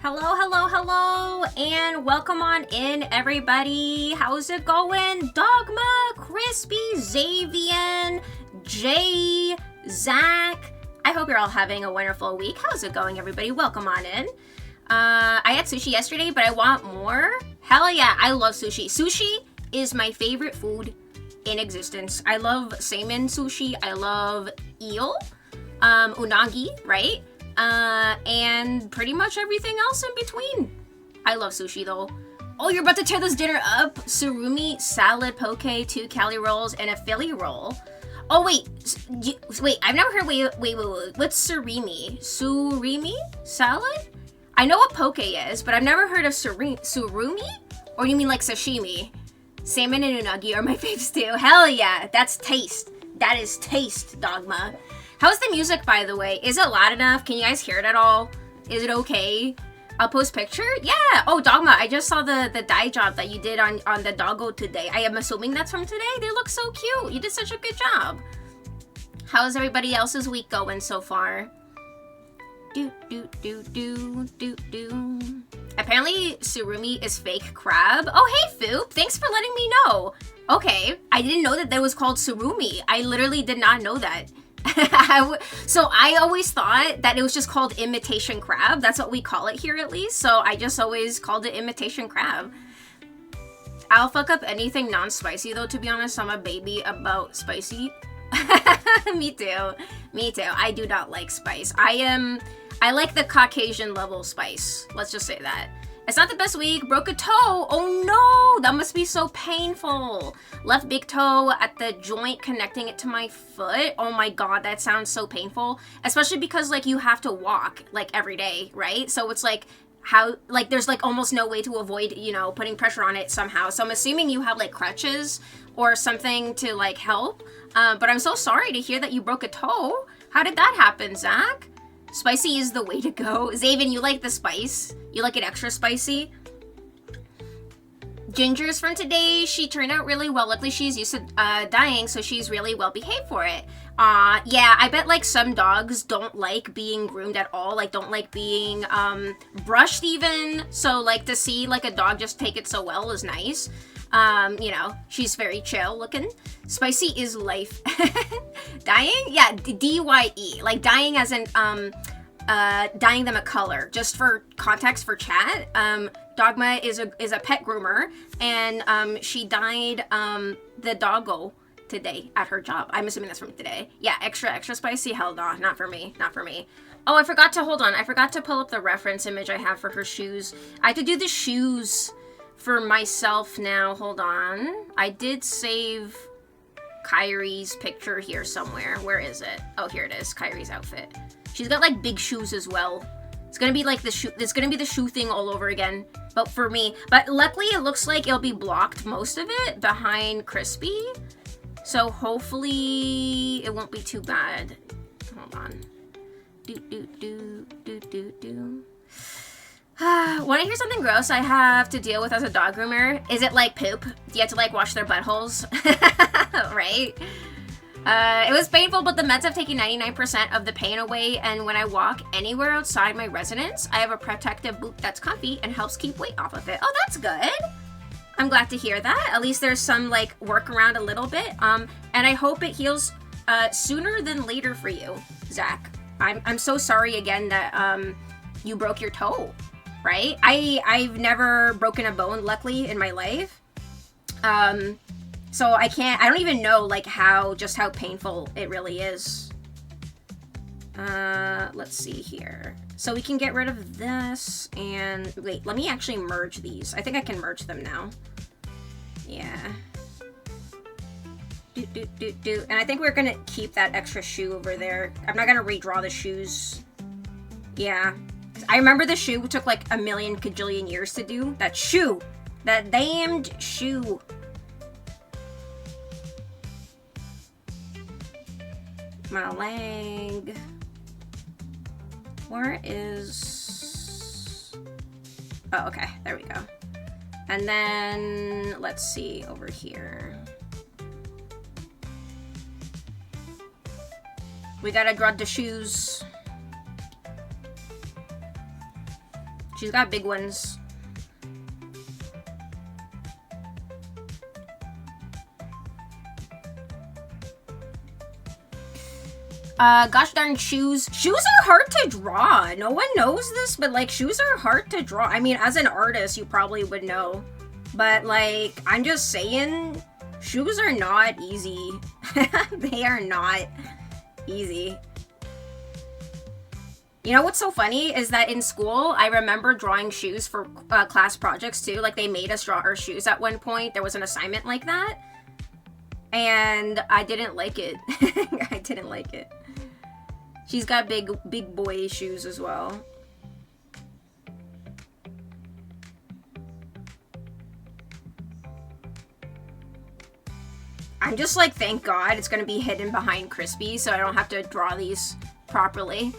Hello, hello, hello, and welcome on in, everybody. How's it going? Dogma, Crispy, Xavian, Jay, Zach. I hope you're all having a wonderful week. How's it going, everybody? Welcome on in. I had sushi yesterday, but I want more. Hell yeah, I love sushi. Sushi is my favorite food in existence. I love salmon sushi. I love eel, unagi, right? And pretty much everything else in between. I love sushi though. Oh, you're about to tear this dinner up. Surimi, salad, poke, 2 cali rolls, and a Philly roll. Oh, wait. Wait, I've never heard, wait. What's surimi? Surimi? Salad? I know what poke is, but I've never heard of surumi? Or you mean like sashimi? Salmon and unagi are my faves too. Hell yeah, that's taste. That is taste, Dogma. How's the music, by the way? Is it loud enough? Can you guys hear it at all? Is it okay? I'll post picture? Yeah! Oh, Dogma, I just saw the dye job that you did on the doggo today. I am assuming that's from today? They look so cute. You did such a good job. How's everybody else's week going so far? Apparently, surimi is fake crab. Oh, hey, Foop. Thanks for letting me know. Okay. I didn't know that was called surumi. I literally did not know that. So I always thought that it was just called imitation crab. That's what we call it here, at least. So I just always called it imitation crab. I'll fuck up anything non-spicy though, to be honest. I'm a baby about spicy. Me too. I do not like spice. I like the Caucasian level spice. Let's just say that. It's not the best week. Broke a toe. Oh no, that must be so painful. Left big toe at the joint connecting it to my foot. Oh my god, that sounds so painful. Especially because like you have to walk like every day, right? So it's like how like there's like almost no way to avoid, you know, putting pressure on it somehow. So I'm assuming you have like crutches or something to like help. But I'm so sorry to hear that you broke a toe. How did that happen, Zach? Spicy is the way to go. Zaven, you like the spice? You like it extra spicy? Ginger's from today. She turned out really well. Luckily, she's used to dying, so she's really well behaved for it. Yeah, I bet like some dogs don't like being groomed at all. Like don't like being brushed even. So like to see like a dog just take it so well is nice. You know, she's very chill looking. Spicy is life. Dying? Yeah, D-Y-E. Like dying as in, dyeing them a color. Just for context for chat, Dogma is a pet groomer, and she dyed the doggo today at her job. I'm assuming that's from today. Yeah, extra spicy? Hell no, not for me. Oh, I forgot to pull up the reference image I have for her shoes. I have to do the shoes for myself now. Hold on. I did save Kyrie's picture here somewhere. Where is it? Oh, here it is. Kyrie's outfit. She's got like big shoes as well. It's gonna be like the shoe. It's gonna be the shoe thing all over again. But for me, but luckily it looks like it'll be blocked most of it behind Crispy. So hopefully it won't be too bad. Hold on. Want to hear something gross I have to deal with as a dog groomer? Is it like poop? Do you have to like wash their buttholes? Right? It was painful, but the meds have taken 99% of the pain away, and when I walk anywhere outside my residence, I have a protective boot that's comfy and helps keep weight off of it. Oh, that's good. I'm glad to hear that. At least there's some like workaround a little bit. And I hope it heals sooner than later for you, Zach. I'm so sorry again that you broke your toe. Right? I've never broken a bone, luckily, in my life. So I don't even know, like, how painful it really is. Let's see here. So we can get rid of this, and, wait, let me actually merge these. I think I can merge them now. Yeah. And I think we're gonna keep that extra shoe over there. I'm not gonna redraw the shoes. Yeah. I remember the shoe took like a million kajillion years to do. That shoe! That damned shoe! My leg... Where is... Oh, okay. There we go. And then... Let's see, over here. We gotta grab the shoes. She's got big ones. Gosh darn shoes. Shoes are hard to draw. No one knows this, but like shoes are hard to draw. I mean, as an artist, you probably would know. But like, I'm just saying, shoes are not easy. They are not easy. You know what's so funny is that in school, I remember drawing shoes for class projects too. Like they made us draw our shoes at one point. There was an assignment like that. And I didn't like it. I didn't like it. She's got big boy shoes as well. I'm just like, thank God it's gonna be hidden behind Crispy so I don't have to draw these properly.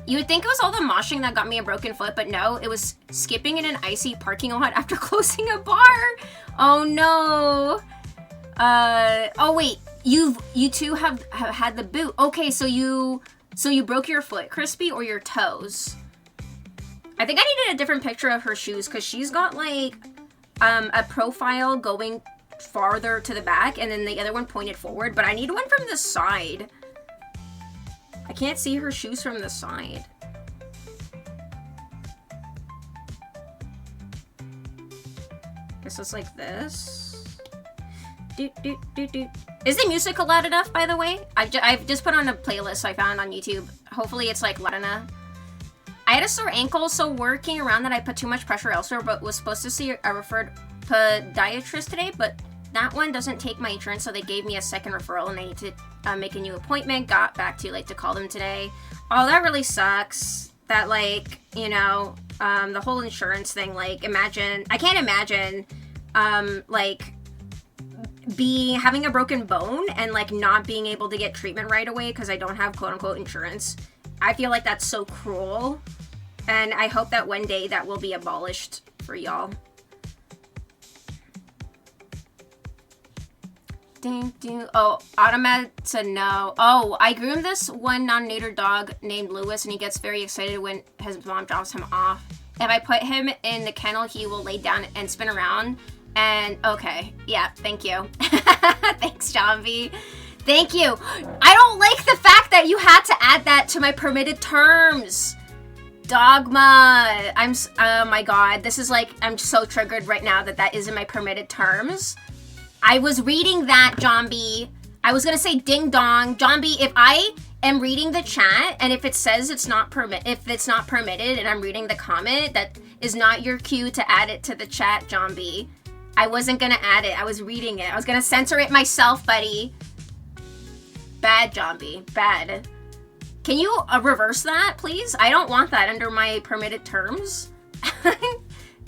You would think it was all the moshing that got me a broken foot, but no, it was skipping in an icy parking lot after closing a bar. Oh no. Oh wait, you two have had the boot. Okay, so you broke your foot, Crispy, or your toes? I think I needed a different picture of her shoes because she's got like a profile going farther to the back and then the other one pointed forward, but I need one from the side. I can't see her shoes from the side. Guess it's like this. Is the music loud enough, by the way? I've just put on a playlist I found on YouTube. Hopefully it's like loud enough. I had a sore ankle, so working around that I put too much pressure elsewhere, but was supposed to see a referred podiatrist today, but that one doesn't take my insurance, so they gave me a second referral and I need to make a new appointment. Got back too late to call them today. Oh, that really sucks. That like, you know, the whole insurance thing, like I can't imagine like having a broken bone and like not being able to get treatment right away because I don't have quote unquote insurance. I feel like that's so cruel, and I hope that one day that will be abolished for y'all. Oh, Automat said no. Oh, I groomed this one non-neuter dog named Lewis, and he gets very excited when his mom drops him off. If I put him in the kennel, he will lay down and spin around. And okay, yeah, thank you. Thanks, John B. Thank you. I don't like the fact that you had to add that to my permitted terms. Dogma. Oh my God. This is like, I'm so triggered right now that is in my permitted terms. I was reading that, John B. I was gonna say ding dong. John B, if I am reading the chat and if it says it's not permitted and I'm reading the comment, that is not your cue to add it to the chat, John B. I wasn't gonna add it. I was reading it. I was gonna censor it myself, buddy. Bad, John B. Bad. Can you reverse that, please? I don't want that under my permitted terms.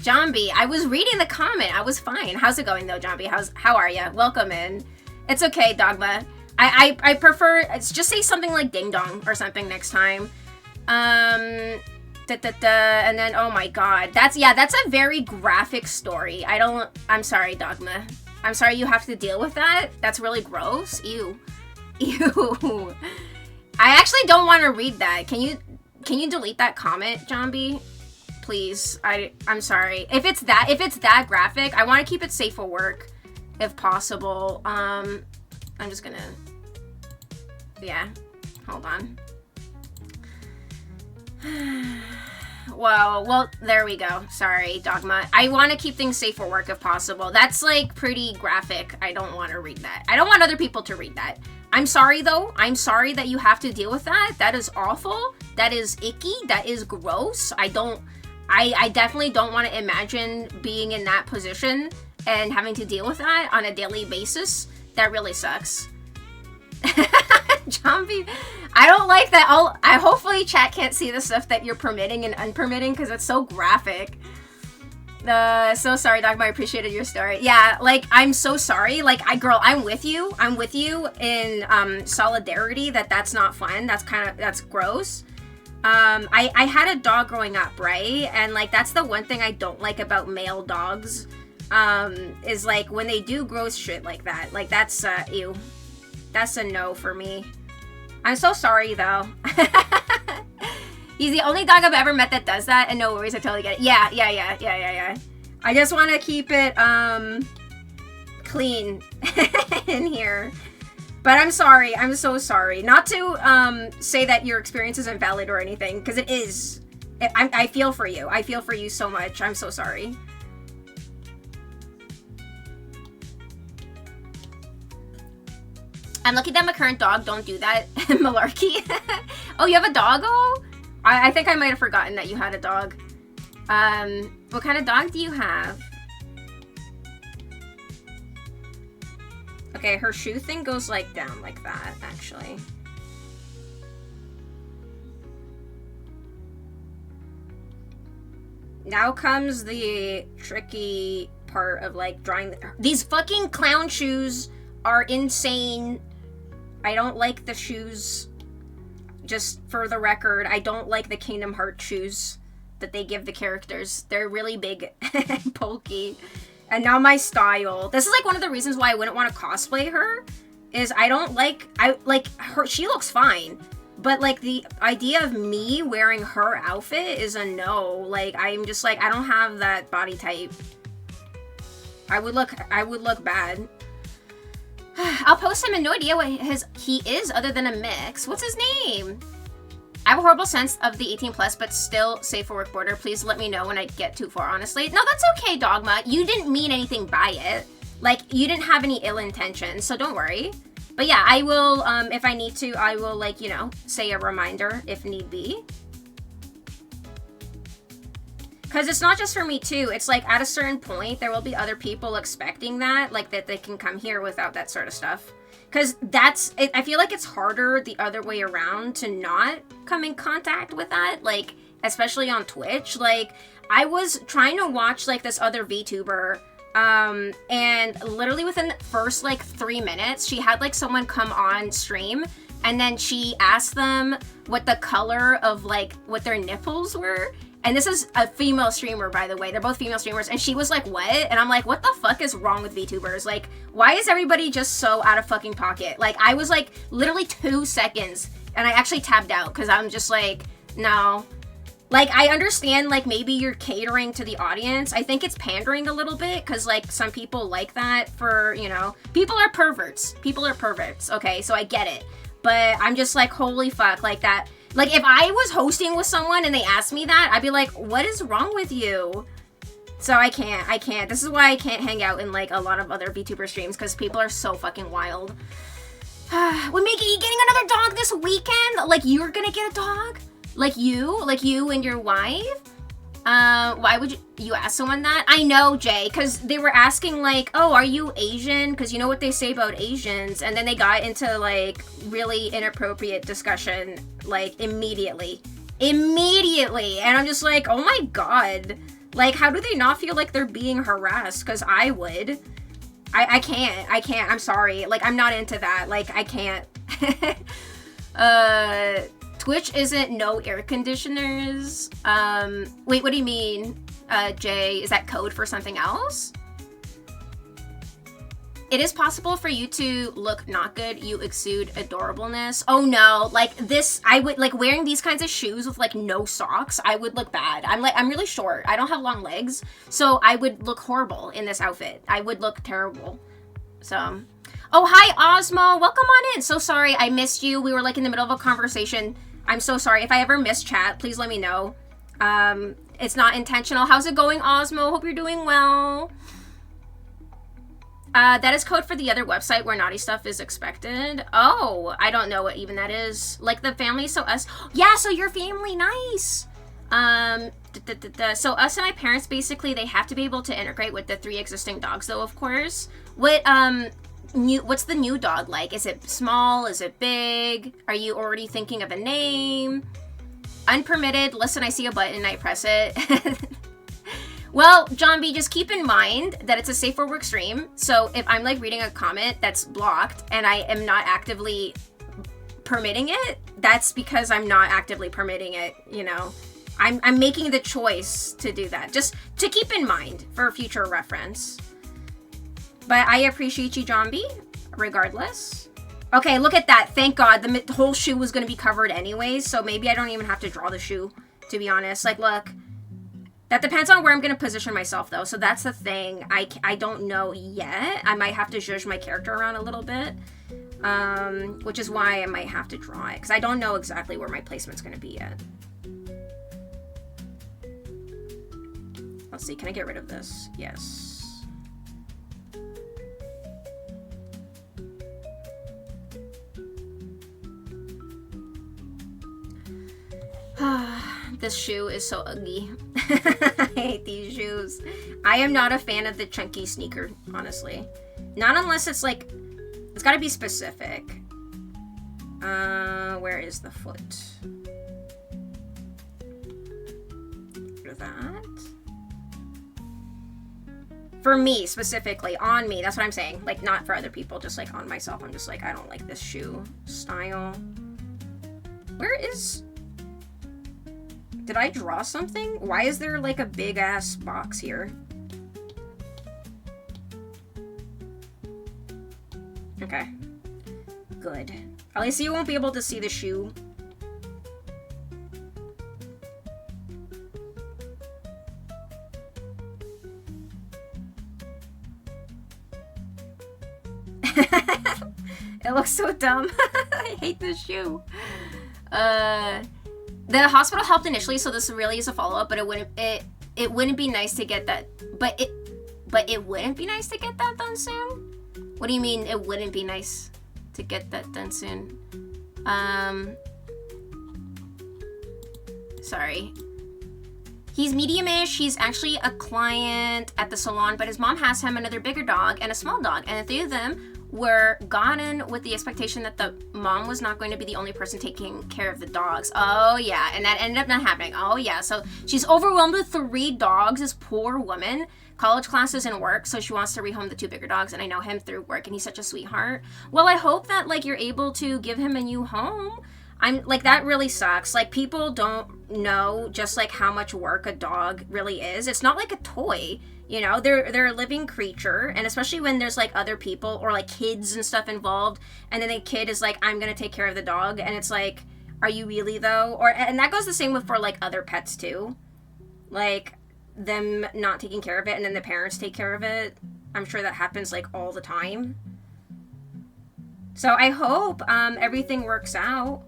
John B, I was reading the comment. I was fine. How's it going though, John B? How are you? Welcome in. It's okay, Dogma. I prefer just say something like ding dong or something next time. And then oh my God, that's a very graphic story. I'm sorry, Dogma. I'm sorry you have to deal with that. That's really gross. Ew. Ew. I actually don't want to read that. Can you delete that comment, John B? Please. I'm sorry. If it's that graphic, I want to keep it safe for work if possible. I'm just gonna, yeah, hold on. Well, there we go. Sorry, Dogma. I want to keep things safe for work if possible. That's like pretty graphic. I don't want to read that. I don't want other people to read that. I'm sorry though. I'm sorry that you have to deal with that. That is awful. That is icky. That is gross. I definitely don't want to imagine being in that position and having to deal with that on a daily basis. That really sucks. John B, I don't like that. I hopefully chat can't see the stuff that you're permitting and unpermitting because it's so graphic. So sorry, Dogma. I appreciated your story. Yeah, like I'm so sorry. Like girl, I'm with you. I'm with you in solidarity that's not fun. That's gross. I had a dog growing up, right? And like that's the one thing I don't like about male dogs. Is like when they do gross shit like that. Like that's ew. That's a no for me. I'm so sorry though. He's the only dog I've ever met that does that, and no worries, I totally get it. Yeah. I just want to keep it, clean in here. But I'm sorry, I'm so sorry. Not to, say that your experience isn't valid or anything, because it is. I feel for you. I feel for you so much. I'm so sorry. I'm lucky that my current dog don't do that. Malarkey. Oh, you have a doggo? I think I might have forgotten that you had a dog. What kind of dog do you have? Okay, her shoe thing goes like down like that, actually. Now comes the tricky part of like drawing. These fucking clown shoes are insane. I don't like the shoes. Just for the record, I don't like the Kingdom Hearts shoes that they give the characters. They're really big and bulky. And now my style. This is like one of the reasons why I wouldn't want to cosplay her. Is I don't like, her, she looks fine. But like the idea of me wearing her outfit is a no. Like I'm just like, I don't have that body type. I would look bad. I'll post him and no idea what he is other than a mix. What's his name? I have a horrible sense of the 18 plus, but still safe for work border. Please let me know when I get too far, honestly. No, that's okay, Dogma. You didn't mean anything by it. Like, you didn't have any ill intention, so don't worry. But yeah, I will, if I need to, I will, like, you know, say a reminder if need be. Because it's not just for me, too. It's like, at a certain point, there will be other people expecting that, like, that they can come here without that sort of stuff. Because I feel like it's harder the other way around to not come in contact with that, like, especially on Twitch. Like, I was trying to watch, like, this other VTuber, and literally within the first, like, 3 minutes, she had, like, someone come on stream, and then she asked them what the color of, like, what their nipples were. And this is a female streamer, by the way. They're both female streamers. And she was like, what? And I'm like, what the fuck is wrong with VTubers? Like, why is everybody just so out of fucking pocket? Like, I was like, literally 2 seconds. And I actually tabbed out because I'm just like, no. Like, I understand, like, maybe you're catering to the audience. I think it's pandering a little bit because, like, some people like that for, you know. People are perverts. People are perverts. Okay, so I get it. But I'm just like, holy fuck, like that. Like, if I was hosting with someone and they asked me that, I'd be like, what is wrong with you? So I can't. This is why I can't hang out in, like, a lot of other VTuber streams, because people are so fucking wild. What, Mickey, you getting another dog this weekend? Like, you're gonna get a dog? Like you and your wife? Why would you ask someone that? I know, Jay, because they were asking, like, oh, are you Asian? Because you know what they say about Asians. And then they got into, like, really inappropriate discussion, like, immediately. And I'm just like, oh my god. Like, how do they not feel like they're being harassed? Because I would. I can't. I'm sorry. Like, I'm not into that. Like, I can't. Twitch isn't no air conditioners. Wait, what do you mean, Jay? Is that code for something else? It is possible for you to look not good. You exude adorableness. Oh no, like this, I would, like, wearing these kinds of shoes with, like, no socks, I would look bad. I'm really short. I don't have long legs, so I would look horrible in this outfit. I would look terrible. So, oh, hi, Osmo. Welcome on in. So sorry, I missed you. We were, like, in the middle of a conversation. I'm so sorry. If I ever miss chat, please let me know. It's not intentional. How's it going, Osmo? Hope you're doing well. That is code for the other website where naughty stuff is expected. Oh, I don't know what even that is. Like the family, so us. Yeah, so your family, nice. So us and my parents, basically, they have to be able to integrate with the 3 existing dogs, though, of course. What's the new dog like? Is it small? Is it big? Are you already thinking of a name? Unpermitted. Listen, I see a button, I press it. Well, John B, just keep in mind that it's a safe for work stream. So if I'm, like, reading a comment that's blocked and I am not actively permitting it, that's because I'm not actively permitting it, you know. I'm making the choice to do that. Just to keep in mind for future reference. But I appreciate you, John B, regardless. Okay, look at that. Thank God. The whole shoe was going to be covered anyways, so maybe I don't even have to draw the shoe, to be honest. Like, look. That depends on where I'm going to position myself, though, so that's the thing. I don't know yet. I might have to zhuzh my character around a little bit, which is why I might have to draw it, because I don't know exactly where my placement's going to be yet. Let's see, can I get rid of this? Yes. This shoe is so ugly. I hate these shoes. I am not a fan of the chunky sneaker, honestly. Not unless it's like, it's gotta be specific. Where is the foot? For that. For me, specifically, on me, that's what I'm saying. Like, not for other people, just like on myself. I'm just like, I don't like this shoe style. Where is... Did I draw something? Why is there like a big ass box here? Okay. Good. At least you won't be able to see the shoe. It looks so dumb. I hate this shoe. The hospital helped initially, so this really is a follow-up, but it wouldn't be nice to get that, but it wouldn't be nice to get that done soon? What do you mean it wouldn't be nice to get that done soon? Sorry. He's medium-ish. He's actually a client at the salon, but his mom has him another bigger dog and a small dog, and the three of them were gotten with the expectation that the mom was not going to be the only person taking care of the dogs. Oh, yeah. And that ended up not happening. Oh, yeah. So she's overwhelmed with 3 dogs, this poor woman. College classes and work, so she wants to rehome the 2 bigger dogs, and I know him through work, and he's such a sweetheart. Well, I hope that, like, you're able to give him a new home. I'm, like, that really sucks. Like, people don't know just, like, how much work a dog really is. It's not like a toy. You know, they're a living creature, and especially when there's like other people or like kids and stuff involved, and then the kid is like, I'm gonna take care of the dog, and it's like, are you really though? And that goes the same with for like other pets too, like them not taking care of it and then the parents take care of it. I'm sure that happens like all the time. So I hope everything works out.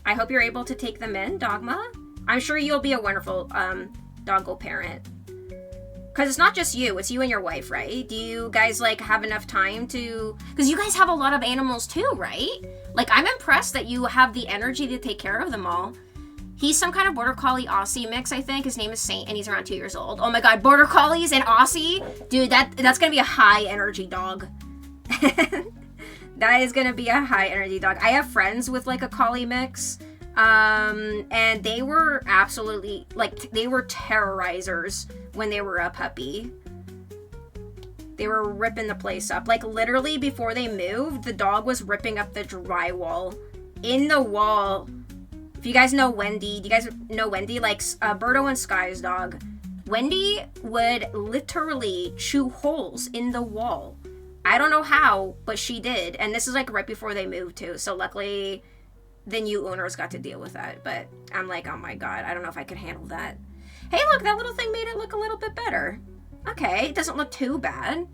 I hope you're able to take them in, Dogma. I'm sure you'll be a wonderful doggo parent. Because it's not just you, it's you and your wife, right? Do you guys, like, have enough time to... Because you guys have a lot of animals, too, right? Like, I'm impressed that you have the energy to take care of them all. He's some kind of Border Collie Aussie mix, I think. His name is Saint, and he's around 2 years old. Oh my god, Border Collies and Aussie? Dude, that's gonna be a high-energy dog. That is gonna be a high-energy dog. I have friends with, like, a Collie mix. And they were absolutely, like, they were terrorizers when they were a puppy. They were ripping the place up. Like, literally, before they moved, the dog was ripping up the drywall. In the wall. If you guys know Wendy, do you guys know Wendy? Like, Berto and Sky's dog. Wendy would literally chew holes in the wall. I don't know how, but she did. And this is, like, right before they moved, too. So, luckily... the new owners got to deal with that, but I'm like, oh my god, I don't know if I could handle that. Hey, look, that little thing made it look a little bit better. Okay, it doesn't look too bad.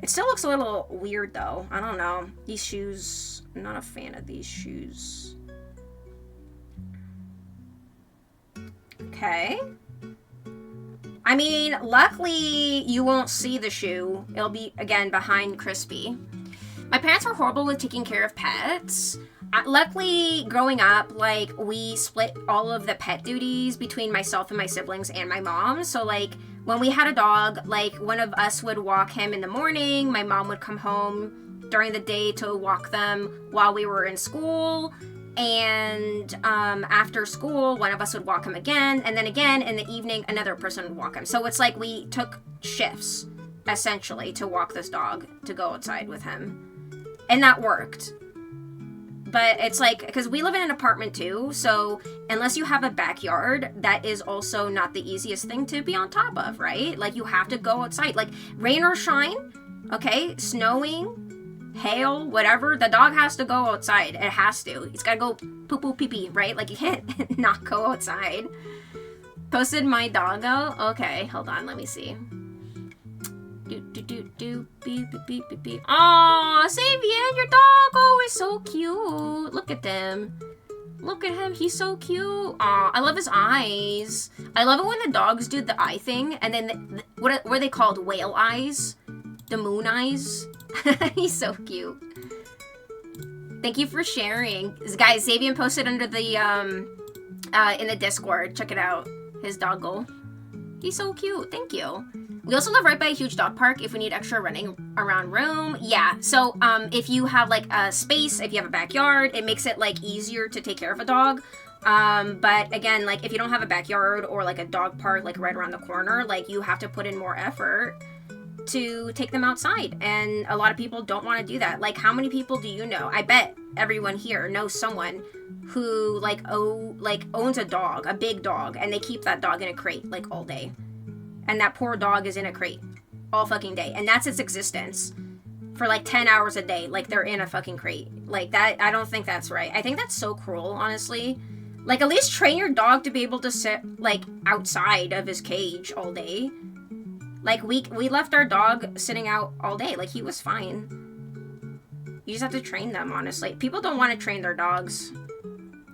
It still looks a little weird, though. I don't know. These shoes, I'm not a fan of these shoes. Okay. I mean, luckily, you won't see the shoe. It'll be, again, behind Crispy. My parents were horrible with taking care of pets. Luckily, growing up, like, we split all of the pet duties between myself and my siblings and my mom. So, like, when we had a dog, like, one of us would walk him in the morning. My mom would come home during the day to walk them while we were in school. And after school, one of us would walk him again. And then again, in the evening, another person would walk him. So it's like we took shifts, essentially, to walk this dog, to go outside with him. And that worked. But it's like, because we live in an apartment too, so unless you have a backyard, that is also not the easiest thing to be on top of, right? Like, you have to go outside. Like, rain or shine, okay, snowing, hail, whatever, the dog has to go outside. It has to. It's gotta go poo-poo pee-pee, right? Like, you can't not go outside. Posted my doggo. Okay, hold on, let me see. Beep, beep, beep, beep, beep. Aw, Xavier, your doggo is so cute. Look at them. Look at him, he's so cute. Aw, I love his eyes. I love it when the dogs do the eye thing, and then, what are they called? Whale eyes? The moon eyes? He's so cute. Thank you for sharing. Guys, Xavier posted under the, in the Discord. Check it out. His doggo. He's so cute. Thank you. We also live right by a huge dog park if we need extra running around room. Yeah, so if you have like a space, if you have a backyard, it makes it like easier to take care of a dog. But again, like if you don't have a backyard or like a dog park like right around the corner, like you have to put in more effort to take them outside. And a lot of people don't want to do that. Like how many people do you know? I bet everyone here knows someone who like owns a dog, a big dog, and they keep that dog in a crate like all day. And that poor dog is in a crate all fucking day. And that's its existence for like 10 hours a day. Like they're in a fucking crate. Like that, I don't think that's right. I think that's so cruel, honestly. Like at least train your dog to be able to sit like outside of his cage all day. Like we left our dog sitting out all day. Like he was fine. You just have to train them, honestly. People don't want to train their dogs.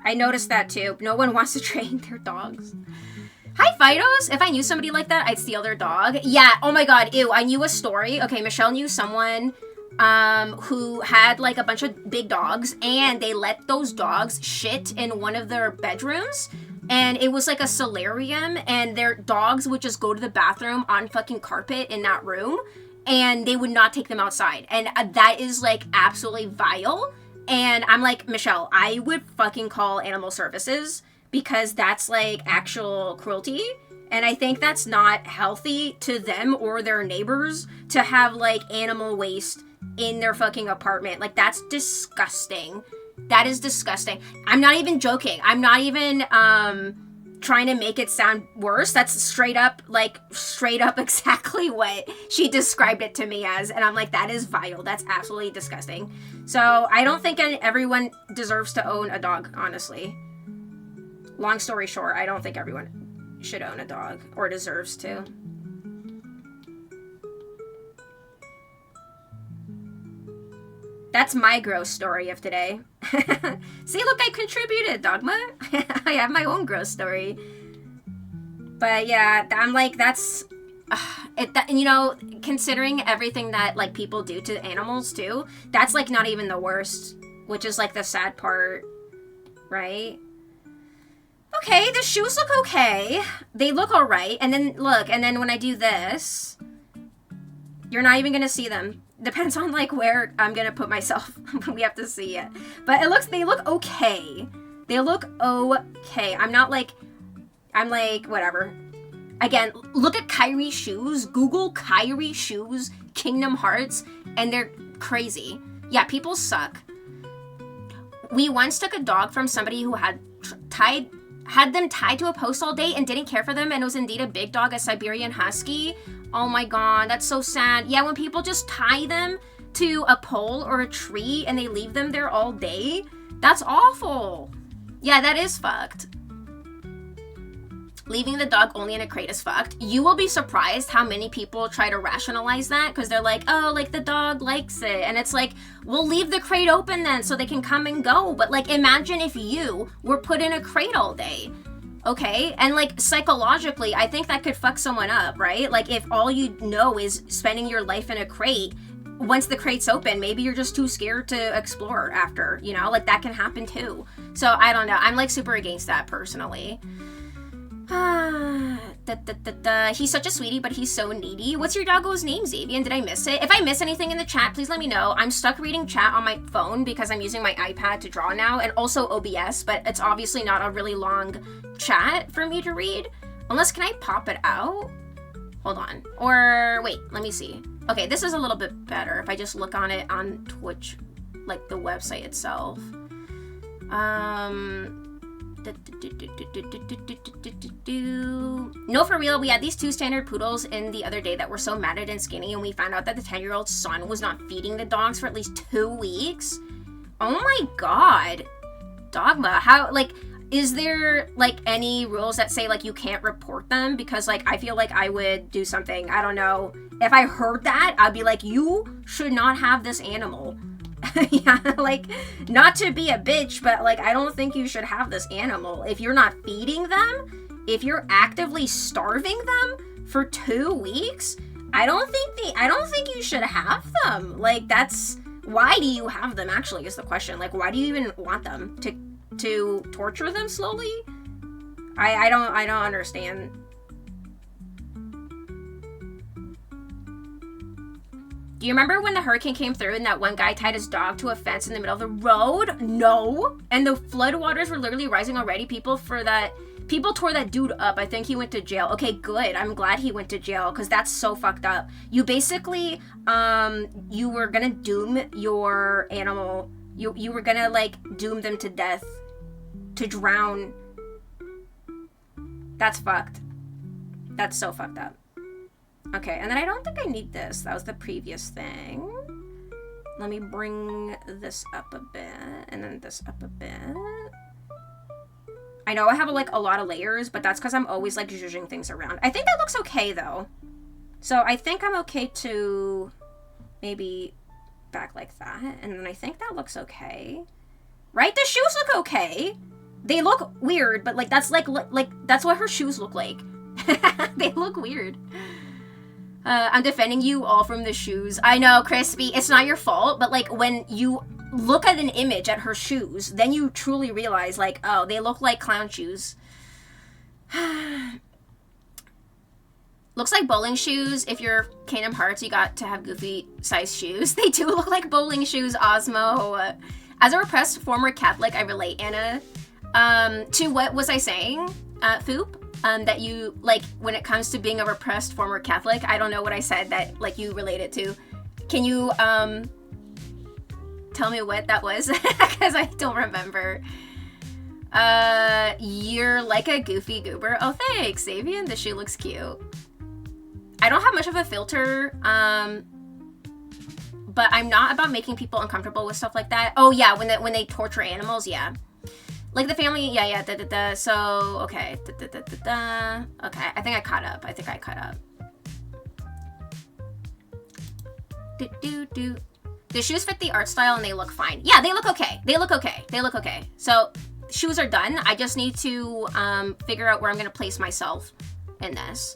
I noticed that too. No one wants to train their dogs. Hi, Fidos. If I knew somebody like that, I'd steal their dog. Yeah, oh my god, ew, I knew a story. Okay, Michelle knew someone who had like a bunch of big dogs, and they let those dogs shit in one of their bedrooms, and it was like a solarium, and their dogs would just go to the bathroom on fucking carpet in that room, and they would not take them outside. And that is like absolutely vile. And I'm like, Michelle, I would fucking call animal services, because that's like actual cruelty, and I think that's not healthy to them or their neighbors to have like animal waste in their fucking apartment. Like that's disgusting. That is disgusting. I'm not even joking. I'm not even trying to make it sound worse. That's straight up exactly what she described it to me as, and I'm like, that is vile. That's absolutely disgusting. So I don't think everyone deserves to own a dog, honestly. Long story short, I don't think everyone should own a dog or deserves to. That's my gross story of today. See, look, I contributed, Dogma. I have my own gross story. But yeah, I'm like, that's... you know, considering everything that like people do to animals too, that's like not even the worst, which is like the sad part, right? Okay, the shoes look okay. They look all right. And then, look, and then when I do this, you're not even going to see them. Depends on, like, where I'm going to put myself. We have to see it. But they look okay. They look okay. I'm like, whatever. Again, look at Kyrie shoes. Google Kyrie shoes, Kingdom Hearts, and they're crazy. Yeah, people suck. We once took a dog from somebody who had them tied to a post all day and didn't care for them, and it was indeed a big dog, a Siberian Husky. Oh my god, that's so sad. Yeah, when people just tie them to a pole or a tree and they leave them there all day, that's awful. Yeah, that is fucked. Leaving the dog only in a crate is fucked. You will be surprised how many people try to rationalize that, because they're like, oh, like the dog likes it. And it's like, we'll leave the crate open then so they can come and go. But like, imagine if you were put in a crate all day. Okay? And like, psychologically, I think that could fuck someone up, right? Like, if all you know is spending your life in a crate, once the crate's open, maybe you're just too scared to explore after, you know? Like, that can happen too. So, I don't know. I'm like super against that personally. He's such a sweetie, but he's so needy. What's your doggo's name, Xavier? Did I miss it? If I miss anything in the chat, please let me know. I'm stuck reading chat on my phone because I'm using my iPad to draw now, and also OBS, but it's obviously not a really long chat for me to read. Unless, can I pop it out? Hold on. Or, wait, let me see. Okay, this is a little bit better if I just look on it on Twitch, like the website itself. No, for real, we had these 2 standard poodles in the other day that were so matted and skinny, and we found out that the 10-year-old son was not feeding the dogs for at least 2 weeks. Oh my god. Dogma, how, like, is there, like, any rules that say, like, you can't report them? Because, like, I feel like I would do something, I don't know. If I heard that, I'd be like, you should not have this animal. Yeah, like, not to be a bitch, but, like, I don't think you should have this animal. If you're not feeding them, if you're actively starving them for 2 weeks, I don't think you should have them. Like, that's, why do you have them, actually, is the question. Like, why do you even want them? To torture them slowly? I don't understand. Do you remember when the hurricane came through and that one guy tied his dog to a fence in the middle of the road? No. And the floodwaters were literally rising already. People tore that dude up. I think he went to jail. Okay, good. I'm glad he went to jail because that's so fucked up. You basically, you were gonna doom your animal. You were gonna, like, doom them to death. To drown. That's fucked. That's so fucked up. Okay, and then I don't think I need this. That was the previous thing. Let me bring this up a bit, and then this up a bit. I know I have, like, a lot of layers, but that's because I'm always, like, zhuzhing things around. I think that looks okay, though. So I think I'm okay to maybe back like that, and then I think that looks okay. Right? The shoes look okay. They look weird, but, like, that's, like that's what her shoes look like. They look weird. I'm defending you all from the shoes. I know, Crispy, it's not your fault, but, like, when you look at an image at her shoes, then you truly realize, like, oh, they look like clown shoes. Looks like bowling shoes. If you're Kingdom Hearts, you got to have goofy size shoes. They do look like bowling shoes, Osmo. As a repressed former Catholic, I relate, Anna. To what was I saying, Foop? That you, like, when it comes to being a repressed former Catholic, I don't know what I said that, like, you related to. Can you, tell me what that was? Because I don't remember. You're like a goofy goober. Oh, thanks, Xavian. The shoe looks cute. I don't have much of a filter, but I'm not about making people uncomfortable with stuff like that. Oh, yeah, when they torture animals, yeah. Like the family, yeah, so, okay, okay, I think I caught up, The shoes fit the art style and they look fine. Yeah, they look okay, So, shoes are done, I just need to, figure out where I'm gonna place myself in this.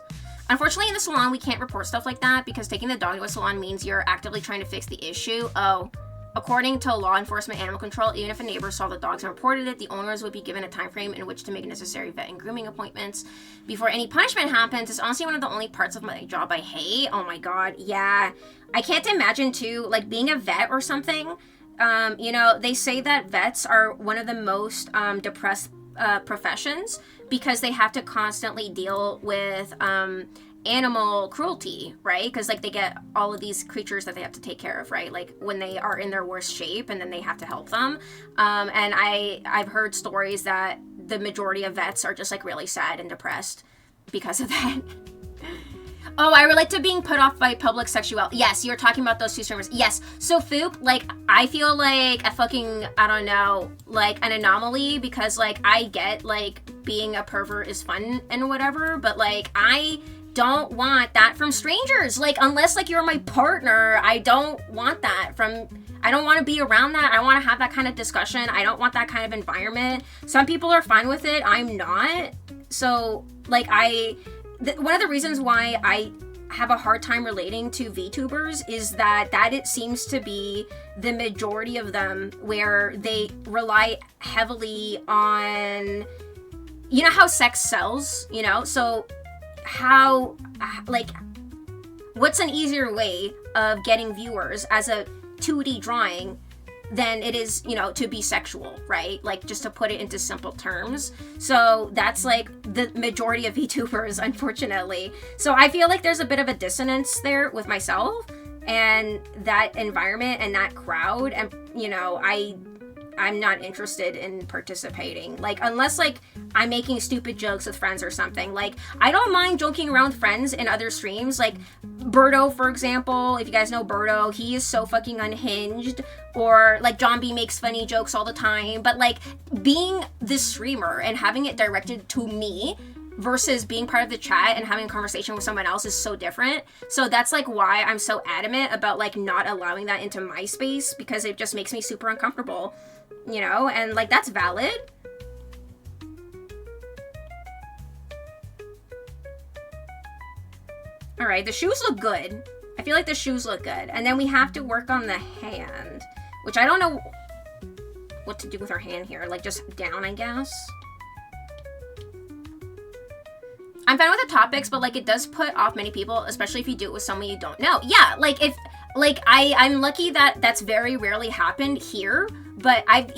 Unfortunately, in the salon, we can't report stuff like that because taking the dog to a salon means you're actively trying to fix the issue. Oh. According to law enforcement animal control, even if a neighbor saw the dogs and reported it, the owners would be given a time frame in which to make necessary vet and grooming appointments before any punishment happens. It's honestly one of the only parts of my job I hate. Oh my god, yeah. I can't imagine, too, like, being a vet or something. You know, they say that vets are one of the most depressed professions because they have to constantly deal with animal cruelty, right? Because, like, they get all of these creatures that they have to take care of, right? Like, when they are in their worst shape and then they have to help them. And I've heard stories that the majority of vets are just, like, really sad and depressed because of that. Oh, I relate to being put off by public sexuality. Yes, you're talking about those 2 streamers. Yes. So, Foop, like, I feel like a fucking, I don't know, like, an anomaly because, like, I get, like, being a pervert is fun and whatever, but, like, I don't want that from strangers. Like, unless, like, you're my partner, I don't want that from, I don't want to be around that. I don't want to have that kind of discussion. I don't want that kind of environment. Some people are fine with it. I'm not. So, like, one of the reasons why I have a hard time relating to VTubers is that it seems to be the majority of them where they rely heavily on, you know how sex sells, you know? So, how, like, what's an easier way of getting viewers as a 2D drawing than it is, you know, to be sexual, right? Like, just to put it into simple terms. So that's, like, the majority of VTubers, unfortunately. So I feel like there's a bit of a dissonance there with myself and that environment and that crowd. And, you know, I I'm not interested in participating. Like, unless, like, I'm making stupid jokes with friends or something. Like, I don't mind joking around with friends in other streams. Like, Birdo, for example, if you guys know Birdo, he is so fucking unhinged. Or, like, John B makes funny jokes all the time. But, like, being this streamer and having it directed to me versus being part of the chat and having a conversation with someone else is so different. So that's like why I'm so adamant about like not allowing that into my space, because it just makes me super uncomfortable, you know, and like that's valid. All right, the shoes look good. I feel like the shoes look good. And then we have to work on the hand, which I don't know what to do with our hand here. Like just down, I guess. I'm fine with the topics, but like it does put off many people, especially if you do it with someone you don't know. Yeah, like if like I'm lucky that that's very rarely happened here, but I've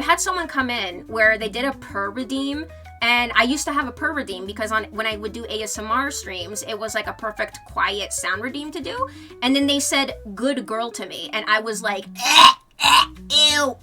had someone come in where they did a per redeem, and I used to have a per redeem because when I would do ASMR streams, it was like a perfect quiet sound redeem to do, and then they said "good girl" to me, and I was like, ew,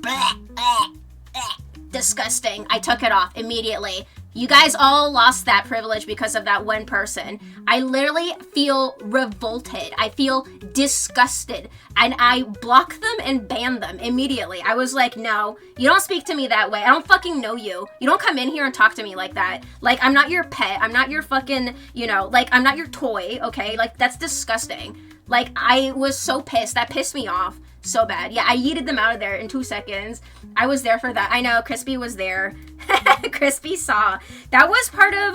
disgusting. I took it off immediately. You guys all lost that privilege because of that one person. I literally feel revolted. I feel disgusted. And I blocked them and banned them immediately. I was like, no, you don't speak to me that way. I don't fucking know you. You don't come in here and talk to me like that. Like, I'm not your pet. I'm not your fucking, you know, like, I'm not your toy, okay? Like, that's disgusting. Like, I was so pissed. That pissed me off so bad. Yeah, I yeeted them out of there in 2 seconds. I was there for that. I know, Crispy was there. Crispy saw. That was part of,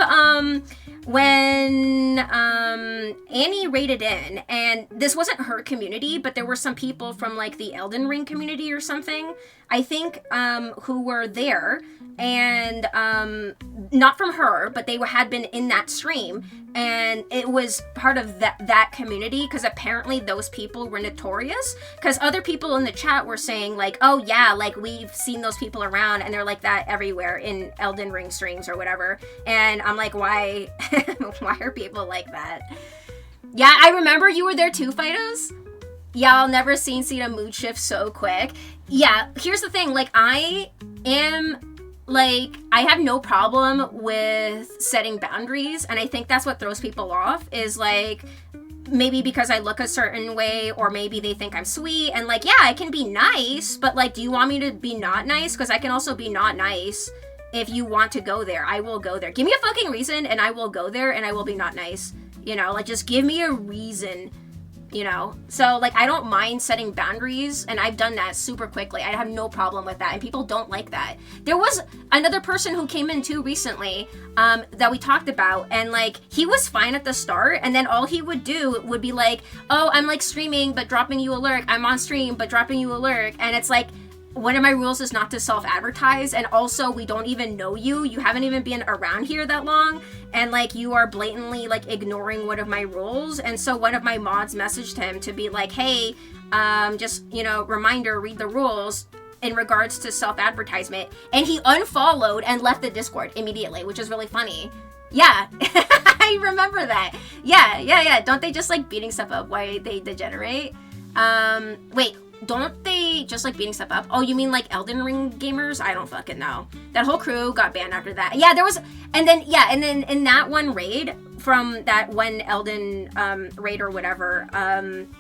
when, Annie raided in, and this wasn't her community, but there were some people from, like, the Elden Ring community or something, I think, who were there, and, not from her, but they had been in that stream, and it was part of that community, because apparently those people were notorious, because other people in the chat were saying, like, oh yeah, like, we've seen those people around, and they're like that everywhere in Elden Ring streams or whatever, and I'm like, why, why are people like that? Yeah, I remember you were there too, Fidos. Y'all never seen Cena mood shift so quick. Yeah, here's the thing, like, I have no problem with setting boundaries, and I think that's what throws people off, is, like, maybe because I look a certain way, or maybe they think I'm sweet, and, like, yeah, I can be nice, but, like, do you want me to be not nice? Because I can also be not nice. If you want to go there, I will go there. Give me a fucking reason, and I will go there, and I will be not nice. You know, like, just give me a reason. You know, so like I don't mind setting boundaries, and I've done that super quickly. I have no problem with that, and people don't like that. There was another person who came in too recently that we talked about, and like he was fine at the start, and then all he would do would be like, oh, I'm like streaming but dropping you a lurk, I'm on stream but dropping you a lurk, and it's like, one of my rules is not to self-advertise, and also we don't even know you. You haven't even been around here that long, and like you are blatantly like ignoring one of my rules. And so one of my mods messaged him to be like, hey, just, you know, reminder, read the rules in regards to self-advertisement. And he unfollowed and left the Discord immediately, which is really funny. Yeah, I remember that. Yeah. Don't they just like beating stuff up while they degenerate? Wait. Don't they just like beating stuff up? Oh, you mean like Elden Ring gamers? I don't fucking know. That whole crew got banned after that. Yeah, there was, and then in that one raid, from that one Elden raid or whatever,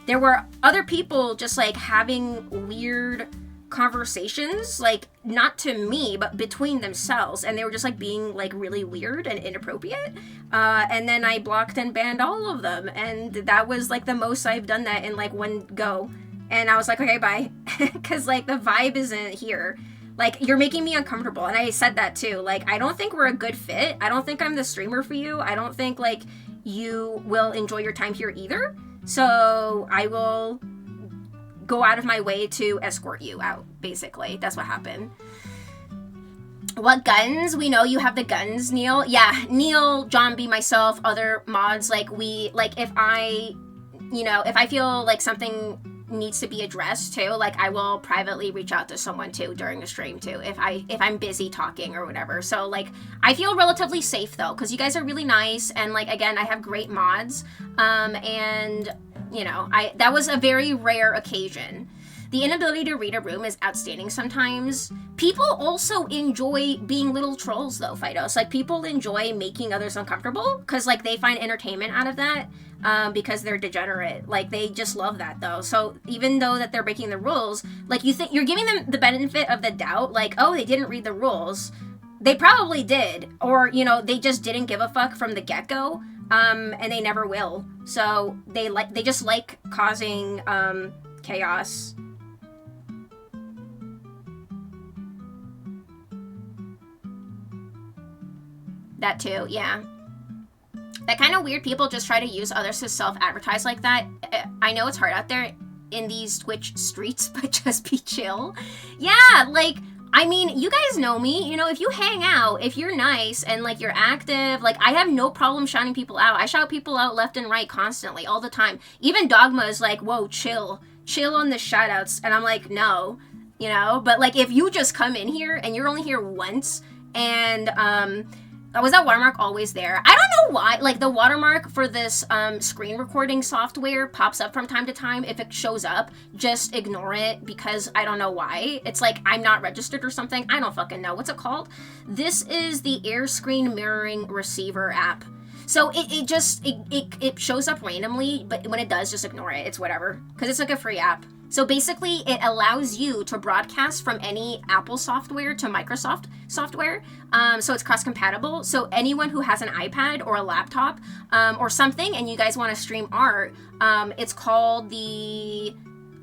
there were other people just like having weird conversations, like not to me, but between themselves, and they were just like being like really weird and inappropriate. And then I blocked and banned all of them, and that was like the most I've done that in like one go. And I was like, okay, bye. Because, like, the vibe isn't here. Like, you're making me uncomfortable. And I said that, too. Like, I don't think we're a good fit. I don't think I'm the streamer for you. I don't think, like, you will enjoy your time here either. So I will go out of my way to escort you out, basically. That's what happened. What guns? We know you have the guns, Neil. Yeah, Neil, John B, myself, other mods. Like, if I feel like something needs to be addressed too, like I will privately reach out to someone too during the stream too, if I'm busy talking or whatever. So like I feel relatively safe though, because you guys are really nice, and like again, I have great mods, and you know, that was a very rare occasion. the inability to read a room is outstanding sometimes. People also enjoy being little trolls though, Fidos. Like, people enjoy making others uncomfortable because, like, they find entertainment out of that. Because they're degenerate. Like, they just love that though. So even though that they're breaking the rules, like, you think you're giving them the benefit of the doubt, like, oh, they didn't read the rules. They probably did, or, you know, they just didn't give a fuck from the get-go, and they never will. So they just like causing chaos. That too, yeah. That kind of weird people just try to use others to self-advertise like that. I know it's hard out there in these Twitch streets, but just be chill. Yeah, like, I mean, you guys know me. You know, if you hang out, if you're nice and, like, you're active, like, I have no problem shouting people out. I shout people out left and right constantly, all the time. Even Dogma is like, whoa, chill. Chill on the shout-outs. And I'm like, no, you know? But, like, if you just come in here and you're only here once and, was that watermark always there? I don't know why. Like, the watermark for this screen recording software pops up from time to time. If it shows up, just ignore it because I don't know why. It's like I'm not registered or something. I don't fucking know. What's it called? This is the AirScreen Mirroring Receiver app. So it shows up randomly, but when it does, just ignore it. It's whatever. Because it's like a free app. So basically, it allows you to broadcast from any Apple software to Microsoft software. So it's cross-compatible. So anyone who has an iPad or a laptop or something, and you guys want to stream art, it's called the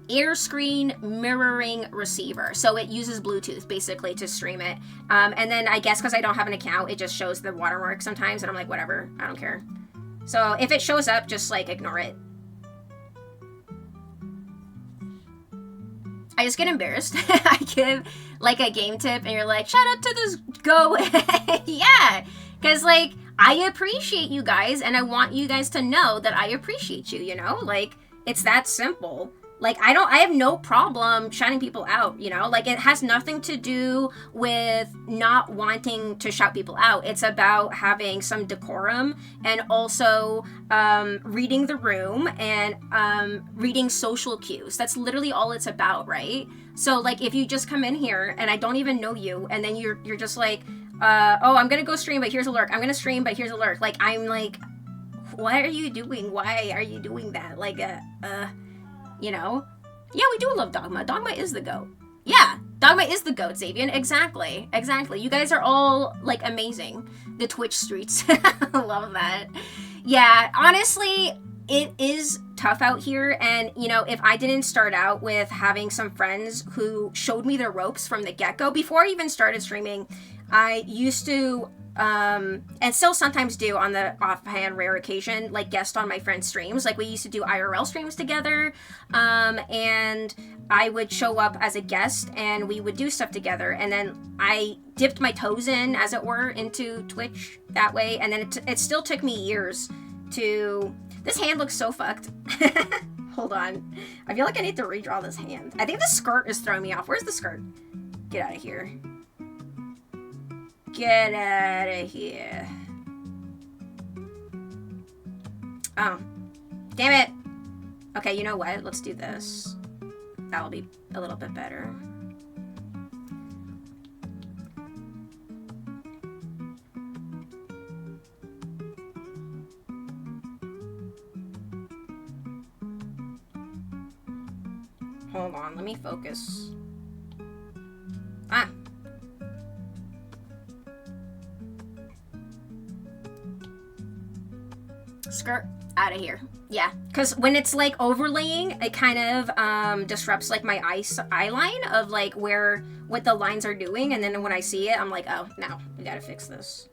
AirScreen Mirroring Receiver. So it uses Bluetooth, basically, to stream it. And then I guess because I don't have an account, it just shows the watermark sometimes, and I'm like, whatever, I don't care. So if it shows up, just, like, ignore it. I just get embarrassed. I give, like, a game tip, and you're like, shout out to this, go. Yeah, because, like, I appreciate you guys, and I want you guys to know that I appreciate you, you know? Like, it's that simple. Like, I have no problem shouting people out, you know? Like, it has nothing to do with not wanting to shout people out. It's about having some decorum and also reading the room and reading social cues. That's literally all it's about, right? So, like, if you just come in here and I don't even know you, and then you're just like, oh, I'm gonna go stream, but here's a lurk. I'm gonna stream, but here's a lurk. Like, I'm like, what are you doing? Why are you doing that? Like, you know? Yeah, we do love Dogma. Dogma is the GOAT. Yeah, Dogma is the GOAT, Xavian. Exactly. Exactly. You guys are all, like, amazing. The Twitch streets. Love that. Yeah, honestly, it is tough out here, and, you know, if I didn't start out with having some friends who showed me the ropes from the get-go, before I even started streaming, I used to and still sometimes do on the offhand rare occasion, like, guest on my friends' streams. Like, we used to do IRL streams together, and I would show up as a guest and we would do stuff together, and then I dipped my toes in, as it were, into Twitch that way, and then it still took me years to... This hand looks so fucked. Hold on. I feel like I need to redraw this hand. I think the skirt is throwing me off. Where's the skirt? Get out of here. Get out of here. Oh. Damn it. Okay, you know what? Let's do this. That'll be a little bit better. Hold on, let me focus. Ah. Skirt out of here. Yeah, because when it's like overlaying, it kind of disrupts like my eye line of like what the lines are doing, and then when I see it, I'm like, oh no, we gotta fix this.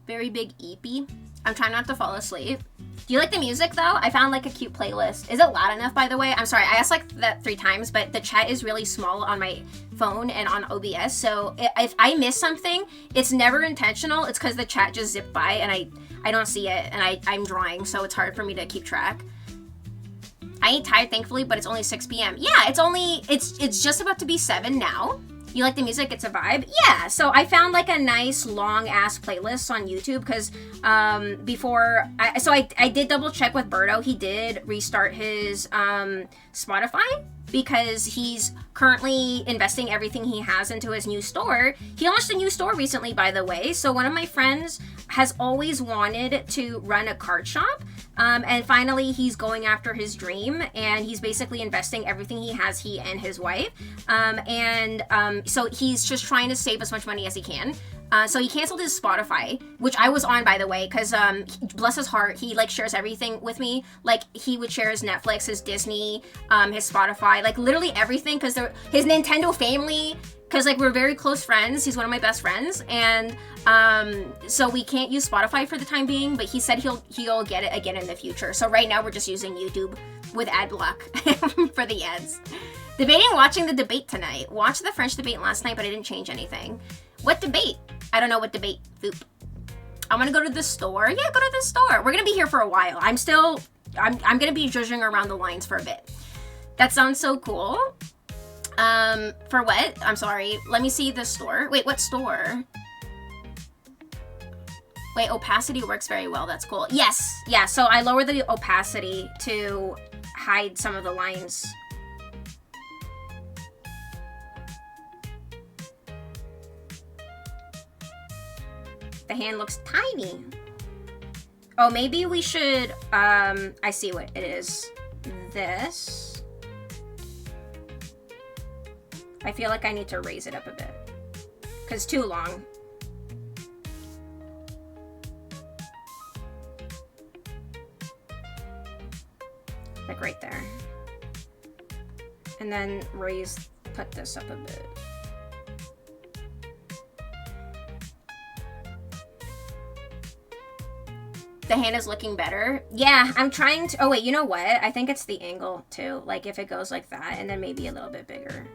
Very big eepy. I'm trying not to fall asleep. Do you like the music though? I found like a cute playlist. Is it loud enough, by the way? I'm sorry, I asked like that 3 times, but the chat is really small on my phone and on OBS. So if I miss something, it's never intentional. It's because the chat just zipped by and I don't see it, and I'm drawing, so it's hard for me to keep track. I ain't tired, thankfully, but it's only 6 p.m. Yeah, it's just about to be 7 now. You like the music? It's a vibe? Yeah, so I found like a nice long-ass playlist on YouTube because I did double check with Berto. He did restart his Spotify because he's currently investing everything he has into his new store. He launched a new store recently, by the way. So one of my friends has always wanted to run a card shop. And finally, he's going after his dream, and he's basically investing everything he has, he and his wife. So he's just trying to save as much money as he can. So he canceled his Spotify, which I was on, by the way, because bless his heart, he like shares everything with me. Like he would share his Netflix, his Disney, his Spotify, like literally everything, because his Nintendo family, because like we're very close friends. He's one of my best friends, and so we can't use Spotify for the time being, but he said he'll get it again in the future. So right now we're just using YouTube with ad block for the ads. Debating watching the debate tonight. Watched the French debate last night, but I didn't change anything. What debate? I don't know what debate. Boop. I'm gonna go to the store. Yeah, go to the store. We're gonna be here for a while. I'm gonna be judging around the lines for a bit. That sounds so cool. For what? I'm sorry. Let me see the store. Wait, what store? Wait, opacity works very well. That's cool. Yes. Yeah, so I lower the opacity to hide some of the lines. The hand looks tiny. Oh, maybe we should, I see what it is. This. I feel like I need to raise it up a bit, because it's too long. Like right there. And then put this up a bit. The hand is looking better. Yeah, I'm trying to, oh wait, you know what? I think it's the angle too. Like if it goes like that and then maybe a little bit bigger.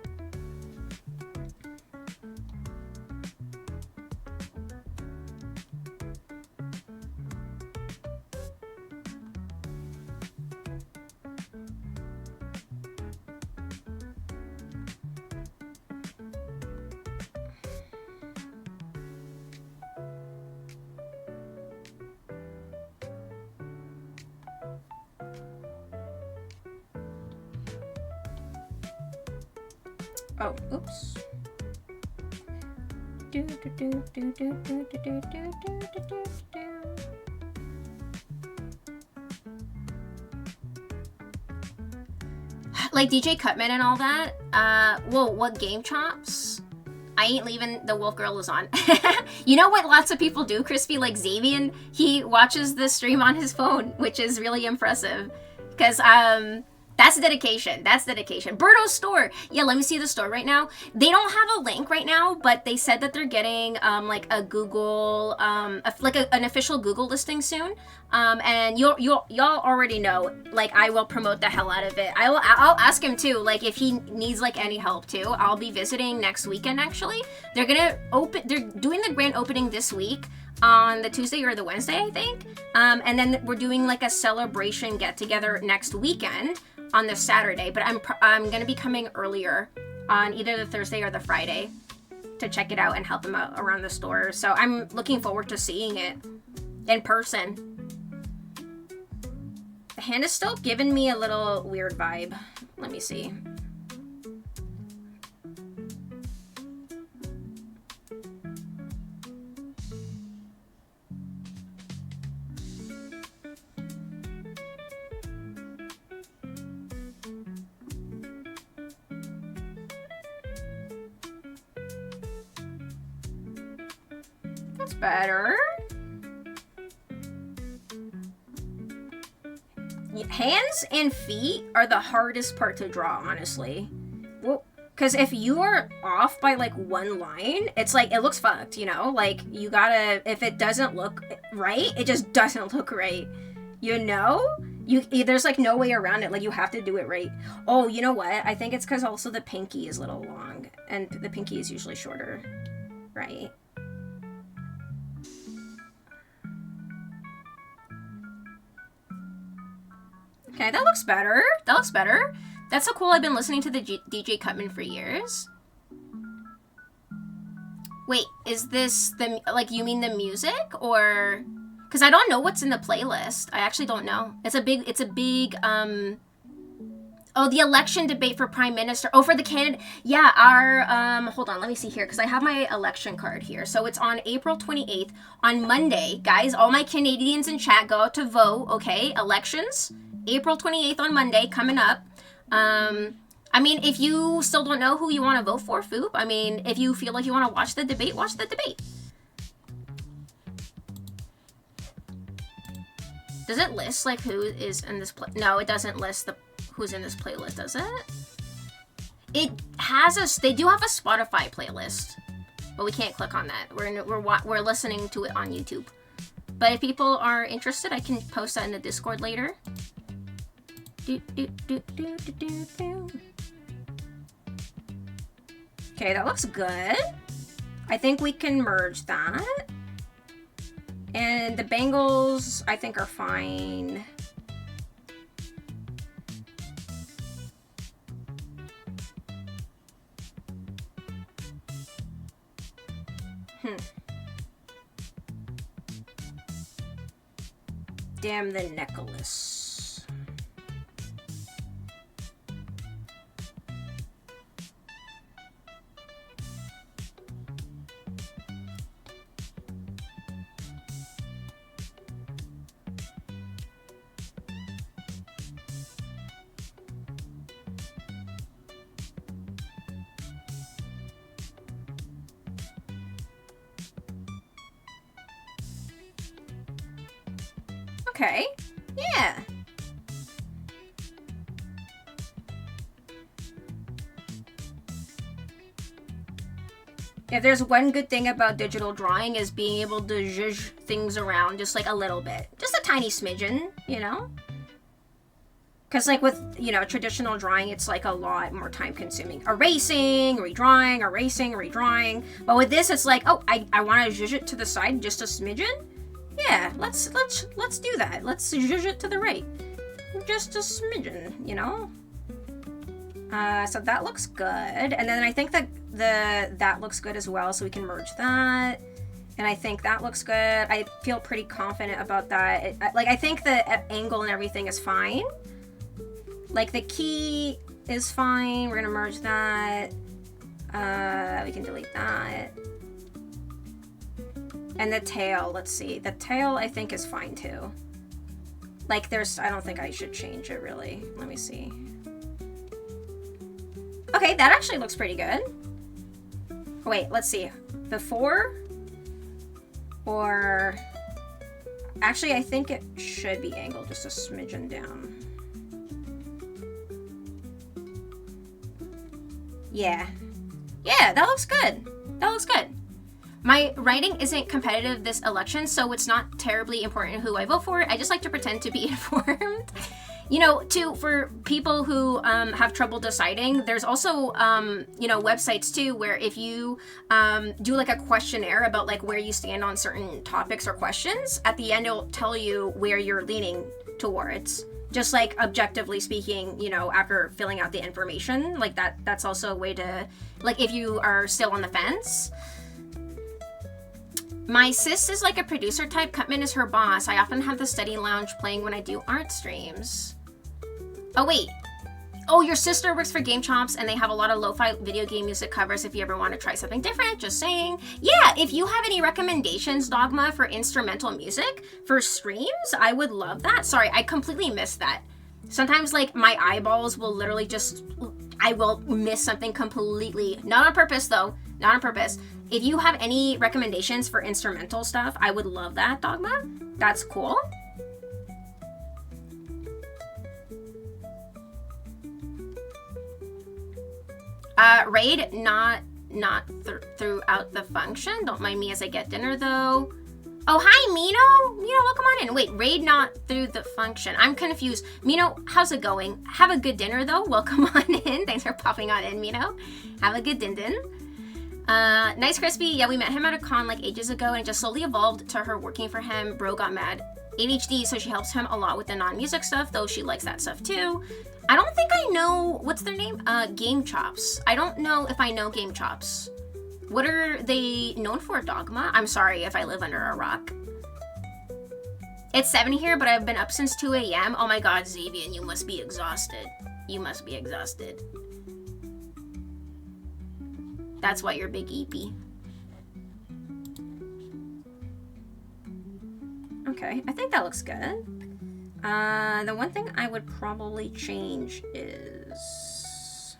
Oh, oops. Like DJ Cutman and all that. Whoa, what Game Chops? I ain't leaving, the Wolf Girl is on. You know what lots of people do, Crispy? Like Xavian, he watches the stream on his phone, which is really impressive. Because, that's dedication. That's dedication. Birdo's store. Yeah, let me see the store right now. They don't have a link right now, but they said that they're getting like a Google, an official Google listing soon. And y'all already know. Like I will promote the hell out of it. I'll ask him too. Like if he needs like any help too. I'll be visiting next weekend actually. They're doing the grand opening this week on the Tuesday or the Wednesday, I think. And then we're doing like a celebration get together next weekend on the Saturday, but I'm gonna be coming earlier on either the Thursday or the Friday to check it out and help him out around the store. So I'm looking forward to seeing it in person. The hand is still giving me a little weird vibe. Let me see. That's better. Hands and feet are the hardest part to draw, honestly. Well, because if you are off by like one line, it's like, it looks fucked, you know? Like, you gotta, if it doesn't look right, it just doesn't look right. You know? There's like no way around it. Like you have to do it right. Oh, you know what? I think it's because also the pinky is a little long, and the pinky is usually shorter, right? Okay, that looks better. That looks better. That's so cool. I've been listening to the DJ Cutman for years. Wait, is this the, like, you mean the music, or, because I don't know what's in the playlist. I actually don't know. It's a big, oh, the election debate for prime minister. Oh, for the candidate. Yeah, our, hold on, let me see here, because I have my election card here. So it's on April 28th, on Monday. Guys, all my Canadians in chat, go out to vote, okay? Elections, April 28th on Monday, coming up. I mean, if you still don't know who you want to vote for, Foop, I mean, if you feel like you want to watch the debate, watch the debate. Does it list, like, who is in this No, it doesn't list who's in this playlist, does it? It has they do have a Spotify playlist, but we can't click on that. We're listening to it on YouTube. But if people are interested, I can post that in the Discord later. Okay, that looks good. I think we can merge that. And the bangles, I think, are fine. Damn the necklace. Okay, yeah. If there's one good thing about digital drawing is being able to zhuzh things around just like a little bit. Just a tiny smidgen, you know? Because like with, you know, traditional drawing, it's like a lot more time consuming. Erasing, redrawing, erasing, redrawing. But with this, it's like, oh, I want to zhuzh it to the side just a smidgen. Yeah, let's do that. Let's zhuzh it to the right. Just a smidgen, you know? So that looks good. And then I think that that looks good as well, so we can merge that. And I think that looks good. I feel pretty confident about that. I think the angle and everything is fine. Like, the key is fine. We're gonna merge that. We can delete that. And the tail, let's see. The tail, I think, is fine, too. Like, I don't think I should change it, really. Let me see. Okay, that actually looks pretty good. Wait, let's see. Before? Or... Actually, I think it should be angled just a smidgen down. Yeah. Yeah, that looks good. That looks good. My writing isn't competitive this election, so it's not terribly important who I vote for. I just like to pretend to be informed. You know, for people who have trouble deciding, there's also, you know, websites too, where if you do like a questionnaire about like where you stand on certain topics or questions, at the end it'll tell you where you're leaning towards. Just like objectively speaking, you know, after filling out the information, like that's also a way to, like, if you are still on the fence. My sis is like a producer type. Cutman is her boss. I often have the study lounge playing when I do art streams. Oh, wait. Oh, your sister works for Game Chomps and they have a lot of lo-fi video game music covers if you ever want to try something different. Just saying. Yeah, if you have any recommendations, Dogma, for instrumental music for streams, I would love that. Sorry, I completely missed that. Sometimes, like, my eyeballs will literally just... I will miss something completely. Not on purpose, though. Not on purpose. If you have any recommendations for instrumental stuff, I would love that, Dogma. That's cool. Raid, not throughout the function. Don't mind me as I get dinner, though. Oh, hi, Mino. Mino, welcome on in. Wait, raid not through the function. I'm confused. Mino, how's it going? Have a good dinner, though. Welcome on in. Thanks for popping on in, Mino. Have a good din-din. Nice Crispy. Yeah, we met him at a con like ages ago, and it just slowly evolved to her working for him. Bro got mad. ADHD, so she helps him a lot with the non-music stuff, though she likes that stuff, too. I don't think I know... What's their name? Game Chops. I don't know if I know Game Chops. What are they known for, Dogma? I'm sorry if I live under a rock. It's 7 here, but I've been up since 2 a.m. Oh my god, Xavian, you must be exhausted. You must be exhausted. That's why you're big eepy. Okay, I think that looks good. The one thing I would probably change is...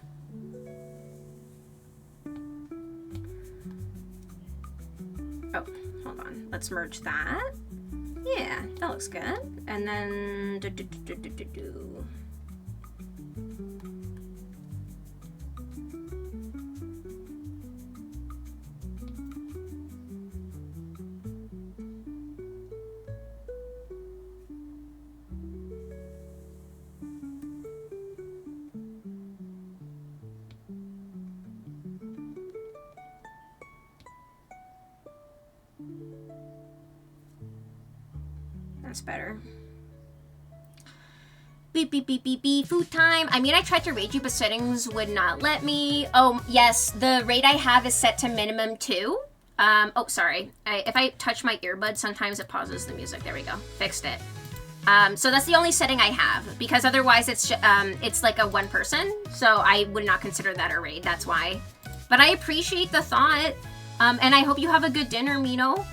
Oh, hold on. Let's merge that. Yeah, that looks good. And then... That's better. Beep, beep, beep, beep, beep, food time. I mean, I tried to raid you, but settings would not let me. Oh, yes, the raid I have is set to minimum 2. Oh, sorry. If I touch my earbud, sometimes it pauses the music. There we go. Fixed it. So that's the only setting I have, because otherwise it's like a 1 person, so I would not consider that a raid. That's why. But I appreciate the thought, and I hope you have a good dinner, Mino.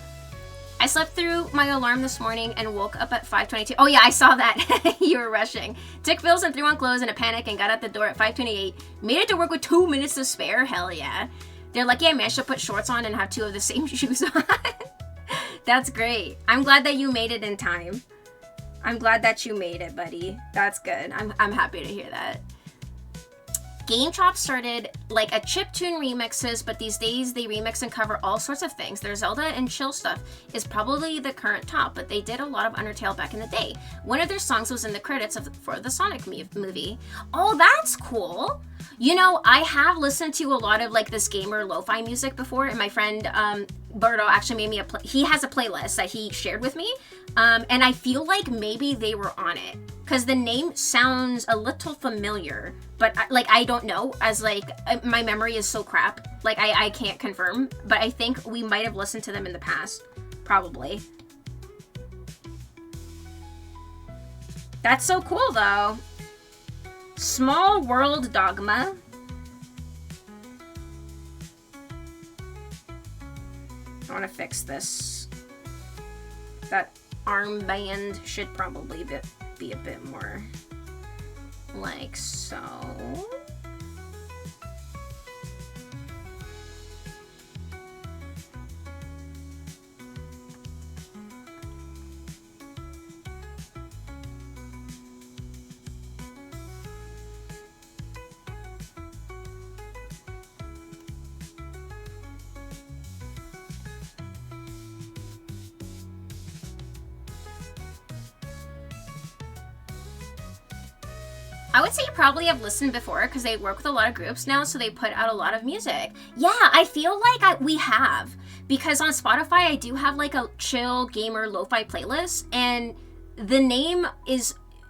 I slept through my alarm this morning and woke up at 5:22. Oh yeah, I saw that. You were rushing. Took pills and threw on clothes in a panic and got out the door at 5:28. Made it to work with 2 minutes to spare. Hell yeah. They're lucky I managed to put shorts on and have 2 of the same shoes on. That's great. I'm glad that you made it in time. I'm glad that you made it, buddy. That's good. I'm happy to hear that. Game Chop started like a chiptune remixes, but these days they remix and cover all sorts of things. Their Zelda and chill stuff is probably the current top, but they did a lot of Undertale back in the day. One of their songs was in the credits for the Sonic movie. Oh, that's cool. You know, I have listened to a lot of like this gamer lo-fi music before, and my friend Berto actually made me he has a playlist that he shared with me, and I feel like maybe they were on it because the name sounds a little familiar, but like I don't know, as like my memory is so crap, like I can't confirm, but I think we might have listened to them in the past, probably. That's so cool though. Small World Dogma. I want to fix this. That armband should probably be a bit more like so. I would say you probably have listened before because they work with a lot of groups now, so they put out a lot of music. Yeah, I feel like we have, because on Spotify I do have like a chill gamer lo-fi playlist, and the name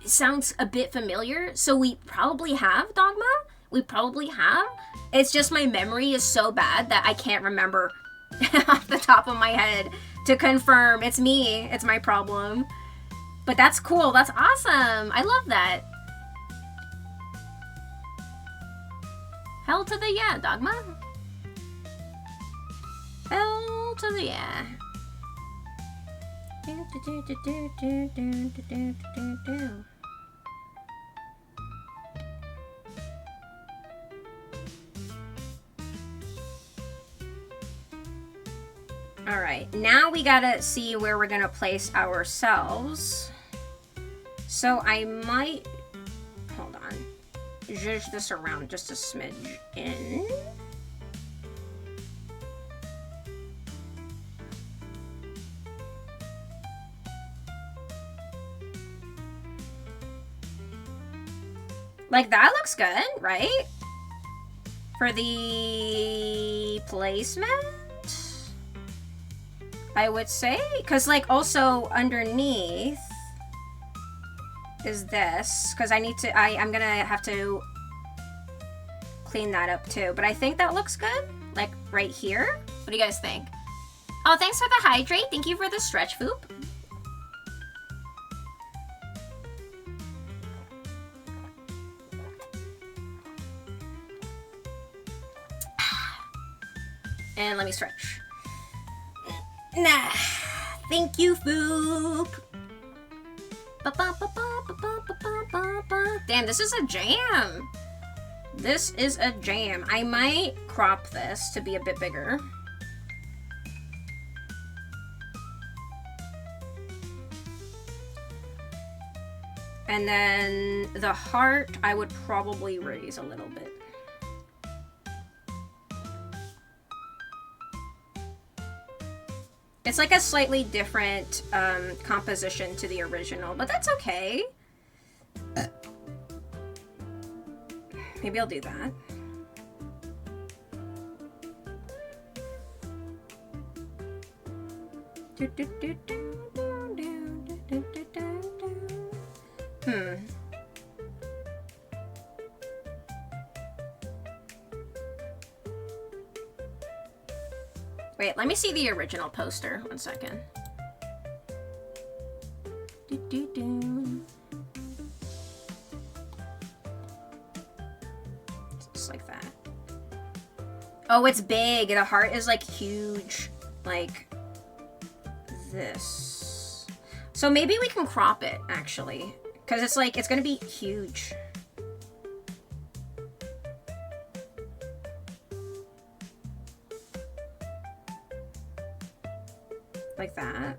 sounds a bit familiar, so we probably have Dogma. We probably have. It's just my memory is so bad that I can't remember off the top of my head to confirm. It's me. It's my problem. But that's cool. That's awesome. I love that. Hell to the yeah, Dogma. Hell to the yeah. Alright, now we gotta see where we're gonna place ourselves. So I might... Hold on. Zhuzh this around just a smidge in. Like, that looks good, right? For the placement, I would say. Because, like, also underneath is this. Because I'm going to have to clean that up, too. But I think that looks good. Like, right here. What do you guys think? Oh, thanks for the hydrate. Thank you for the stretch, Foop. And let me stretch. Nah. Thank you, Foop. Damn, this is a jam. This is a jam. I might crop this to be a bit bigger. And then the heart, I would probably raise a little bit. It's like a slightly different composition to the original, but that's okay. Maybe I'll do that. Wait, let me see the original poster. 1 second. Just like that. Oh, it's big. The heart is like huge. Like this. So maybe we can crop it, actually. Because it's like, it's going to be huge. Like that.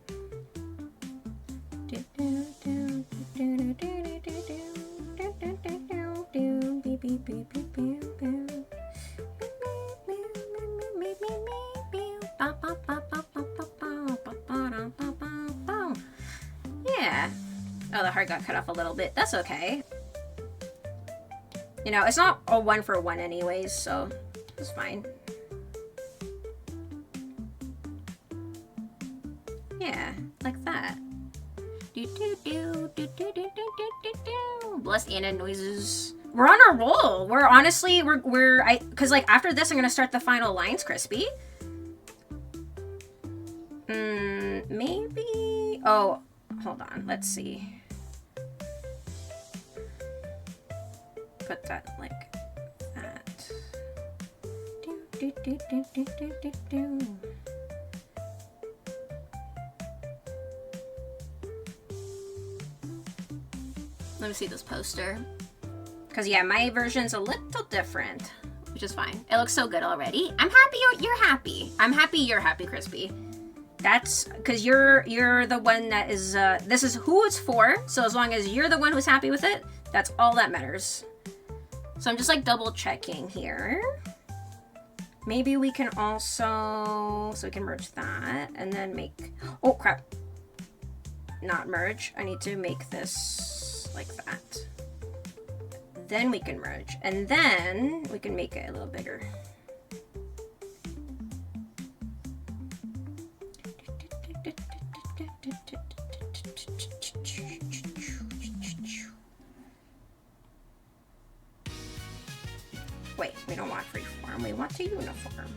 Yeah. Oh, the heart got cut off a little bit. That's okay. You know, it's not a 1-for-1 anyways, so it's fine. Yeah, like that. Bless Anna noises. We're on a roll. We're honestly, cause like after this, I'm gonna start the final lines, Crispy. Maybe. Oh, hold on. Let's see. Put that like that. Let me see this poster. Because, yeah, my version's a little different, which is fine. It looks so good already. I'm happy you're happy. I'm happy you're happy, Crispy. That's because you're the one that is, this is who it's for. So as long as you're the one who's happy with it, that's all that matters. So I'm just like double checking here. Maybe we can also, so we can merge that and then make, oh crap. Not merge. I need to make this like that. Then we can merge, and then we can make it a little bigger. Wait, we don't want freeform, we want to uniform.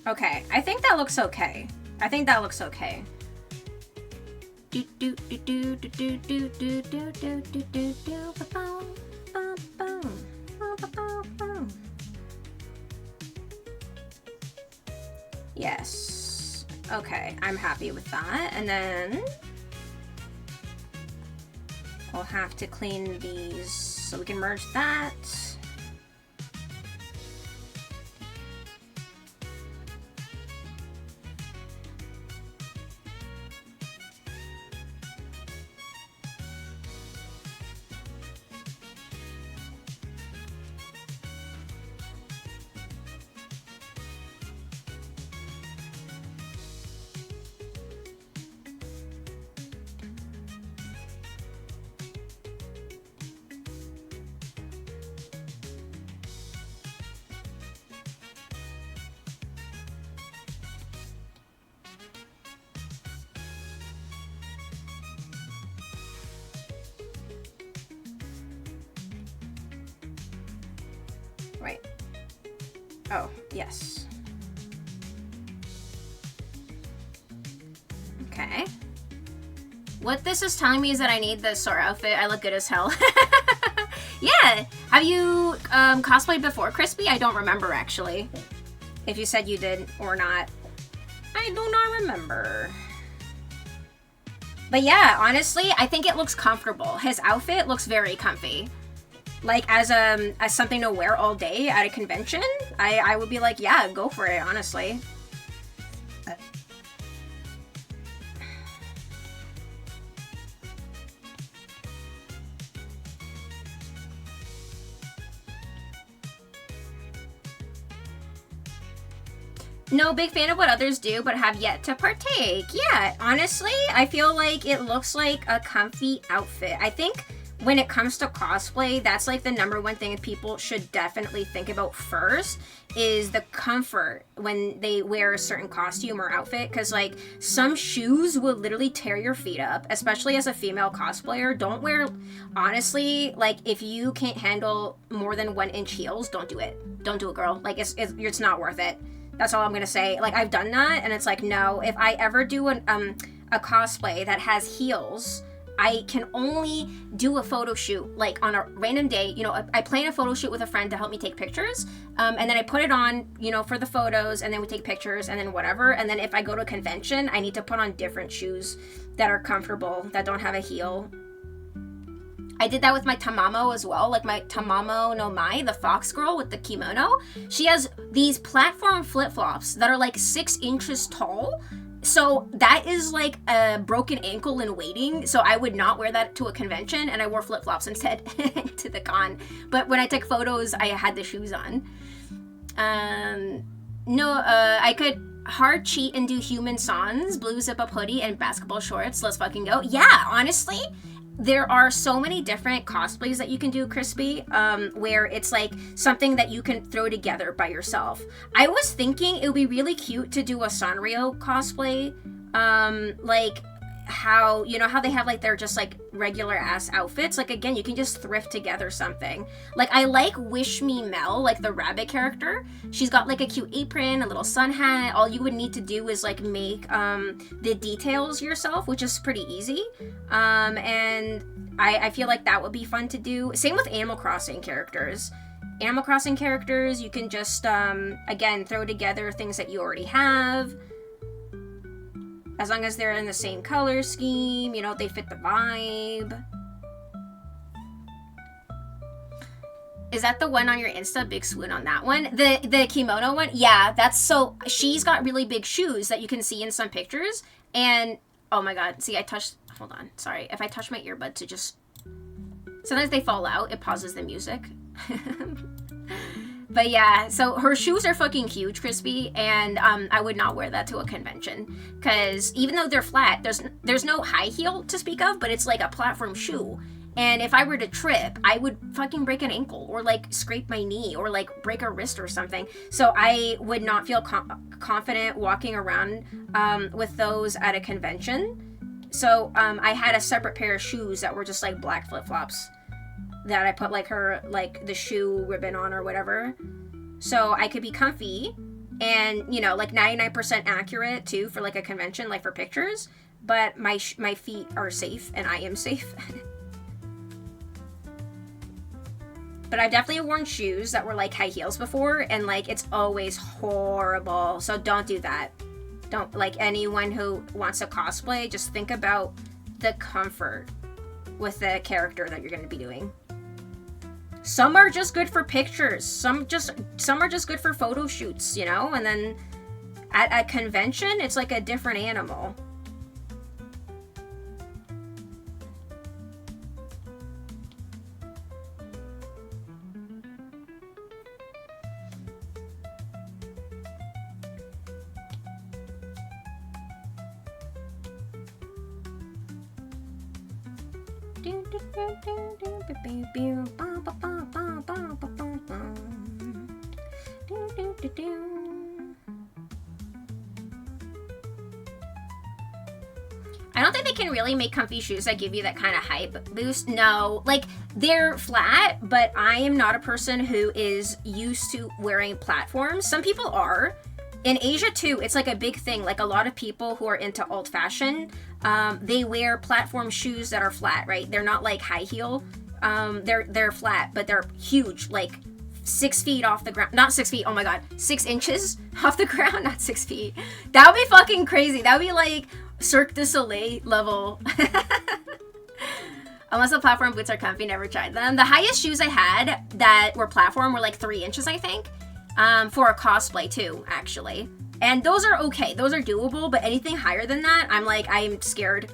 Okay, I think that looks okay. I think that looks okay. Yes. Okay, I'm happy with that. And then I'll have to clean these so we can merge that. Right. Oh, yes. Okay. What this is telling me is that I need the Sora outfit. I look good as hell. Yeah. Have you cosplayed before, Crispy? I don't remember, actually. If you said you did or not. I do not remember. But yeah, honestly, I think it looks comfortable. His outfit looks very comfy. Like, as something to wear all day at a convention, I would be like, yeah, go for it, honestly. No big fan of what others do, but have yet to partake. Yeah, honestly, I feel like it looks like a comfy outfit. I think when it comes to cosplay, that's like the #1 thing people should definitely think about first is the comfort when they wear a certain costume or outfit. Because like some shoes will literally tear your feet up, especially as a female cosplayer. Don't wear, honestly, like if you can't handle more than 1-inch heels, don't do it. Don't do it, girl. Like it's not worth it. That's all I'm gonna say. Like I've done that and it's like, no, if I ever do a cosplay that has heels, I can only do a photo shoot like on a random day. You know, I plan a photo shoot with a friend to help me take pictures, and then I put it on, you know, for the photos, and then we take pictures, and then whatever. And then if I go to a convention, I need to put on different shoes that are comfortable, that don't have a heel. I did that with my Tamamo as well, like my Tamamo no Mai, the fox girl with the kimono. She has these platform flip-flops that are like 6 inches tall. So that is like a broken ankle in waiting. So I would not wear that to a convention, and I wore flip-flops instead to the con. But when I took photos, I had the shoes on. I could hard cheat and do human sans, blue zip-up hoodie, and basketball shorts. Let's fucking go. Yeah, honestly, there are so many different cosplays that you can do, Crispy, where it's like something that you can throw together by yourself. I was thinking it would be really cute to do a Sanrio cosplay, like how, you know, how they have like their just like regular ass outfits. Like again, you can just thrift together something. Like I like Wish Me Mel, like the rabbit character. She's got like a cute apron, a little sun hat. All you would need to do is like make the details yourself, which is pretty easy. And I feel like that would be fun to do. Same with Animal Crossing characters. Animal Crossing characters, you can just again throw together things that you already have. As long as they're in the same color scheme, you know, they fit the vibe. Is that the one on your Insta? Big swoon on that one. The kimono one? Yeah, that's so... She's got really big shoes that you can see in some pictures. And, oh my god. See, I touched... Hold on. Sorry. If I touch my earbud to just... Sometimes they fall out. It pauses the music. But yeah, so her shoes are fucking huge, Crispy, and I would not wear that to a convention. Because even though they're flat, there's no high heel to speak of, but it's like a platform shoe. And if I were to trip, I would fucking break an ankle or like scrape my knee or like break a wrist or something. So I would not feel confident walking around with those at a convention. So I had a separate pair of shoes that were just like black flip-flops that I put like the shoe ribbon on or whatever. So I could be comfy and, you know, like 99% accurate too for like a convention, like for pictures. But my feet are safe and I am safe. But I've definitely worn shoes that were like high heels before, and like it's always horrible. So don't do that. Don't, like, anyone who wants to cosplay, just think about the comfort with the character that you're going to be doing. Some are just good for pictures. Some are just good for photo shoots, you know? And then at a convention, it's like a different animal. I don't think they can really make comfy shoes that give you that kind of hype boost. No, like, they're flat, but I am not a person who is used to wearing platforms. Some people are. In Asia too, it's like a big thing. Like, a lot of people who are into alt fashion, they wear platform shoes that are flat, right? They're not like high heel. They're flat, but they're huge, like 6 feet off the ground. Not 6 feet, oh my god, 6 inches off the ground, not 6 feet. That would be fucking crazy. That would be like Cirque du Soleil level. Unless the platform boots are comfy, never tried them. The highest shoes I had that were platform were like 3 inches, I think. For a cosplay too, actually. And those are okay, those are doable, but anything higher than that, I'm scared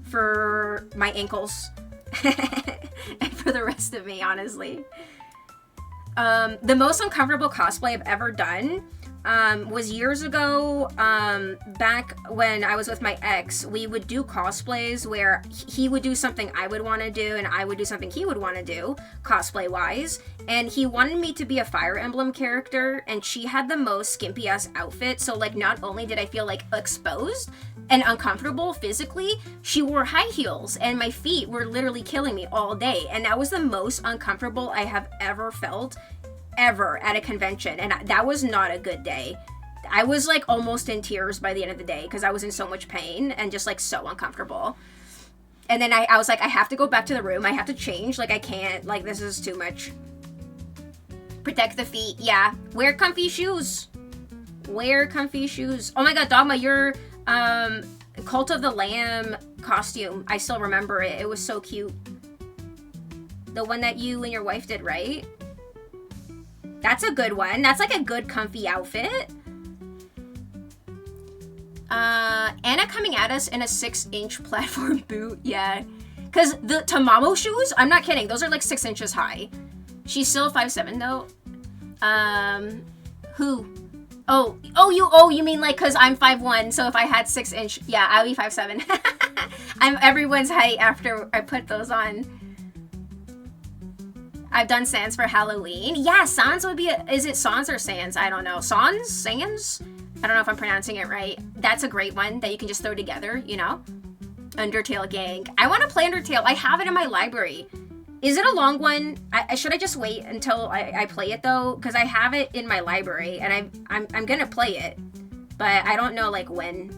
for my ankles. And for the rest of me, honestly. The most uncomfortable cosplay I've ever done was years ago. Back when I was with my ex, we would do cosplays where he would do something I would want to do and I would do something he would want to do, cosplay wise. And he wanted me to be a Fire Emblem character, and she had the most skimpy ass outfit. So, like, not only did I feel like exposed and uncomfortable physically, she wore high heels and my feet were literally killing me all day. And that was the most uncomfortable I have ever felt ever at a convention, and that was not a good day. I was like almost in tears by the end of the day because I was in so much pain and just like so uncomfortable. And then I was like, I have to go back to the room, I have to change, like I can't, like this is too much. Protect the feet, yeah. Wear comfy shoes. Wear comfy shoes. Oh my god, Dogma, your Cult of the Lamb costume, I still remember it. It was so cute. The one that you and your wife did, right? That's a good one. That's like a good comfy outfit. Anna coming at us in a 6-inch platform boot. Yeah. Because the Tamamo shoes, I'm not kidding. Those are like 6 inches high. She's still 5'7" though. Who? Oh, you mean like because I'm 5'1", so if I had 6-inch, yeah, I'd be 5'7". I'm everyone's height after I put those on. I've done Sans for Halloween. Yeah, Sans would be is it Sans or Sans? I don't know. Sans? I don't know if I'm pronouncing it right. That's a great one that you can just throw together, you know? Undertale gang. I want to play Undertale. I have it in my library. Is it a long one? Should I just wait until I play it though? Because I have it in my library and I'm gonna play it. But I don't know like when.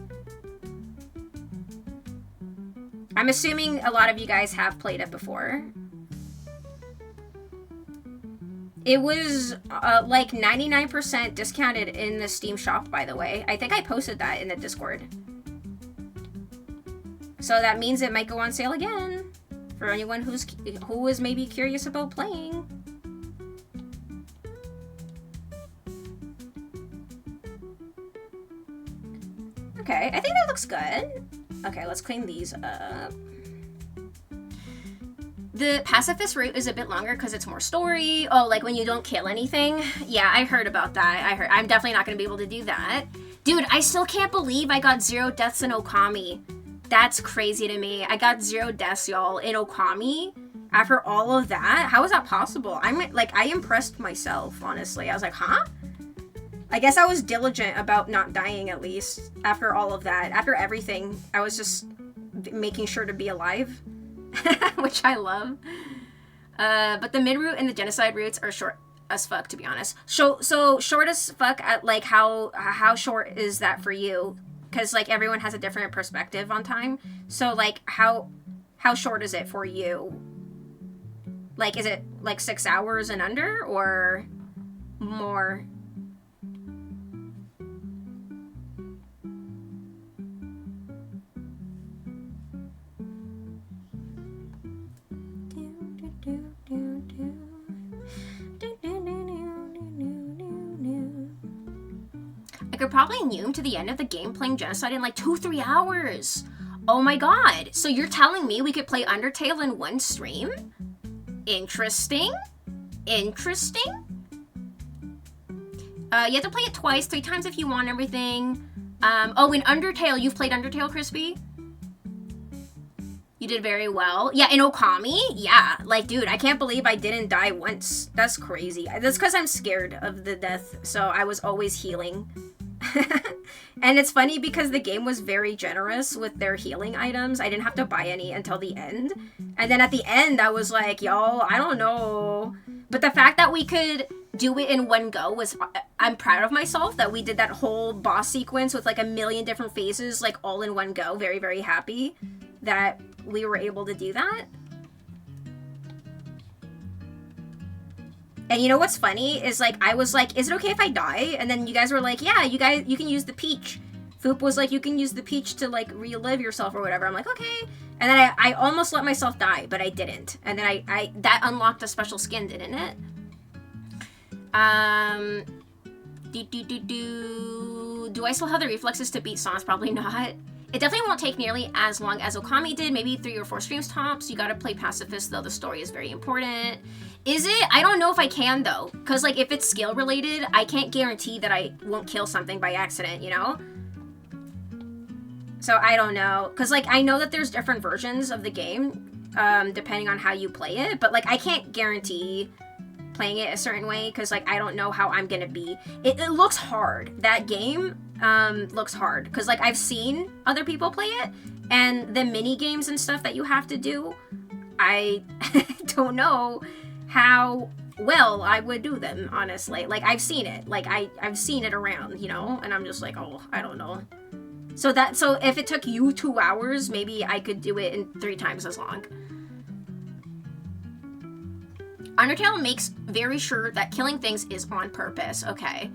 I'm assuming a lot of you guys have played it before. It was like 99% discounted in the Steam shop, by the way. I think I posted that in the Discord. So that means it might go on sale again for anyone who is maybe curious about playing. Okay, I think that looks good. Okay, let's clean these up. The pacifist route is a bit longer because it's more story. Oh, like when you don't kill anything? Yeah, I heard about that. I'm definitely not going to be able to do that. Dude, I still can't believe I got 0 deaths in Okami. That's crazy to me. I got 0 deaths, y'all, in Okami. After all of that? How is that possible? I impressed myself, honestly. I was like, huh? I guess I was diligent about not dying, at least. After all of that. After everything, I was just making sure to be alive. Which I love. But the mid route and the genocide routes are short as fuck, to be honest. So short as fuck, at like how short is that for you? Because like everyone has a different perspective on time. So like how short is it for you? Like is it like 6 hours and under or more? could probably noom to the end of the game playing Genocide in like 2-3 hours. Oh my god. So you're telling me we could play Undertale in one stream? Interesting. Interesting. You have to play it twice, 3 times if you want everything. Oh, in Undertale, you've played Undertale, Crispy? You did very well. Yeah, in Okami? Yeah. Like, dude, I can't believe I didn't die once. That's crazy. That's because I'm scared of the death, so I was always healing. And it's funny because the game was very generous with their healing items. I didn't have to buy any until the end. And then at the end, I was like, yo, I don't know. But the fact that we could do it in one go was, I'm proud of myself that we did that whole boss sequence with like a million different phases, like all in one go. Very, very happy that we were able to do that. And you know what's funny is, like, I was like, is it okay if I die? And then you guys were like, yeah, you can use the peach. Foop was like, you can use the peach to, like, relive yourself or whatever. I'm like, okay. And then I almost let myself die, but I didn't. And then that unlocked a special skin, didn't it? Do I still have the reflexes to beat songs? Probably not. It definitely won't take nearly as long as Okami did, maybe 3 or 4 streams tops. You gotta play Pacifist, though the story is very important. Is it? I don't know if I can, though. Because, like, if it's skill related, I can't guarantee that I won't kill something by accident, you know? So, I don't know. Because, like, I know that there's different versions of the game, depending on how you play it. But, like, I can't guarantee playing it a certain way, because, like, I don't know how I'm gonna be. It looks hard. That game looks hard. Because, like, I've seen other people play it, and the mini games and stuff that you have to do, I don't know how well I would do them, honestly. Like, I've seen it. Like, I've seen it around, you know? And I'm just like, oh, I don't know. So if it took you 2 hours, maybe I could do it in 3 times as long. Undertale makes very sure that killing things is on purpose. Okay.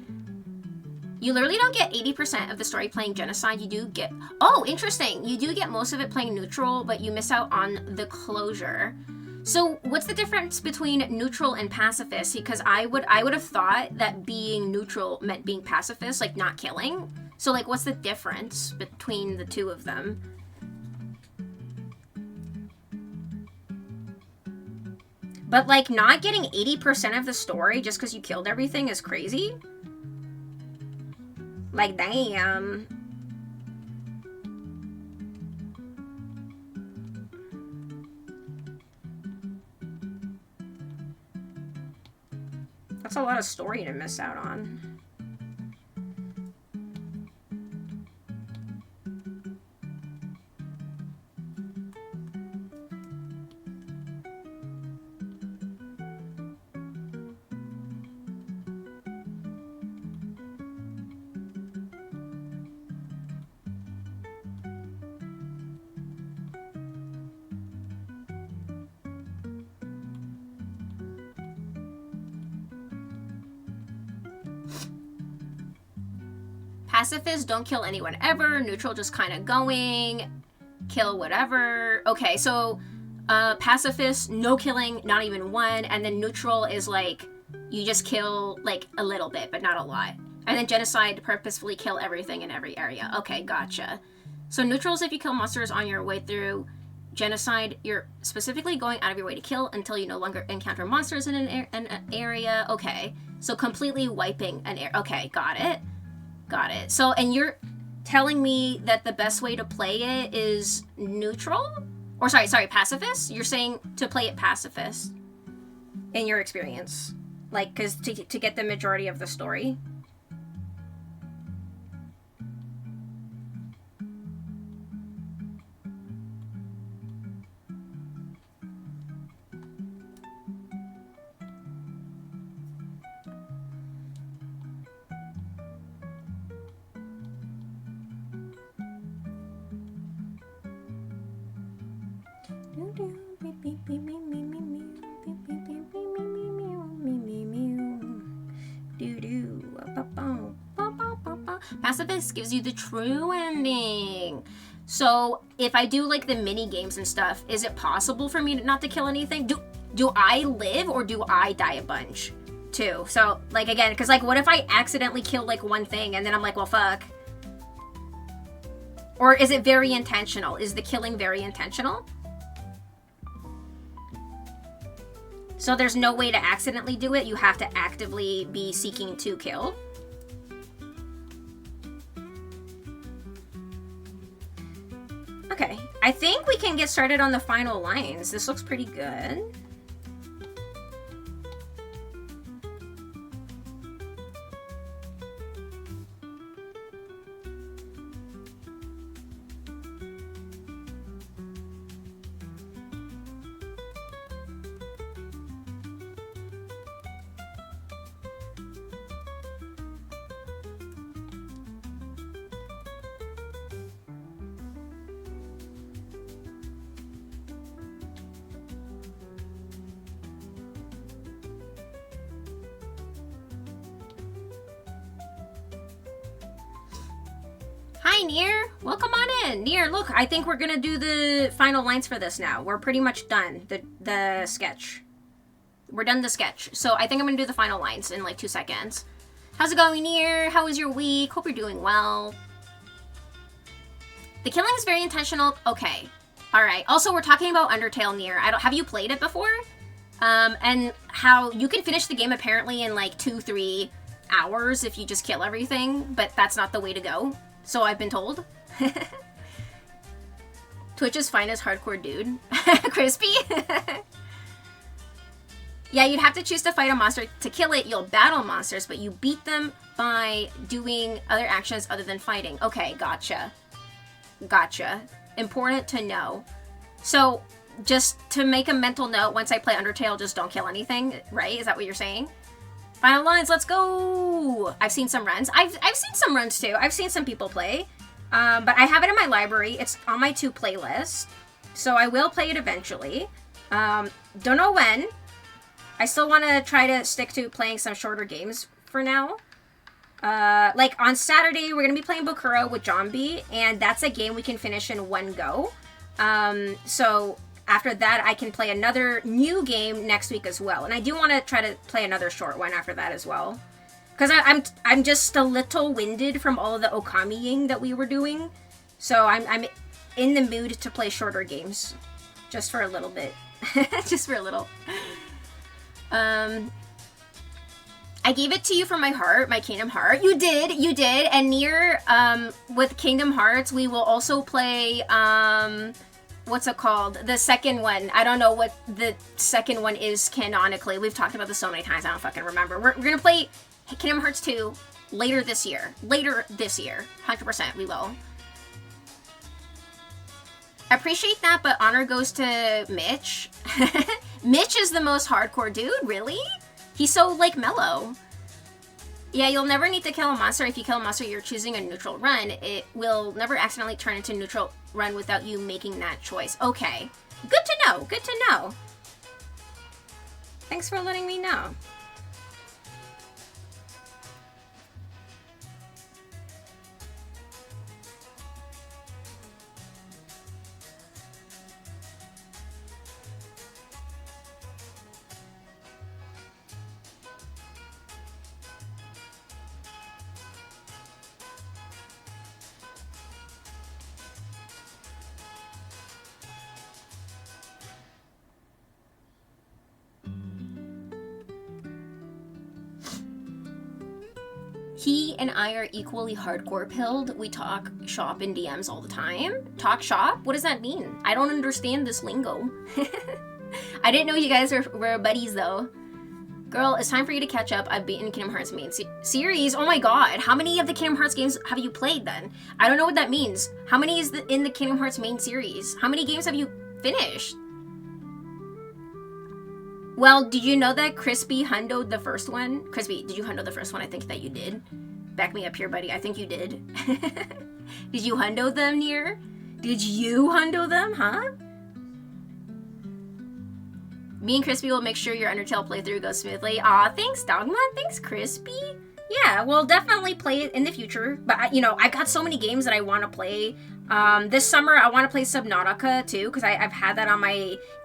You literally don't get 80% of the story playing Genocide. You do get... Oh, interesting. You do get most of it playing neutral, but you miss out on the closure. So what's the difference between neutral and pacifist? Because I would have thought that being neutral meant being pacifist, like not killing. So, like, what's the difference between the two of them? But, like, not getting 80% of the story just because you killed everything is crazy? Like, damn. That's a lot of story to miss out on. Pacifists don't kill anyone ever. Neutral just kind of going. Kill whatever. Okay, so pacifist, no killing, not even one. And then neutral is like, you just kill like a little bit, but not a lot. And then genocide, purposefully kill everything in every area. Okay, gotcha. So neutral is if you kill monsters on your way through. Genocide, you're specifically going out of your way to kill until you no longer encounter monsters in an area. Okay, so completely wiping an area. Okay, got it. Got it. So, and you're telling me that the best way to play it is neutral? Or sorry, pacifist? You're saying to play it pacifist in your experience. Like, because to get the majority of the story. Pacifist gives you the true ending. So if I do like the mini games and stuff, is it possible for me not to kill anything? Do I live or do I die a bunch? too. So, like, again, because, like, what if I accidentally kill, like, one thing and then I'm like, well, fuck. Or is it very intentional? Is the killing very intentional? So there's no way to accidentally do it. You have to actively be seeking to kill. Okay, I think we can get started on the final lines. This looks pretty good. Hi, Nier. Welcome on in. Nier, look, I think we're gonna do the final lines for this now. We're pretty much done the sketch. We're done the sketch. So I think I'm gonna do the final lines in like 2 seconds. How's it going, Nier? How was your week? Hope you're doing well. The killing is very intentional. Okay. All right. Also, we're talking about Undertale, Nier. Have you played it before? And how you can finish the game apparently in like 2-3 hours if you just kill everything, but that's not the way to go. So I've been told. Twitch's finest hardcore dude. Crispy? Yeah, you'd have to choose to fight a monster. To kill it, you'll battle monsters, but you beat them by doing other actions other than fighting. Okay, gotcha. Gotcha. Important to know. So, just to make a mental note, once I play Undertale, just don't kill anything, right? Is that what you're saying? Final lines, let's go! I've seen some runs. I've seen some runs too. I've seen some people play. But I have it in my library. It's on my to playlist. So I will play it eventually. Don't know when. I still want to try to stick to playing some shorter games for now. Like on Saturday, we're going to be playing Bokuro with Jambi. And that's a game we can finish in one go. So after that, I can play another new game next week as well. And I do want to try to play another short one after that as well. Because I'm just a little winded from all of the Okami-ing that we were doing. So I'm in the mood to play shorter games. Just for a little bit. Just for a little. I gave it to you from my heart, my Kingdom Heart. You did. And Nier, with Kingdom Hearts, we will also play, what's it called? The second one. I don't know what the second one is canonically. We've talked about this so many times, I don't fucking remember. We're gonna play Kingdom Hearts 2 later this year. 100% we will. I appreciate that, but honor goes to Mitch. Mitch is the most hardcore dude, really? He's so, like, mellow. Yeah, you'll never need to kill a monster. If you kill a monster, you're choosing a neutral run. It will never accidentally turn into neutral run without you making that choice. Okay. Good to know. Good to know. Thanks for letting me know. He and I are equally hardcore pilled. We talk shop in DMs all the time. Talk shop? What does that mean? I don't understand this lingo. I didn't know you guys were buddies though. Girl, it's time for you to catch up. I've beaten Kingdom Hearts main series. Oh my god. How many of the Kingdom Hearts games have you played then? I don't know what that means. How many is in the Kingdom Hearts main series? How many games have you finished? Well, did you know that Crispy hundoed the first one? Crispy, did you hundo the first one? I think that you did. Back me up here, buddy. I think you did. Did you hundo them, Nier? Did you hundo them, huh? Me and Crispy will make sure your Undertale playthrough goes smoothly. Aw, thanks, Dogma. Thanks, Crispy. Yeah, we'll definitely play it in the future. But, you know, I got so many games that I want to play. This summer, I want to play Subnautica, too, because I've had that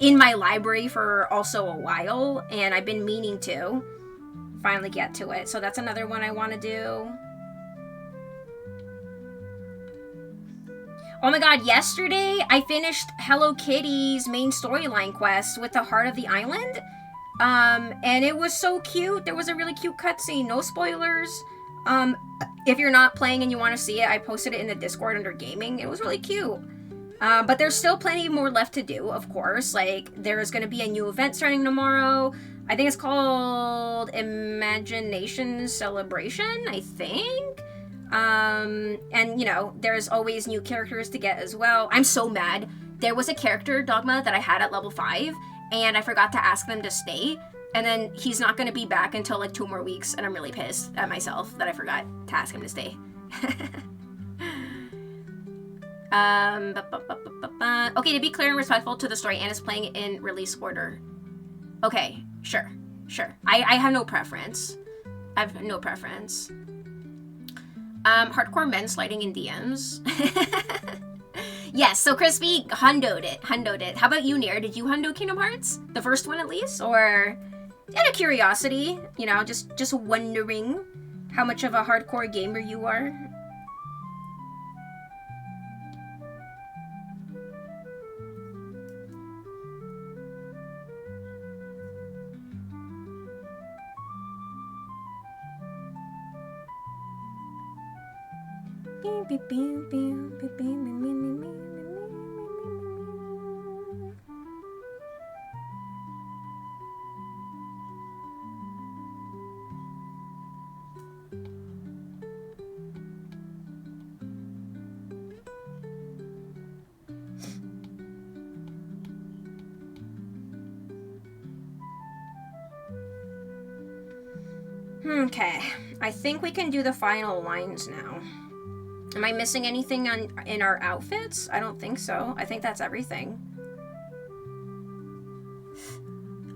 in my library for also a while, and I've been meaning to. finally get to it. So that's another one I want to do. Oh my god, yesterday I finished Hello Kitty's main storyline quest with the Heart of the Island. And it was so cute. There was a really cute cutscene. No spoilers. If you're not playing and you want to see it, I posted it in the Discord under gaming. It was really cute. But there's still plenty more left to do, of course. Like, there's going to be a new event starting tomorrow. I think it's called Imagination Celebration, I think. And, you know, there's always new characters to get as well. I'm so mad. There was a character, Dogma, that I had at level 5, and I forgot to ask them to stay. And then he's not going to be back until, like, 2 more weeks, and I'm really pissed at myself that I forgot to ask him to stay. Okay, to be clear and respectful to the story, Anna's playing it in release order. Okay, sure. I have no preference. Hardcore men sliding in DMs. Yes, so Crispy hundoed it. How about you, Nier? Did you hundo Kingdom Hearts? The first one at least? Or out of curiosity, you know, just wondering how much of a hardcore gamer you are? Okay, I think we can do the final lines now. Am I missing anything in our outfits? I don't think so. I think that's everything.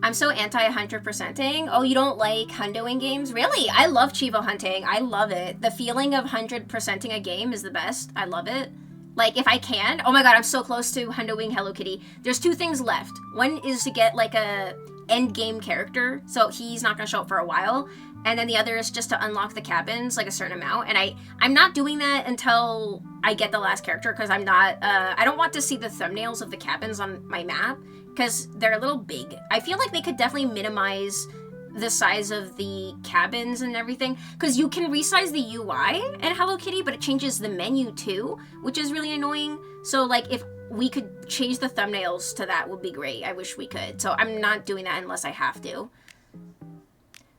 I'm so anti 100%ing. Oh, you don't like hundoing games? Really? I love Chivo hunting. I love it. The feeling of 100%ing a game is the best. I love it. Like, if I can. Oh my god, I'm so close to hundoing Hello Kitty. There's 2 things left. One is to get, like, a end game character, so he's not gonna show up for a while. And then the other is just to unlock the cabins, like a certain amount. And I'm not doing that until I get the last character, because I'm not, I don't want to see the thumbnails of the cabins on my map, because they're a little big. I feel like they could definitely minimize the size of the cabins and everything, because you can resize the UI in Hello Kitty, but it changes the menu too, which is really annoying. So, like, if we could change the thumbnails to that would be great. I wish we could. So I'm not doing that unless I have to.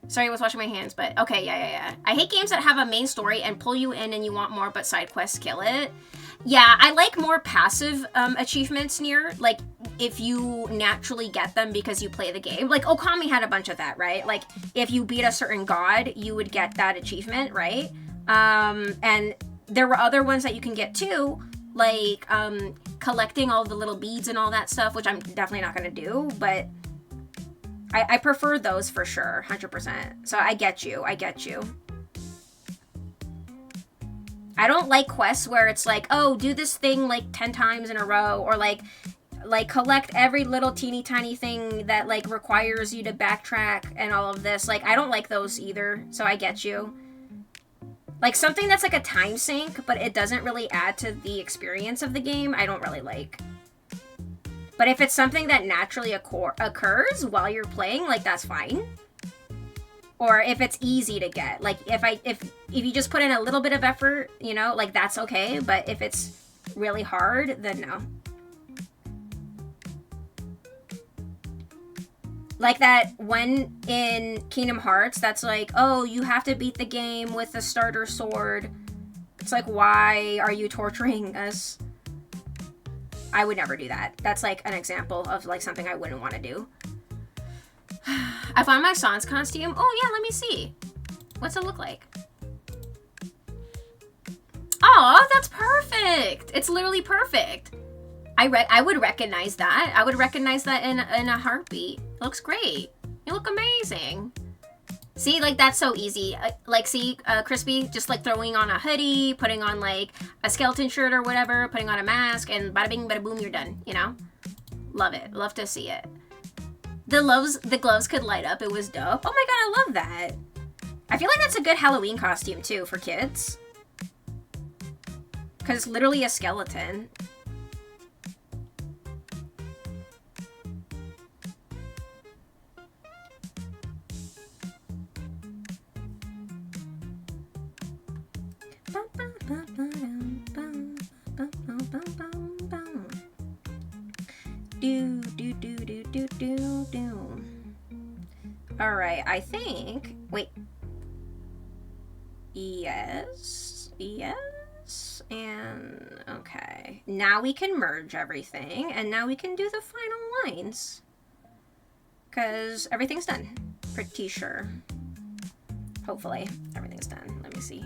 Sorry, I was washing my hands, but okay, yeah. I hate games that have a main story and pull you in and you want more, but side quests kill it. Yeah, I like more passive achievements Nier. Like, if you naturally get them because you play the game. Like, Okami had a bunch of that, right? Like, if you beat a certain god, you would get that achievement, right? And there were other ones that you can get too, like collecting all the little beads and all that stuff, which I'm definitely not going to do, but I prefer those for sure, 100%. So I get you. I don't like quests where it's like, oh, do this thing like 10 times in a row, or like collect every little teeny tiny thing that like requires you to backtrack and all of this. Like, I don't like those either, so I get you. Like, something that's like a time sink, but it doesn't really add to the experience of the game, I don't really like. But if it's something that naturally occurs while you're playing, like, that's fine. Or if it's easy to get, like, if you just put in a little bit of effort, you know, like, that's okay. But if it's really hard, then no. Like that one in Kingdom Hearts that's like, oh, you have to beat the game with the starter sword. It's like, why are you torturing us? I would never do that. That's like an example of like something I wouldn't want to do. I found my Sans costume. Oh yeah, let me see. What's it look like? Oh, that's perfect. It's literally perfect. I would recognize that. I would recognize that in a heartbeat. It looks great. You look amazing. See, like, that's so easy. Like, see, Crispy, just like throwing on a hoodie, putting on like a skeleton shirt or whatever, putting on a mask, and bada bing, bada boom, you're done, you know? Love it. Love to see it. The gloves could light up. It was dope. Oh my god, I love that. I feel like that's a good Halloween costume, too, for kids. Because it's literally a skeleton. All right, I think. Wait. Yes. And okay. Now we can merge everything, and now we can do the final lines. Because everything's done. Pretty sure. Hopefully, everything's done. Let me see.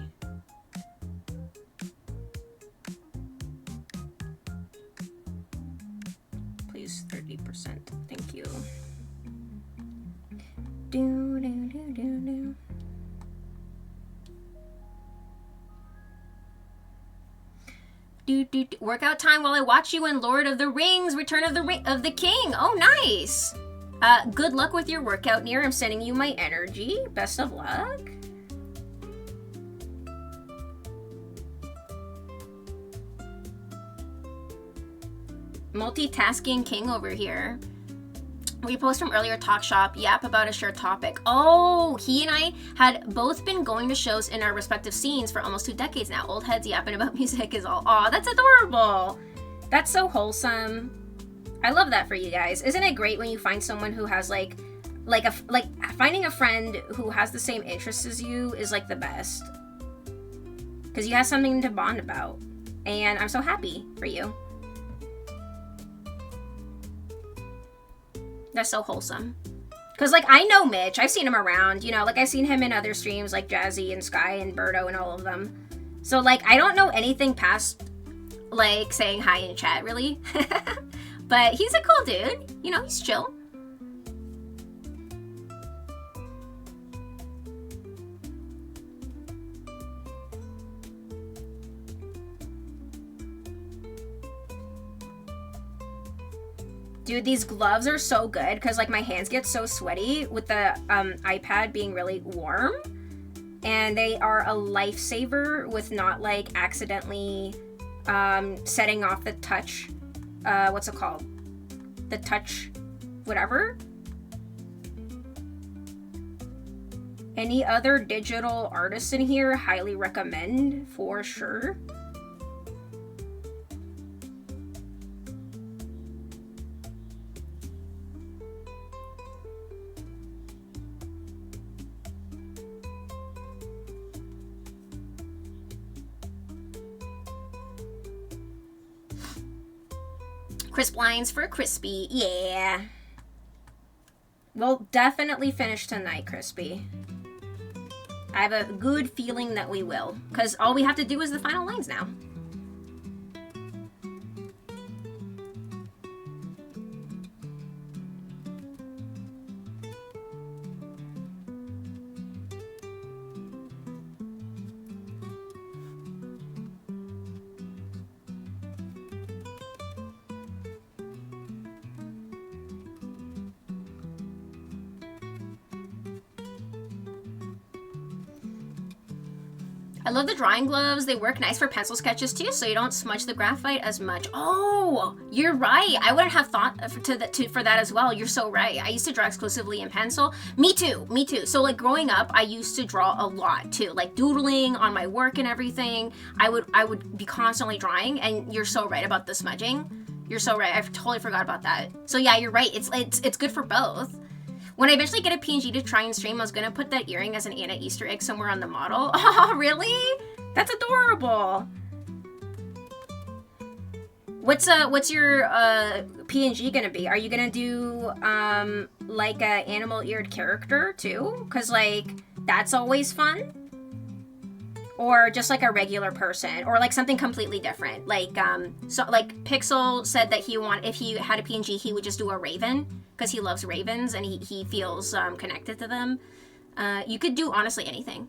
Please, 30%. Thank you. Workout time while I watch you in Lord of the Rings, Return of the King. Oh, nice. Good luck with your workout, Nier. I'm sending you my energy. Best of luck. Multitasking king over here. We post from earlier talk shop, yap about a shared topic. Oh, he and I had both been going to shows in our respective scenes for almost 2 decades now. Old heads yapping about music is all. Aw, that's adorable. That's so wholesome. I love that for you guys. Isn't it great when you find someone who has like finding a friend who has the same interests as you is like the best. Because you have something to bond about. And I'm so happy for you. That's so wholesome. Because, like, I know Mitch. I've seen him around. You know, like, I've seen him in other streams, like Jazzy and Sky and Birdo and all of them. So, like, I don't know anything past, like, saying hi in chat, really. But he's a cool dude. You know, he's chill. Dude, these gloves are so good because, like, my hands get so sweaty with the iPad being really warm. And they are a lifesaver with not, like, accidentally setting off the touch. What's it called? The touch whatever. Any other digital artists in here, highly recommend for sure. Crisp lines for Crispy. Yeah. We'll definitely finish tonight, Crispy. I have a good feeling that we will. Because all we have to do is the final lines now. I love the drawing gloves. They work nice for pencil sketches too, so you don't smudge the graphite as much. Oh, you're right. I wouldn't have thought for that as well. You're so right. I used to draw exclusively in pencil. Me too. So like growing up, I used to draw a lot too, like doodling on my work and everything. I would be constantly drawing, and you're so right about the smudging. You're so right. I totally forgot about that. So yeah, you're right. It's good for both. When I eventually get a PNG to try and stream, I was gonna put that earring as an Anna Easter egg somewhere on the model. Oh, really? That's adorable. What's your PNG gonna be? Are you gonna do like a animal-eared character too? Cause like that's always fun. Or just like a regular person, or like something completely different. Like so like Pixel said that if he had a PNG, he would just do a raven. Because he loves ravens and he feels connected to them. You could do honestly anything.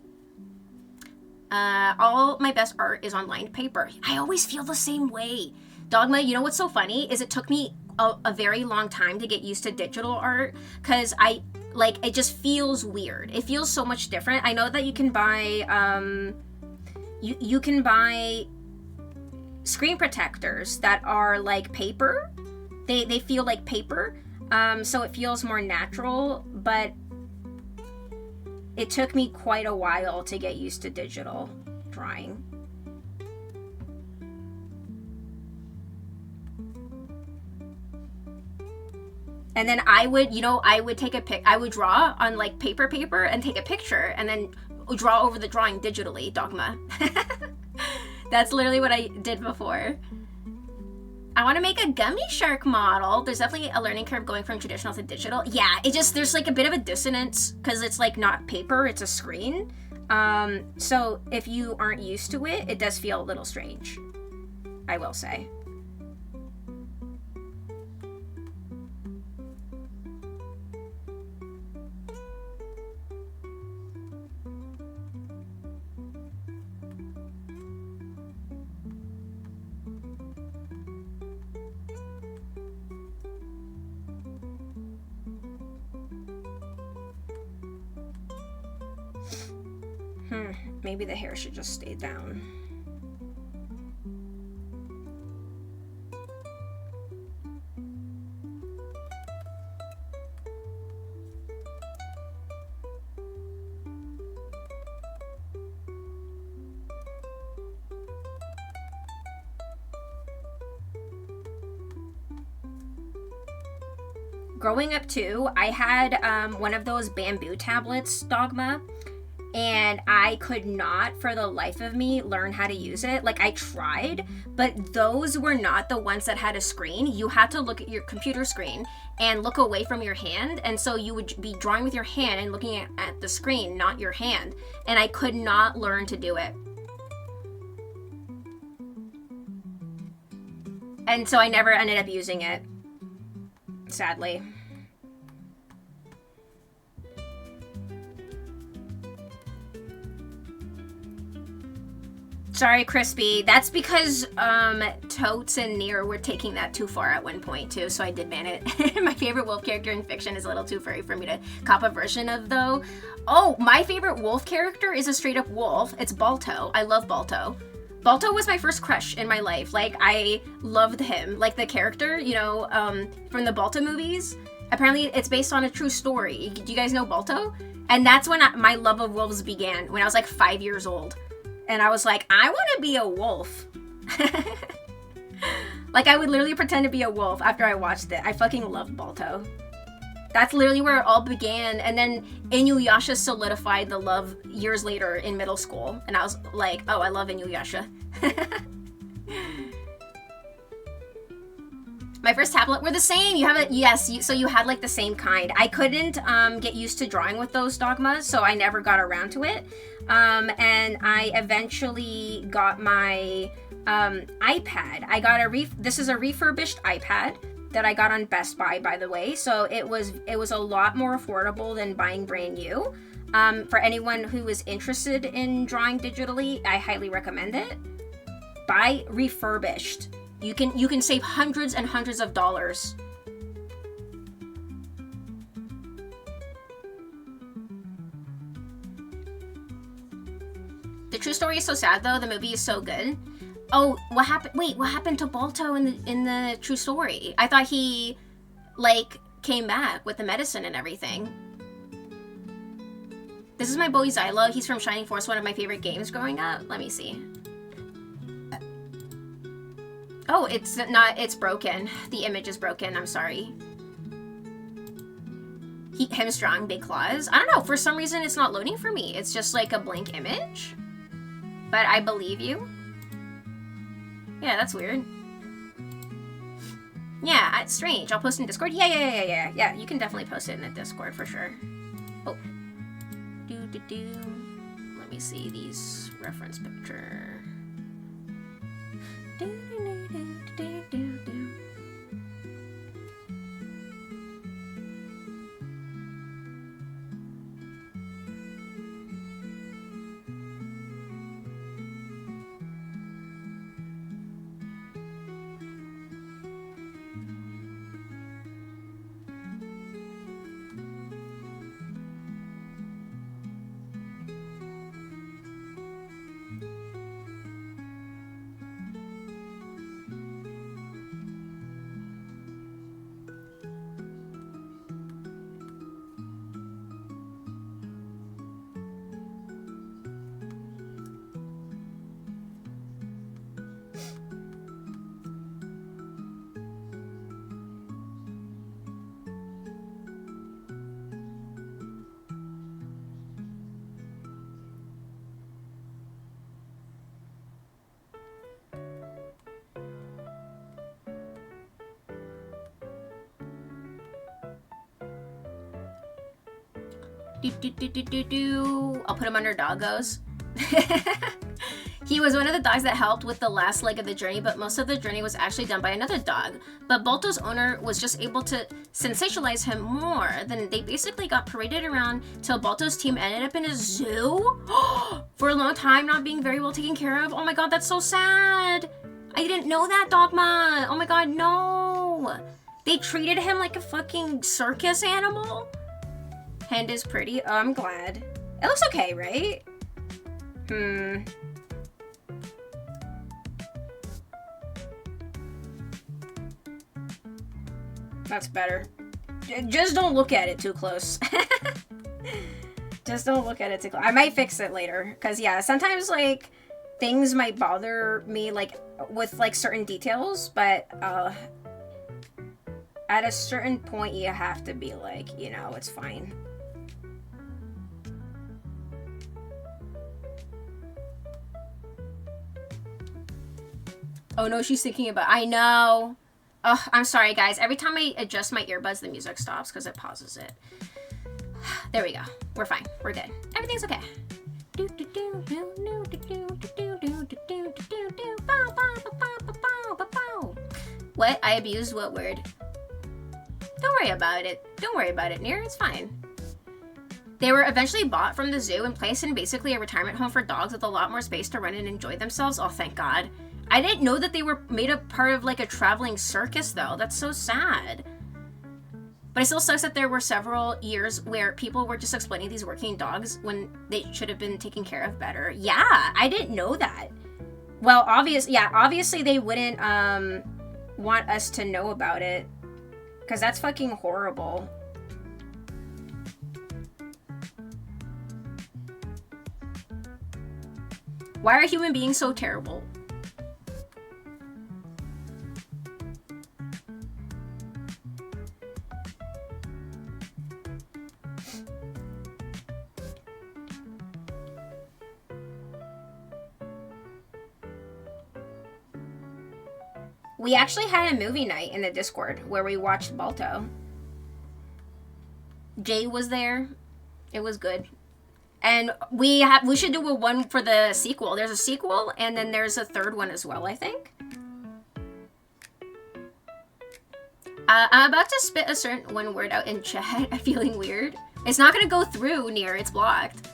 All my best art is on lined paper. I always feel the same way. Dogma, you know what's so funny is it took me a very long time to get used to digital art because it just feels weird. It feels so much different. I know that you can buy you can buy screen protectors that are like paper. They feel like paper, so it feels more natural, but it took me quite a while to get used to digital drawing. And then I would draw on like paper and take a picture and then draw over the drawing digitally, Dogma. That's literally what I did before. I want to make a gummy shark model. There's definitely a learning curve going from traditional to digital. Yeah, there's like a bit of a dissonance because it's like not paper, it's a screen. So if you aren't used to it, it does feel a little strange, I will say. Maybe the hair should just stay down. Growing up too, I had one of those bamboo tablets, Dogma, and I could not for the life of me learn how to use it. Like I tried, but those were not the ones that had a screen. You had to look at your computer screen and look away from your hand, and so you would be drawing with your hand and looking at the screen, not your hand, and I could not learn to do it. And so I never ended up using it, sadly. Sorry, Crispy. That's because Totes and Nier were taking that too far at one point too, so I did ban it. My favorite wolf character in fiction is a little too furry for me to cop a version of, though. Oh, my favorite wolf character is a straight up wolf. It's Balto. I love Balto. Balto was my first crush in my life. Like, I loved him. Like, the character, from the Balto movies. Apparently, it's based on a true story. Do you guys know Balto? And that's when my love of wolves began, when I was like 5 years old. And I was like, I want to be a wolf. Like, I would literally pretend to be a wolf after I watched it. I fucking loved Balto. That's literally where it all began. And then Inuyasha solidified the love years later in middle school. And I was like, oh, I love Inuyasha. My first tablet were the same. You have it, yes. So you had like the same kind. I couldn't get used to drawing with those Dogmas, so I never got around to it. And I eventually got my iPad. This is a refurbished iPad that I got on Best Buy, by the way. So it was a lot more affordable than buying brand new. For anyone who is interested in drawing digitally, I highly recommend it. Buy refurbished. You can save hundreds and hundreds of dollars. The true story is so sad, though. The movie is so good. Oh, what happened? Wait, what happened to Balto in the true story? I thought he, like, came back with the medicine and everything. This is my boy Xylo. He's from Shining Force, one of my favorite games growing up. Let me see. Oh, it's broken. The image is broken. I'm sorry. Him strong, big claws. I don't know. For some reason, it's not loading for me. It's just like a blank image. But I believe you. Yeah, that's weird. Yeah, it's strange. I'll post in Discord. Yeah. You can definitely post it in the Discord for sure. Oh. Let me see these reference picture. I'll put him under doggos. He was one of the dogs that helped with the last leg of the journey, but most of the journey was actually done by another dog. But Balto's owner was just able to sensationalize him more. Then they basically got paraded around till Balto's team ended up in a zoo for a long time, not being very well taken care of. Oh my god, that's so sad. I didn't know that, Dogma. Oh my god, no. They treated him like a fucking circus animal. Hand is pretty. Oh, I'm glad. It looks okay, right? That's better. Just don't look at it too close. Just don't look at it too close. I might fix it later. Because, yeah, sometimes, like, things might bother me, like, with, like, certain details. But, at a certain point, you have to be like, you know, it's fine. Oh, no, she's thinking about... I know. Oh, I'm sorry, guys. Every time I adjust my earbuds, the music stops because it pauses it. There we go. We're fine. We're good. Everything's okay. What? I abused what word? Don't worry about it. Don't worry about it, Nier. It's fine. They were eventually bought from the zoo and placed in basically a retirement home for dogs with a lot more space to run and enjoy themselves. Oh, thank God. I didn't know that they were made a part of, like, a traveling circus, though. That's so sad. But it still sucks that there were several years where people were just exploiting these working dogs when they should have been taken care of better. Yeah, I didn't know that. Well, obviously they wouldn't, want us to know about it. Because that's fucking horrible. Why are human beings so terrible? We actually had a movie night in the Discord where we watched Balto. Jay was there. It was good. And we should do a one for the sequel. There's a sequel and then there's a third one as well, I think. I'm about to spit a certain one word out in chat. I'm feeling weird. It's not gonna go through, Nier. It's blocked.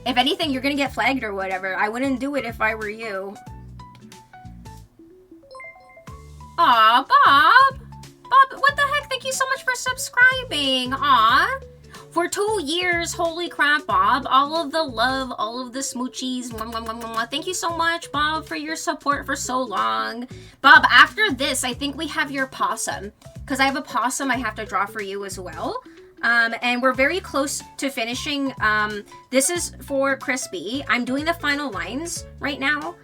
If anything, you're gonna get flagged or whatever. I wouldn't do it if I were you. Aw, Bob! Bob, what the heck? Thank you so much for subscribing. Aw. For 2 years. Holy crap, Bob. All of the love, all of the smoochies. Mwah, mwah, mwah, mwah. Thank you so much, Bob, for your support for so long. Bob, after this, I think we have your possum. Because I have a possum I have to draw for you as well. And we're very close to finishing. This is for Crispy. I'm doing the final lines right now.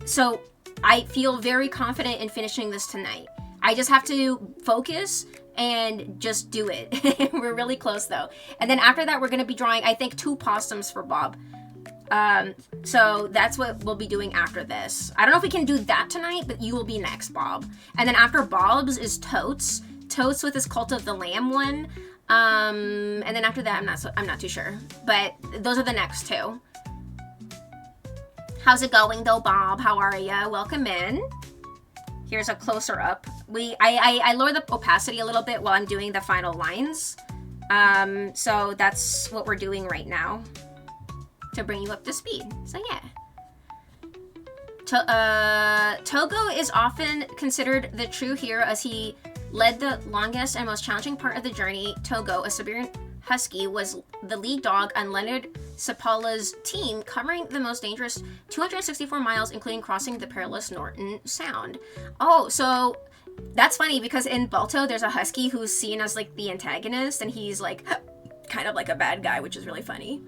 So I feel very confident in finishing this tonight. I just have to focus and just do it. We're really close though. And then after that, we're going to be drawing, I think, 2 possums for Bob. So that's what we'll be doing after this. I don't know if we can do that tonight, but you will be next, Bob. And then after Bob's is Totes. Totes with his Cult of the Lamb one. And then after that, I'm not too sure. But those are the next 2. How's it going though, Bob? How are ya? Welcome in. Here's a closer up. I lower the opacity a little bit while I'm doing the final lines. So that's what we're doing right now to bring you up to speed. So yeah. Togo is often considered the true hero as he led the longest and most challenging part of the journey. Togo, a Siberian Husky, was the lead dog on Leonard Sapala's team, covering the most dangerous 264 miles, including crossing the perilous Norton Sound. Oh, so that's funny because in Balto, there's a Husky who's seen as like the antagonist, and he's like kind of like a bad guy, which is really funny.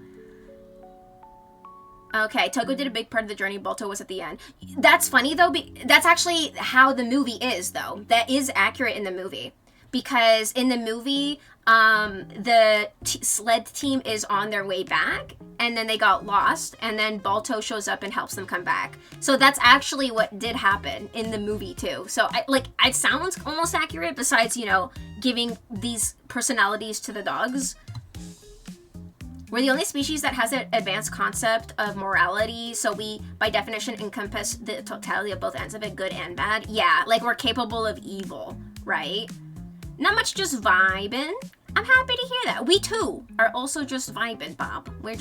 Okay, Togo did a big part of the journey. Balto was at the end. That's funny though. That's actually how the movie is, though. That is accurate in the movie. Because in the movie, the sled team is on their way back, and then they got lost, and then Balto shows up and helps them come back. So that's actually what did happen in the movie too. So it sounds almost accurate, besides, you know, giving these personalities to the dogs. We're the only species that has an advanced concept of morality, so we, by definition, encompass the totality of both ends of it, good and bad. Yeah, like we're capable of evil, right? Not much just vibing. I'm happy to hear that. We too are also just vibing, Bob. We're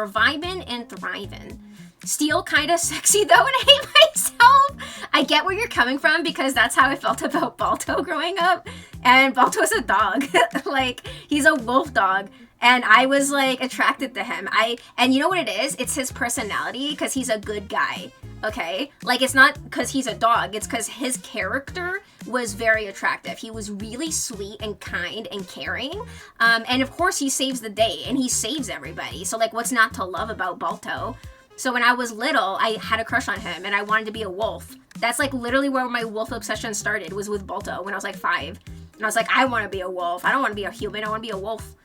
vibing and thriving. Steel kind of sexy though, and I hate myself. I get where you're coming from because that's how I felt about Balto growing up. And Balto's a dog. Like, he's a wolf dog. And I was like attracted to him. And you know what it is? It's his personality, because he's a good guy. Okay? Like, it's not because he's a dog, it's because his character was very attractive. He was really sweet and kind and caring. And of course he saves the day and he saves everybody. So like, what's not to love about Balto? So when I was little, I had a crush on him and I wanted to be a wolf. That's like literally where my wolf obsession started, was with Balto when I was like 5. And I was like, I want to be a wolf. I don't want to be a human. I want to be a wolf.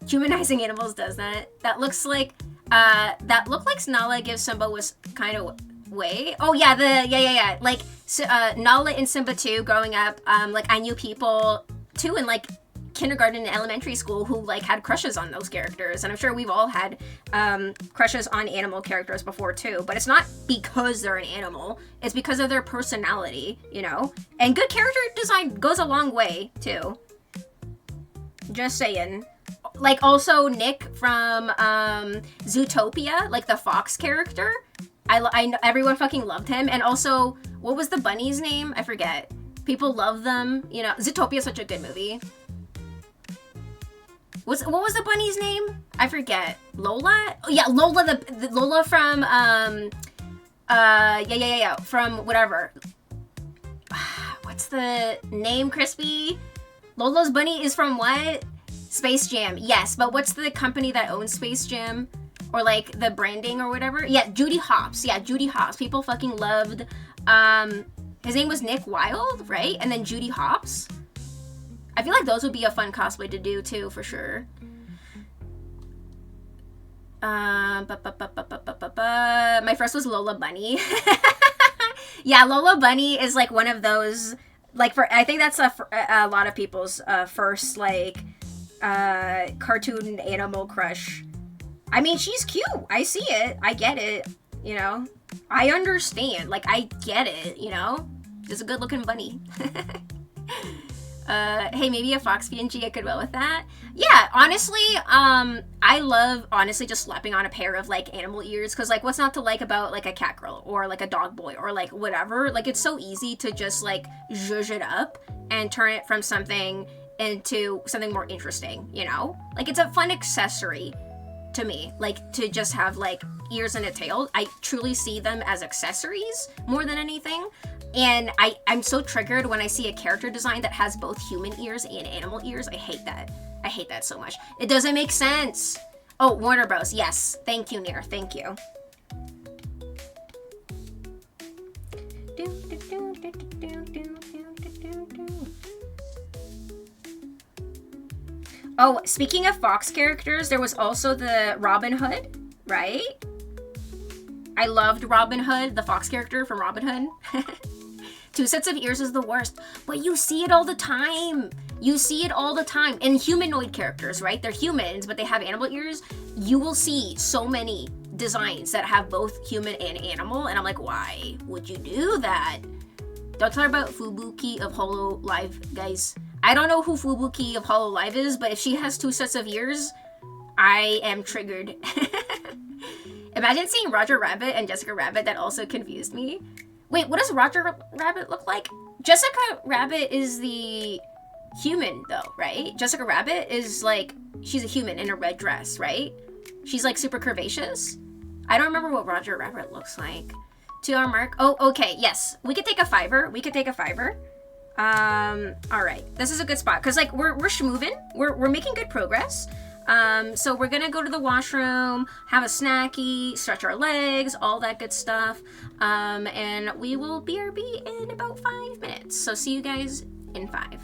Humanizing animals does that. That looks like, that looked like Nala gives Simba was kind of way. Oh yeah, yeah. Like, Nala and Simba too, growing up, like I knew people too in like kindergarten and elementary school who like had crushes on those characters, and I'm sure we've all had crushes on animal characters before too, but it's not because they're an animal, it's because of their personality, you know? And good character design goes a long way too. Just saying. Like, also Nick from Zootopia, like the fox character, I know everyone fucking loved him. And also, what was the bunny's name? I forget. People love them, you know. Zootopia is such a good movie. What was the bunny's name? I forget. Lola? Oh yeah, Lola, the Lola from yeah, from whatever. What's the name, Crispy? Lola's bunny is from what? Space Jam. Yes, but what's the company that owns Space Jam? Or like the branding or whatever? Yeah, Judy Hopps. Yeah, Judy Hopps. People fucking loved, his name was Nick Wilde, right? And then Judy Hopps. I feel like those would be a fun cosplay to do too, for sure. My first was Lola Bunny. Yeah, Lola Bunny is like one of those, like, I think that's a lot of people's first like cartoon animal crush. I mean, she's cute. I see it. I get it. You know, I understand. Like, I get it. You know, just a good-looking bunny. Hey, maybe a fox PNG. I could well with that. Yeah, honestly, I love honestly just slapping on a pair of like animal ears, because like, what's not to like about like a cat girl or like a dog boy or like whatever? Like, it's so easy to just like zhuzh it up and turn it from something into something more interesting, you know? Like, it's a fun accessory to me, like, to just have like ears and a tail. I truly see them as accessories more than anything. And I'm so triggered when I see a character design that has both human ears and animal ears. I hate that. I hate that so much. It doesn't make sense. Oh, Warner Bros. Yes. Thank you, Nier. Thank you. Oh, speaking of fox characters, there was also the Robin Hood, right? I loved Robin Hood, the fox character from Robin Hood. 2 sets of ears is the worst, but you see it all the time. You see it all the time. And humanoid characters, right? They're humans, but they have animal ears. You will see so many designs that have both human and animal, and I'm like, why would you do that? Don't talk about Fubuki of Hololive, guys. I don't know who Fubuki of Hololive is, but if she has 2 sets of ears, I am triggered. Imagine seeing Roger Rabbit and Jessica Rabbit. That also confused me. Wait, what does Roger Rabbit look like? Jessica Rabbit is the human, though, right? Jessica Rabbit is like, she's a human in a red dress, right? She's like super curvaceous. I don't remember what Roger Rabbit looks like. 2 hour mark. Oh, okay, yes. We could take a $5. We could take a $5. All right. This is a good spot because like we're schmoovin'. We're making good progress. So we're gonna go to the washroom, have a snacky, stretch our legs, all that good stuff. And we will BRB in about 5 minutes. So see you guys in 5.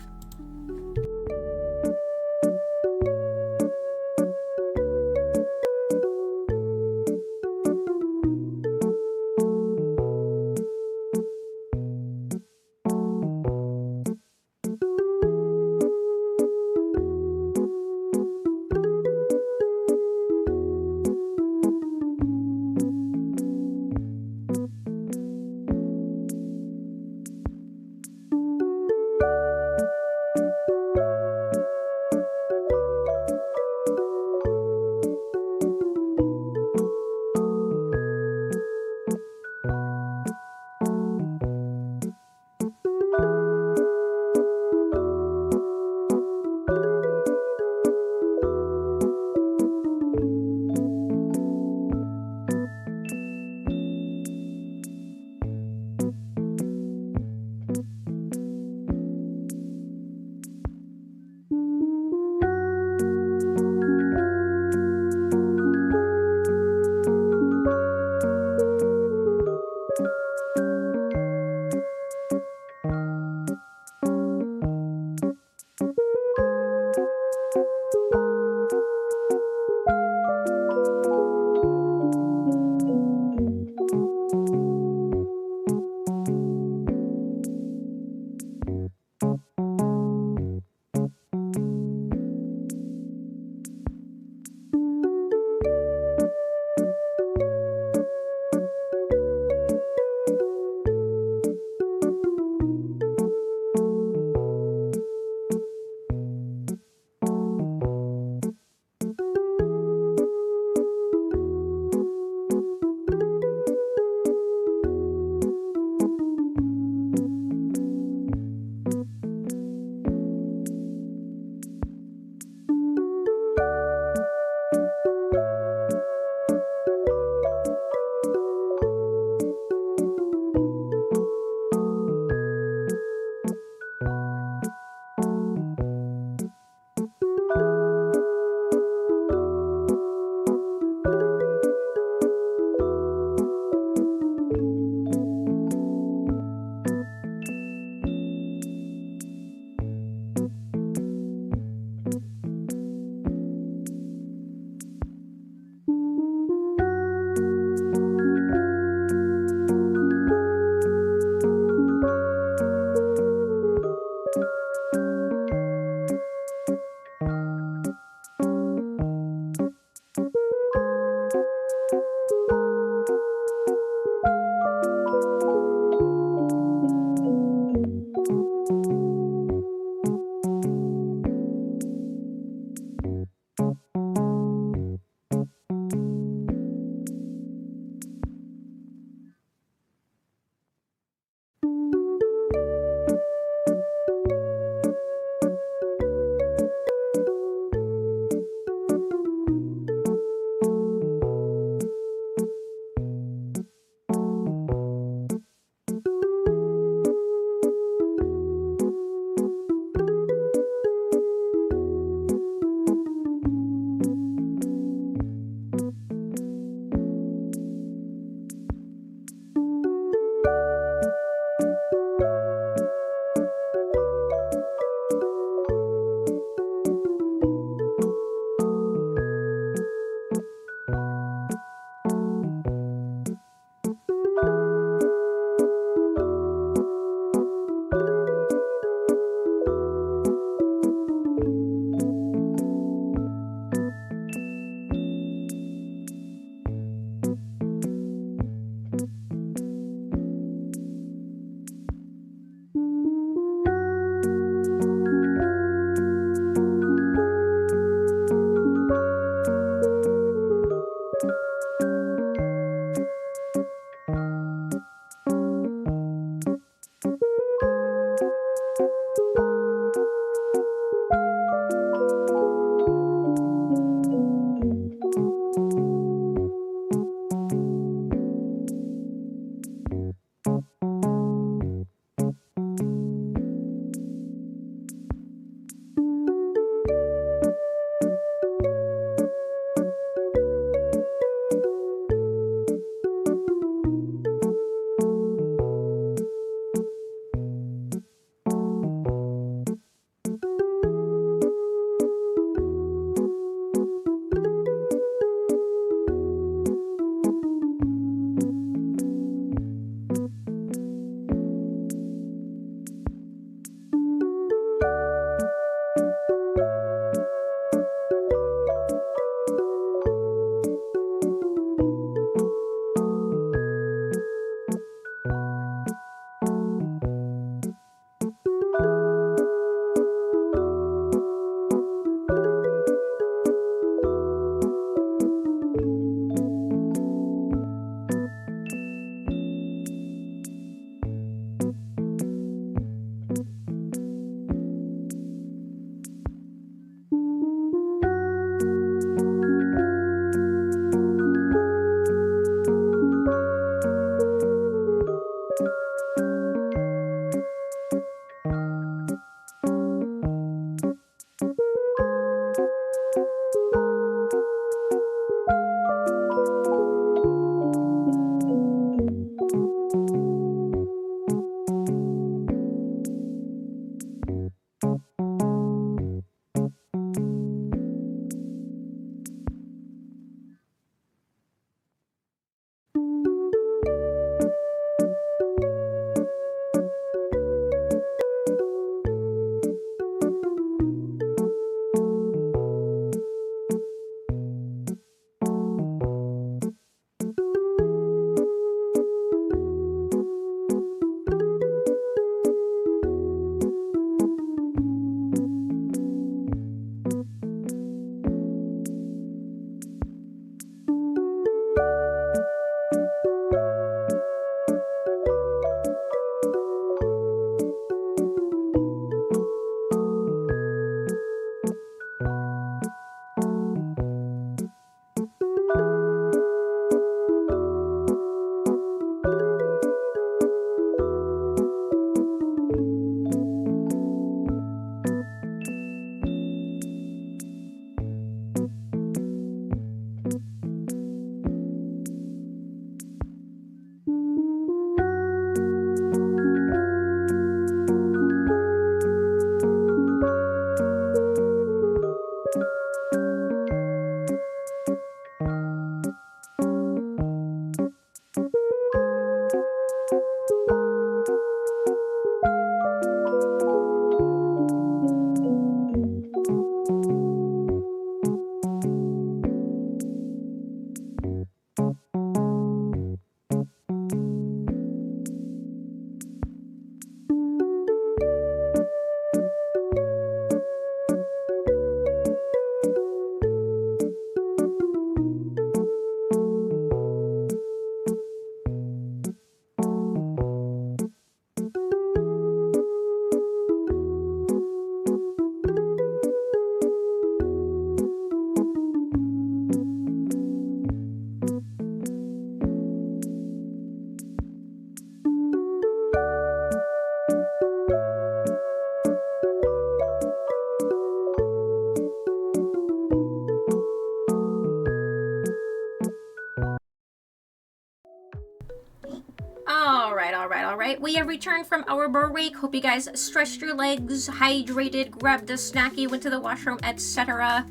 right, we have returned from our break. Hope you guys stretched your legs, hydrated, grabbed a snacky, went to the washroom, etc.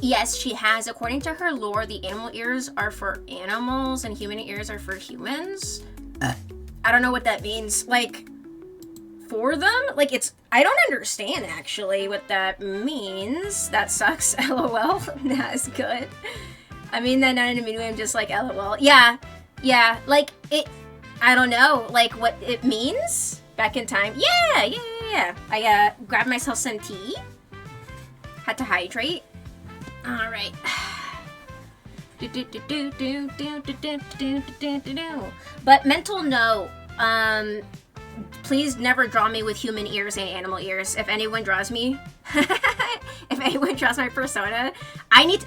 Yes, she has. According to her lore, the animal ears are for animals and human ears are for humans. I don't know what that means. Like, for them? Like, I don't understand, actually, what that means. That sucks, lol. That's good. I mean that not in a mean way, I'm just like, lol. Yeah, like, I don't know, like, what it means back in time. Yeah. I, grabbed myself some tea. Had to hydrate. Alright. But mental note, please never draw me with human ears and animal ears. If anyone draws me, if anyone draws my persona,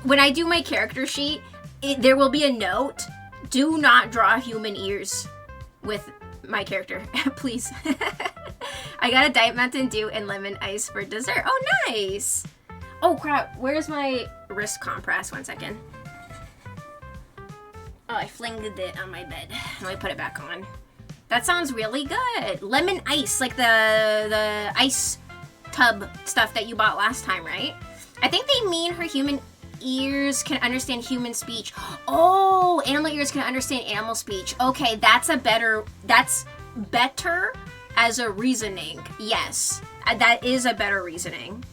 when I do my character sheet, there will be a note. Do not draw human ears with my character, please. I got a Diet Mountain Dew and lemon ice for dessert. Oh, nice. Oh crap, where's my wrist compress? 1 second. Oh, I flinged it on my bed. Let me put it back on. That sounds really good. Lemon ice, like the ice tub stuff that you bought last time, right? I think they mean her human ears can understand human speech. Oh, animal ears can understand animal speech. Okay, that's better as a reasoning. Yes, that is a better reasoning.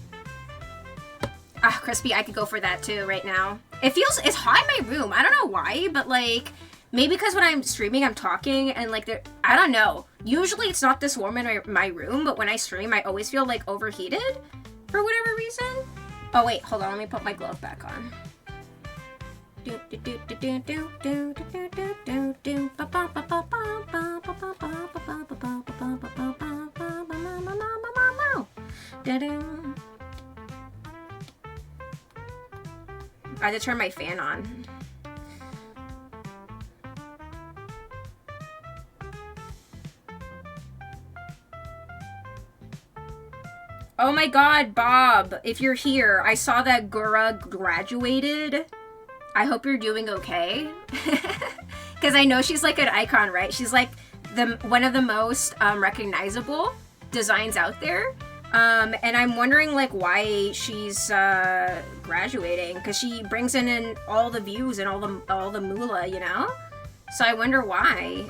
Ah, Crispy, I could go for that too right now. It's hot in my room. I don't know why, but like, maybe because when I'm streaming, I'm talking and like, I don't know. Usually it's not this warm in my room, but when I stream, I always feel like overheated for whatever reason. Oh wait, hold on, let me put my glove back on. I had to turn my fan on. Oh my god, Bob, if you're here, I saw that Gura graduated. I hope you're doing okay. Because I know she's like an icon, right? She's like one of the most recognizable designs out there. And I'm wondering like why she's graduating, because she brings in all the views and all the moolah, you know? So I wonder why.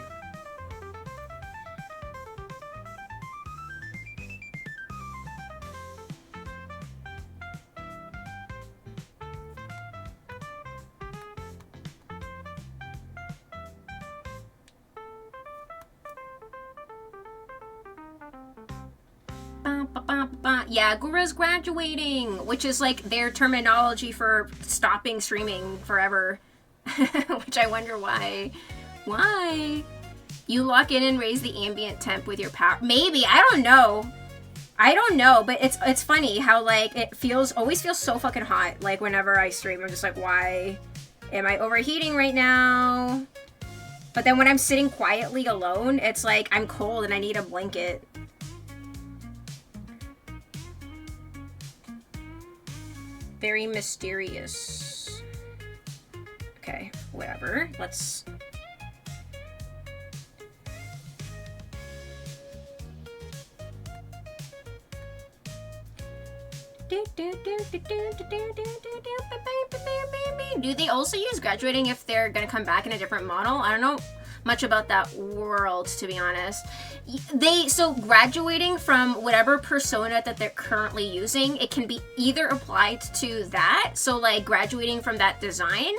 Yeah, Gura's graduating, which is like their terminology for stopping streaming forever. Which I wonder why. Why? You lock in and raise the ambient temp with your power. Maybe, I don't know. But it's funny how like it always feels so fucking hot. Like whenever I stream, I'm just like, why am I overheating right now? But then when I'm sitting quietly alone, it's like I'm cold and I need a blanket. Very mysterious. Okay, whatever. Let's... Do they also use graduating if they're gonna come back in a different model? I don't know much about that world, to be honest. So graduating from whatever persona that they're currently using, it can be either applied to that, so like graduating from that design,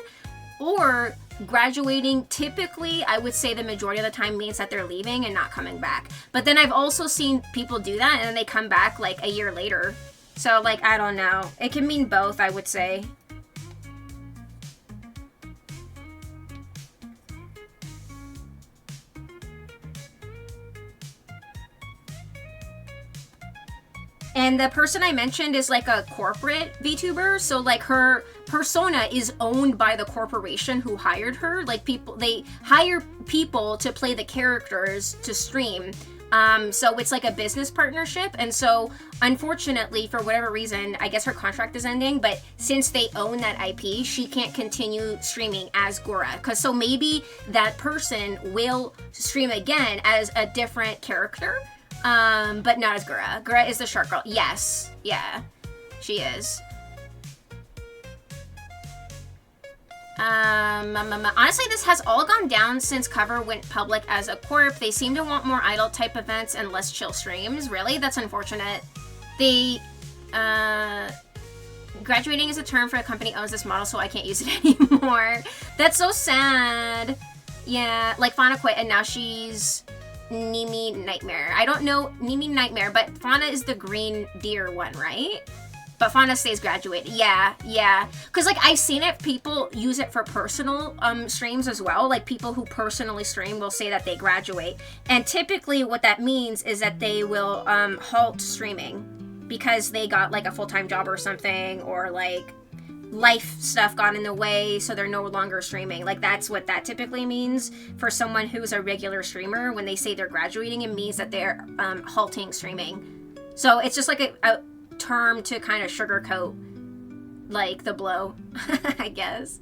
or graduating typically, I would say the majority of the time means that they're leaving and not coming back. But then I've also seen people do that and then they come back like a year later. So like, I don't know. It can mean both, I would say. And the person I mentioned is like a corporate VTuber, so like her persona is owned by the corporation who hired her. Like they hire people to play the characters to stream, So it's like a business partnership. And so unfortunately, for whatever reason, I guess her contract is ending, but since they own that IP, she can't continue streaming as Gura. So maybe that person will stream again as a different character, but not as Gura. Gura is the shark girl. Yes. Yeah, she is. Honestly, this has all gone down since Cover went public as a corp. They seem to want more idol type events and less chill streams. Really? That's unfortunate. They, graduating is a term for a company owns this model, so I can't use it anymore. That's so sad. Yeah, like Fauna quit and now she's Nimi Nightmare. I don't know Nimi Nightmare, but Fauna is the green deer one, right? But Fauna stays graduated. Yeah. Because, like, I've seen it, people use it for personal streams as well. Like, people who personally stream will say that they graduate. And typically what that means is that they will halt streaming because they got, like, a full-time job or something, or, like, life stuff got in the way, so they're no longer streaming. Like, that's what that typically means for someone who's a regular streamer. When they say they're graduating, it means that they're halting streaming. So it's just like a term to kind of sugarcoat like the blow. I guess.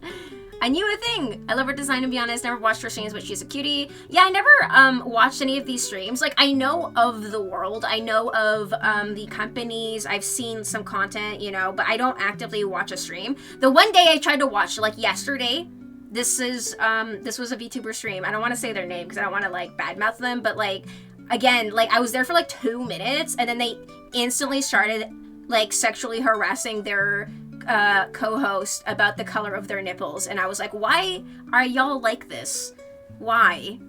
I knew a thing. I love her design, to be honest. Never watched her streams, but she's a cutie. Yeah, I never watched any of these streams. Like, I know of the world. I know of the companies. I've seen some content, you know, but I don't actively watch a stream. The one day I tried to watch, like yesterday, this was a VTuber stream. I don't want to say their name because I don't want to, like, badmouth them, but, like, again, like, I was there for, like, 2 minutes, and then they instantly started, like, sexually harassing their co-host about the color of their nipples, and I was like, why are y'all like this? Why?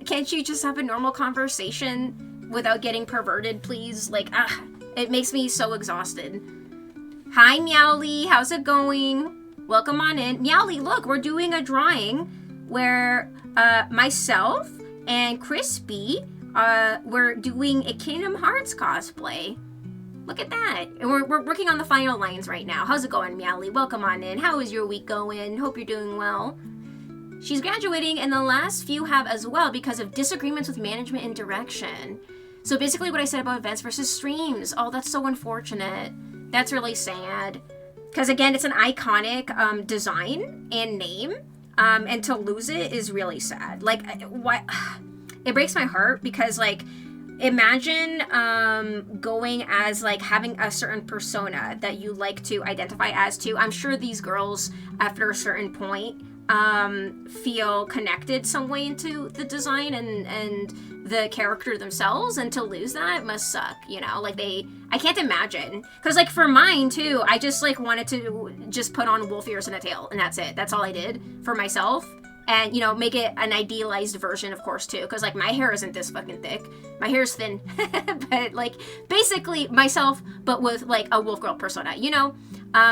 Can't you just have a normal conversation without getting perverted, please? Like, it makes me so exhausted. Hi, Meowly, how's it going? Welcome on in. Meowly, look, we're doing a drawing where myself and Crispy, we're doing a Kingdom Hearts cosplay. Look at that. And we're working on the final lines right now. How's it going, Meowly? Welcome on in. How is your week going? Hope you're doing well. She's graduating, and the last few have as well because of disagreements with management and direction. So basically what I said about events versus streams. Oh, that's so unfortunate. That's really sad. Because again, it's an iconic design and name. And to lose it is really sad. Like, what? It breaks my heart because, like, imagine going as, like, having a certain persona that you like to identify as to. I'm sure these girls, after a certain point, feel connected some way into the design and the character themselves, and to lose that must suck, you know? Like, I can't imagine. Because, like, for mine, too, I just, like, wanted to just put on wolf ears and a tail, and that's it. That's all I did for myself. And, you know, make it an idealized version, of course, too. Because, like, my hair isn't this fucking thick. My hair's thin. But, like, basically myself, but with, like, a wolf girl persona, you know?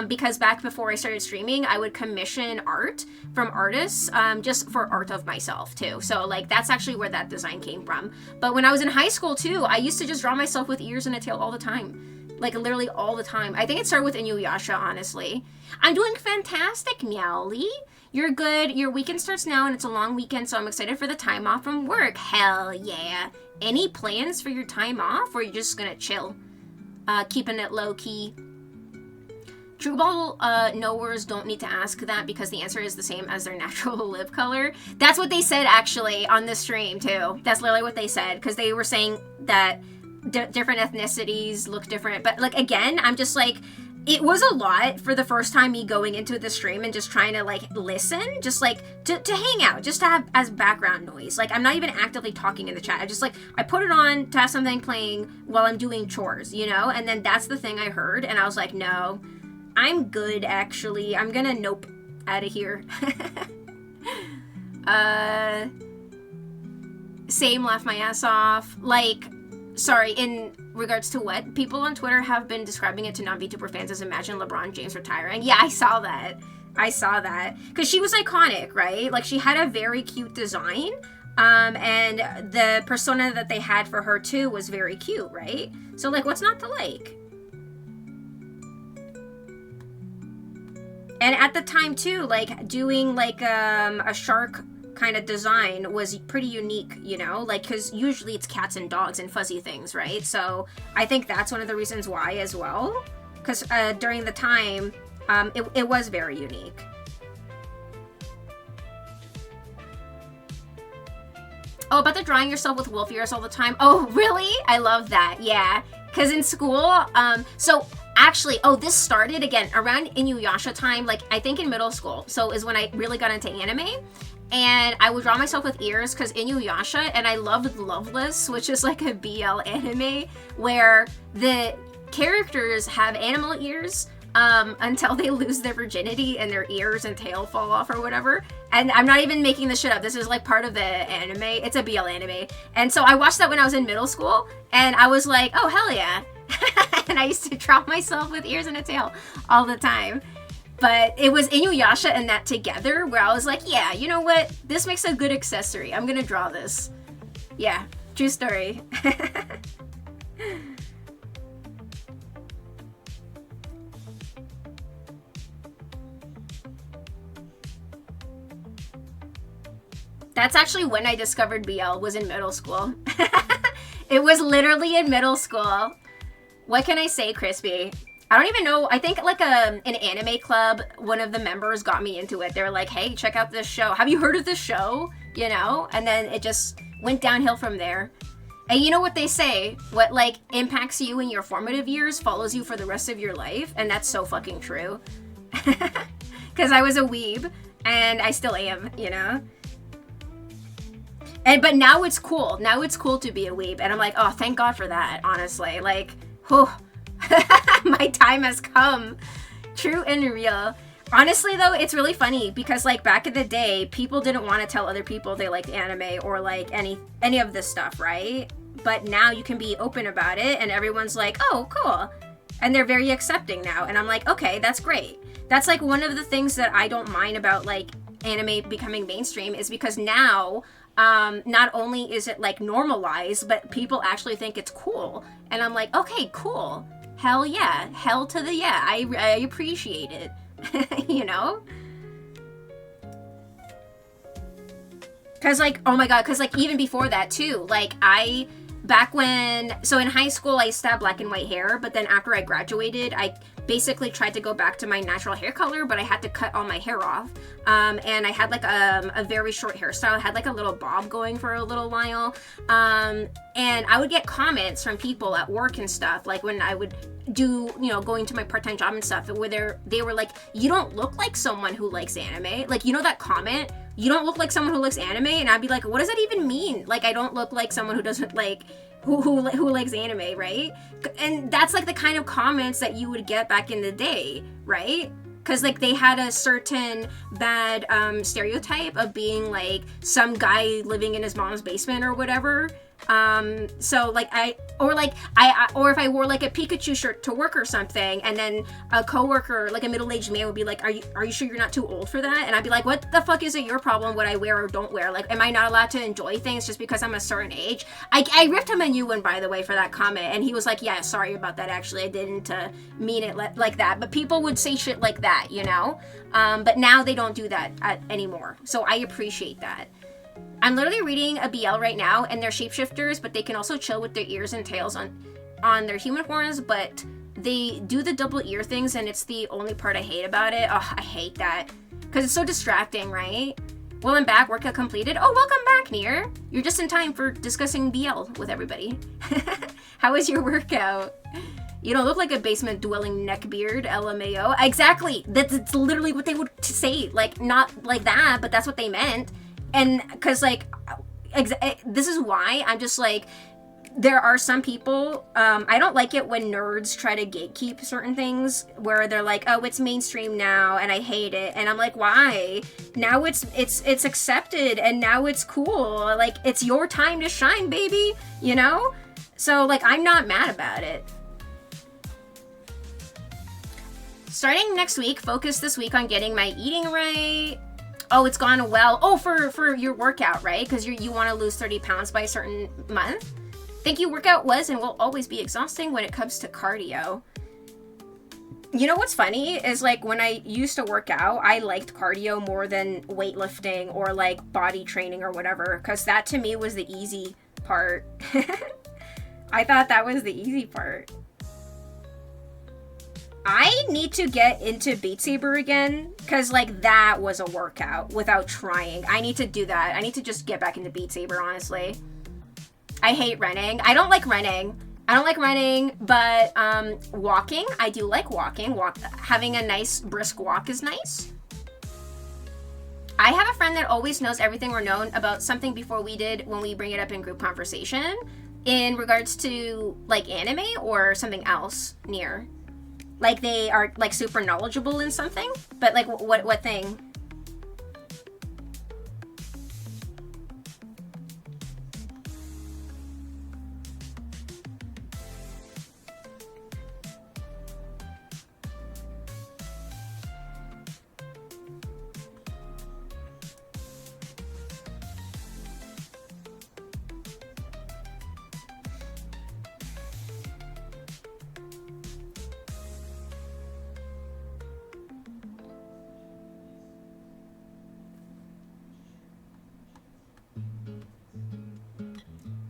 Because back before I started streaming, I would commission art from artists, just for art of myself, too. So, like, that's actually where that design came from. But when I was in high school, too, I used to just draw myself with ears and a tail all the time. Like, literally all the time. I think it started with Inuyasha, honestly. I'm doing fantastic, Meowly. You're good. Your weekend starts now, and it's a long weekend, so I'm excited for the time off from work. Hell yeah. Any plans for your time off, or you're just gonna chill? Keeping it low-key. Trueball knowers don't need to ask that because the answer is the same as their natural lip color. That's what they said, actually, on the stream, too. That's literally what they said, because they were saying that different ethnicities look different. But, like, again, I'm just like, it was a lot for the first time me going into the stream and just trying to, like, listen, just, like, to hang out, just to have as background noise. Like, I'm not even actively talking in the chat. I just, like, I put it on to have something playing while I'm doing chores, you know? And then that's the thing I heard, and I was like, no, I'm good, actually. I'm gonna nope out of here. Same, laugh my ass off. Like, sorry, in regards to what? People on Twitter have been describing it to non-VTuber fans as imagine LeBron James retiring. Yeah, I saw that. Because she was iconic, right? Like, she had a very cute design. And the persona that they had for her, too, was very cute, right? So, like, what's not to like? And at the time, too, like, doing, like, a shark kind of design was pretty unique, you know, like, because usually it's cats and dogs and fuzzy things, right? So I think that's one of the reasons why as well, because during the time, it was very unique. Oh, about the drawing yourself with wolf ears all the time. Oh, really? I love that. Yeah. Because in school, so actually, this started again around Inuyasha time, like I think in middle school. So is when I really got into anime. And I would draw myself with ears because Inuyasha, and I loved Loveless, which is like a BL anime where the characters have animal ears until they lose their virginity and their ears and tail fall off or whatever. And I'm not even making this shit up. This is like part of the anime. It's a BL anime. And so I watched that when I was in middle school, and I was like, oh, hell yeah. And I used to draw myself with ears and a tail all the time. But it was Inuyasha and that together where I was like, yeah, you know what? This makes a good accessory. I'm gonna draw this. Yeah, true story. That's actually when I discovered BL, was in middle school. It was literally in middle school. What can I say, Crispy? I don't even know. I think like an anime club, one of the members got me into it. They were like, hey, check out this show. Have you heard of this show? You know? And then it just went downhill from there. And you know what they say? What like impacts you in your formative years follows you for the rest of your life. And that's so fucking true. Because I was a weeb and I still am, you know? But now it's cool. Now it's cool to be a weeb. And I'm like, oh, thank God for that, honestly. Like, whew. My time has come. True and real. Honestly, though, it's really funny because, like, back in the day, people didn't want to tell other people they liked anime or, like, any of this stuff, right? But now you can be open about it, and everyone's like, oh, cool. And they're very accepting now. And I'm like, okay, that's great. That's, like, one of the things that I don't mind about, like, anime becoming mainstream is because now... not only is it like normalized, but people actually think it's cool. And I'm like, okay, cool. Hell yeah. Hell to the yeah. I appreciate it. You know? Cause like, oh my God, cause like even before that too, like back when, so in high school I used to have black and white hair, but then after I graduated, I basically tried to go back to my natural hair color, but I had to cut all my hair off. And I had like a very short hairstyle. I had like a little bob going for a little while. And I would get comments from people at work and stuff, like when I would do, you know, going to my part-time job and stuff, where they were like, you don't look like someone who likes anime. Like, you know that comment? You don't look like someone who likes anime? And I'd be like, what does that even mean? Like, I don't look like someone who doesn't like, who likes anime, right? And that's like the kind of comments that you would get back in the day, right? Because like they had a certain bad stereotype of being like some guy living in his mom's basement or whatever. So like or if I wore like a Pikachu shirt to work or something, and then a coworker, like a middle-aged man, would be like, are you sure you're not too old for that? And I'd be like, what the fuck is it your problem what I wear or don't wear? Like, am I not allowed to enjoy things just because I'm a certain age? I ripped him a new one, by the way, for that comment, and he was like, yeah, sorry about that, actually, I didn't mean it like that. But people would say shit like that, you know? But now they don't do that anymore, so I appreciate that. I'm literally reading a BL right now, and they're shapeshifters, but they can also chill with their ears and tails on their human forms, but they do the double ear things, and it's the only part I hate about it. Oh, I hate that. Because it's so distracting, right? Well, I'm back. Workout completed. Oh, welcome back, Nier. You're just in time for discussing BL with everybody. How was your workout? You don't look like a basement-dwelling neckbeard, LMAO. Exactly. That's literally what they would say. Like, not like that, but that's what they meant. And because like this is why I'm just like, there are some people, I don't like it when nerds try to gatekeep certain things where they're like, oh, it's mainstream now and I hate it. And I'm like, why? Now it's accepted and now it's cool. Like, it's your time to shine, baby, you know? So like, I'm not mad about it. Starting next week, focus this week on getting my eating right. Oh, it's gone well. Oh, for your workout, right? Because you want to lose 30 pounds by a certain month. Thank you. Workout was and will always be exhausting when it comes to cardio. You know what's funny is like when I used to work out, I liked cardio more than weightlifting or like body training or whatever, because that to me was the easy part. I thought that was the easy part. I need to get into Beat Saber again, because like that was a workout without trying. I need to do that. I need to just get back into Beat Saber, honestly. I hate running. I don't like running. But walking, I do like walking. Having a nice brisk walk is nice. I have a friend that always knows everything we're known about something before we did when we bring it up in group conversation in regards to like anime or something else near. Like they are like super knowledgeable in something, but like what thing?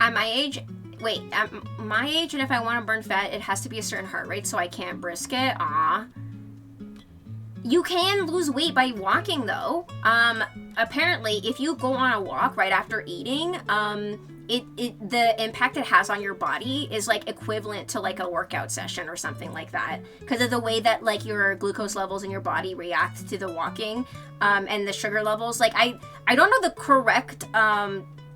At my age, and if I want to burn fat, it has to be a certain heart rate, so I can't brisk it. Aw. You can lose weight by walking, though. Apparently, if you go on a walk right after eating, the impact it has on your body is like equivalent to like a workout session or something like that, because of the way that like your glucose levels in your body react to the walking, and the sugar levels. Like I don't know the correct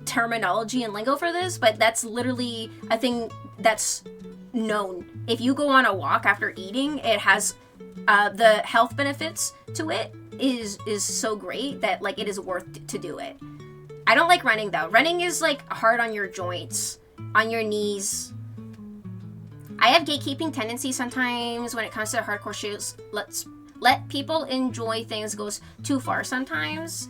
terminology and lingo for this, but that's literally a thing that's known. If you go on a walk after eating, it has the health benefits to it is so great that like it is worth to do it. I don't like running though. Running is like hard on your joints, on your knees. I have gatekeeping tendencies sometimes when it comes to hardcore shoes. Let people enjoy things goes too far sometimes.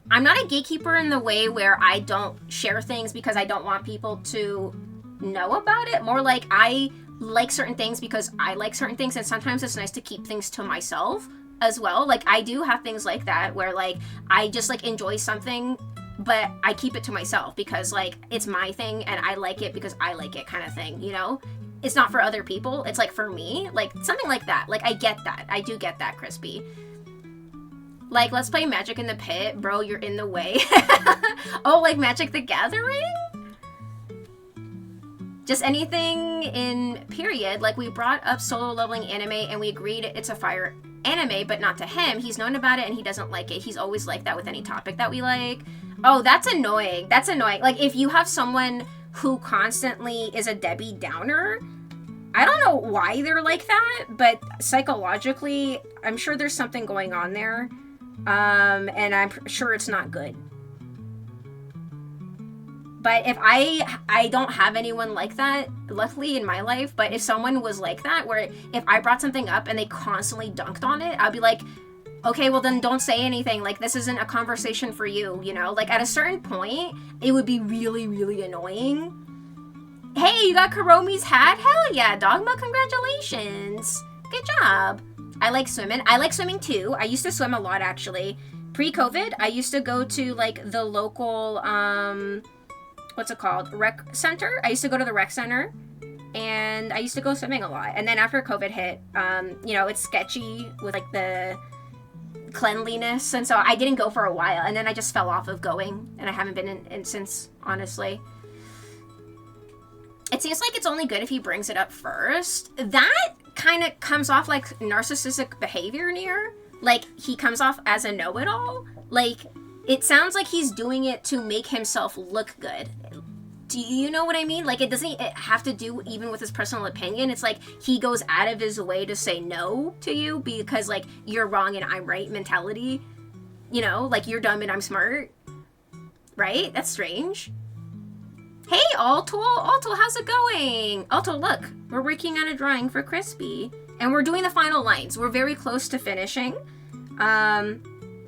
I'm not a gatekeeper in the way where I don't share things because I don't want people to know about it. More like I like certain things because I like certain things, and sometimes it's nice to keep things to myself as well. Like I do have things like that where like I just like enjoy something, but I keep it to myself because like it's my thing and I like it because I like it, kind of thing, you know? It's not for other people, it's like for me, like something like that. Like I get that. I do get that, Crispy. Like, let's play Magic in the Pit. Bro, you're in the way. Oh, like Magic the Gathering? Just anything in period. Like, we brought up solo leveling anime, and we agreed it's a fire anime, but not to him. He's known about it, and he doesn't like it. He's always like that with any topic that we like. Oh, that's annoying. That's annoying. Like, if you have someone who constantly is a Debbie Downer, I don't know why they're like that, but psychologically, I'm sure there's something going on there. And I'm sure it's not good. But if I don't have anyone like that, luckily in my life, but if someone was like that, where if I brought something up and they constantly dunked on it, I'd be like, okay, well then don't say anything. Like, this isn't a conversation for you, you know? Like, at a certain point, it would be really, really annoying. Hey, you got Karomi's hat? Hell yeah, Dogma, congratulations. Good job. I like swimming. I like swimming too. I used to swim a lot, actually. Pre-COVID, I used to go to like the local, what's it called? Rec center. I used to go to the rec center and I used to go swimming a lot. And then after COVID hit, you know, it's sketchy with like the cleanliness. And so I didn't go for a while, and then I just fell off of going, and I haven't been in since, honestly. It seems like it's only good if he brings it up first. That kind of comes off like narcissistic behavior near. Like, he comes off as a know-it-all. Like, it sounds like he's doing it to make himself look good. Do you know what I mean? Like, it doesn't have to do even with his personal opinion. It's like he goes out of his way to say no to you because, like, you're wrong and I'm right mentality. You know, like, you're dumb and I'm smart. Right? That's strange. Hey, Alto! Alto, how's it going? Alto, look. We're working on a drawing for Crispy. And we're doing the final lines. We're very close to finishing.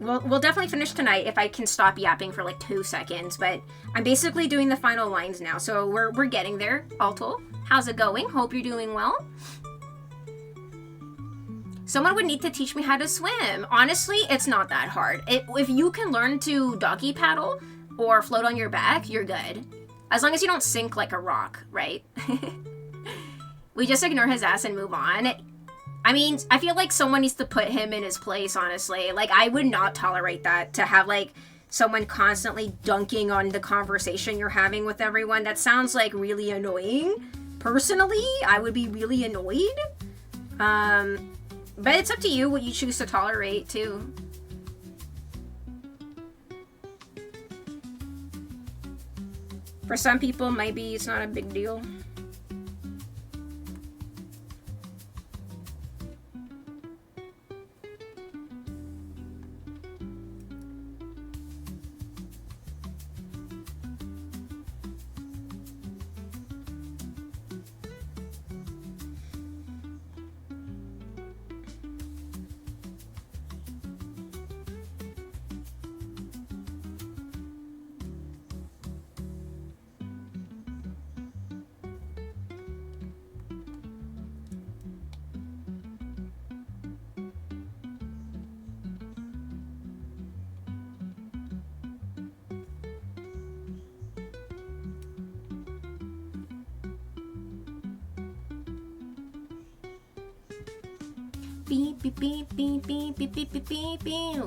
We'll definitely finish tonight if I can stop yapping for like 2 seconds. But I'm basically doing the final lines now. So we're getting there. Alto, how's it going? Hope you're doing well. Someone would need to teach me how to swim. Honestly, it's not that hard. If you can learn to doggy paddle or float on your back, you're good. As long as you don't sink like a rock, right? We just ignore his ass and move on. I mean, I feel like someone needs to put him in his place, honestly. Like, I would not tolerate that, to have, like, someone constantly dunking on the conversation you're having with everyone. That sounds, like, really annoying. Personally, I would be really annoyed. But it's up to you what you choose to tolerate, too. For some people, maybe it's not a big deal. Beep, beep, beep, beep, beep, beep, beep, beep, beep, beep.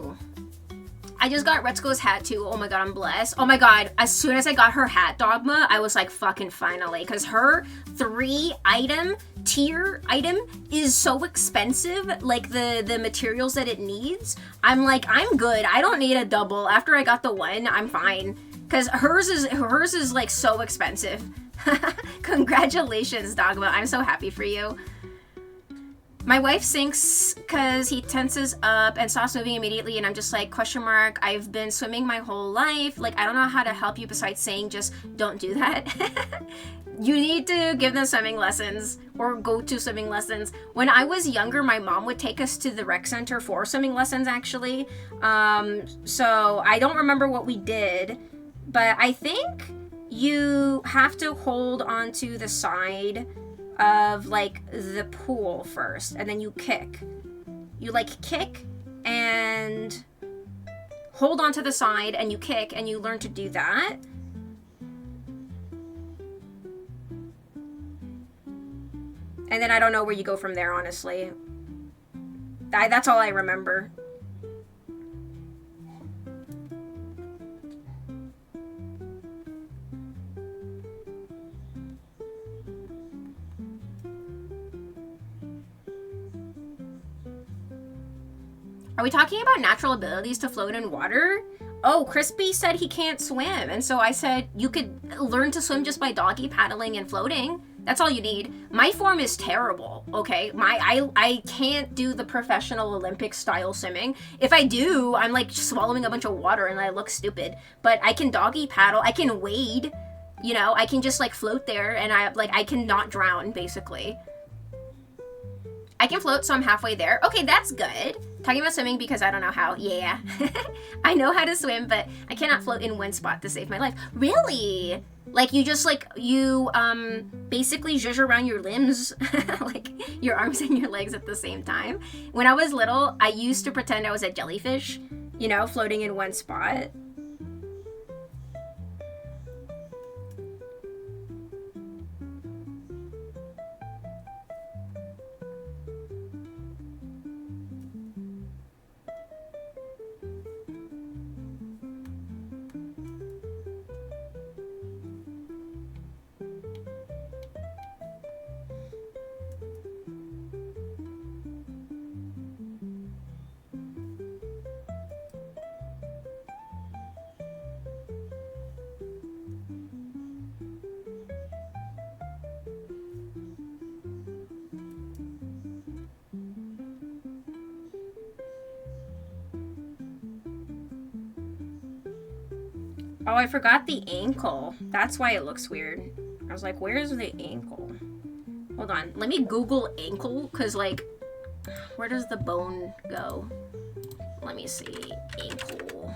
I just got Retzko's hat too. Oh my god, I'm blessed. Oh my god, as soon as I got her hat, Dogma, I was like, fucking finally. Because her 3-item tier item is so expensive. Like the materials that it needs. I'm like, I'm good. I don't need a double. After I got the one, I'm fine. Because hers is like so expensive. Congratulations, Dogma. I'm so happy for you. My wife sinks because he tenses up and stops moving immediately, and I'm just like, question mark, I've been swimming my whole life. Like, I don't know how to help you besides saying just don't do that. You need to give them swimming lessons or go to swimming lessons. When I was younger, my mom would take us to the rec center for swimming lessons, actually. So I don't remember what we did, but I think you have to hold onto the side of like the pool first, and then you kick. You like kick and hold on to the side, and you kick, and you learn to do that. And then I don't know where you go from there, honestly. That's all I remember. Are we talking about natural abilities to float in water? Oh, Crispy said he can't swim, and so I said you could learn to swim just by doggy paddling and floating. That's all you need. My form is terrible, okay? I can't do the professional Olympic style swimming. If I do, I'm like swallowing a bunch of water and I look stupid. But I can doggy paddle, I can wade, you know, I can just like float there, and I can not drown, basically. I can float, so I'm halfway there. Okay, that's good. Talking about swimming because I don't know how. Yeah. I know how to swim, but I cannot float in one spot to save my life. Really? Like, you just, like, you, basically zhuzh around your limbs, like, your arms and your legs at the same time. When I was little, I used to pretend I was a jellyfish, you know, floating in one spot. Oh, I forgot the ankle. That's why it looks weird. I was like, where's the ankle? Hold on. Let me Google ankle, because, like, where does the bone go? Let me see. Ankle.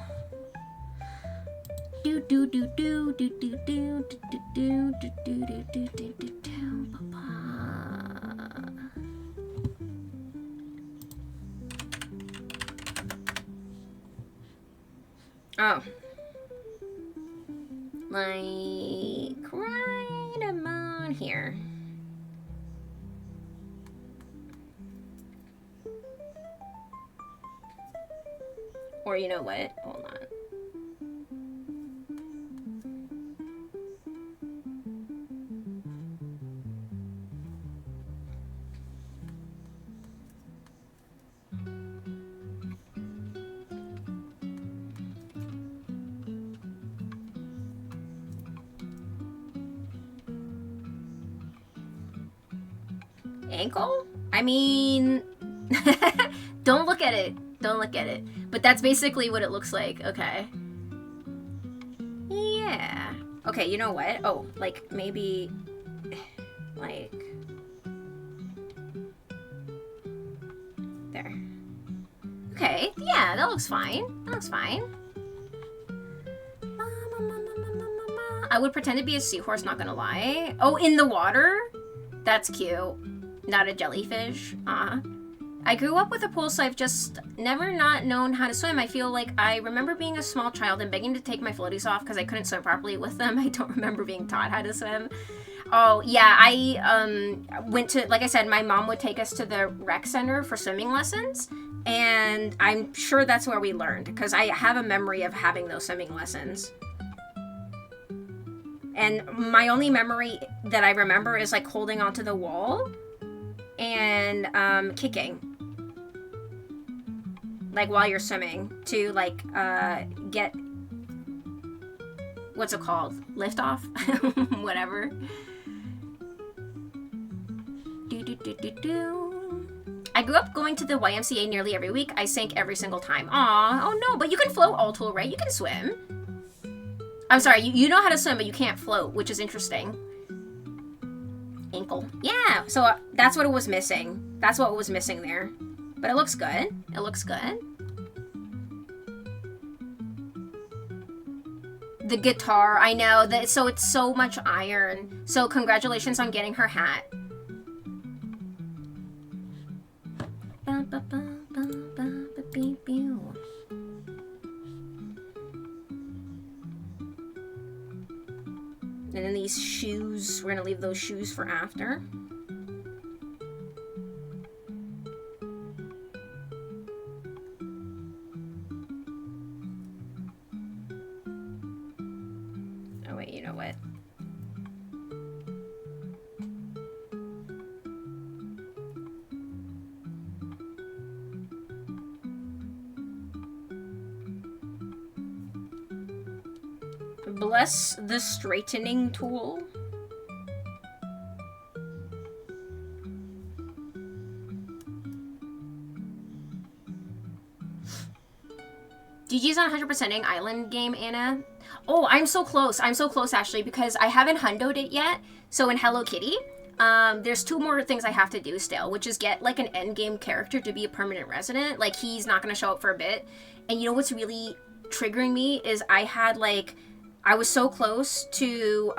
Do do do do do do do do do do do do do do do do. Oh. Like, right about here. Or you know what? Hold on. Ankle? I mean, don't look at it. Don't look at it. But that's basically what it looks like. Okay. Yeah. Okay, you know what? Oh, like, maybe, like, there. Okay, yeah, that looks fine. That looks fine. I would pretend to be a seahorse, not gonna lie. Oh, in the water? That's cute. Not a jellyfish. I grew up with a pool, so I've just never not known how to swim. I feel like I remember being a small child and begging to take my floaties off because I couldn't swim properly with them. I don't remember being taught how to swim. Oh, yeah, I went to, like I said, my mom would take us to the rec center for swimming lessons, and I'm sure that's where we learned, because I have a memory of having those swimming lessons. And my only memory that I remember is, like, holding onto the wall and kicking. Like, while you're swimming to, like, get, what's it called? Lift off? Whatever. I grew up going to the YMCA nearly every week. I sank every single time. Aw, oh no, but you can float, Altul, right? You can swim. I'm sorry, you know how to swim, but you can't float, which is interesting. Ankle. Yeah, so that's what it was missing. That's what was missing there. But it looks good. It looks good. The guitar, I know. So it's so much iron. So congratulations on getting her hat. And then these shoes, we're gonna leave those shoes for after. Oh wait, you know what? Bless the straightening tool. GG's on 100%ing Island game, Anna. Oh, I'm so close. I'm so close, actually, because I haven't hundoed it yet. So in Hello Kitty, there's 2 more things I have to do still, which is get, like, an endgame character to be a permanent resident. Like, he's not going to show up for a bit. And you know what's really triggering me is I was so close to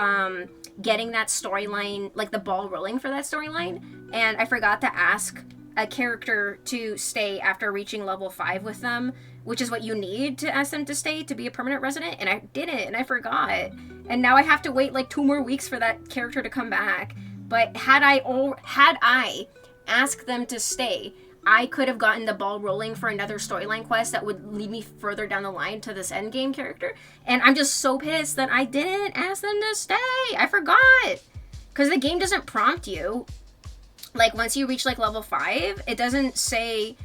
getting that storyline, like the ball rolling for that storyline, and I forgot to ask a character to stay after reaching level 5 with them, which is what you need to ask them to stay to be a permanent resident, and I didn't, and I forgot. And now I have to wait like 2 more weeks for that character to come back. But had I asked them to stay, I could have gotten the ball rolling for another storyline quest that would lead me further down the line to this endgame character. And I'm just so pissed that I didn't ask them to stay. I forgot. Because the game doesn't prompt you. Like, once you reach, like, level 5, it doesn't say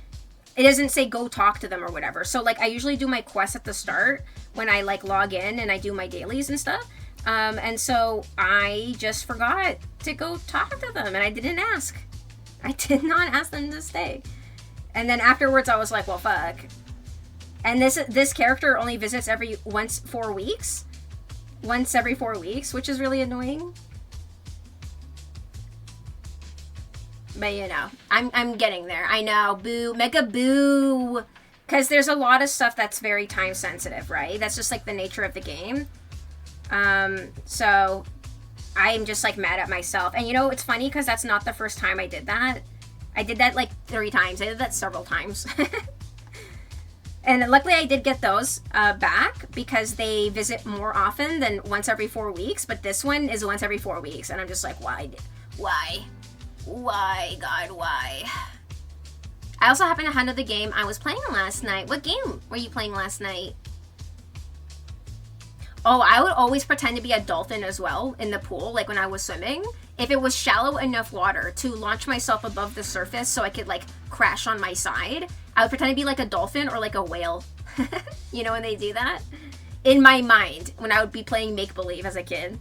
go talk to them or whatever. So, like, I usually do my quests at the start when I, like, log in and I do my dailies and stuff. And so I just forgot to go talk to them, and I didn't ask. I did not ask them to stay. And then afterwards I was like, well, fuck. And this character only visits once every 4 weeks, which is really annoying. But you know, I'm getting there. I know, boo, mega boo. Because there's a lot of stuff that's very time sensitive, right? That's just like the nature of the game. So I'm just, like, mad at myself. And, you know, it's funny because that's not the first time I did that. I did that, like, 3 times. I did that several times. And luckily I did get those back because they visit more often than once every 4 weeks. But this one is once every 4 weeks. And I'm just like, why? Why, God, why? I also happen to handle the game I was playing last night. What game were you playing last night? Oh, I would always pretend to be a dolphin as well in the pool, like when I was swimming. If it was shallow enough water to launch myself above the surface so I could like crash on my side, I would pretend to be like a dolphin or like a whale. You know when they do that? In my mind, when I would be playing make-believe as a kid.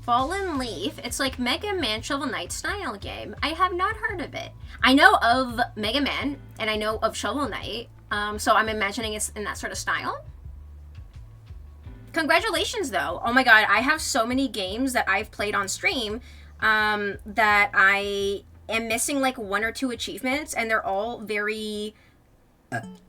Fallen Leaf. It's like Mega Man Shovel Knight style game. I have not heard of it. I know of Mega Man and I know of Shovel Knight, so I'm imagining it's in that sort of style. Congratulations, though. Oh my god, I have so many games that I've played on stream that I am missing like 1 or 2 achievements, and they're all very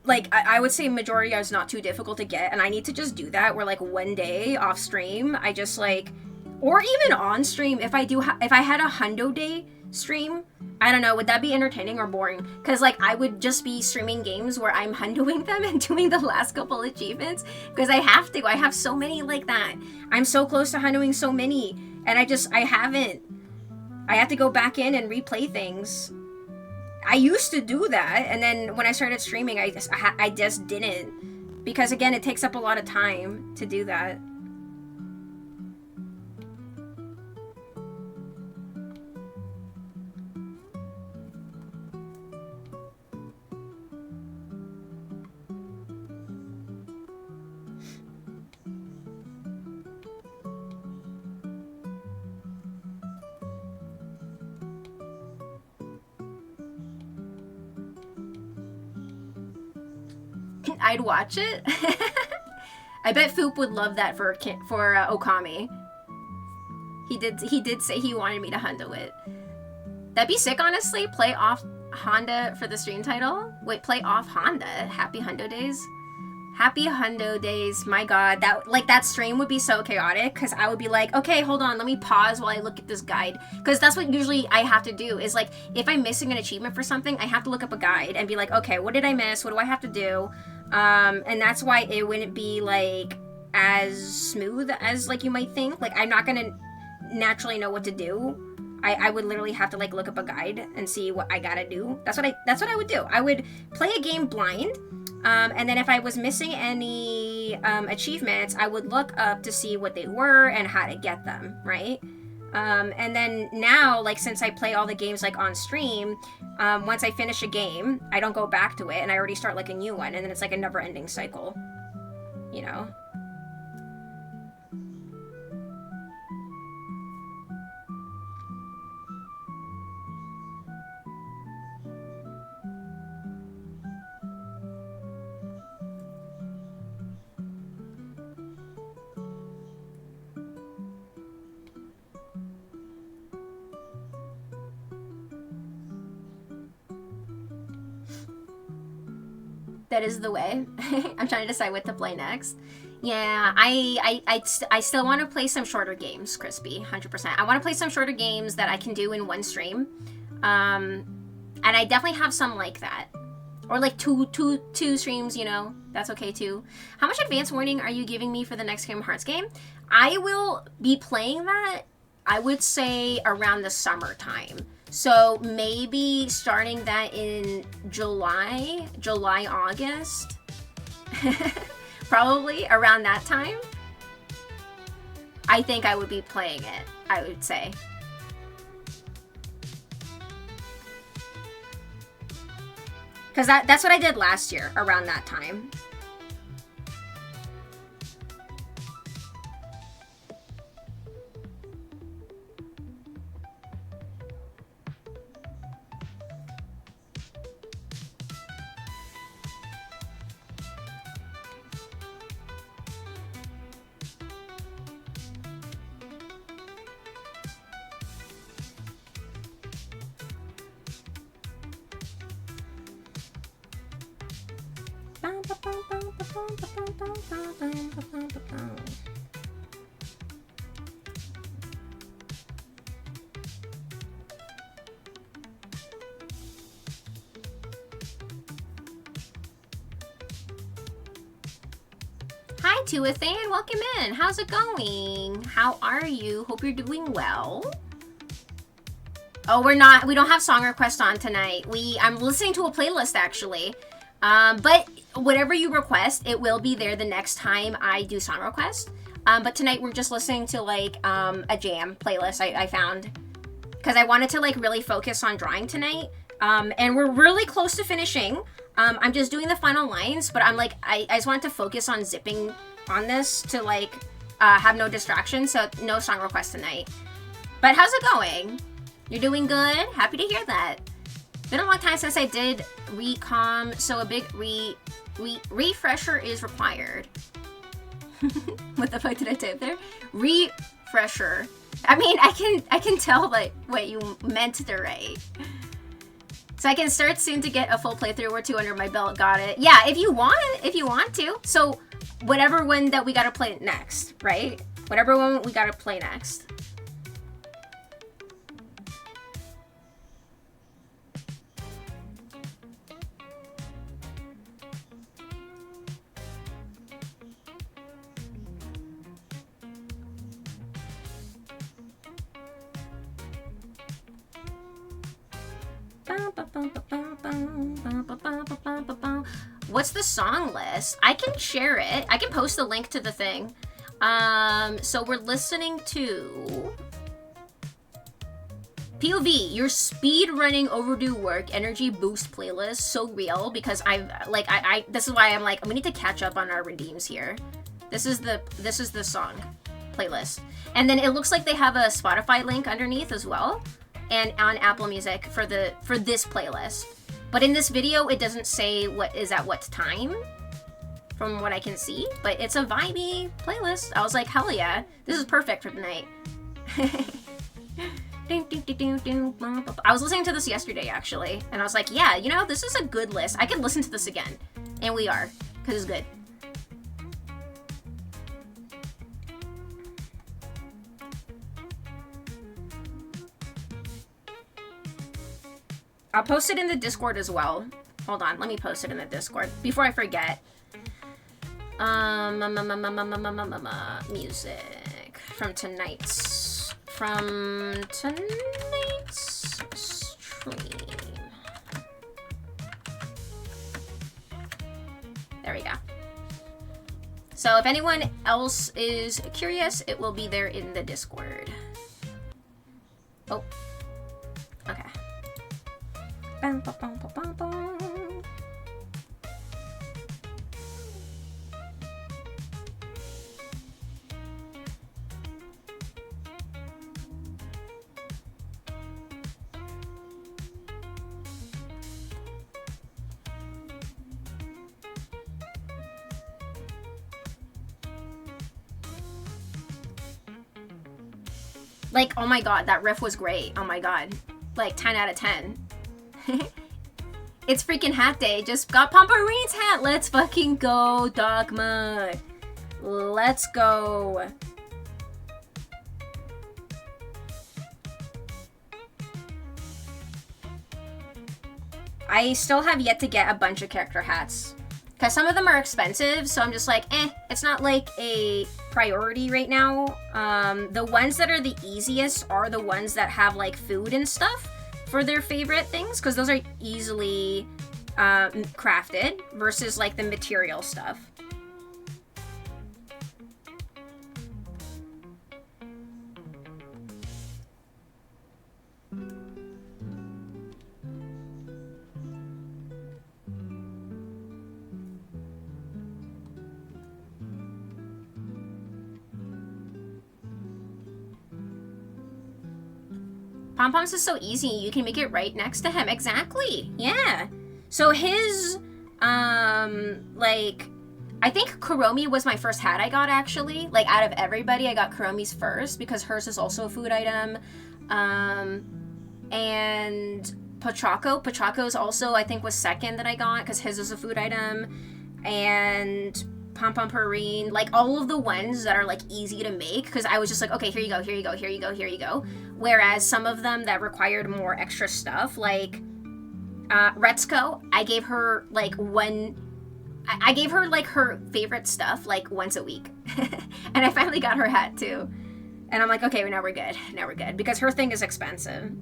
like I would say majority is not too difficult to get, and I need to just do that where like one day off stream I just like, or even on stream if I do if I had a hundo day stream, I don't know, would that be entertaining or boring? Because like I would just be streaming games where I'm hundoing them and doing the last couple achievements because I have so many like that. I'm so close to hundoing so many, and I have to go back in and replay things. I used to do that, and then when I started streaming, I just didn't, because again, it takes up a lot of time to do that. I'd watch it. I bet Foop would love that for Okami. He did say he wanted me to hundo it. That'd be sick, honestly. Play off Honda for the stream title. Wait, play off Honda. Happy Hundo Days. Happy Hundo Days. My god, that stream would be so chaotic because I would be like, okay, hold on, let me pause while I look at this guide, because that's what usually I have to do. Is like if I'm missing an achievement for something, I have to look up a guide and be like, okay, what did I miss? What do I have to do? And that's why it wouldn't be like as smooth as like you might think. Like I'm not gonna naturally know what to do. I would literally have to like look up a guide and see what I gotta do. That's what I would do. I would play a game blind, and then if I was missing any achievements, I would look up to see what they were and how to get them, right? And then now, like since I play all the games like on stream, once I finish a game, I don't go back to it, and I already start like a new one, and then it's like a never-ending cycle, you know? That is the way. I'm trying to decide what to play next. Yeah, I still want to play some shorter games, Crispy, 100%. I want to play some shorter games that I can do in one stream. And I definitely have some like that. Or like two streams, you know, that's okay too. How much advance warning are you giving me for the next Kingdom Hearts game? I will be playing that, I would say, around the summertime. So maybe starting that in July, August. Probably around that time. I think I would be playing it, I would say. Because that's what I did last year, around that time. Hi, Tuathan. Welcome in. How's it going? How are you? Hope you're doing well. Oh, we don't have song request on tonight. I'm listening to a playlist actually. But whatever you request, it will be there the next time I do song request. But tonight we're just listening to like a jam playlist I found because I wanted to like really focus on drawing tonight. And we're really close to finishing. I'm just doing the final lines, but I'm like I just wanted to focus on zipping on this to like have no distractions, so no song request tonight. But how's it going? You're doing good? Happy to hear that. Been a long time since I did recom, so a big refresher is required. What the fuck did I type there? Refresher. I mean, I can tell like what you meant to write. So I can start soon to get a full playthrough or two under my belt. Got it. Yeah, if you want to. So whatever one that we gotta play next, right? Whatever one we gotta play next. What's the song list? I can share it. I can post the link to the thing. So we're listening to POV, your speed running overdue work energy boost playlist. So real because I this is why I'm like we need to catch up on our redeems here. This is the song playlist. And then it looks like they have a Spotify link underneath as well. And on Apple Music for this playlist. But in this video, it doesn't say what is at what time, from what I can see. But it's a vibey playlist. I was like, hell yeah, this is perfect for tonight. I was listening to this yesterday, actually. And I was like, yeah, you know, this is a good list. I can listen to this again. And we are, because it's good. I'll post it in the Discord as well. Hold on, let me post it in the Discord before I forget. Music from tonight's stream. There we go. So if anyone else is curious, it will be there in the Discord. Oh, okay. Bum, bum, bum, bum, bum. Like, oh my god, that riff was great. Oh my god. Like, 10 out of 10. It's freaking hat day. Just got Pomparine's hat. Let's fucking go, Dogma. Let's go. I still have yet to get a bunch of character hats. Because some of them are expensive, so I'm just like, it's not like a priority right now. The ones that are the easiest are the ones that have like food and stuff for their favorite things, because those are easily crafted versus like the material stuff. Pom-Poms is so easy. You can make it right next to him. Exactly. Yeah. So his, like, I think Kuromi was my first hat I got, actually. Like, out of everybody, I got Kuromi's first because hers is also a food item. And Pochaco. Pochaco's also, I think, was second that I got because his is a food item. and Pom Pom Purine, like all of the ones that are like easy to make, because I was just like, okay, here you go, here you go, here you go, here you go. Whereas some of them that required more extra stuff, like Retsuko, I gave her like I gave her like her favorite stuff like once a week. And I finally got her hat too. And I'm like, okay, now we're good. Now we're good. Because her thing is expensive.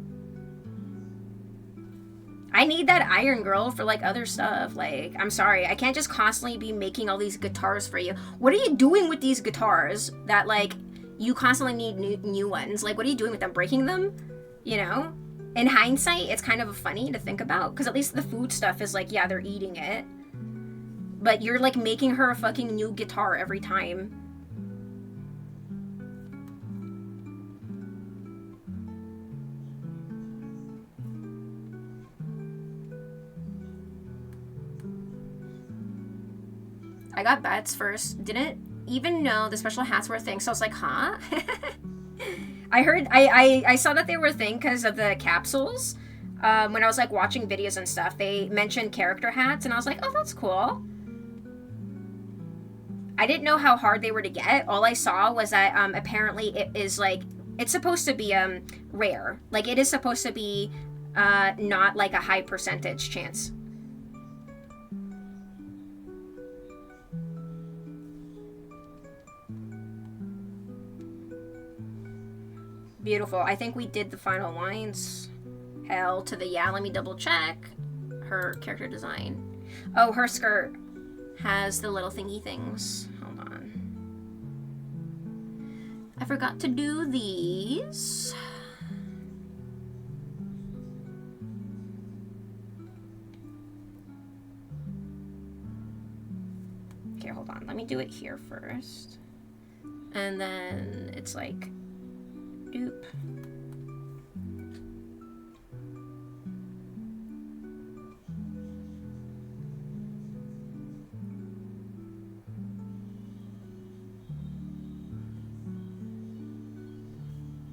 I need that Iron Girl for like other stuff. Like, I'm sorry, I can't just constantly be making all these guitars for you. What are you doing with these guitars that like you constantly need new ones? Like, what are you doing with them? Breaking them? You know? In hindsight, it's kind of funny to think about, because at least the food stuff is like, yeah, they're eating it. But you're like making her a fucking new guitar every time. I got bets first. Didn't even know the special hats were a thing, so I was like, huh? I heard, I saw that they were a thing because of the capsules. When I was like watching videos and stuff, they mentioned character hats, and I was like, oh, that's cool. I didn't know how hard they were to get. All I saw was that apparently it is like, it's supposed to be rare. Like, it is supposed to be not like a high percentage chance. Beautiful. I think we did the final lines. Hell to the yeah. Let me double check her character design. Oh, her skirt has the little thingy things. Hold on. I forgot to do these. Okay, hold on. Let me do it here first. And then it's like, doop.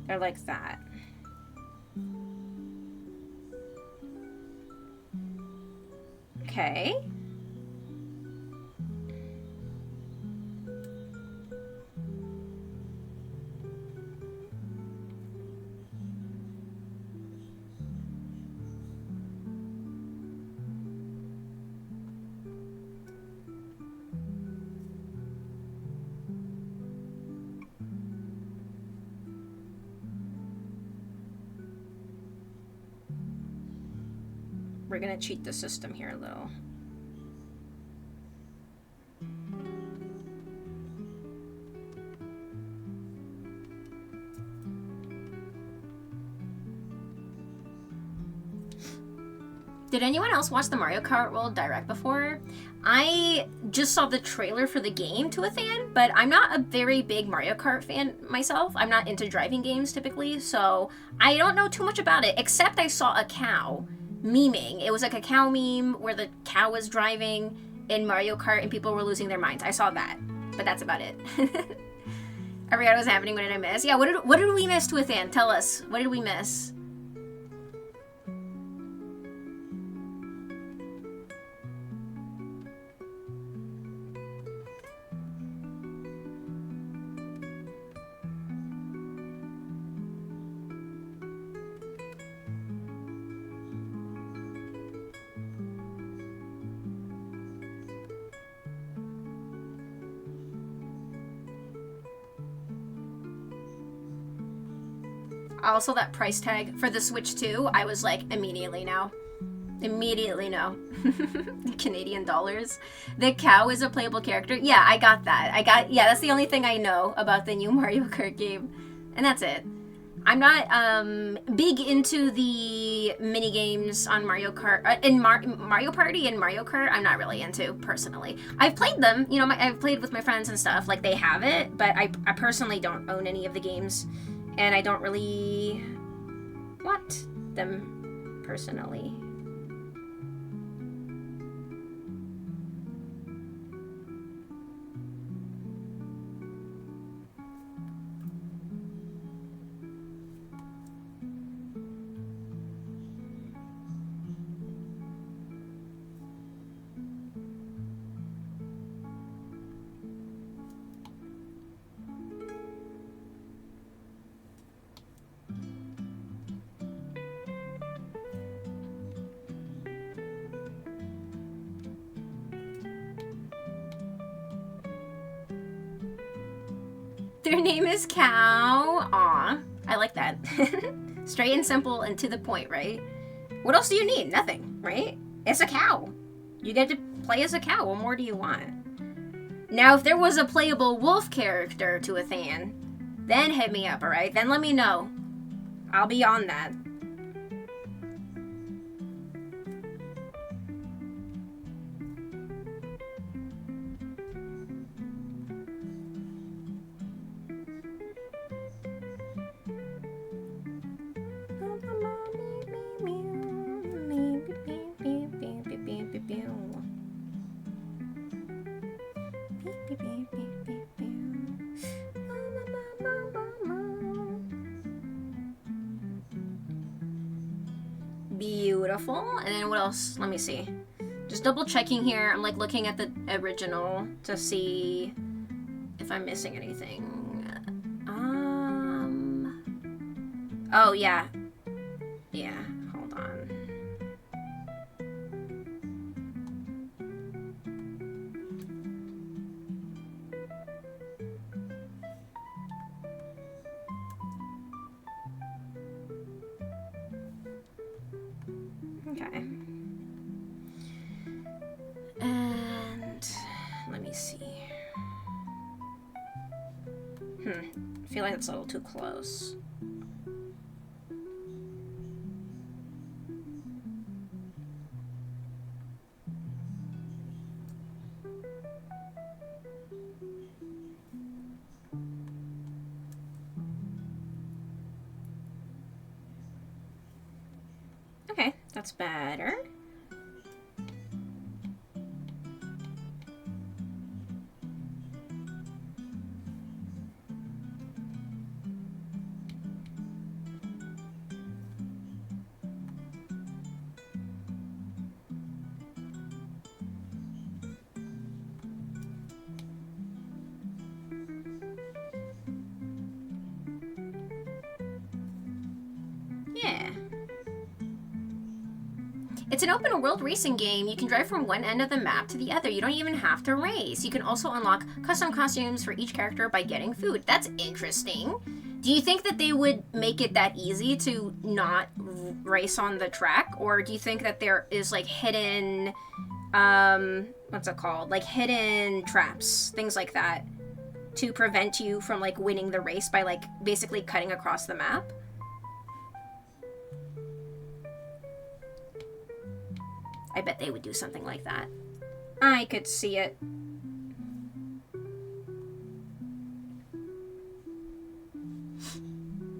They're like that. Okay. We're gonna cheat the system here a little. Did anyone else watch the Mario Kart World Direct before? I just saw the trailer for the game to a fan, but I'm not a very big Mario Kart fan myself. I'm not into driving games typically, so I don't know too much about it, except I saw a cow memeing. It was like a cow meme where the cow was driving in Mario Kart and people were losing their minds. I saw that, but that's about it. I forgot what was happening. What did I miss? Yeah, what did we miss to a fan? Tell us. What did we miss? Also, that price tag for the Switch 2, I was like, immediately no. Immediately no. Canadian dollars. The cow is a playable character. Yeah, I got that. Yeah, that's the only thing I know about the new Mario Kart game. And that's it. I'm not big into the mini games on Mario Kart. In Mario Party and Mario Kart, I'm not really into, personally. I've played them, you know, I've played with my friends and stuff. Like, they have it, but I personally don't own any of the games. And I don't really want them personally. Their name is Cow. Aw, I like that. Straight and simple and to the point, right? What else do you need? Nothing, right? It's a cow. You get to play as a cow. What more do you want? Now, if there was a playable wolf character to Athan, then hit me up, alright? Then let me know. I'll be on that. Beautiful. And then what else? Let me see. Just double checking here. I'm like looking at the original to see if I'm missing anything. Oh yeah. Yeah, hold on. Okay. And let me see. I feel like it's a little too close. Okay, that's better. Yeah. It's an open world racing game. You can drive from one end of the map to the other. You don't even have to race. You can also unlock custom costumes for each character by getting food. That's interesting. Do you think that they would make it that easy to not race on the track? Or do you think that there is like hidden, what's it called? Like hidden traps, things like that, to prevent you from like winning the race by like basically cutting across the map? I bet they would do something like that. I could see it.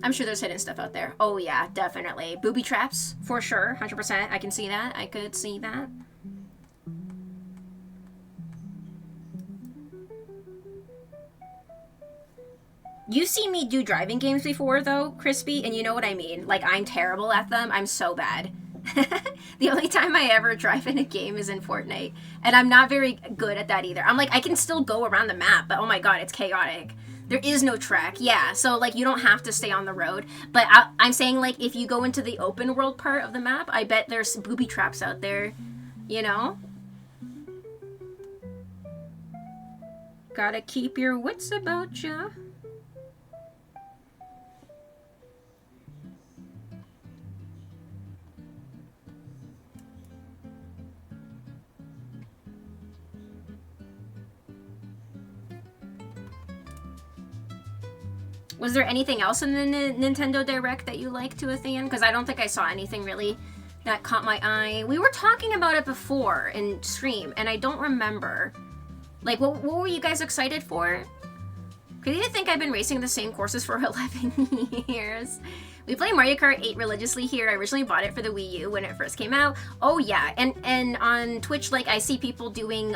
I'm sure there's hidden stuff out there. Oh yeah, definitely. Booby traps, for sure, 100%. I can see that. I could see that. You've seen me do driving games before, though, Crispy, and you know what I mean. Like, I'm terrible at them. I'm so bad. The only time I ever drive in a game is in Fortnite, and I'm not very good at that either. I'm like, I can still go around the map, but oh my god, it's chaotic. There is no track, yeah, so like you don't have to stay on the road, but I'm saying like if you go into the open world part of the map, I bet there's booby traps out there, you know? Gotta keep your wits about ya. Was there anything else in the Nintendo Direct that you liked, to Athan? Because I don't think I saw anything really that caught my eye. We were talking about it before in stream, and I don't remember. Like, what were you guys excited for? Because you think I've been racing the same courses for 11 years. We play Mario Kart 8 religiously here. I originally bought it for the Wii U when it first came out. Oh yeah, and on Twitch, like, I see people doing,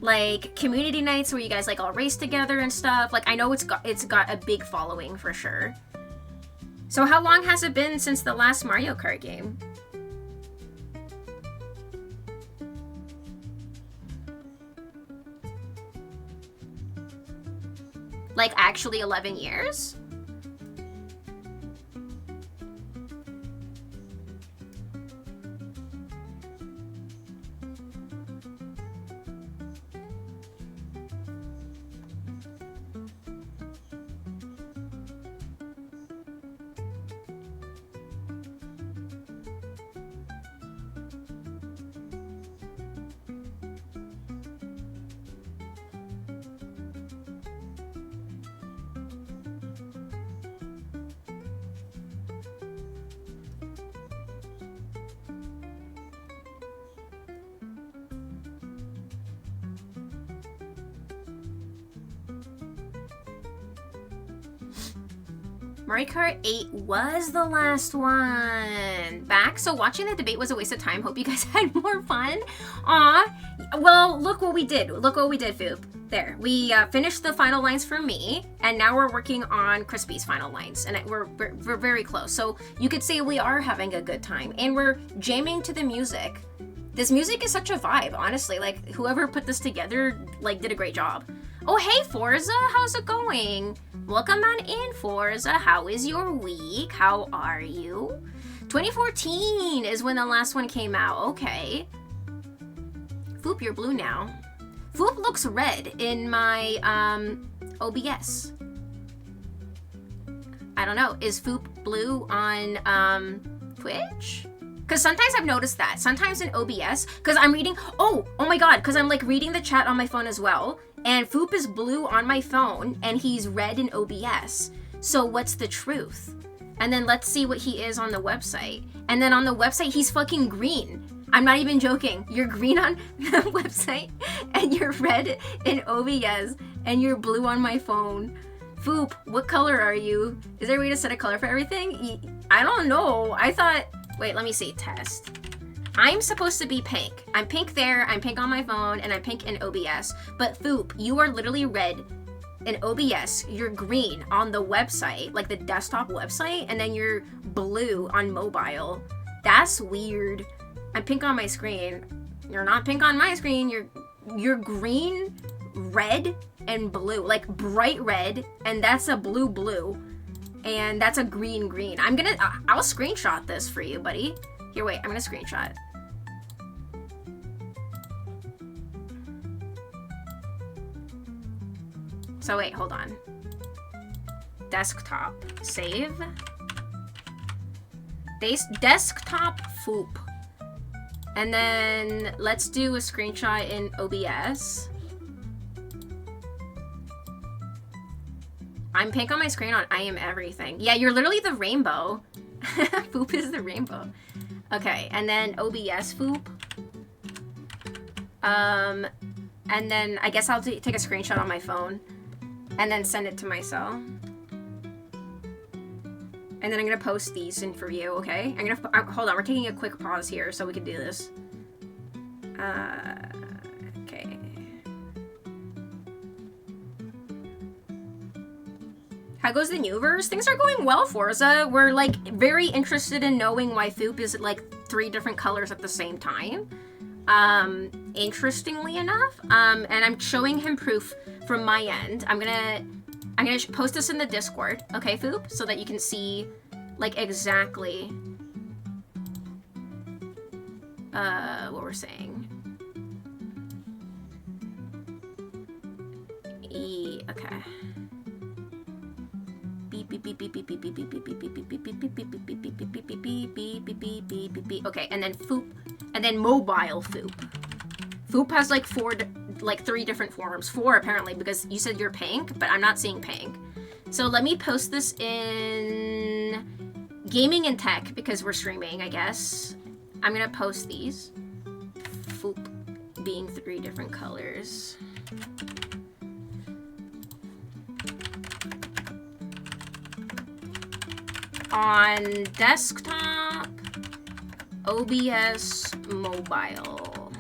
like community nights where you guys like all race together and stuff. Like I know it's got a big following for sure. So how long has it been since the last Mario Kart game? Like actually 11 years? Mario Kart 8 was the last one. Back. So watching the debate was a waste of time. Hope you guys had more fun. Aw. Well, look what we did. Look what we did, Foop. There. We finished the final lines for me, and now we're working on Crispy's final lines, and we're very close. So you could say we are having a good time, and we're jamming to the music. This music is such a vibe, honestly. Like, whoever put this together, like, did a great job. Oh, hey, Forza, how's it going? Welcome on in, Forza. How is your week? How are you? 2014 is when the last one came out. Okay. Foop, you're blue now. Foop looks red in my OBS. I don't know. Is Foop blue on Twitch? Because sometimes I've noticed that. Sometimes in OBS, because I'm reading, oh my god, because I'm like reading the chat on my phone as well, and Foop is blue on my phone, and he's red in OBS. So what's the truth? And then let's see what he is on the website. And then on the website, he's fucking green. I'm not even joking. You're green on the website, and you're red in OBS, and you're blue on my phone. Foop, what color are you? Is there a way to set a color for everything? I don't know. I thought... Wait, let me see. Test. I'm supposed to be pink. I'm pink there, I'm pink on my phone, and I'm pink in OBS. But Foop, you are literally red in OBS. You're green on the website, like the desktop website, and then you're blue on mobile. That's weird. I'm pink on my screen. You're not pink on my screen. You're green, red, and blue. Like bright red, and that's a blue. And that's a green. I'll screenshot this for you, buddy. Here, wait, I'm gonna screenshot. So wait, hold on. Desktop, save. Desktop Foop. And then let's do a screenshot in OBS. I'm pink on my screen on I Am Everything. Yeah, you're literally the rainbow. Foop is the rainbow. Okay, and then OBS Foop. And then I guess I'll take a screenshot on my phone and then send it to myself. And then I'm gonna post these in for you, okay? Hold on, we're taking a quick pause here so we can do this. Okay. How goes the Newverse? Things are going well, Forza. We're like very interested in knowing why Foop is like 3 different colors at the same time. Interestingly enough, and I'm showing him proof from my end. I'm gonna post this in the Discord, okay, Foop, so that you can see like exactly what we're saying. Okay. Okay, and then Foop, and then mobile Foop. Foop has like 3 different forms. 4 apparently, because you said you're pink, but I'm not seeing pink. So let me post this in Gaming and Tech because we're streaming, I guess. I'm gonna post these. Foop being 3 different colors. On desktop, OBS mobile,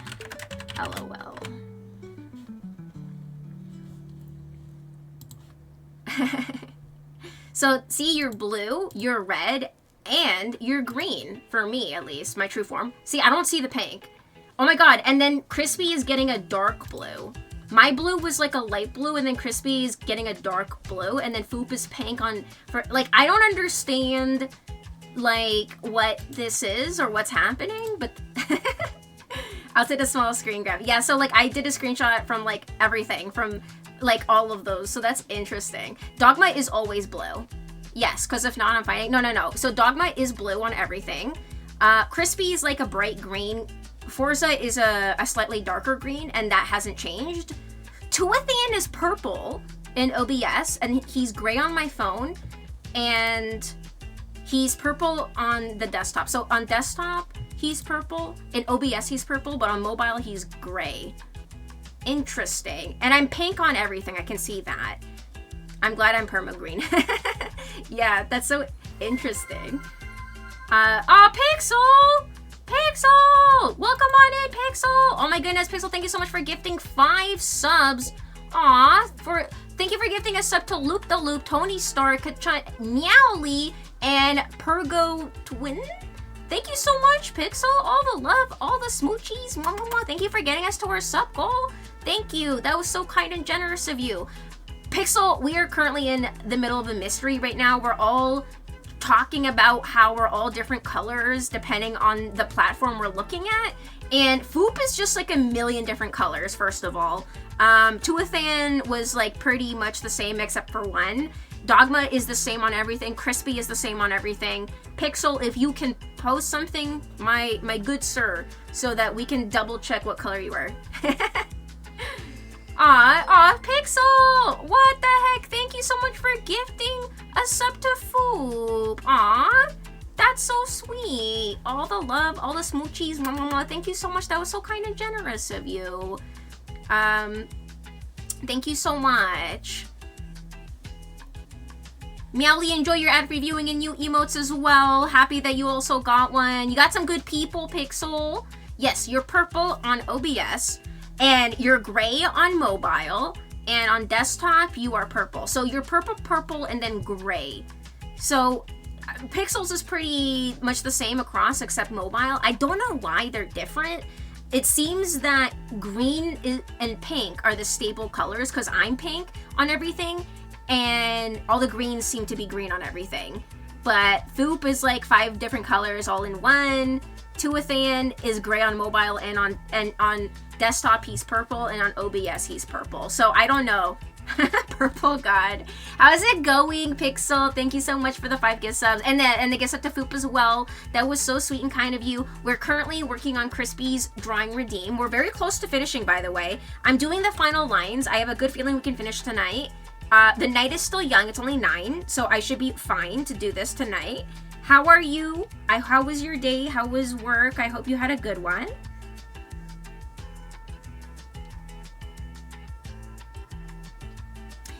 LOL. So, see, you're blue, you're red, and you're green, for me at least, my true form. See, I don't see the pink. Oh my god, and then Crispy is getting a dark blue. My blue was like a light blue, and then Crispy is getting a dark blue, and then Foop is pink like, I don't understand, like, what this is or what's happening, but I'll take a small screen grab. Yeah, so, like, I did a screenshot from, like, everything, from, like, all of those, so that's interesting. Dogma is always blue. Yes, because if not, I'm fighting. No. So Dogma is blue on everything. Crispy is, like, a bright green. Forza is a slightly darker green, and that hasn't changed. Tuathan is purple in OBS, and he's gray on my phone, and he's purple on the desktop. So on desktop, he's purple. In OBS, he's purple, but on mobile, he's gray. Interesting. And I'm pink on everything. I can see that. I'm glad I'm perma green. Yeah, that's so interesting. Pixel! Pixel! Welcome on in, Pixel! Oh my goodness, Pixel, thank you so much for gifting 5 subs. Thank you for gifting a sub to Loop the Loop, Tony Stark, Meowly, and Pergo Twin. Thank you so much, Pixel. All the love, all the smoochies. Mwah, mwah, mwah. Thank you for getting us to our sub goal. Thank you. That was so kind and generous of you. Pixel, we are currently in the middle of a mystery right now. We're all talking about how we're all different colors depending on the platform we're looking at. And Foop is just like a million different colors, first of all. Tuathan was like pretty much the same except for one. Dogma is the same on everything. Crispy is the same on everything. Pixel, if you can post something, my good sir, so that we can double check what color you are. Pixel! What the heck? Thank you so much for gifting a sub to Foop. That's so sweet. All the love, all the smoochies. Mwah, mwah, mwah. Thank you so much. That was so kind and generous of you. Thank you so much. Meowly, enjoy your ad reviewing and new emotes as well. Happy that you also got one. You got some good people, Pixel. Yes, you're purple on OBS. And you're gray on mobile. And on desktop, you are purple. So you're purple, and then gray. So Pixels is pretty much the same across except mobile. I don't know why they're different. It seems that green and pink are the stable colors because I'm pink on everything. And all the greens seem to be green on everything. But Foop is like 5 different colors all in one. Tuathan is gray on mobile and on desktop he's purple, and on OBS he's purple. So I don't know. Purple God. How's it going, Pixel? Thank you so much for the 5 gift subs. And the gift sub to Foop as well. That was so sweet and kind of you. We're currently working on Crispy's Drawing Redeem. We're very close to finishing, by the way. I'm doing the final lines. I have a good feeling we can finish tonight. The night is still young. It's only 9, so I should be fine to do this tonight. How are you? How was your day? How was work? I hope you had a good one.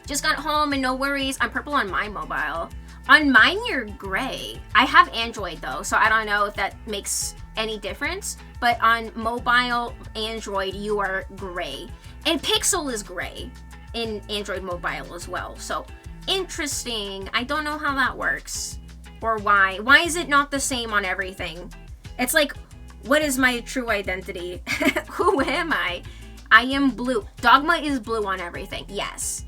Just got home and no worries. I'm purple on my mobile. On mine, you're gray. I have Android though, so I don't know if that makes any difference. But on mobile Android, you are gray. And Pixel is gray in Android mobile as well. So interesting. I don't know how that works or why. Why is it not the same on everything? It's like, what is my true identity? Who am I? I am blue. Dogma is blue on everything. Yes.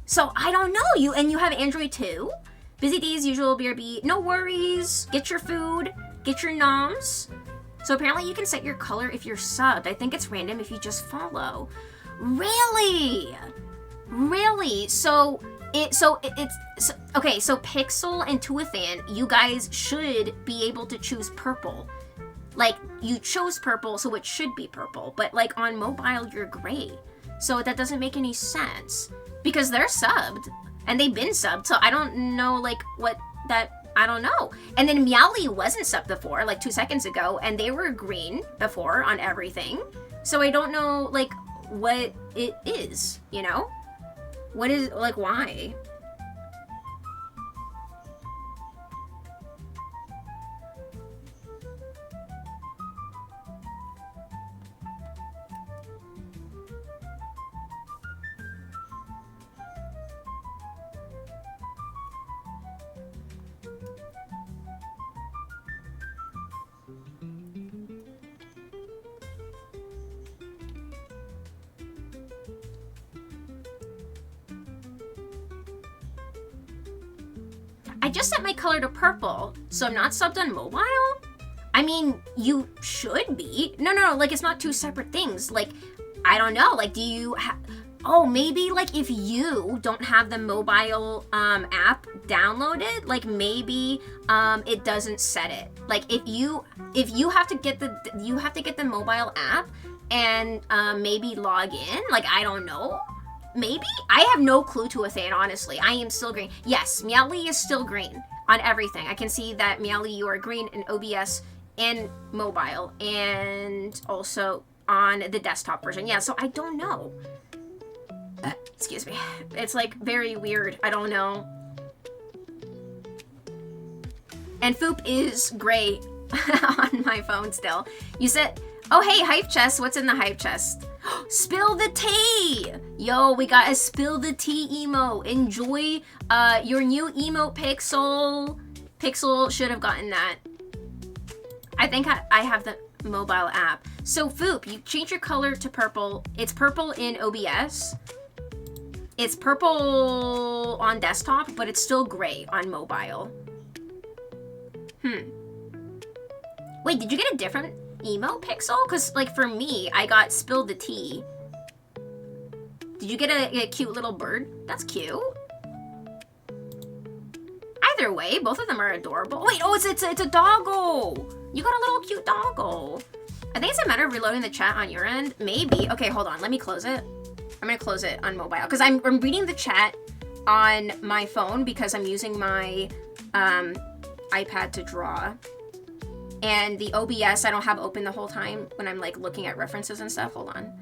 So I don't know you, and you have Android too? Busy days, usual, BRB. No worries. Get your food. Get your noms. So apparently you can set your color if you're subbed. I think it's random if you just follow. Really? Really? So Pixel and Tuathan, you guys should be able to choose purple. Like, you chose purple, so it should be purple. But like on mobile, you're gray. So that doesn't make any sense. Because they're subbed, and they've been subbed, so I don't know, like, I don't know. And then Meowly wasn't subbed before, like 2 seconds ago, and they were green before on everything. So I don't know, like, what it is, you know? What is, like, why? I just set my color to purple, so I'm not subbed on mobile? I mean, you should be. No, like, it's not 2 separate things. Like, I don't know, like, do you oh, maybe, like, if you don't have the mobile, app downloaded, like, maybe, it doesn't set it. Like, if you have to get the mobile app and, maybe log in, like, I don't know. Maybe? I have no clue to a thing, honestly. I am still green. Yes, Meowly is still green on everything. I can see that Meowly, you are green in OBS and mobile, and also on the desktop version. Yeah, so I don't know. Excuse me. It's like very weird. I don't know. And Foop is gray on my phone still. You said, oh hey, hype chest, what's in the hype chest? Spill the tea! Yo, we got a spill the tea emo. Enjoy your new emote, Pixel. Pixel should have gotten that. I think I have the mobile app. So Foop, you change your color to purple. It's purple in OBS. It's purple on desktop, but it's still gray on mobile. Wait, did you get a different emo, Pixel? Because, like, for me, I got Spill the Tea. Did you get a cute little bird? That's cute. Either way, both of them are adorable. Wait, oh, it's a doggo. You got a little cute doggo. I think it's a matter of reloading the chat on your end. Maybe. Okay, hold on. Let me close it. I'm going to close it on mobile. Because I'm reading the chat on my phone because I'm using my iPad to draw. And the OBS I don't have open the whole time when I'm like looking at references and stuff. Hold on.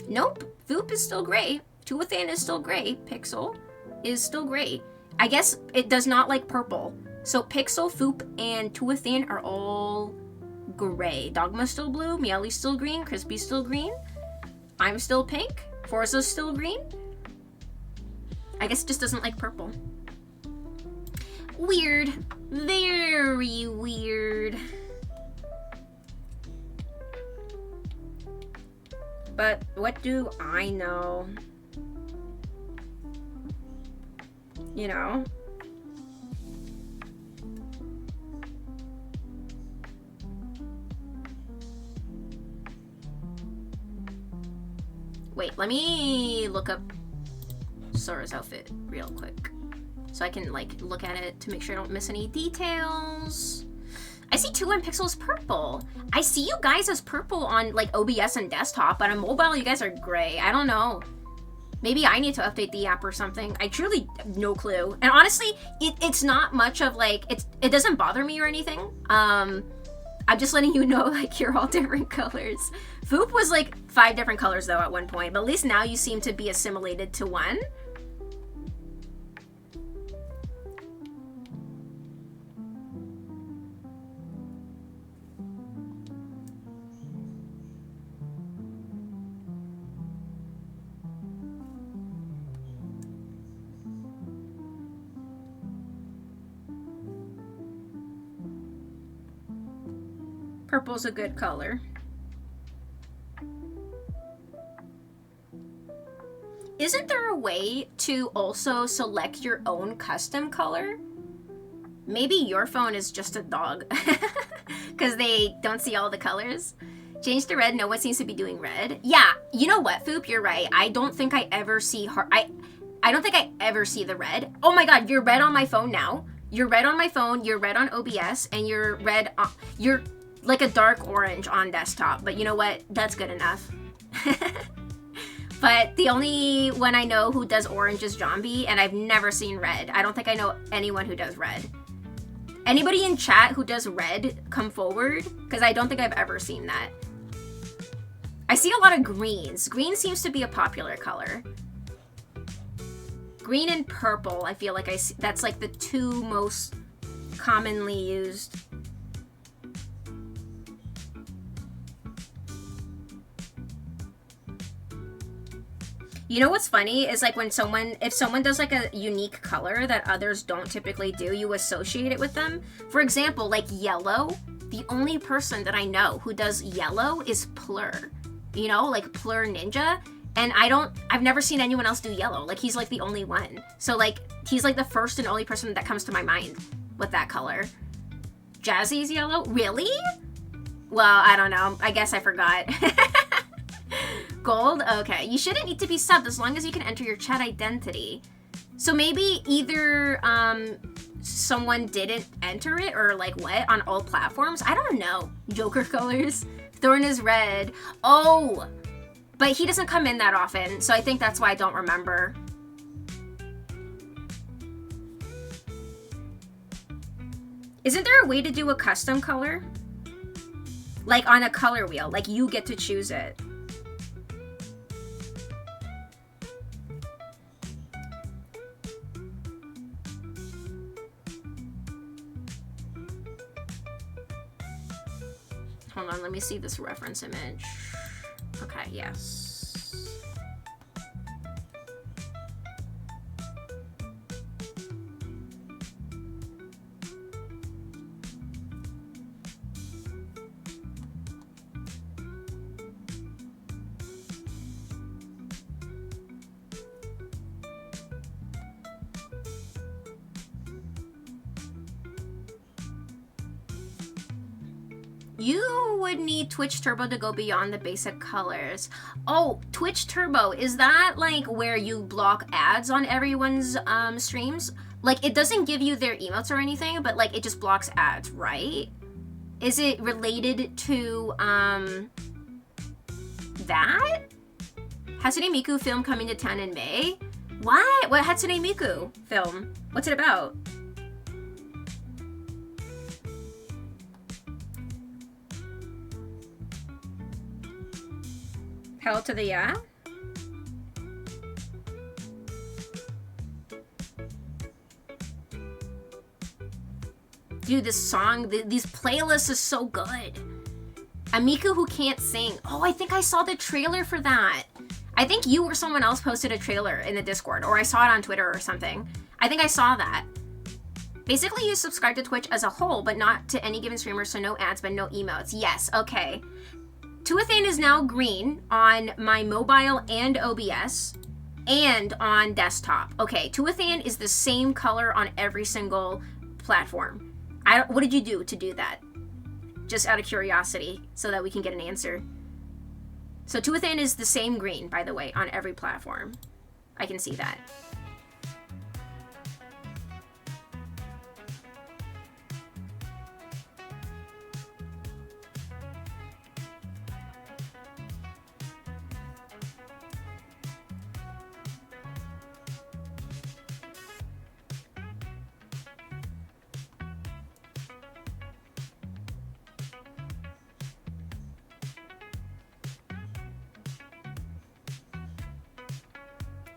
Nope. Foop is still gray. Tuathan is still gray. Pixel is still gray. I guess it does not like purple. So Pixel, Foop, and Tuathan are all gray. Dogma's still blue. Meowly's still green. Crispy's still green. I'm still pink. Forza's still green. I guess it just doesn't like purple. Weird. Very weird. But what do I know? You know? Wait, let me look up Sora's outfit real quick. So I can, like, look at it to make sure I don't miss any details. I see Tuathan Pixel's purple. I see you guys as purple on, like, OBS and desktop, but on mobile, you guys are gray. I don't know. Maybe I need to update the app or something. I truly have no clue. And honestly, it's not much of, like, it doesn't bother me or anything. I'm just letting you know, like, you're all different colors. Foop was, like, 5 different colors, though, at one point. But at least now you seem to be assimilated to one. Purple's a good color. Isn't there a way to also select your own custom color? Maybe your phone is just a dog because they don't see all the colors. Change to red. No one seems to be doing red. Yeah, you know what, Foop? You're right. I don't think I ever see I don't think I ever see the red. Oh my god, you're red on my phone now. You're red on my phone. You're red on OBS, and you're red. You're like a dark orange on desktop. But you know what? That's good enough. But the only one I know who does orange is Zombie, and I've never seen red. I don't think I know anyone who does red. Anybody in chat who does red, come forward, because I don't think I've ever seen that. I see a lot of greens. Green seems to be a popular color. Green and purple, I feel like I see, that's like the 2 most commonly used. You know what's funny is like when if someone does like a unique color that others don't typically do, you associate it with them. For example, like yellow, the only person that I know who does yellow is Plur. You know, like Plur Ninja. And I've never seen anyone else do yellow. Like he's like the only one. So like, he's like the first and only person that comes to my mind with that color. Jazzy's yellow? Really? Well, I don't know. I guess I forgot. Gold? Okay. You shouldn't need to be subbed as long as you can enter your chat identity. So maybe either someone didn't enter it or like what on all platforms? I don't know. Joker colors. Thorn is red. Oh! But he doesn't come in that often, so I think that's why I don't remember. Isn't there a way to do a custom color? Like on a color wheel, like you get to choose it. Hold on, let me see this reference image. Okay, yes. You would need Twitch Turbo to go beyond the basic colors. Oh, Twitch Turbo, is that like where you block ads on everyone's streams? Like, it doesn't give you their emotes or anything, but like it just blocks ads, right? Is it related to that? Hatsune Miku film coming to town in May? What? What Hatsune Miku film? What's it about? Hell to the yeah? Dude, this song, these playlists is so good. A Miku who can't sing. Oh, I think I saw the trailer for that. I think you or someone else posted a trailer in the Discord, or I saw it on Twitter or something. I think I saw that. Basically, you subscribe to Twitch as a whole, but not to any given streamer, so no ads, but no emotes. Yes, okay. Tuathan is now green on my mobile and OBS and on desktop. Okay, Tuathan is the same color on every single platform. What did you do to do that? Just out of curiosity, so that we can get an answer. So Tuathan is the same green, by the way, on every platform. I can see that.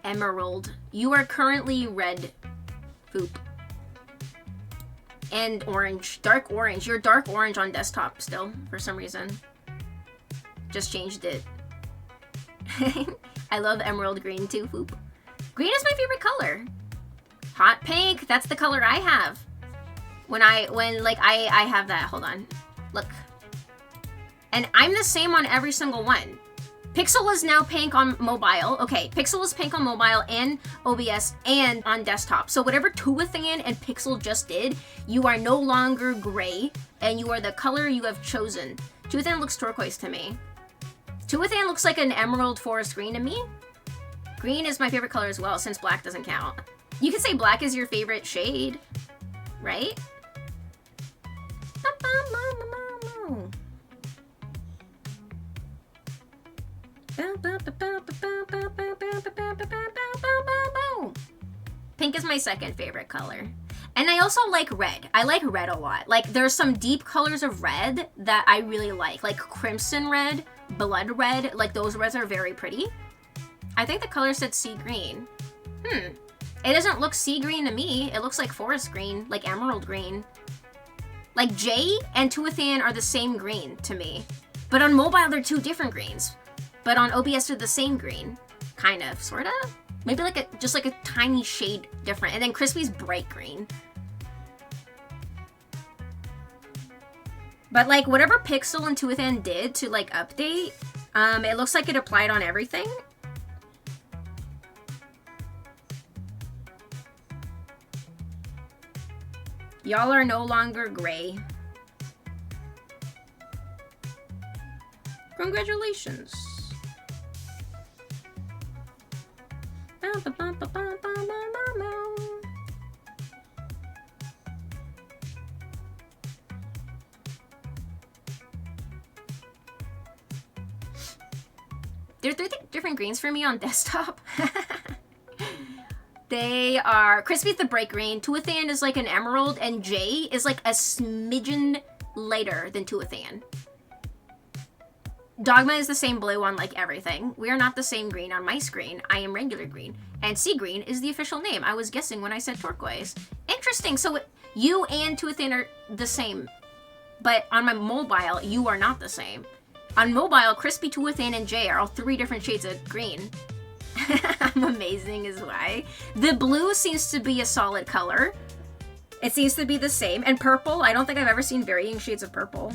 Emerald. You are currently red. Foop. And orange. Dark orange. You're dark orange on desktop still, for some reason. Just changed it. I love emerald green too, Foop. Green is my favorite color. Hot pink. That's the color I have. When I have that. Hold on. Look. And I'm the same on every single one. Pixel is now pink on mobile. Okay, Pixel is pink on mobile and OBS and on desktop. So whatever Tuathan and Pixel just did, you are no longer gray, and you are the color you have chosen. Tuathan looks turquoise to me. Tuathan looks like an emerald forest green to me. Green is my favorite color as well, since black doesn't count. You could say black is your favorite shade, right? Pink is my second favorite color. And I also like red. I like red a lot. Like, there's some deep colors of red that I really like crimson red, blood red. Like, those reds are very pretty. I think the color said sea green. It doesn't look sea green to me. It looks like forest green, like emerald green. Like, Jay and Tuathan are the same green to me. But on mobile, they're two different greens. But on OBS, they're the same green. Kind of, sort of. Maybe just like a tiny shade different. And then Crispy's bright green. But like whatever Pixel and Tuathan did to like update, it looks like it applied on everything. Y'all are no longer gray. Congratulations. There are three different greens for me on desktop. They are... Crispy's the bright green, Tuathan is like an emerald, and Jay is like a smidgen lighter than Tuathan. Dogma is the same blue on like everything. We are not the same green on my screen. I am regular green. And sea green is the official name. I was guessing when I said turquoise. Interesting. So you and Tuathan are the same. but on my mobile, you are not the same. On mobile, Crispy, Tuathan, and Jay are all 3 different shades of green. I'm amazing is why. The blue seems to be a solid color. It seems to be the same. And purple, I don't think I've ever seen varying shades of purple.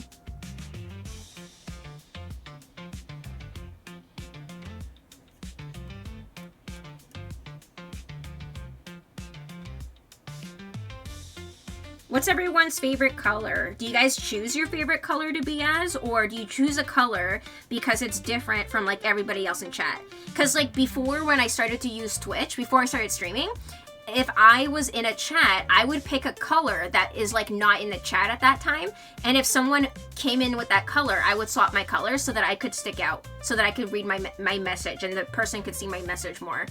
What's everyone's favorite color? Do you guys choose your favorite color to be as, or do you choose a color because it's different from like everybody else in chat? Because like before, when I started to use Twitch, before I started streaming, if I was in a chat, I would pick a color that is like not in the chat at that time. And if someone came in with that color, I would swap my color so that I could stick out, so that I could read my message and the person could see my message more.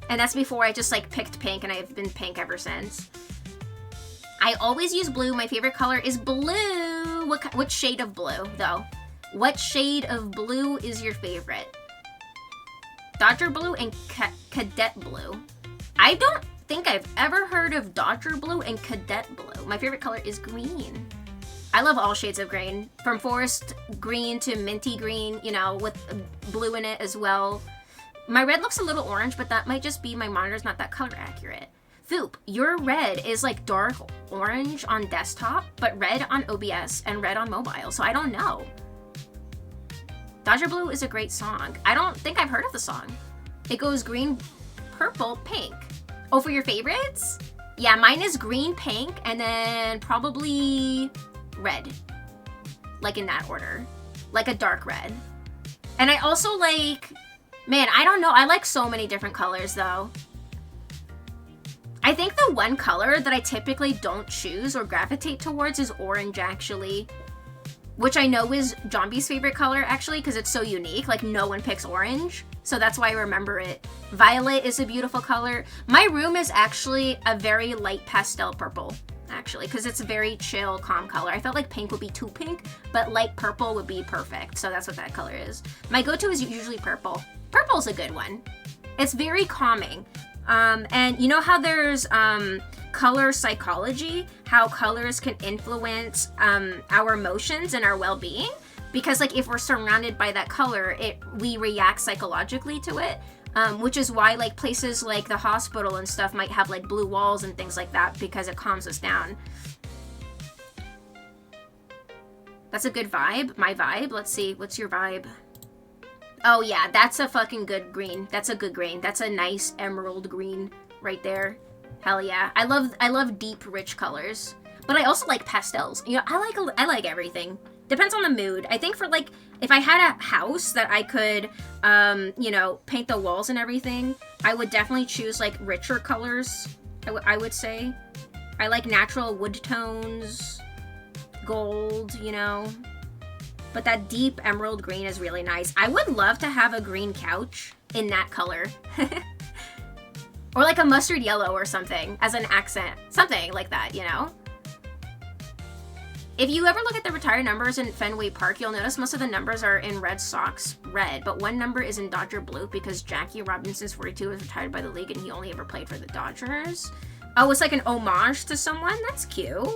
And that's before I just like picked pink, and I've been pink ever since. I always use blue. My favorite color is blue. What shade of blue, though? What shade of blue is your favorite? Dodger blue and cadet blue. I don't think I've ever heard of Dodger blue and cadet blue. My favorite color is green. I love all shades of green. From forest green to minty green, you know, with blue in it as well. My red looks a little orange, but that might just be my monitor's not that color accurate. Foop, your red is like dark orange on desktop, but red on OBS and red on mobile, so I don't know. Dodger Blue is a great song. I don't think I've heard of the song. It goes green, purple, pink. Oh, for your favorites? Yeah, mine is green, pink, and then probably red. Like in that order. Like a dark red. And I also like, man, I don't know. I like so many different colors though. I think the one color that I typically don't choose or gravitate towards is orange, actually. Which I know is Jombie's favorite color, actually, because it's so unique. Like, no one picks orange, so that's why I remember it. Violet is a beautiful color. My room is actually a very light pastel purple, actually, because it's a very chill, calm color. I felt like pink would be too pink, but light purple would be perfect, so that's what that color is. My go-to is usually purple. Purple's a good one. It's very calming. And you know how there's color psychology, how colors can influence our emotions and our well-being? Because like if we're surrounded by that color, we react psychologically to it, which is why like places like the hospital and stuff might have like blue walls and things like that, because it calms us down. That's a good vibe. My vibe. Let's see. What's your vibe? Oh yeah, that's a fucking good green. That's a good green. That's a nice emerald green right there. Hell yeah. I love deep, rich colors. But I also like pastels. You know, I like everything. Depends on the mood. I think for like, if I had a house that I could, you know, paint the walls and everything, I would definitely choose like richer colors, I would say. I like natural wood tones, gold, you know. But that deep emerald green is really nice. I would love to have a green couch in that color. Or like a mustard yellow or something as an accent. Something like that, you know? If you ever look at the retired numbers in Fenway Park, you'll notice most of the numbers are in Red Sox red, but one number is in Dodger blue because Jackie Robinson's 42 was retired by the league and he only ever played for the Dodgers. Oh, it's like an homage to someone? That's cute.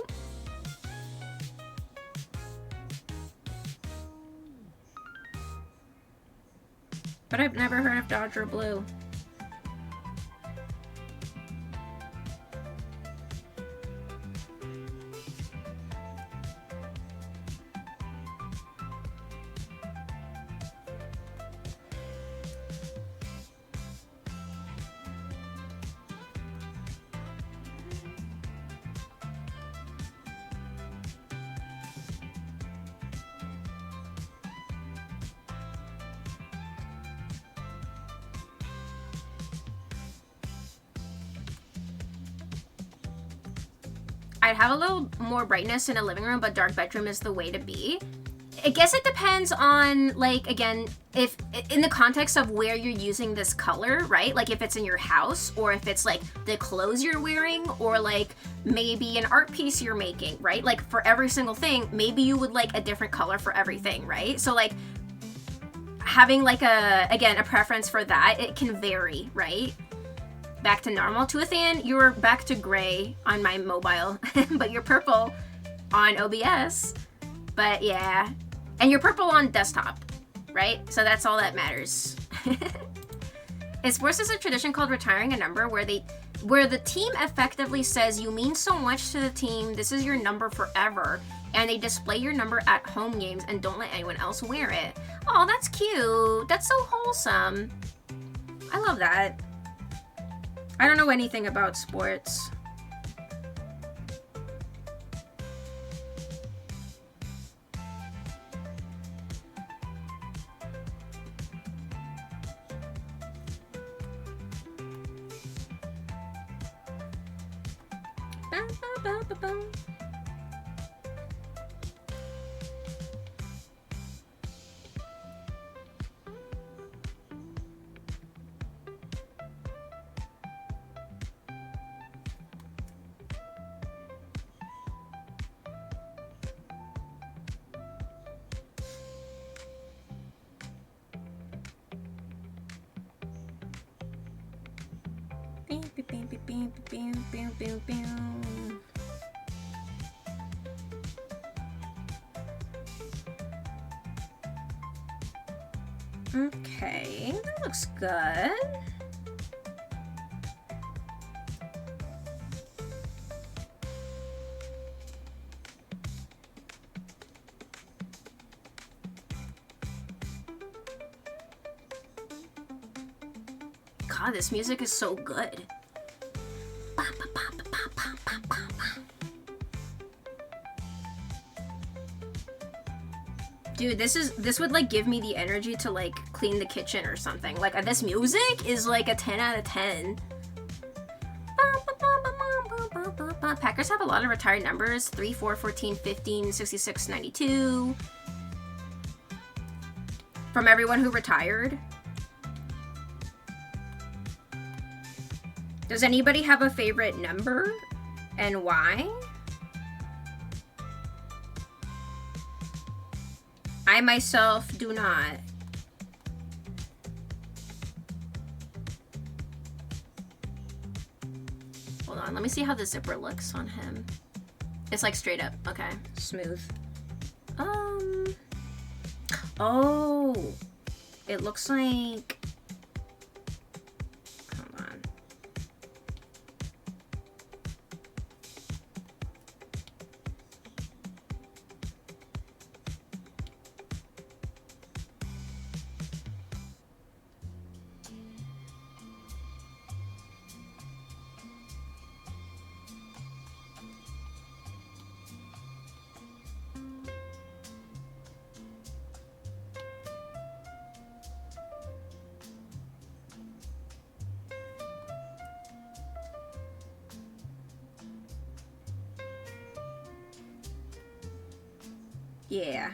But I've never heard of Dodger blue. I'd have a little more brightness in a living room, but dark bedroom is the way to be. I guess it depends on, like, again, if in the context of where you're using this color, right? Like if it's in your house, or if it's like the clothes you're wearing, or like maybe an art piece you're making, right? Like for every single thing, maybe you would like a different color for everything, right? So like having like a preference for that, it can vary, right? Back to normal. Tuathan, you're back to gray on my mobile, but you're purple on OBS. But yeah. And you're purple on desktop, right? So that's all that matters. In sports, there's a tradition called retiring a number where the team effectively says you mean so much to the team, this is your number forever, and they display your number at home games and don't let anyone else wear it. Oh, that's cute. That's so wholesome. I love that. I don't know anything about sports. Okay, that looks good. God, this music is so good. Dude, this would like give me the energy to like clean the kitchen or something. Like this music is like a 10 out of 10. Packers have a lot of retired numbers: 3, 4, 14, 15, 66, 92. From everyone who retired. Does anybody have a favorite number and why? I myself do not. Hold on, let me see how the zipper looks on him. It's like straight up. Okay, smooth. Oh, it looks like, hold on. Yeah.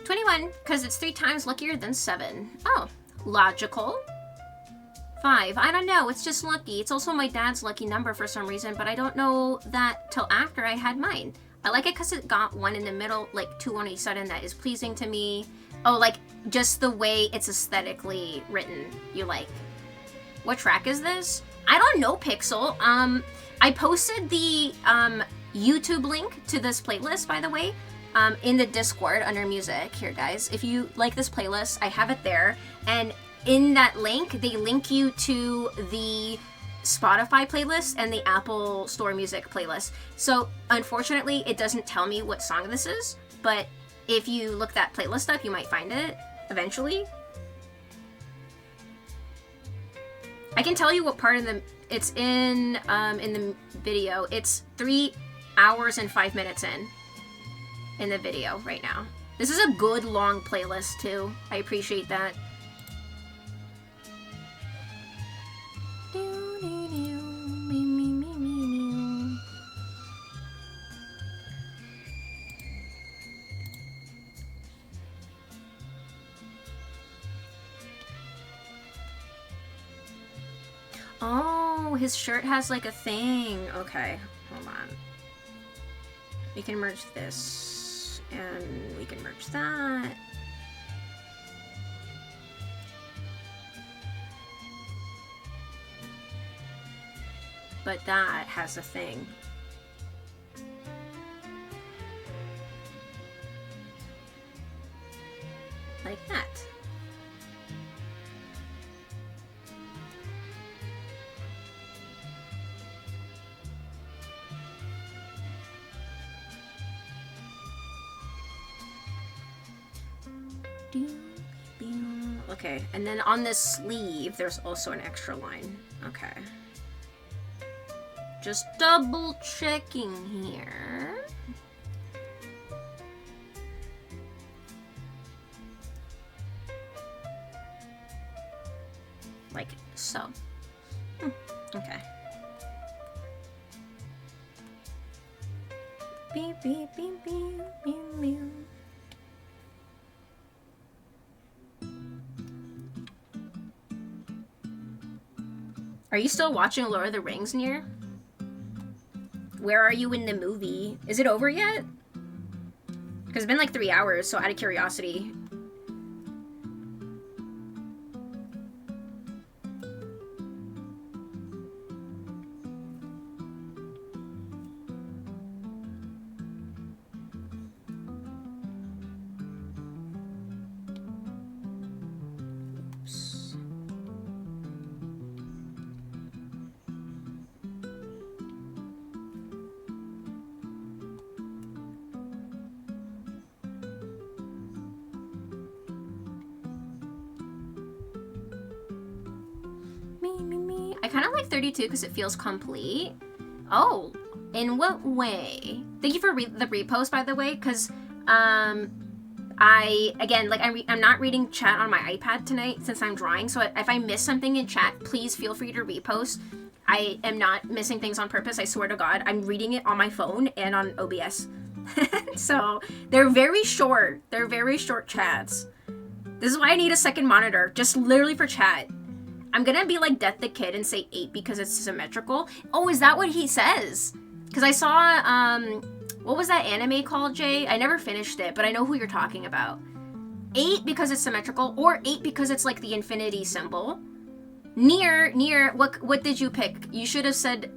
21, because it's 3 times luckier than 7. Oh, logical. 5, I don't know, it's just lucky. It's also my dad's lucky number for some reason, but I don't know that till after I had mine. I like it because it got 1 in the middle, like 2 on each side, and that is pleasing to me. Oh, like, just the way it's aesthetically written, you like. What track is this? I don't know, Pixel. I posted the, YouTube link to this playlist, by the way, in the Discord under music. Here, guys, if you like this playlist, I have it there. And in that link, they link you to the Spotify playlist and the Apple Store Music playlist. So, unfortunately, it doesn't tell me what song this is, but if you look that playlist up, you might find it eventually. I can tell you what part of the it's in the video. It's 3 hours and 5 minutes in the video right now. This is a good long playlist too. I appreciate that. Oh, his shirt has like a thing. Okay, hold on. We can merge this, and we can merge that. But that has a thing. Like that. Okay, and then on this sleeve, there's also an extra line. Okay. Just double checking here. Like so. Okay. Beep, beep, beep, beep, beep, beep. Are you still watching Lord of the Rings, Nier? Where are you in the movie? Is it over yet? Because it's been like 3 hours, so out of curiosity. I kind of like 32 because it feels complete. Oh, in what way? Thank you for the repost, by the way, because I'm not reading chat on my iPad tonight since I'm drawing, so if I miss something in chat, please feel free to repost. I am not missing things on purpose, I swear to God. I'm reading it on my phone and on OBS. So they're very short. They're very short chats. This is why I need a second monitor, just literally for chat. I'm gonna be like Death the Kid and say 8 because it's symmetrical. Oh, is that what he says? Because I saw, what was that anime called, Jay? I never finished it, but I know who you're talking about. 8 because it's symmetrical, or 8 because it's like the infinity symbol. Nier, what did you pick? You should have said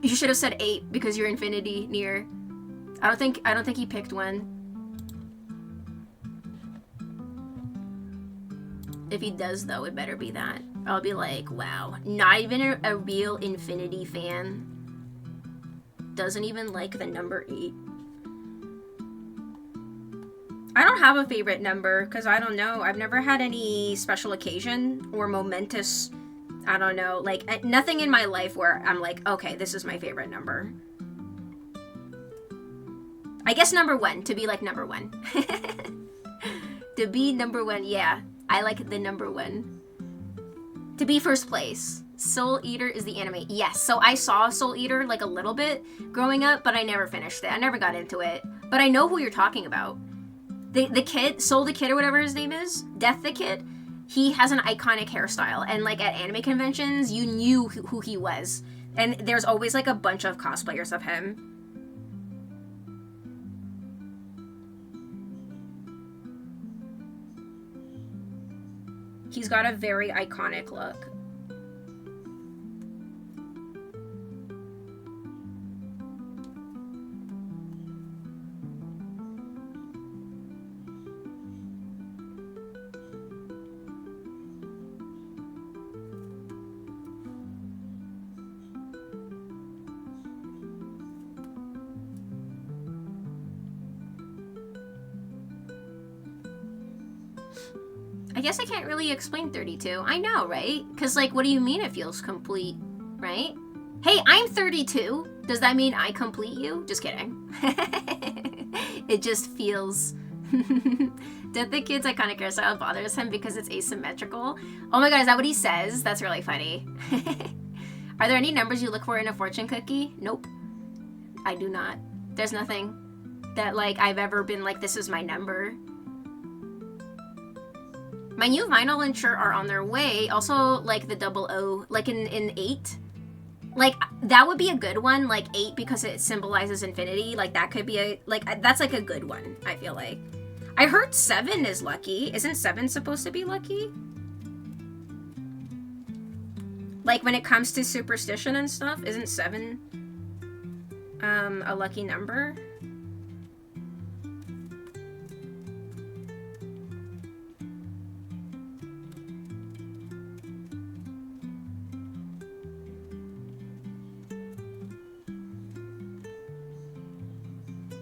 8 because you're infinity, Nier. I don't think he picked one. If he does, though, it better be that. I'll be like, wow, not even a real Infinity fan. Doesn't even like the number 8. I don't have a favorite number, because I don't know. I've never had any special occasion or momentous, I don't know, like, nothing in my life where I'm like, okay, this is my favorite number. I guess number 1, to be like number 1. To be number 1, yeah. I like the number 1. To be first place. Soul Eater is the anime. Yes, so I saw Soul Eater like a little bit growing up, but I never finished it. I never got into it. But I know who you're talking about. The kid, Soul the Kid or whatever his name is, Death the Kid, he has an iconic hairstyle. And like at anime conventions, you knew who he was. And there's always like a bunch of cosplayers of him. He's got a very iconic look. I guess I can't really explain 32. I know, right? Because, like, what do you mean it feels complete, right? Hey, I'm 32. Does that mean I complete you? Just kidding. It just feels... Death the Kid's iconic hairstyle bothers him because it's asymmetrical. Oh my god, is that what he says? That's really funny. Are there any numbers you look for in a fortune cookie? Nope. I do not. There's nothing that, like, I've ever been like, this is my number. My new vinyl and shirt are on their way. Also, like, the 00, like, in 8. Like, that would be a good one. Like, 8 because it symbolizes infinity. Like, that could be a, like, that's, like, a good one, I feel like. I heard 7 is lucky. Isn't 7 supposed to be lucky? Like, when it comes to superstition and stuff, isn't 7 a lucky number?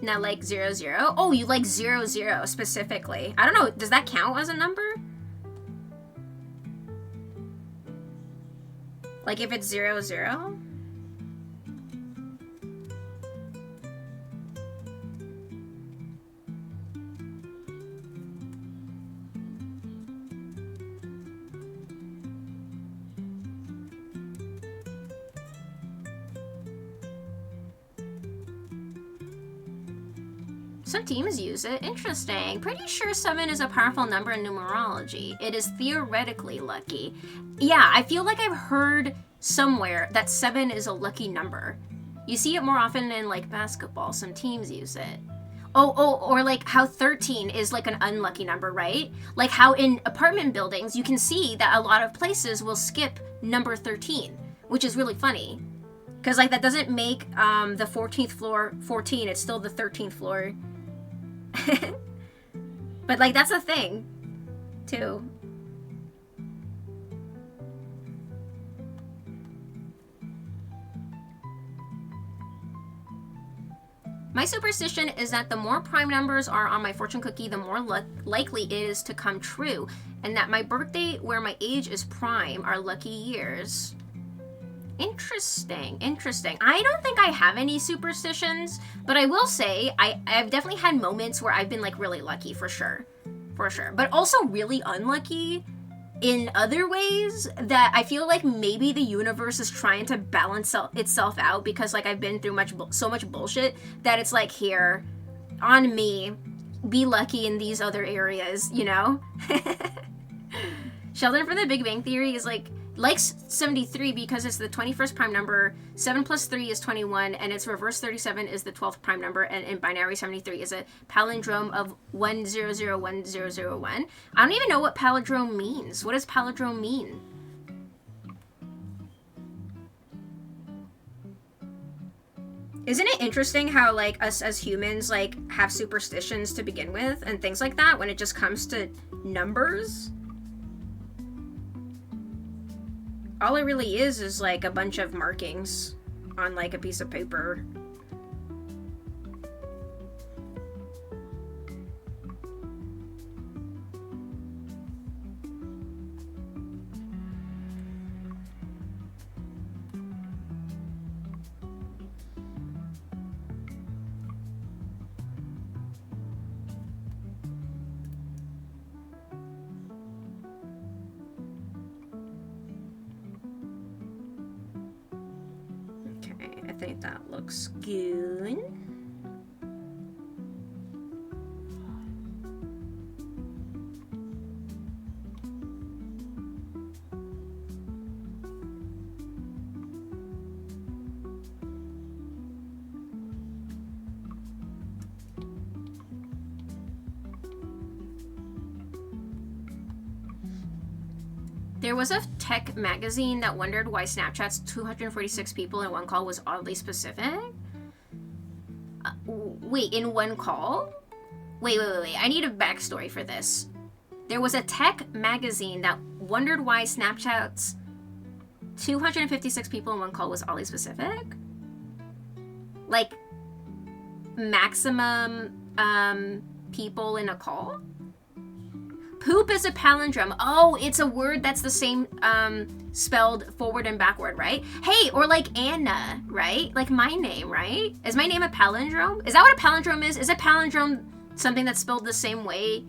Not like 00? Oh, you like 00 specifically. I don't know, does that count as a number? Like if it's 00? Some teams use it. Interesting. Pretty sure 7 is a powerful number in numerology. It is theoretically lucky. Yeah, I feel like I've heard somewhere that 7 is a lucky number. You see it more often in like basketball. Some teams use it. Or like how 13 is like an unlucky number, right? Like how in apartment buildings, you can see that a lot of places will skip number 13, which is really funny. Because like that doesn't make the 14th floor 14, it's still the 13th floor. But like that's a thing too. My superstition is that the more prime numbers are on my fortune cookie, the more likely it is to come true, and that my birthday where my age is prime are lucky years. Interesting. I don't think I have any superstitions, but I will say I've definitely had moments where I've been like really lucky for sure. But also really unlucky in other ways that I feel like maybe the universe is trying to balance itself out, because like I've been through so much bullshit that it's like, here, on me, be lucky in these other areas, you know? Sheldon from The Big Bang Theory is likes 73 because it's the 21st prime number, 7 plus 3 is 21, and its reverse 37 is the 12th prime number, and in binary 73 is a palindrome of 100101. I don't even know what palindrome means. What does palindrome mean? Isn't it interesting how like us as humans like have superstitions to begin with and things like that when it just comes to numbers? All it really is like a bunch of markings on like a piece of paper. I think that looks good. There was a tech magazine that wondered why Snapchat's 246 people in one call was oddly specific. Wait, in one call? Wait. I need a backstory for this. There was a tech magazine that wondered why Snapchat's 256 people in one call was oddly specific? Like, maximum people in a call? Poop is a palindrome. Oh, it's a word that's the same spelled forward and backward, right? Hey, or like Anna, right? Like my name, right? Is my name a palindrome? Is that what a palindrome is? Is a palindrome something that's spelled the same way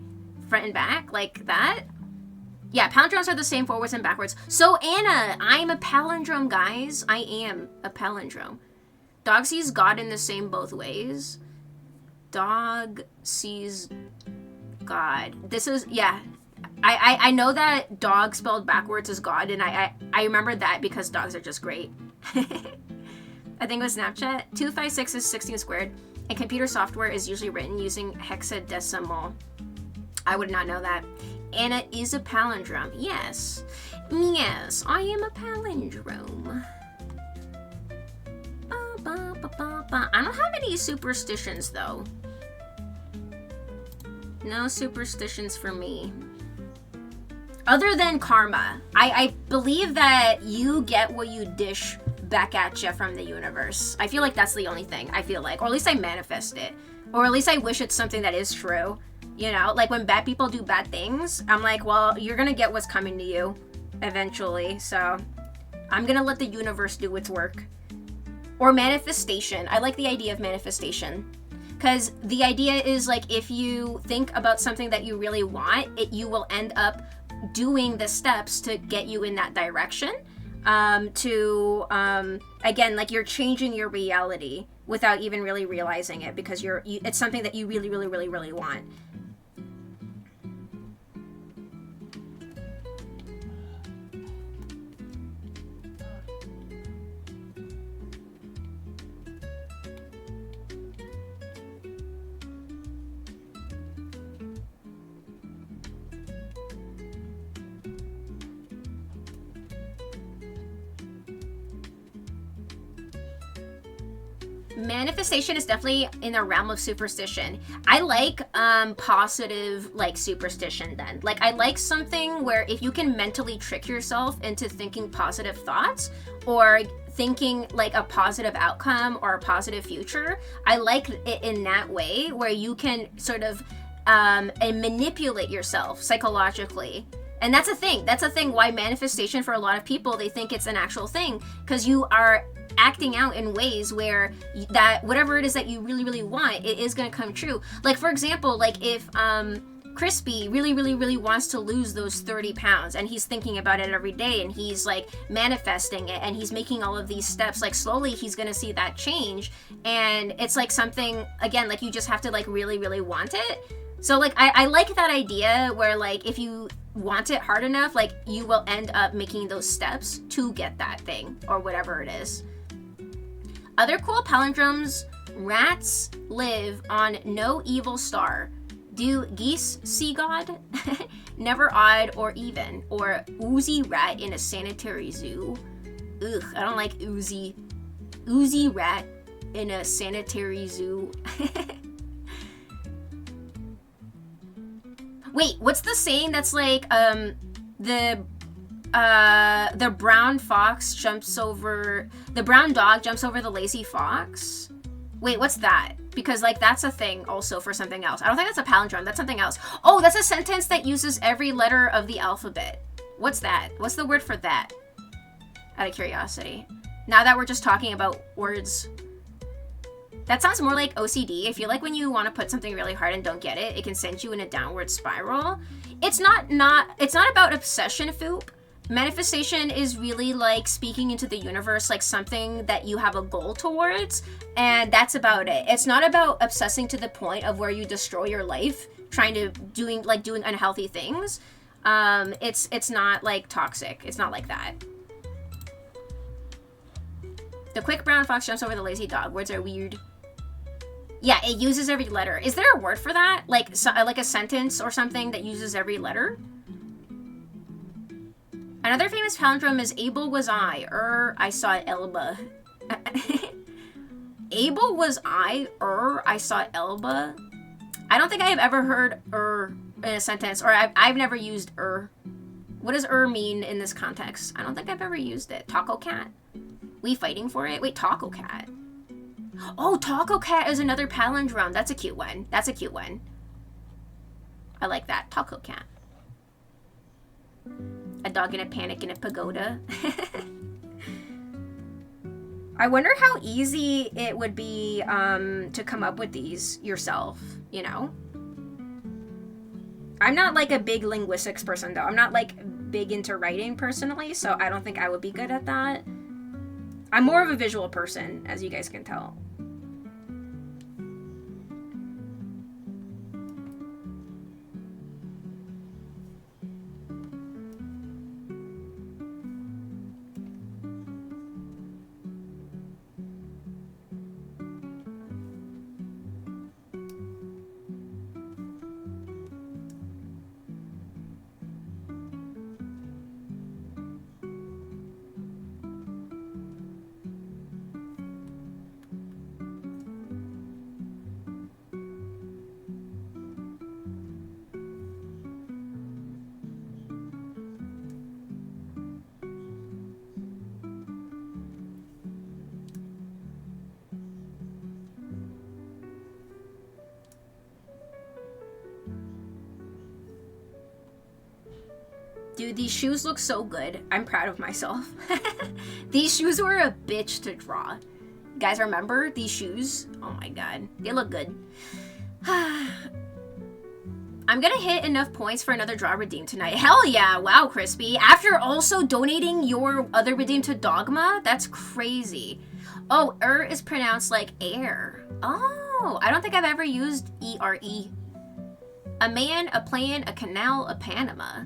front and back? Like that? Yeah, palindromes are the same forwards and backwards. So Anna, I'm a palindrome, guys. I am a palindrome. Dog sees God in the same both ways. Dog sees God. This is, yeah. I know that dog spelled backwards is God, and I remember that because dogs are just great. I think with Snapchat, 256 is 16 squared, and computer software is usually written using hexadecimal. I would not know that. Anna is a palindrome. Yes, I am a palindrome. I don't have any superstitions, though. No superstitions for me. Other than karma. I believe that you get what you dish back at you from the universe. I feel like that's the only thing. I feel like. Or at least I manifest it. Or at least I wish it's something that is true. You know, like when bad people do bad things, I'm like, well, you're gonna get what's coming to you eventually. So I'm gonna let the universe do its work. Or manifestation. I like the idea of manifestation. Because the idea is like if you think about something that you really want, you will end up doing the steps to get you in that direction. Again, like you're changing your reality without even really realizing it because it's something that you really, really, really, really want. Manifestation is definitely in the realm of superstition. I like positive like superstition then. Like I like something where if you can mentally trick yourself into thinking positive thoughts or thinking like a positive outcome or a positive future, I like it in that way where you can sort of and manipulate yourself psychologically. And that's a thing. That's a thing why manifestation for a lot of people, they think it's an actual thing because you are acting out in ways where that whatever it is that you really, really want, it is going to come true. Like, for example, like if Crispy really, really, really wants to lose those 30 pounds and he's thinking about it every day and he's like manifesting it and he's making all of these steps, like slowly he's going to see that change. And it's like something, again, like you just have to like really, really want it. So like I like that idea where like if you want it hard enough, like you will end up making those steps to get that thing or whatever it is. Other cool palindromes: rats live on no evil star. Do geese see God? Never odd or even. Or oozy rat in a sanitary zoo. Ugh, I don't like oozy. Oozy rat in a sanitary zoo. Wait, what's the saying that's like the brown fox jumps over the brown dog jumps over the lazy fox? Wait, what's that? Because like that's a thing also for something else. I don't think that's a palindrome. That's something else. Oh, that's a sentence that uses every letter of the alphabet. What's that? What's the word for that? Out of curiosity. Now that we're just talking about words. That sounds more like OCD. I feel like when you want to put something really hard and don't get it, it can send you in a downward spiral. It's not about obsession, Foop. Manifestation is really like speaking into the universe, like something that you have a goal towards, and that's about it. It's not about obsessing to the point of where you destroy your life trying to doing unhealthy things. It's not like toxic. It's not like that. The quick brown fox jumps over the lazy dog. Words are weird. Yeah, it uses every letter. Is there a word for that? Like a sentence or something that uses every letter? Another famous palindrome is Abel was I, I saw Elba. Abel was I saw Elba. I don't think I have ever heard in a sentence, or I've never used What does mean in this context? I don't think I've ever used it. Taco cat? We fighting for it? Wait, taco cat. Oh, taco cat is another palindrome. That's a cute one. That's a cute one. I like that. Taco cat. A dog in a panic in a pagoda. I wonder how easy it would be to come up with these yourself, you know? I'm not like a big linguistics person though. I'm not like big into writing personally, so I don't think I would be good at that. I'm more of a visual person, as you guys can tell. Dude, these shoes look so good. I'm proud of myself. These shoes were a bitch to draw. Guys, remember these shoes? Oh my god. They look good. I'm gonna hit enough points for another draw redeem tonight. Hell yeah. Wow, Crispy. After also donating your other redeem to Dogma? That's crazy. Oh, is pronounced like air. Oh, I don't think I've ever used E-R-E. A man, a plan, a canal, a Panama.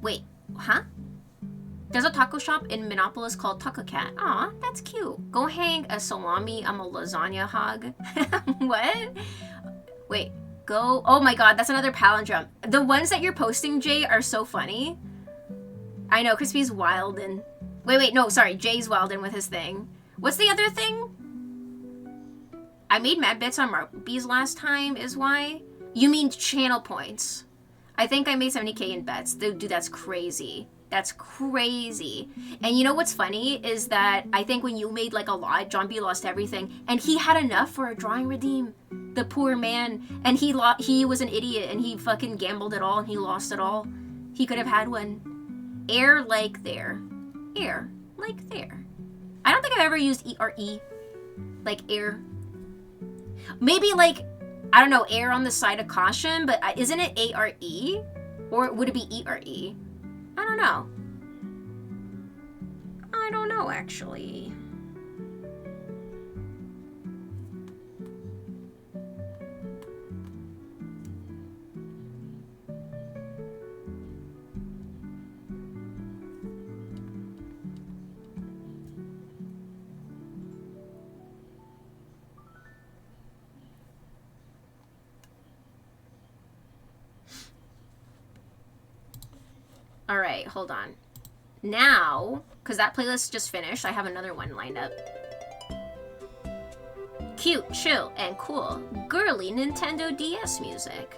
Wait, huh? There's a taco shop in Minneapolis called Taco Cat. Aw, that's cute. Go hang a salami, I'm a lasagna hog. What? Wait, go. Oh my god, that's another palindrome. The ones that you're posting, Jay, are so funny. I know, Crispy's wildin'. Wait, no, sorry, Jay's wildin' with his thing. What's the other thing? I made mad bits on Marbies last time, is why? You mean channel points. I think I made 70k in bets. Dude, that's crazy. That's crazy. And you know what's funny is that I think when you made like a lot, John B lost everything, and he had enough for a drawing redeem. The poor man. And he was an idiot, and he fucking gambled it all, and he lost it all. He could have had one. Air like there. Air like there. I don't think I've ever used E-R-E. Like air. Maybe like, I don't know, air on the side of caution, but isn't it A-R-E? Or would it be E-R-E? I don't know. I don't know, actually. All right, hold on. Now, because that playlist just finished, I have another one lined up. Cute, chill, and cool. Girly Nintendo DS music.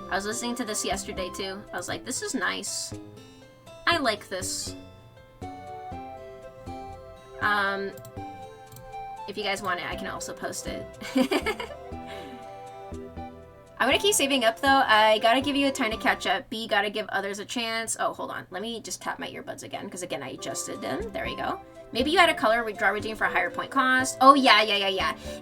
I was listening to this yesterday, too. I was like, this is nice. I like this. If you guys want it, I can also post it. I'm gonna keep saving up, though. I gotta give you a time to catch up. B, gotta give others a chance. Oh, hold on. Let me just tap my earbuds again, because again, I adjusted them. There we go. Maybe you had a color draw redeem for a higher point cost. Oh, yeah.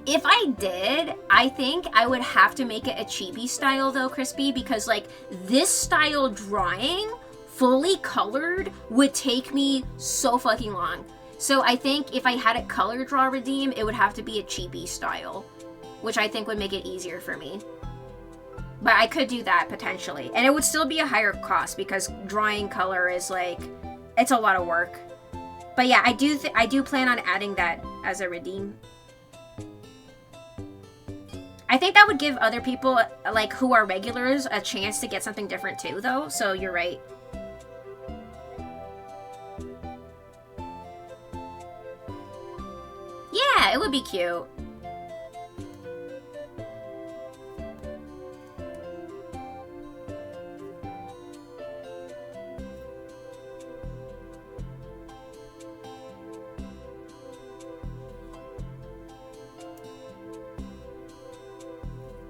If I did, I think I would have to make it a chibi style, though, Crispy, because, like, this style drawing, fully colored, would take me so fucking long. So I think if I had a color draw redeem, it would have to be a chibi style, which I think would make it easier for me. But I could do that, potentially. And it would still be a higher cost, because drawing color is, like, it's a lot of work. But yeah, I do plan on adding that as a redeem. I think that would give other people, like, who are regulars a chance to get something different, too, though. So you're right. Yeah, it would be cute.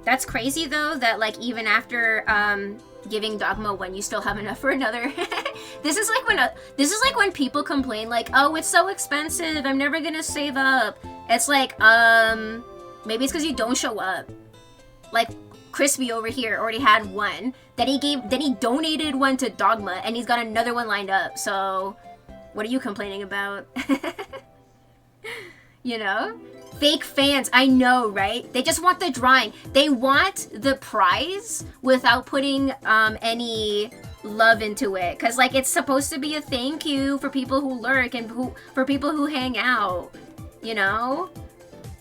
That's crazy, though, that, like, even after giving Dogma 1, you still have enough for another. This is like when people complain, like, oh, it's so expensive, I'm never gonna save up. It's like, maybe it's because you don't show up. Like, Crispy over here already had one. Then he donated one to Dogma, and he's got another one lined up. So, what are you complaining about? You know? Fake fans, I know, right? They just want the drawing. They want the prize without putting any love into it. Because, like, it's supposed to be a thank you for people who lurk and for people who hang out. You know?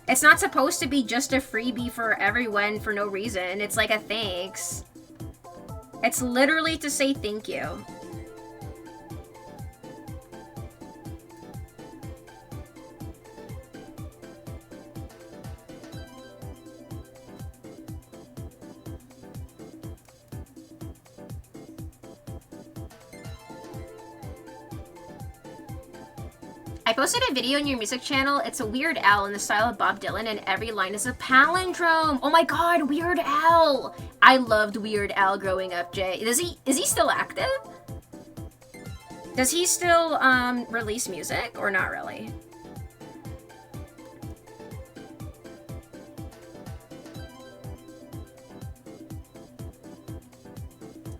It's not supposed to be just a freebie for everyone for no reason. It's like a thanks. It's literally to say thank you. I posted a video on your music channel. It's a Weird Al in the style of Bob Dylan, and every line is a palindrome. Oh my god, Weird Al! I loved Weird Al growing up, Jay. Is he still active? Does he still release music or not really?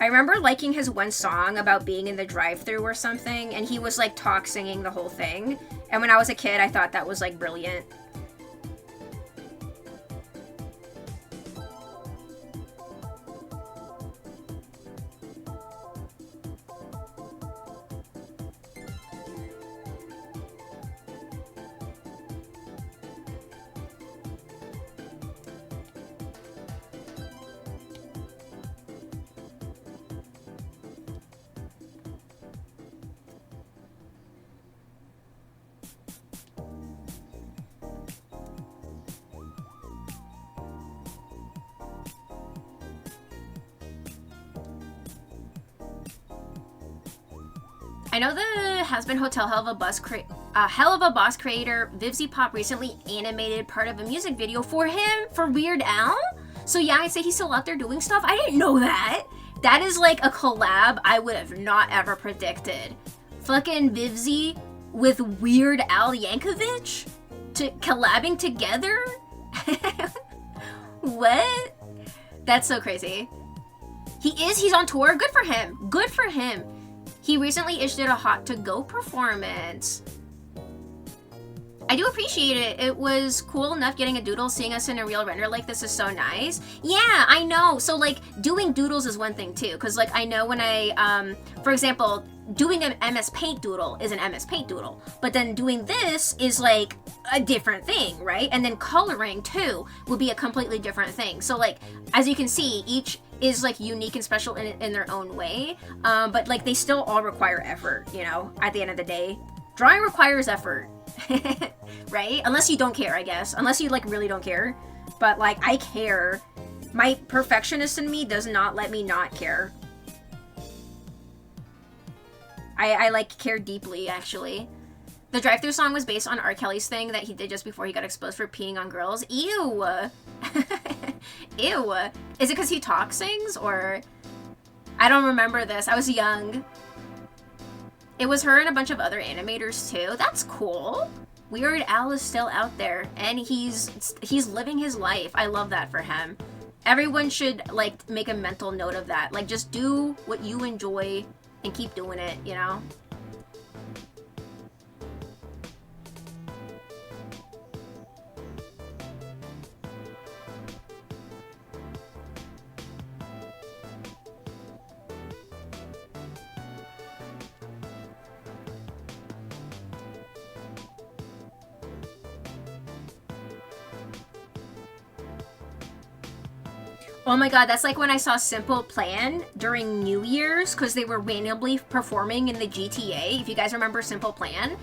I remember liking his one song about being in the drive-thru or something, and he was like talk singing the whole thing. And when I was a kid, I thought that was like brilliant. I know the Has-Been Hotel Hell of a Boss creator Vivzy Pop recently animated part of a music video for him for Weird Al. So yeah, I'd say he's still out there doing stuff. I didn't know that. That is like a collab I would have not ever predicted. Fucking Vivzy with Weird Al Yankovic collabing together? What? That's so crazy. He's on tour. Good for him. Good for him. He recently issued a Hot to Go performance. I do appreciate it. It was cool enough getting a doodle. Seeing us in a real render like this is so nice. Yeah, I know. So like doing doodles is one thing too. Cause like I know when I, for example, doing an MS Paint doodle is an MS Paint doodle. But then doing this is like a different thing, right? And then coloring too would be a completely different thing. So like, as you can see, each is like unique and special in their own way. But like they still all require effort, you know, at the end of the day. Drawing requires effort, right? Unless you don't care, I guess. Unless you like really don't care. But like I care. My perfectionist in me does not let me not care. I like care deeply, actually. The Drive-Thru song was based on R. Kelly's thing that he did just before he got exposed for peeing on girls. Ew. Ew. Is it because he talk sings or? I don't remember this. I was young. It was her and a bunch of other animators too. That's cool. Weird Al is still out there and he's living his life. I love that for him. Everyone should like make a mental note of that. Like just do what you enjoy and keep doing it, you know? Oh my god, that's like when I saw Simple Plan during New Year's because they were randomly performing in the GTA, if you guys remember Simple Plan.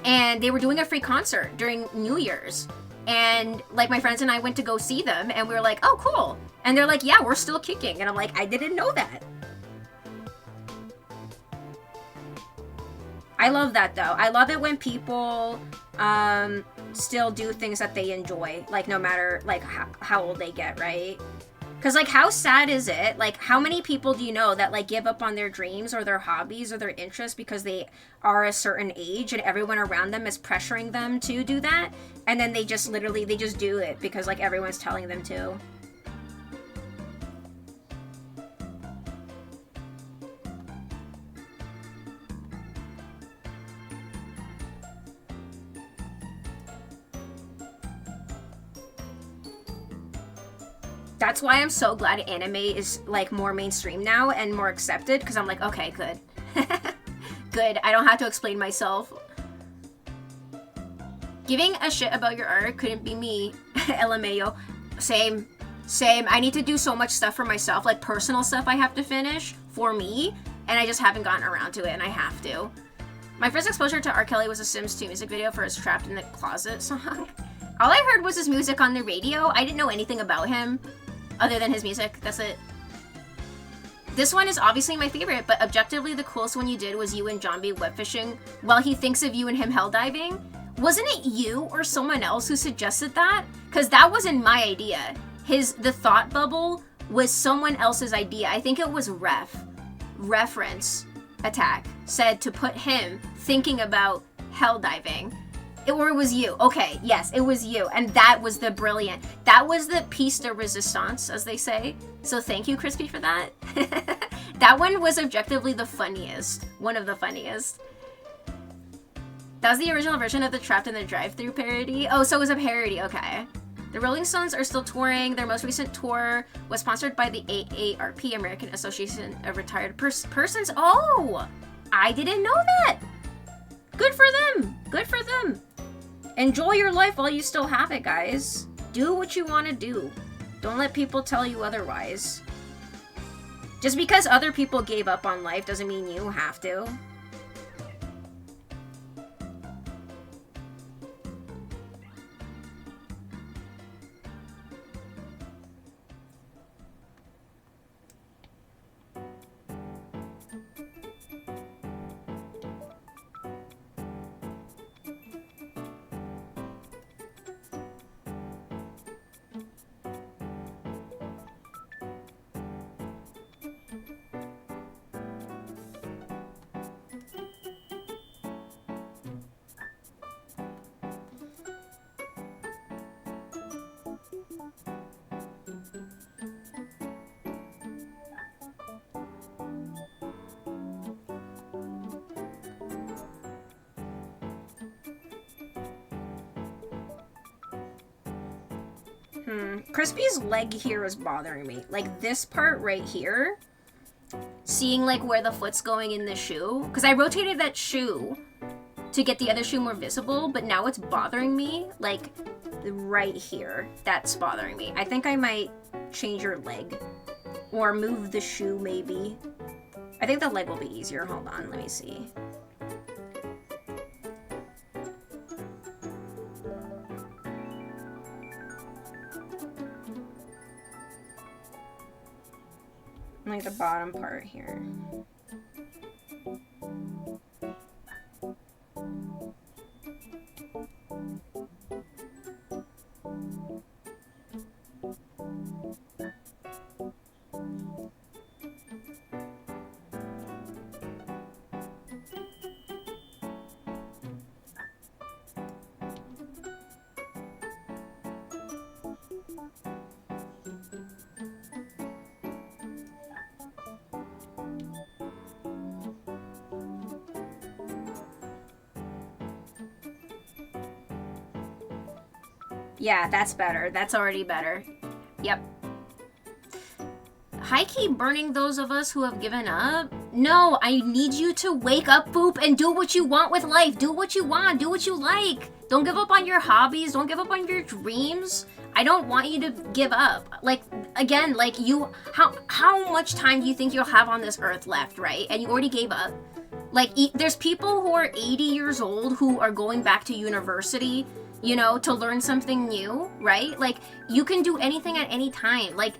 And they were doing a free concert during New Year's. And like my friends and I went to go see them and we were like, oh cool. And they're like, yeah, we're still kicking. And I'm like, I didn't know that. I love that though. I love it when people still do things that they enjoy, like no matter like how old they get, right? Because, like, how sad is it? Like, how many people do you know that, like, give up on their dreams or their hobbies or their interests because they are a certain age and everyone around them is pressuring them to do that? And then they just literally, they just do it because, like, everyone's telling them to. That's why I'm so glad anime is like more mainstream now and more accepted because I'm like, okay, good. Good, I don't have to explain myself. Giving a shit about your art couldn't be me, LMAO. Same. I need to do so much stuff for myself, like personal stuff I have to finish for me, and I just haven't gotten around to it, and I have to. My first exposure to R. Kelly was a Sims 2 music video for his Trapped in the Closet song. All I heard was his music on the radio. I didn't know anything about him. Other than his music, that's it. This one is obviously my favorite, but objectively the coolest one you did was you and Jambi web fishing while he thinks of you and him hell diving. Wasn't it you or someone else who suggested that? Because that wasn't my idea. The thought bubble was someone else's idea. I think it was reference attack said to put him thinking about hell diving. Or it was you. Okay, yes, it was you. And that was that was the piece de resistance, as they say. So thank you, Crispy, for that. That one was objectively the funniest. One of the funniest. That was the original version of the Trapped in the Drive-Thru parody. Oh, so it was a parody, okay. The Rolling Stones are still touring. Their most recent tour was sponsored by the AARP, American Association of Retired Persons. Oh, I didn't know that. Good for them. Good for them. Enjoy your life while you still have it, guys. Do what you want to do. Don't let people tell you otherwise. Just because other people gave up on life doesn't mean you have to. Crispy's leg here is bothering me. Like, this part right here. Seeing, like, where the foot's going in the shoe. Because I rotated that shoe to get the other shoe more visible, but now it's bothering me. Like, right here. That's bothering me. I think I might change your leg. Or move the shoe, maybe. I think the leg will be easier. Hold on, let me see. Like the bottom part here. Yeah, that's better. That's already better. Yep. High-key burning those of us who have given up? No, I need you to wake up, Boop, and do what you want with life. Do what you want. Do what you like. Don't give up on your hobbies. Don't give up on your dreams. I don't want you to give up. Like, again, like, you... How much time do you think you'll have on this earth left, right? And you already gave up. Like, there's people who are 80 years old who are going back to university, you know, to learn something new, right? Like, you can do anything at any time. Like,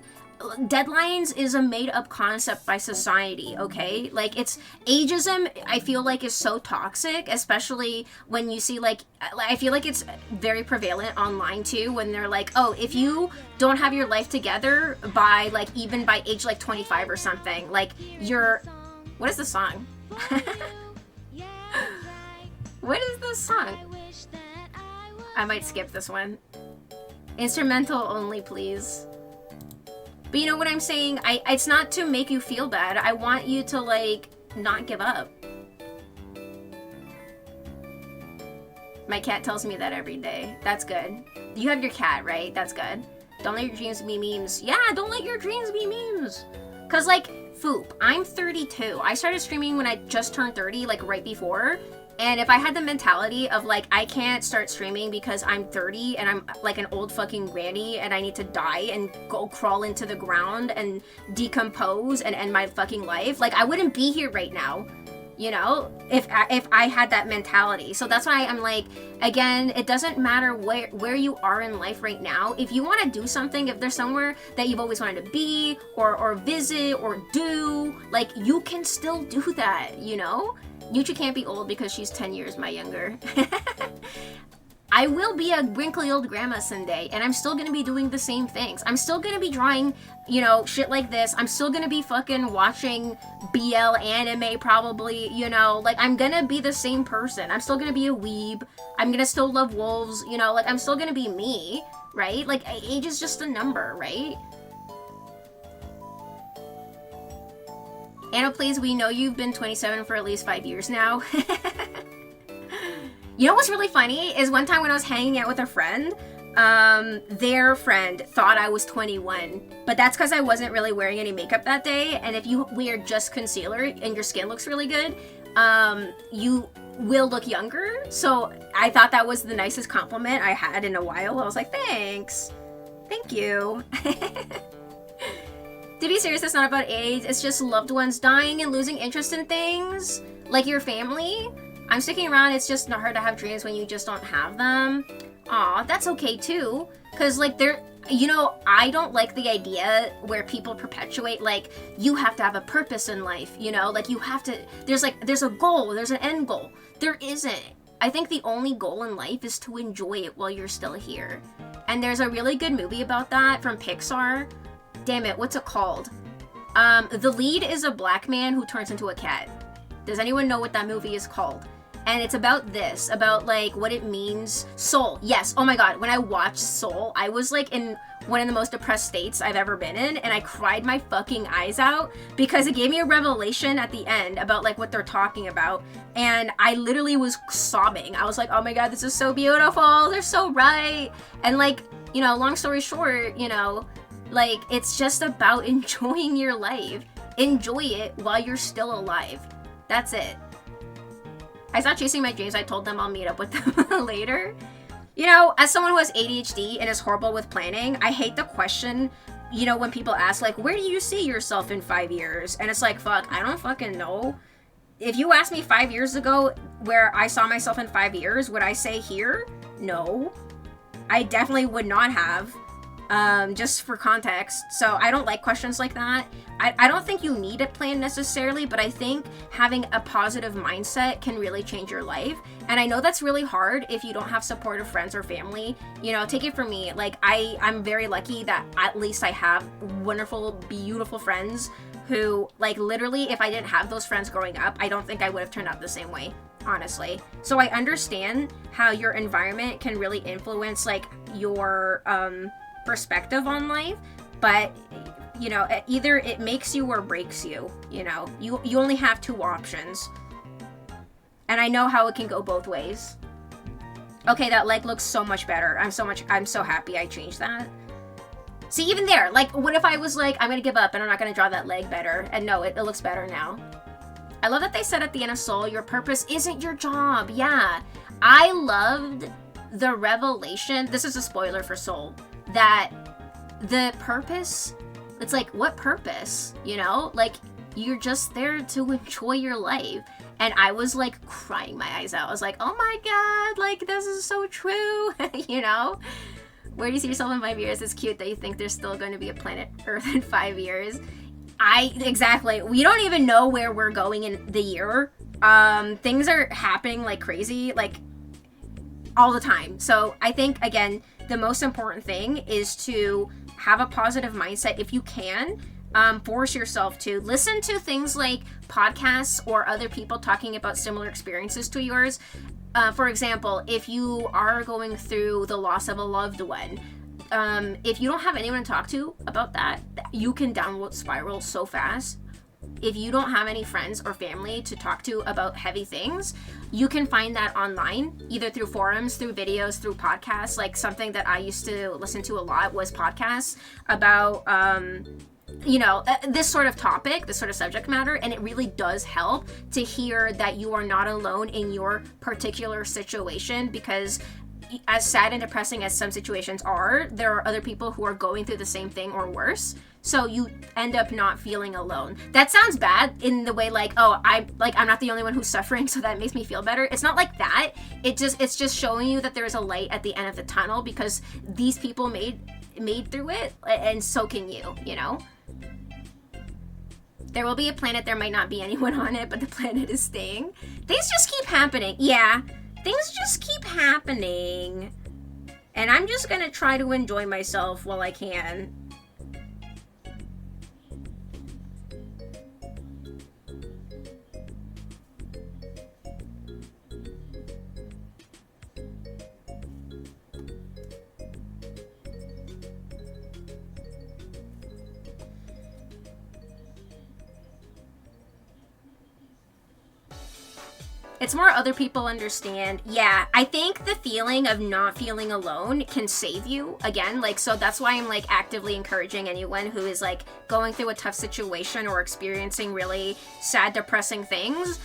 deadlines is a made-up concept by society, okay? Like, it's ageism, I feel like, is so toxic, especially when you see, like, I feel like it's very prevalent online too, when they're like, oh, if you don't have your life together by, like, even by age, like, 25 or something, like, you're... What is the song? What is this song? I might skip this one. Instrumental only, please. But you know what I'm saying? It's not to make you feel bad. I want you to, like, not give up. My cat tells me that every day. That's good. You have your cat, right? That's good. Don't let your dreams be memes. Yeah, don't let your dreams be memes. Because, like, Foop, I'm 32. I started streaming when I just turned 30, like, right before. And if I had the mentality of, like, I can't start streaming because I'm 30 and I'm, like, an old fucking granny and I need to die and go crawl into the ground and decompose and end my fucking life, like, I wouldn't be here right now. you know, if I had that mentality. So that's why I'm like, again, it doesn't matter where you are in life right now. If you want to do something, if there's somewhere that you've always wanted to be or visit or do, like, you can still do that, you know? Yuchi can't be old because she's 10 years my younger. I will be a wrinkly old grandma someday, and I'm still gonna be doing the same things. I'm still gonna be drawing, you know, shit like this. I'm still gonna be fucking watching BL anime probably, you know, like, I'm gonna be the same person. I'm still gonna be a weeb. I'm gonna still love wolves, you know, like, I'm still gonna be me, right? Like, age is just a number, right? Anna, please, we know you've been 27 for at least 5 years now. You know what's really funny is one time when I was hanging out with a friend, their friend thought I was 21, but that's because I wasn't really wearing any makeup that day. And if you wear just concealer and your skin looks really good, you will look younger. So I thought that was the nicest compliment I had in a while. I was like, thanks. Thank you. To be serious, it's not about age. It's just loved ones dying and losing interest in things, like your family. I'm sticking around. It's just not hard to have dreams when you just don't have them. Aw, that's okay too. Cause like you know, I don't like the idea where people perpetuate like, you have to have a purpose in life, you know? Like you have to, there's a goal, there's an end goal. There isn't. I think the only goal in life is to enjoy it while you're still here. And there's a really good movie about that from Pixar. Damn it, what's it called? The lead is a black man who turns into a cat. Does anyone know what that movie is called? And it's about this, about like what it means. Soul, yes. Oh my god, when I watched Soul, I was like in one of the most depressed states I've ever been in, and I cried my fucking eyes out because it gave me a revelation at the end about like what they're talking about, and I literally was sobbing. I was like, oh my god, this is so beautiful, they're so right. And like, you know, long story short, you know, like it's just about enjoying your life. Enjoy it while you're still alive. That's it. I stopped chasing my dreams. I told them I'll meet up with them later. You know, as someone who has ADHD and is horrible with planning, I hate the question, you know, when people ask, like, where do you see yourself in 5 years? And it's like, fuck, I don't fucking know. If you asked me 5 years ago where I saw myself in 5 years, would I say here? No. I definitely would not have. Just for context. So I don't like questions like that. I don't think you need a plan necessarily, but I think having a positive mindset can really change your life. And I know that's really hard if you don't have supportive friends or family. You know, take it from me. Like, I'm very lucky that at least I have wonderful, beautiful friends who, like, literally, if I didn't have those friends growing up, I don't think I would have turned out the same way, honestly. So I understand how your environment can really influence, like, your, perspective on life, but you know, either it makes you or breaks you. You know, you only have two options, and I know how it can go both ways. Okay, that leg looks so much better. I'm so happy I changed that. See, even there, like, what if I was like, I'm gonna give up and I'm not gonna draw that leg better? And no, it looks better now. I love that they said at the end of Soul, your purpose isn't your job. Yeah, I loved the revelation. This is a spoiler for Soul. That the purpose, it's like, what purpose? You know, like, you're just there to enjoy your life. And I was like crying my eyes out. I was like, oh my god, like, this is so true. You know, where do you see yourself in 5 years? It's cute that you think there's still going to be a planet Earth in 5 years. Exactly, we don't even know where we're going in the year. Things are happening like crazy, like all the time. So I think, again, the most important thing is to have a positive mindset if you can. Force yourself to listen to things like podcasts or other people talking about similar experiences to yours. For example, if you are going through the loss of a loved one, if you don't have anyone to talk to about that, you can downward spiral so fast. If you don't have any friends or family to talk to about heavy things, you can find that online, either through forums, through videos, through podcasts. Like, something that I used to listen to a lot was podcasts about, you know, this sort of topic, this sort of subject matter, and it really does help to hear that you are not alone in your particular situation, because as sad and depressing as some situations are, there are other people who are going through the same thing or worse. So you end up not feeling alone. That sounds bad in the way like, oh, I'm not the only one who's suffering, so that makes me feel better. It's not like that. It's just showing you that there's a light at the end of the tunnel, because these people made through it, and so can you, you know? There will be a planet, there might not be anyone on it, but the planet is staying. Things just keep happening. Yeah, things just keep happening. And I'm just gonna try to enjoy myself while I can. It's more other people understand. Yeah, I think the feeling of not feeling alone can save you. Again, like, so that's why I'm like actively encouraging anyone who is like going through a tough situation or experiencing really sad, depressing things.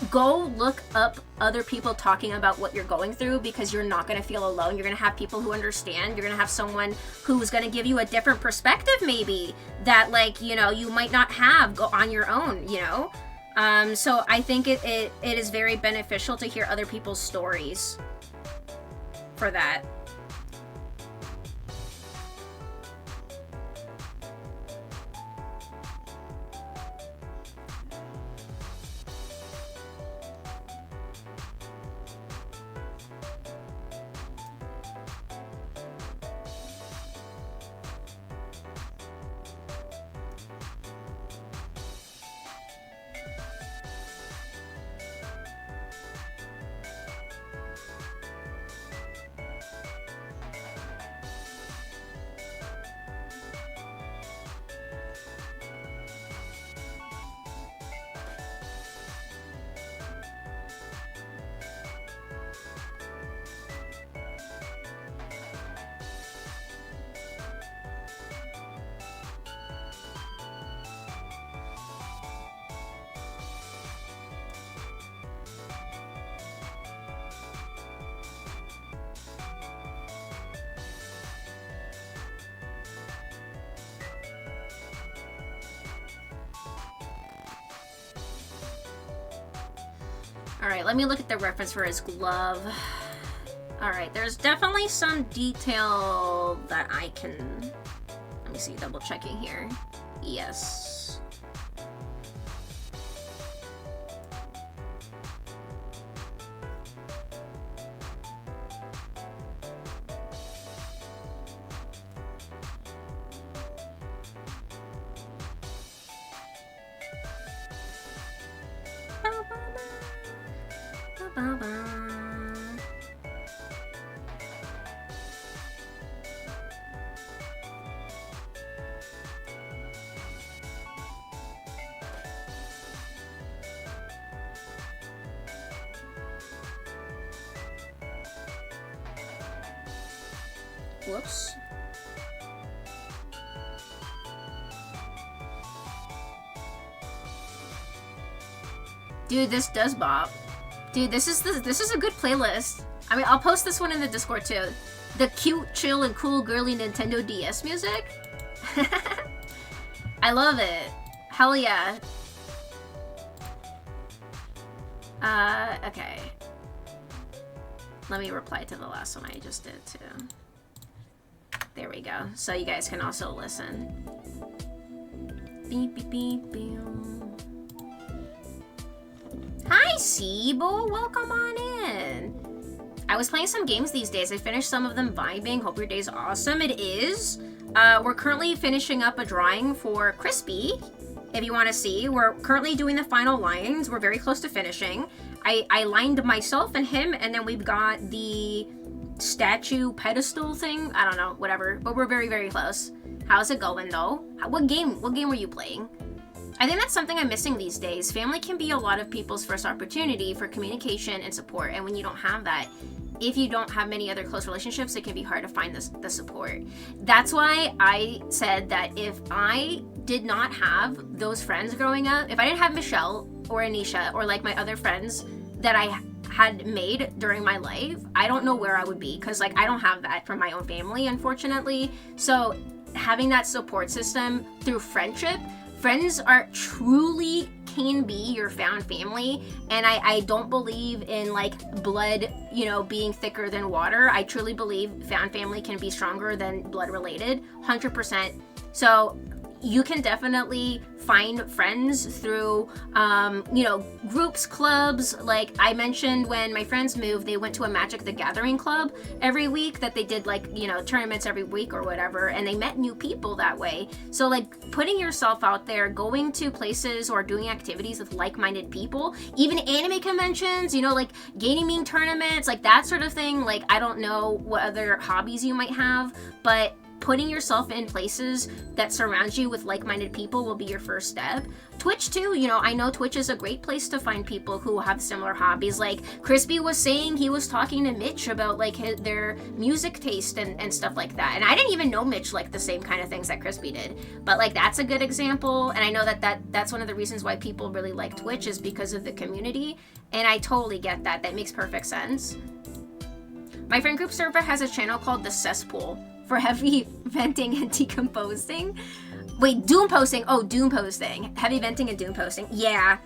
Go look up other people talking about what you're going through, because you're not going to feel alone. You're going to have people who understand. You're going to have someone who's going to give you a different perspective, maybe, that, like, you know, you might not have on your own, you know? So I think it is very beneficial to hear other people's stories for that. Alright, let me look at the reference for his glove. Alright, there's definitely some detail that I can... Let me see, double checking here. Yes. Whoops. Dude, this does bop. Dude, this is a good playlist. I mean, I'll post this one in the Discord too. The cute, chill, and cool girly Nintendo DS music. I love it. Hell yeah. Okay. Let me reply to the last one I just did too. There we go. So you guys can also listen. Beep, beep, beep, beep. Hi, Sibo. Welcome on in. I was playing some games these days. I finished some of them vibing. Hope your day's awesome. It is. We're currently finishing up a drawing for Crispy. If you want to see, we're currently doing the final lines. We're very close to finishing. I lined myself and him, and then we've got the statue pedestal thing. I don't know, whatever. But we're very, very close. How's it going though? What game were you playing? I think that's something I'm missing these days. Family can be a lot of people's first opportunity for communication and support. And when you don't have that, if you don't have many other close relationships, it can be hard to find the support. That's why I said that if I did not have those friends growing up, if I didn't have Michelle or Anisha or like my other friends that I had made during my life, I don't know where I would be, because like I don't have that from my own family, unfortunately. So having that support system through friendship. Friends are truly can be your found family, and I don't believe in like blood, you know, being thicker than water. I truly believe found family can be stronger than blood related, 100%. So you can definitely find friends through, you know, groups, clubs. Like I mentioned, when my friends moved, they went to a Magic the Gathering club every week that they did like, you know, tournaments every week or whatever, and they met new people that way. So like putting yourself out there, going to places or doing activities with like-minded people, even anime conventions, you know, like gaming tournaments, like that sort of thing. Like I don't know what other hobbies you might have, but putting yourself in places that surround you with like-minded people will be your first step. Twitch too, you know, I know Twitch is a great place to find people who have similar hobbies. Like Crispy was saying, he was talking to Mitch about like their music taste and stuff like that. And I didn't even know Mitch liked the same kind of things that Crispy did. But like that's a good example. And I know that's one of the reasons why people really like Twitch is because of the community. And I totally get that. That makes perfect sense. My friend group server has a channel called The Cesspool for heavy venting and decomposing. Wait, doom posting. Oh, doom posting. Heavy venting and doom posting. Yeah,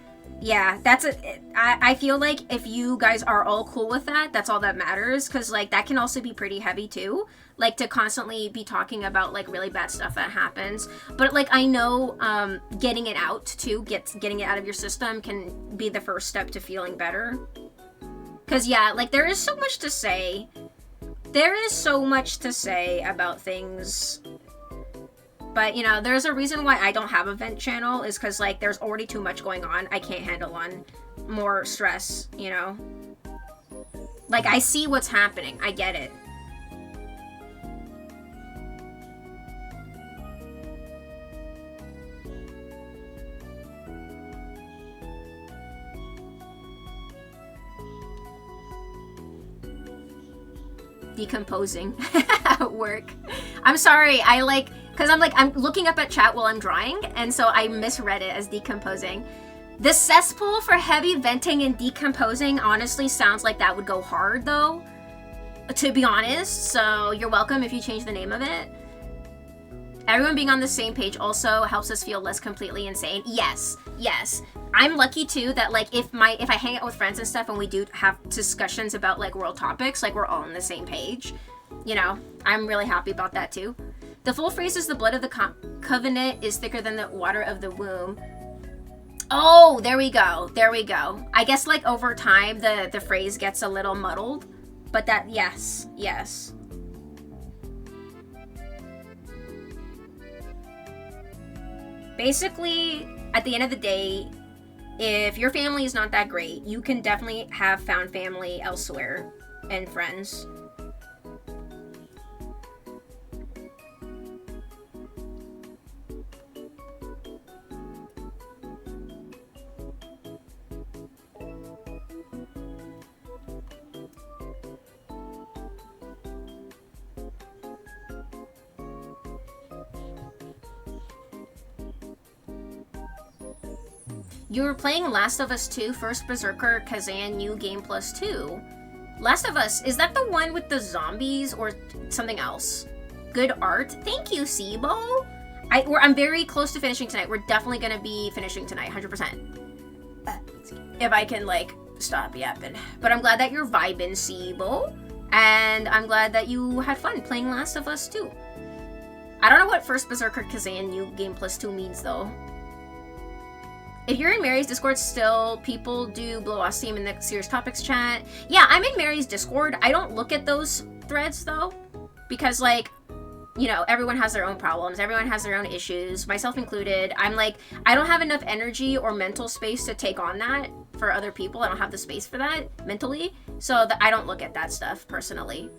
that's I feel like if you guys are all cool with that, that's all that matters, because like that can also be pretty heavy too, like to constantly be talking about like really bad stuff that happens. But like I know getting it out too, getting it out of your system can be the first step to feeling better. Because yeah, like there is so much to say. There is so much to say about things, but you know, there's a reason why I don't have a vent channel, is because like there's already too much going on. I can't handle on more stress, you know? Like I see what's happening. I get it. Decomposing at work. I'm sorry, I like, because I'm looking up at chat while I'm drawing, and so I misread it as decomposing. The cesspool for heavy venting and decomposing honestly sounds like that would go hard though, to be honest, so you're welcome if you change the name of it. Everyone being on the same page also helps us feel less completely insane. Yes. I'm lucky too that like if I hang out with friends and stuff and we do have discussions about like world topics, like we're all on the same page. You know, I'm really happy about that too. The full phrase is the blood of the covenant is thicker than the water of the womb. Oh, there we go. I guess like over time the phrase gets a little muddled, but that yes. Basically, at the end of the day, if your family is not that great, you can definitely have found family elsewhere and friends. You were playing Last of Us 2, First Berserker, Kazan, New Game Plus 2. Last of Us, is that the one with the zombies or something else? Good art. Thank you, Sibo. I'm very close to finishing tonight. We're definitely going to be finishing tonight, 100%. If I can, like, stop yapping. But I'm glad that you're vibing, Sibo. And I'm glad that you had fun playing Last of Us 2. I don't know what First Berserker, Kazan, New Game Plus 2 means, though. If you're in Mary's Discord still, people do blow off steam in the serious topics chat. Yeah, I'm in Mary's Discord. I don't look at those threads though, because like, you know, everyone has their own problems. Everyone has their own issues, myself included. I'm like, I don't have enough energy or mental space to take on that for other people. I don't have the space for that mentally. So I don't look at that stuff personally.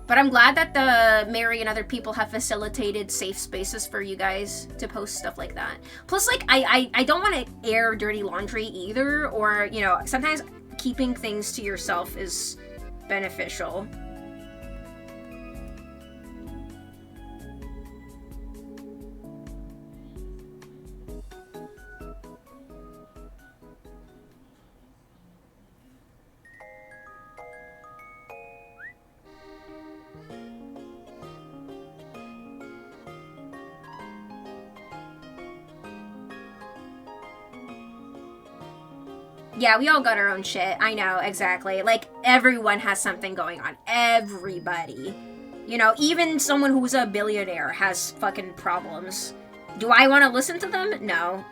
But I'm glad that the Mary and other people have facilitated safe spaces for you guys to post stuff like that. Plus, like, I don't want to air dirty laundry either, or, you know, sometimes keeping things to yourself is beneficial. Yeah, we all got our own shit. I know, exactly. Like, everyone has something going on. Everybody. You know, even someone who's a billionaire has fucking problems. Do I want to listen to them? No.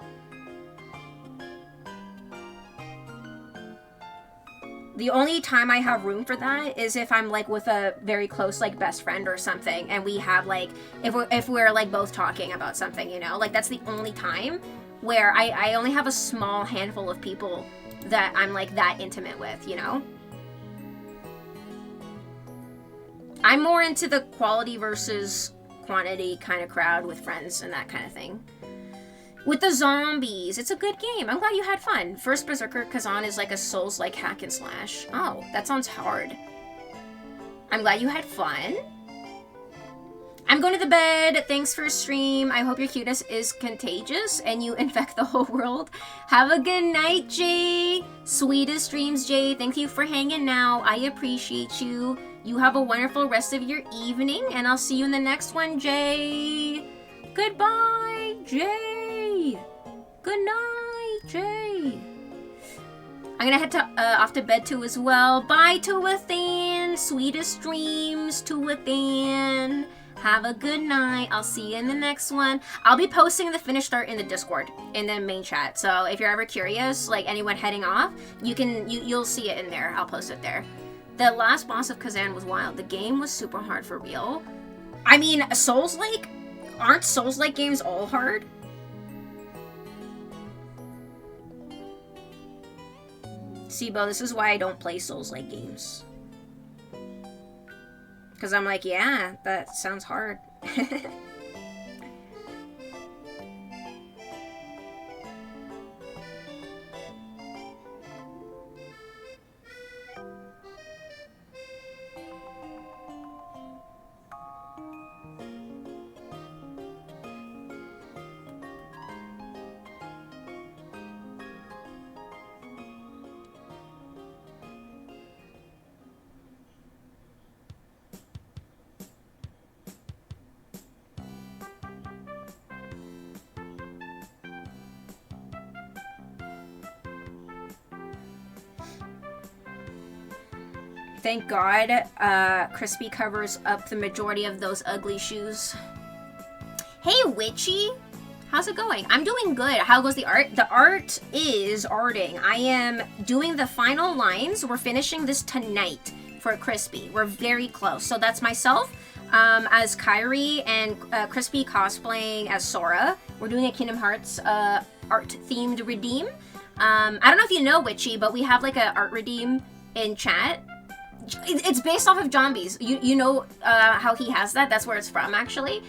The only time I have room for that is if I'm like with a very close like best friend or something, and we have like if we're like both talking about something, you know, like that's the only time where I only have a small handful of people that I'm like that intimate with, you know. I'm more into the quality versus quantity kind of crowd with friends and that kind of thing. With the zombies, it's a good game. I'm glad you had fun. First Berserker Kazan is like a Souls-like hack and slash. Oh, that sounds hard. I'm glad you had fun. I'm going to the bed. Thanks for stream. I hope your cuteness is contagious and you infect the whole world. Have a good night, Jay. Sweetest dreams, Jay. Thank you for hanging out. I appreciate you. You have a wonderful rest of your evening, and I'll see you in the next one, Jay. Goodbye, Jay. Good night, Jay. I'm gonna head to off to bed too as well. Bye, Tuathan. Sweetest dreams, Tuathan. Have a good night. I'll see you in the next one. I'll be posting the finished art in the Discord, in the main chat. So if you're ever curious, like anyone heading off, you'll see it in there. I'll post it there. The last boss of Kazan was wild. The game was super hard for real. I mean, Souls-like? Aren't Souls-like games all hard? Sibo, this is why I don't play Souls-like games. Because I'm like, yeah, that sounds hard. Thank God, Crispy covers up the majority of those ugly shoes. Hey, Witchy! How's it going? I'm doing good. How goes the art? The art is arting. I am doing the final lines. We're finishing this tonight for Crispy. We're very close. So that's myself as Kairi and Crispy cosplaying as Sora. We're doing a Kingdom Hearts art-themed redeem. I don't know if you know, Witchy, but we have like a art redeem in chat. It's based off of Zombies. You know how he has that? That's where it's from, actually.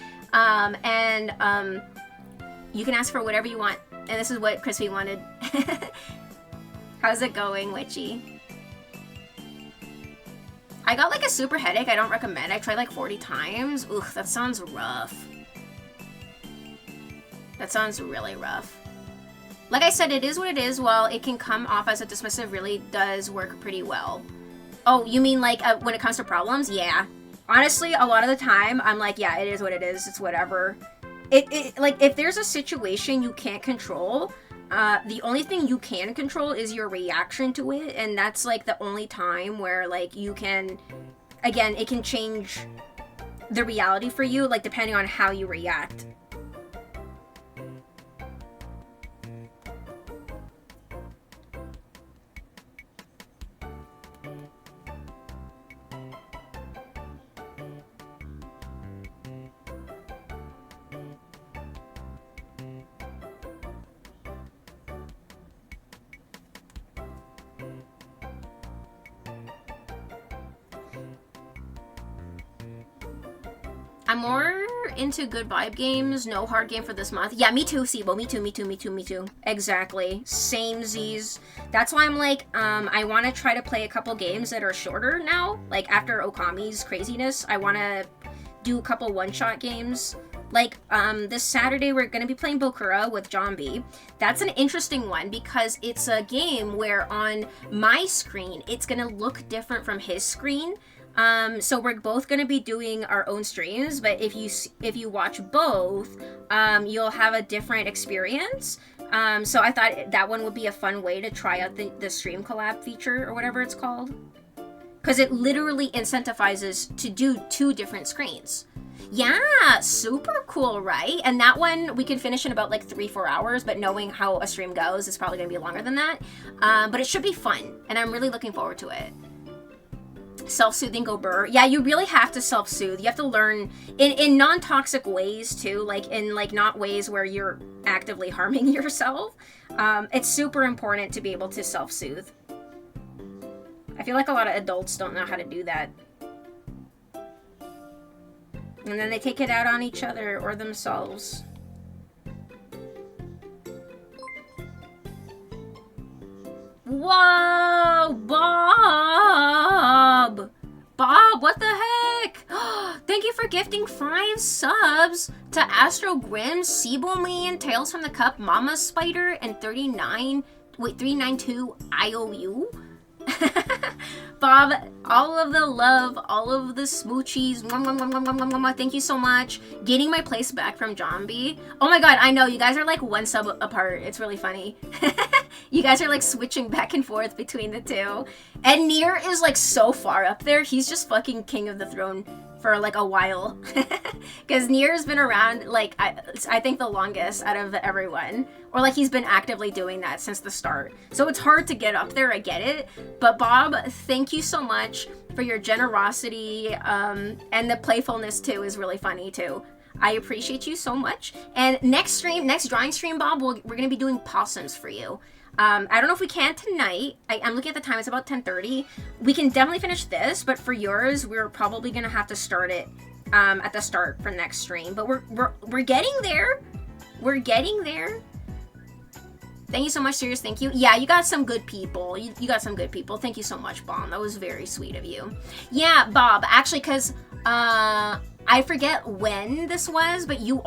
You can ask for whatever you want. And this is what Crispy wanted. How's it going, Witchy? I got like a super headache. I don't recommend. I tried like 40 times. Ugh, that sounds rough. That sounds really rough. Like I said, it is what it is. While it can come off as a dismissive, really does work pretty well. Oh, you mean like when it comes to problems? Yeah. Honestly, a lot of the time, I'm like, yeah, it is what it is. It's whatever. It like, if there's a situation you can't control, the only thing you can control is your reaction to it. And that's like the only time where like you can, again, it can change the reality for you, like depending on how you react. I'm more into good vibe games. No hard game for this month. Yeah, me too, Sibo. Me too. Exactly. Same Z's. That's why I'm like, I want to try to play a couple games that are shorter now. Like, after Okami's craziness, I want to do a couple one-shot games. Like, this Saturday, we're going to be playing Bokura with John B. That's an interesting one because it's a game where on my screen, it's going to look different from his screen. So we're both going to be doing our own streams, but if you watch both, you'll have a different experience. So I thought that one would be a fun way to try out the stream collab feature or whatever it's called. Because it literally incentivizes to do 2 different screens. Yeah, super cool, right? And that one we can finish in about like 3-4 hours, but knowing how a stream goes, it's probably gonna be longer than that. But it should be fun, and I'm really looking forward to it. Self-soothing go burr. Yeah, you really have to self-soothe. You have to learn in non-toxic ways too, like in like not ways where you're actively harming yourself. It's super important to be able to self-soothe. I feel like a lot of adults don't know how to do that. And then they take it out on each other or themselves. Whoa, Bob! Bob, what the heck? Thank you for gifting 5 subs to Astro Grim, Sibo Man, Tales from the Cup, Mama Spider, and 392 IOU. Bob, all of the love, all of the smoochies. Thank you so much. Getting my place back from Zombie. Oh my god, I know. You guys are like 1 sub apart. It's really funny. You guys are like switching back and forth between the 2. And Nier is like so far up there. He's just fucking king of the throne for like a while. Because Nier's been around like, I think the longest out of everyone. Or like he's been actively doing that since the start. So it's hard to get up there, I get it. But Bob, thank you so much for your generosity. And the playfulness too is really funny too. I appreciate you so much. And next drawing stream, Bob, we're going to be doing possums for you. I don't know if we can tonight. I'm looking at the time. It's about 10:30. We can definitely finish this, but for yours, we're probably gonna have to start it at the start for next stream. But we're getting there. We're getting there. Thank you so much, Sirius. Thank you. Yeah, you got some good people. You got some good people. Thank you so much, Bomb. That was very sweet of you. Yeah, Bob. Actually, because I forget when this was, but you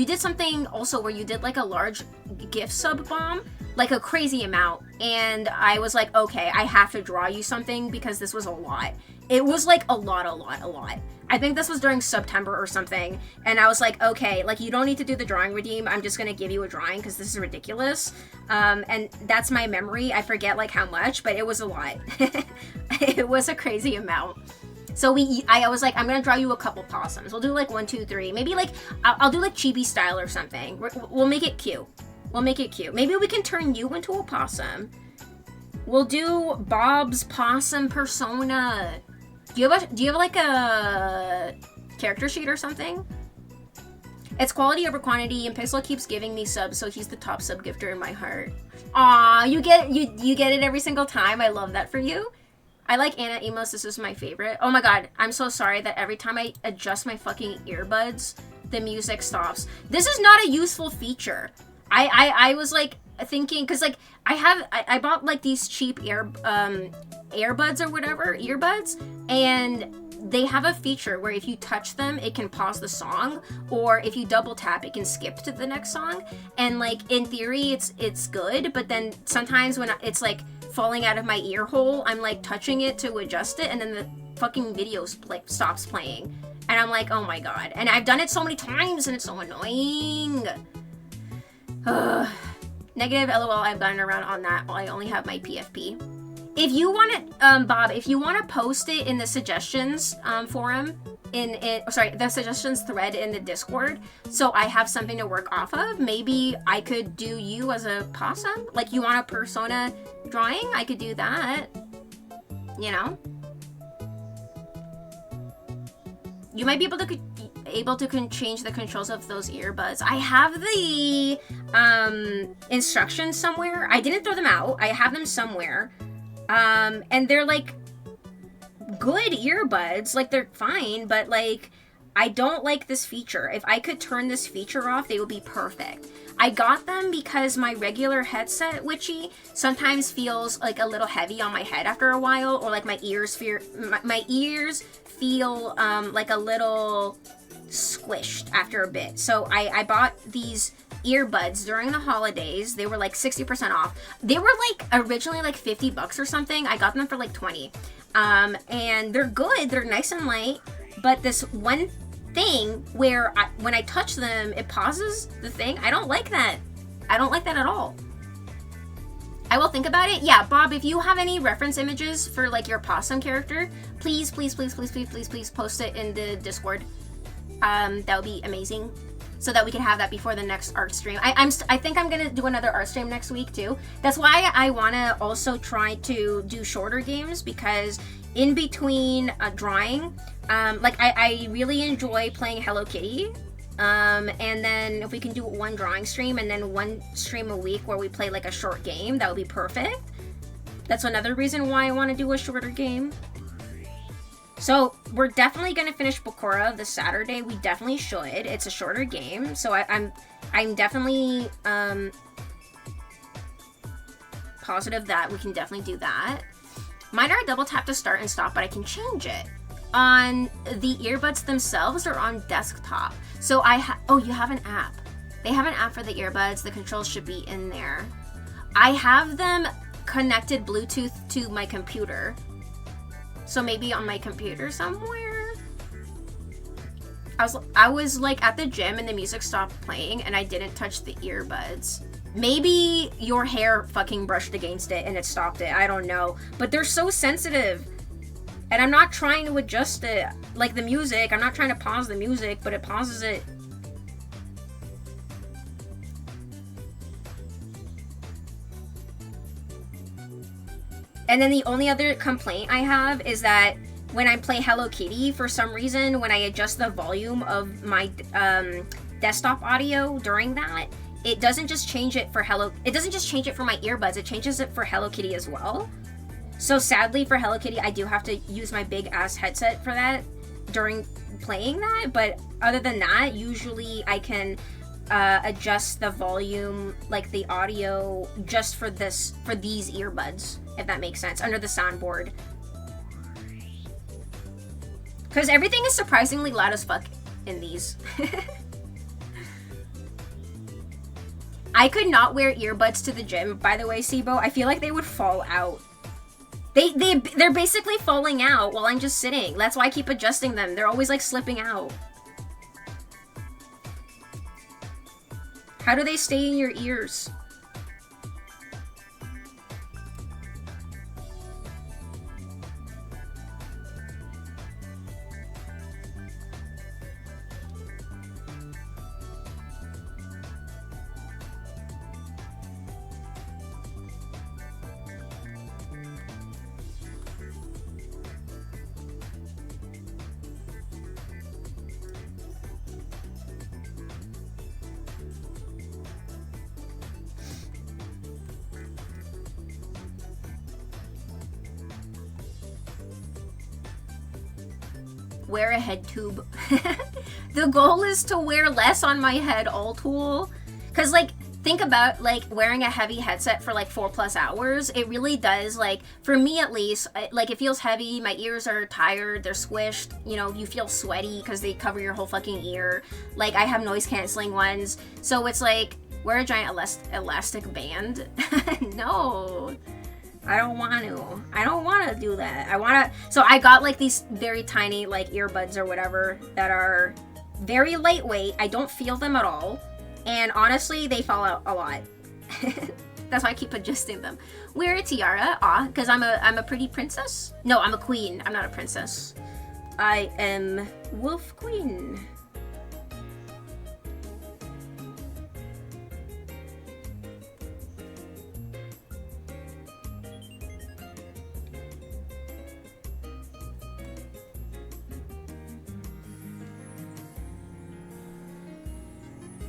did something also where you did like a large gift sub, Bomb. Like a crazy amount, and I was like, okay, I have to draw you something because this was a lot. It was like a lot. I think this was during September or something, and I was like, okay, like you don't need to do the drawing redeem. I'm just gonna give you a drawing because this is ridiculous. And that's my memory. I forget like how much, but it was a lot. It was a crazy amount. So I was like, I'm gonna draw you a couple possums. We'll do like 1, 2, 3. Maybe like I'll do like chibi style or something. We'll make it cute. We'll make it cute. Maybe we can turn you into a possum. We'll do Bob's possum persona. Do you have like a character sheet or something? It's quality over quantity, and Pixel keeps giving me subs, so he's the top sub gifter in my heart. Aw, you get it every single time. I love that for you. I like Anna Emos. This is my favorite. Oh my god, I'm so sorry that every time I adjust my fucking earbuds, the music stops. This is not a useful feature. I was like thinking, because like I bought like these cheap earbuds or whatever, earbuds, and they have a feature where if you touch them, it can pause the song, or if you double tap, it can skip to the next song. And like in theory, it's good, but then sometimes when it's like falling out of my ear hole, I'm like touching it to adjust it, and then the fucking video stops playing, and I'm like, oh my god. And I've done it so many times, and it's so annoying. Negative LOL, I've gotten around on that. I only have my PFP. If you want it, Bob, if you want to post it in the suggestions forum, the suggestions thread in the Discord, so I have something to work off of, maybe I could do you as a possum? Like, you want a persona drawing? I could do that. You know? You might be able to change the controls of those earbuds. I have the instructions somewhere. I didn't throw them out. I have them somewhere. And they're like good earbuds. Like, they're fine, but like I don't like this feature. If I could turn this feature off, they would be perfect. I got them because my regular headset, Witchy, sometimes feels like a little heavy on my head after a while, or like my ears feel like a little squished after a bit. So I bought these earbuds during the holidays. They were like 60% off. They were like originally like $50 or something. I got them for like 20. And they're good. They're nice and light. But this one thing where when I touch them, it pauses the thing. I don't like that. I don't like that at all. I will think about it. Yeah, Bob, if you have any reference images for like your possum character, please post it in the Discord. That would be amazing, so that we can have that before the next art stream. I think I'm gonna do another art stream next week too. That's why I wanna also try to do shorter games, because in between drawing, like I really enjoy playing Hello Kitty. And then if we can do one drawing stream and then one stream a week where we play like a short game, that would be perfect. That's another reason why I want to do a shorter game. So we're definitely going to finish Bakura this Saturday. We definitely should. It's a shorter game, so I'm definitely positive that we can definitely do that. Mine are a double tap to start and stop, but I can change it on the earbuds themselves or on desktop. So oh, you have an app. They have an app for the earbuds. The controls should be in there. I have them connected Bluetooth to my computer. So maybe on my computer somewhere. I was like at the gym and the music stopped playing and I didn't touch the earbuds. Maybe your hair fucking brushed against it and it stopped it. I don't know. But they're so sensitive. And I'm not trying to adjust it. Like the music, I'm not trying to pause the music, but it pauses it. And then the only other complaint I have is that when I play Hello Kitty, for some reason, when I adjust the volume of my desktop audio during that, it doesn't just change it for it doesn't just change it for my earbuds, it changes it for Hello Kitty as well. So sadly for Hello Kitty, I do have to use my big ass headset for that during playing that. But other than that, usually I can adjust the volume, like the audio, just for these earbuds, if that makes sense, under the soundboard. Because everything is surprisingly loud as fuck in these. I could not wear earbuds to the gym, by the way, Sibo. I feel like they would fall out. They're basically falling out while I'm just sitting. That's why I keep adjusting them. They're always like slipping out. How do they stay in your ears? Wear a head tube. The goal is to wear less on my head, Altool. Because, like, think about, like, wearing a heavy headset for, like, 4+ hours. It really does, like, for me at least, like, it feels heavy. My ears are tired. They're squished. You know, you feel sweaty because they cover your whole fucking ear. Like, I have noise-canceling ones. So it's like, wear a giant elastic band. No. I don't want to. I don't want to do that. So I got like these very tiny like earbuds or whatever that are very lightweight. I don't feel them at all. And honestly, they fall out a lot. That's why I keep adjusting them. Wear a tiara. Because I'm a pretty princess? No, I'm a queen. I'm not a princess. I am Wolf Queen.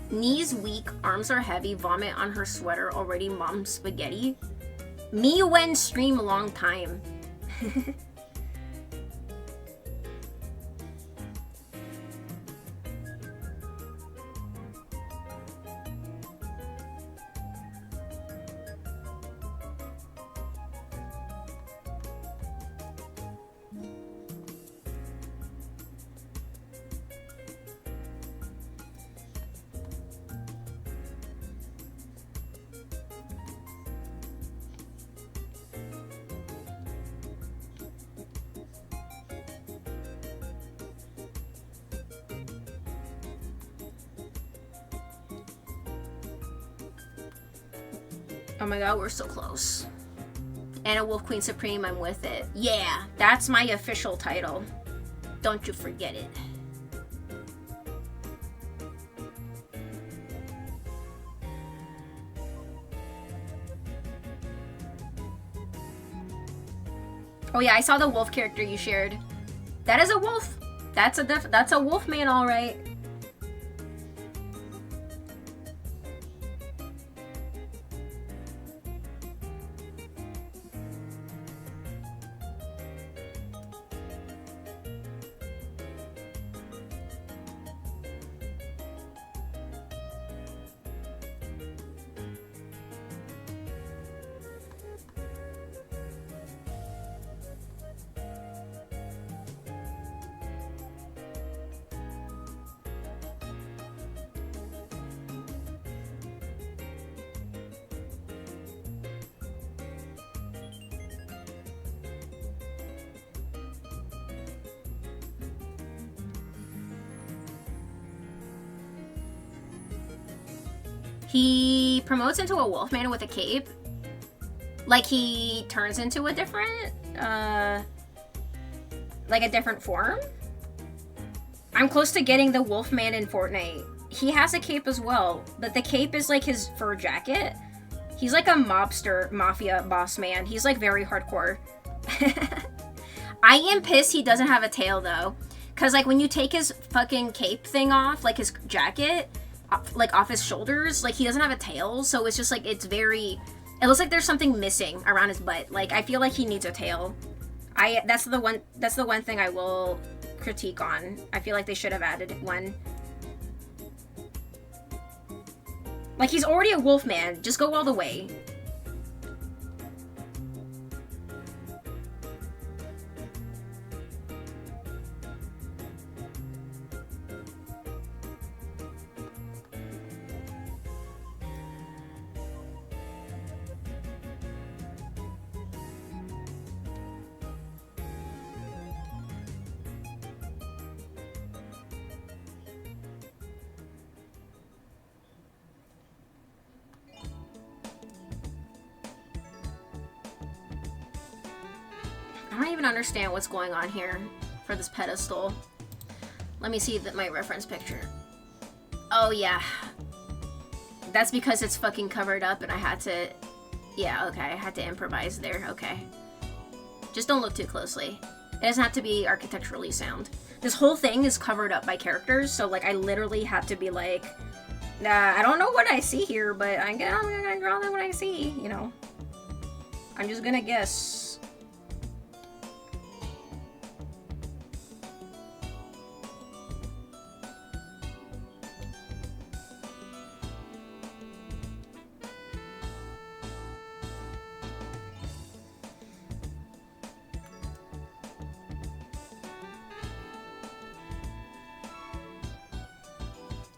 Knees weak, arms are heavy, vomit on her sweater, already mom spaghetti. Me when stream long time. Oh my god, we're so close. And a Wolf Queen Supreme, I'm with it. Yeah, that's my official title. Don't you forget it. Oh yeah, I saw the wolf character you shared. That is a wolf. That's a wolf man, all right. He promotes into a wolfman with a cape. Like he turns into a different, like a different form. I'm close to getting the wolfman in Fortnite. He has a cape as well, but the cape is like his fur jacket. He's like a mafia boss man. He's like very hardcore. I am pissed he doesn't have a tail though. Cause like when you take his fucking cape thing off, like his jacket, like off his shoulders, like he doesn't have a tail, so it's just like it looks like there's something missing around his butt. Like I feel like he needs a tail. That's the one thing I will critique on. I feel like they should have added one. Like he's already a wolf man, just go all the way. I don't even understand what's going on here for this pedestal. Let me see my reference picture. Oh yeah. That's because it's fucking covered up and I had to... Yeah, okay, I had to improvise there, okay. Just don't look too closely. It doesn't have to be architecturally sound. This whole thing is covered up by characters, so like I literally have to be like, I don't know what I see here, but I'm gonna draw what I see, you know. I'm just gonna guess.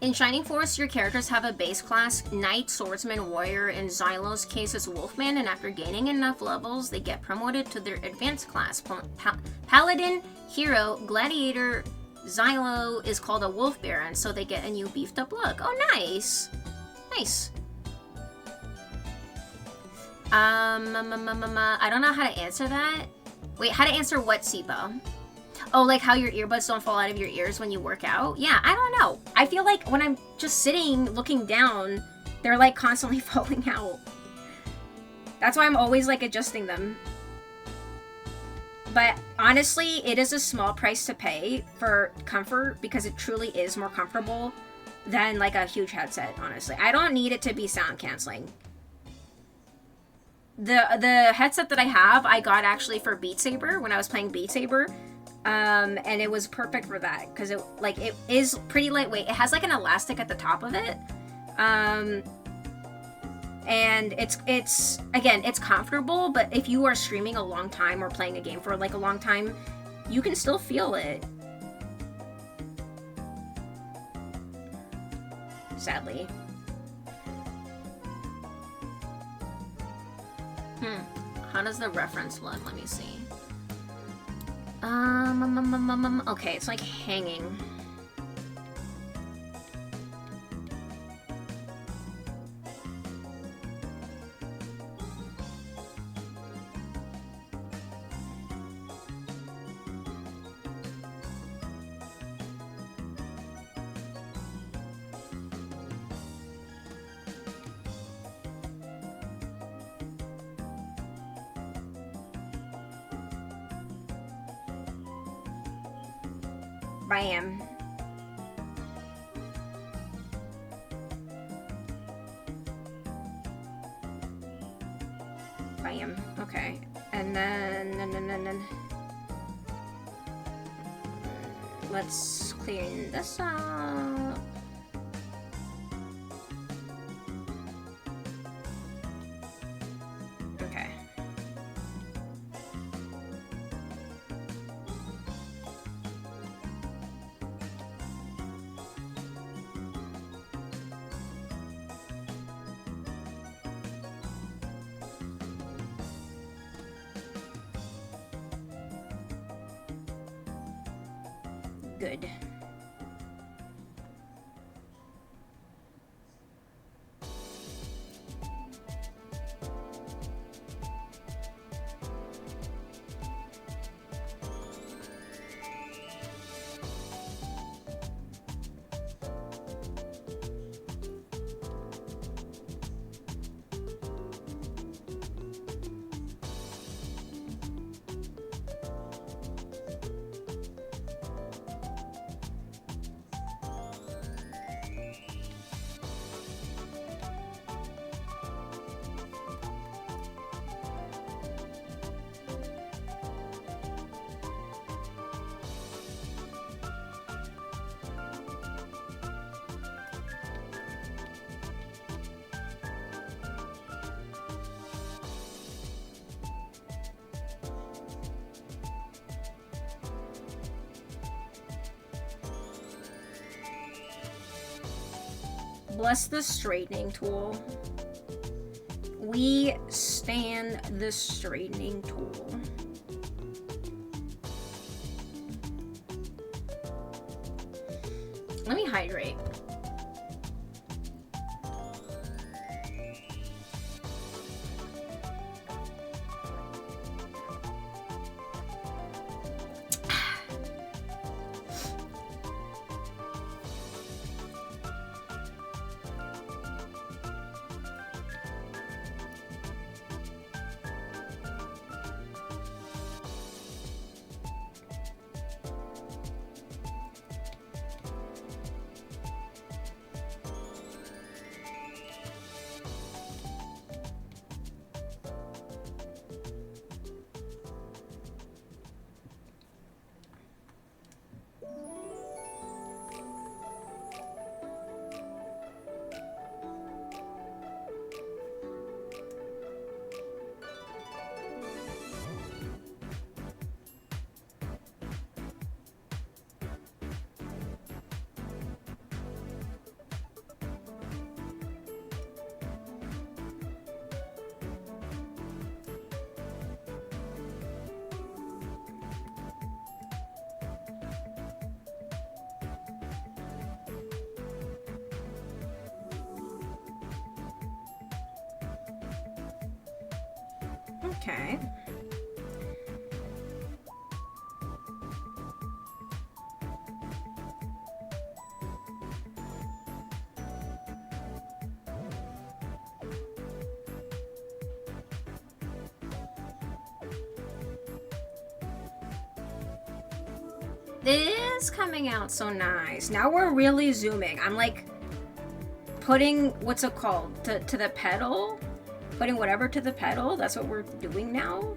In Shining Force, your characters have a base class, Knight, Swordsman, Warrior. In Xylo's case, it's Wolfman, and after gaining enough levels, they get promoted to their advanced class. Paladin, Hero, Gladiator, Xylo is called a Wolf Baron, so they get a new beefed up look. Oh, nice! Nice. I don't know how to answer that. Wait, how to answer what, Sipo? Oh, like how your earbuds don't fall out of your ears when you work out? Yeah, I don't know. I feel like when I'm just sitting, looking down, they're like constantly falling out. That's why I'm always like adjusting them. But honestly, it is a small price to pay for comfort because it truly is more comfortable than like a huge headset, honestly. I don't need it to be sound canceling. The headset that I have, I got actually for Beat Saber when I was playing Beat Saber. And it was perfect for that because it is pretty lightweight. It has like an elastic at the top of it, and it's again, it's comfortable. But if you are streaming a long time or playing a game for like a long time, you can still feel it. Sadly. How does the reference look? Let me see. Okay, it's like hanging. Bam. Bam. Okay. And then let's clean this up. Okay. Good. Bless the straightening tool. We stand the straightening tool. Let me hydrate. Okay. This is coming out so nice. Now we're really zooming. I'm like putting, what's it called? To the pedal? Putting whatever to the pedal. That's what we're doing now.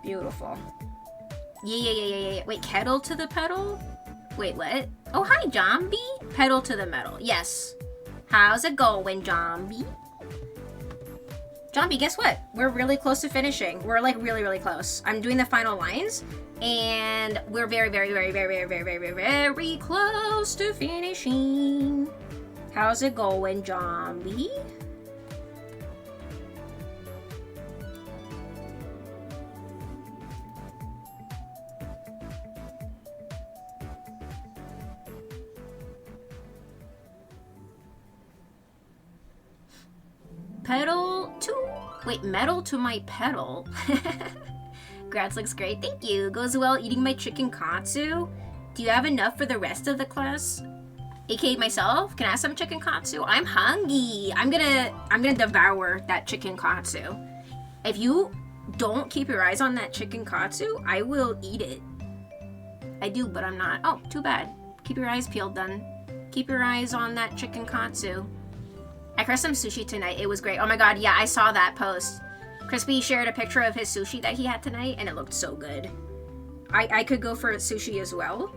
Beautiful. Yeah. Wait, kettle to the pedal? Wait, what? Oh, hi, Zombie. Pedal to the metal. Yes. How's it going, Zombie? Zombie, guess what? We're really close to finishing. We're like really close. I'm doing the final lines, and we're very close to finishing. How's it going, Zombie? Pedal to Wait, metal to my pedal. Grads looks great. Thank you. Goes well eating my chicken katsu. Do you have enough for the rest of the class? AKA myself? Can I have some chicken katsu? I'm hungry. I'm gonna devour that chicken katsu. If you don't keep your eyes on that chicken katsu, I will eat it. I do, but I'm not. Oh, too bad. Keep your eyes peeled then. Keep your eyes on that chicken katsu. I crushed some sushi tonight. It was great. Oh my god, yeah, I saw that post. Crispy shared a picture of his sushi that he had tonight, and it looked so good. I could go for sushi as well.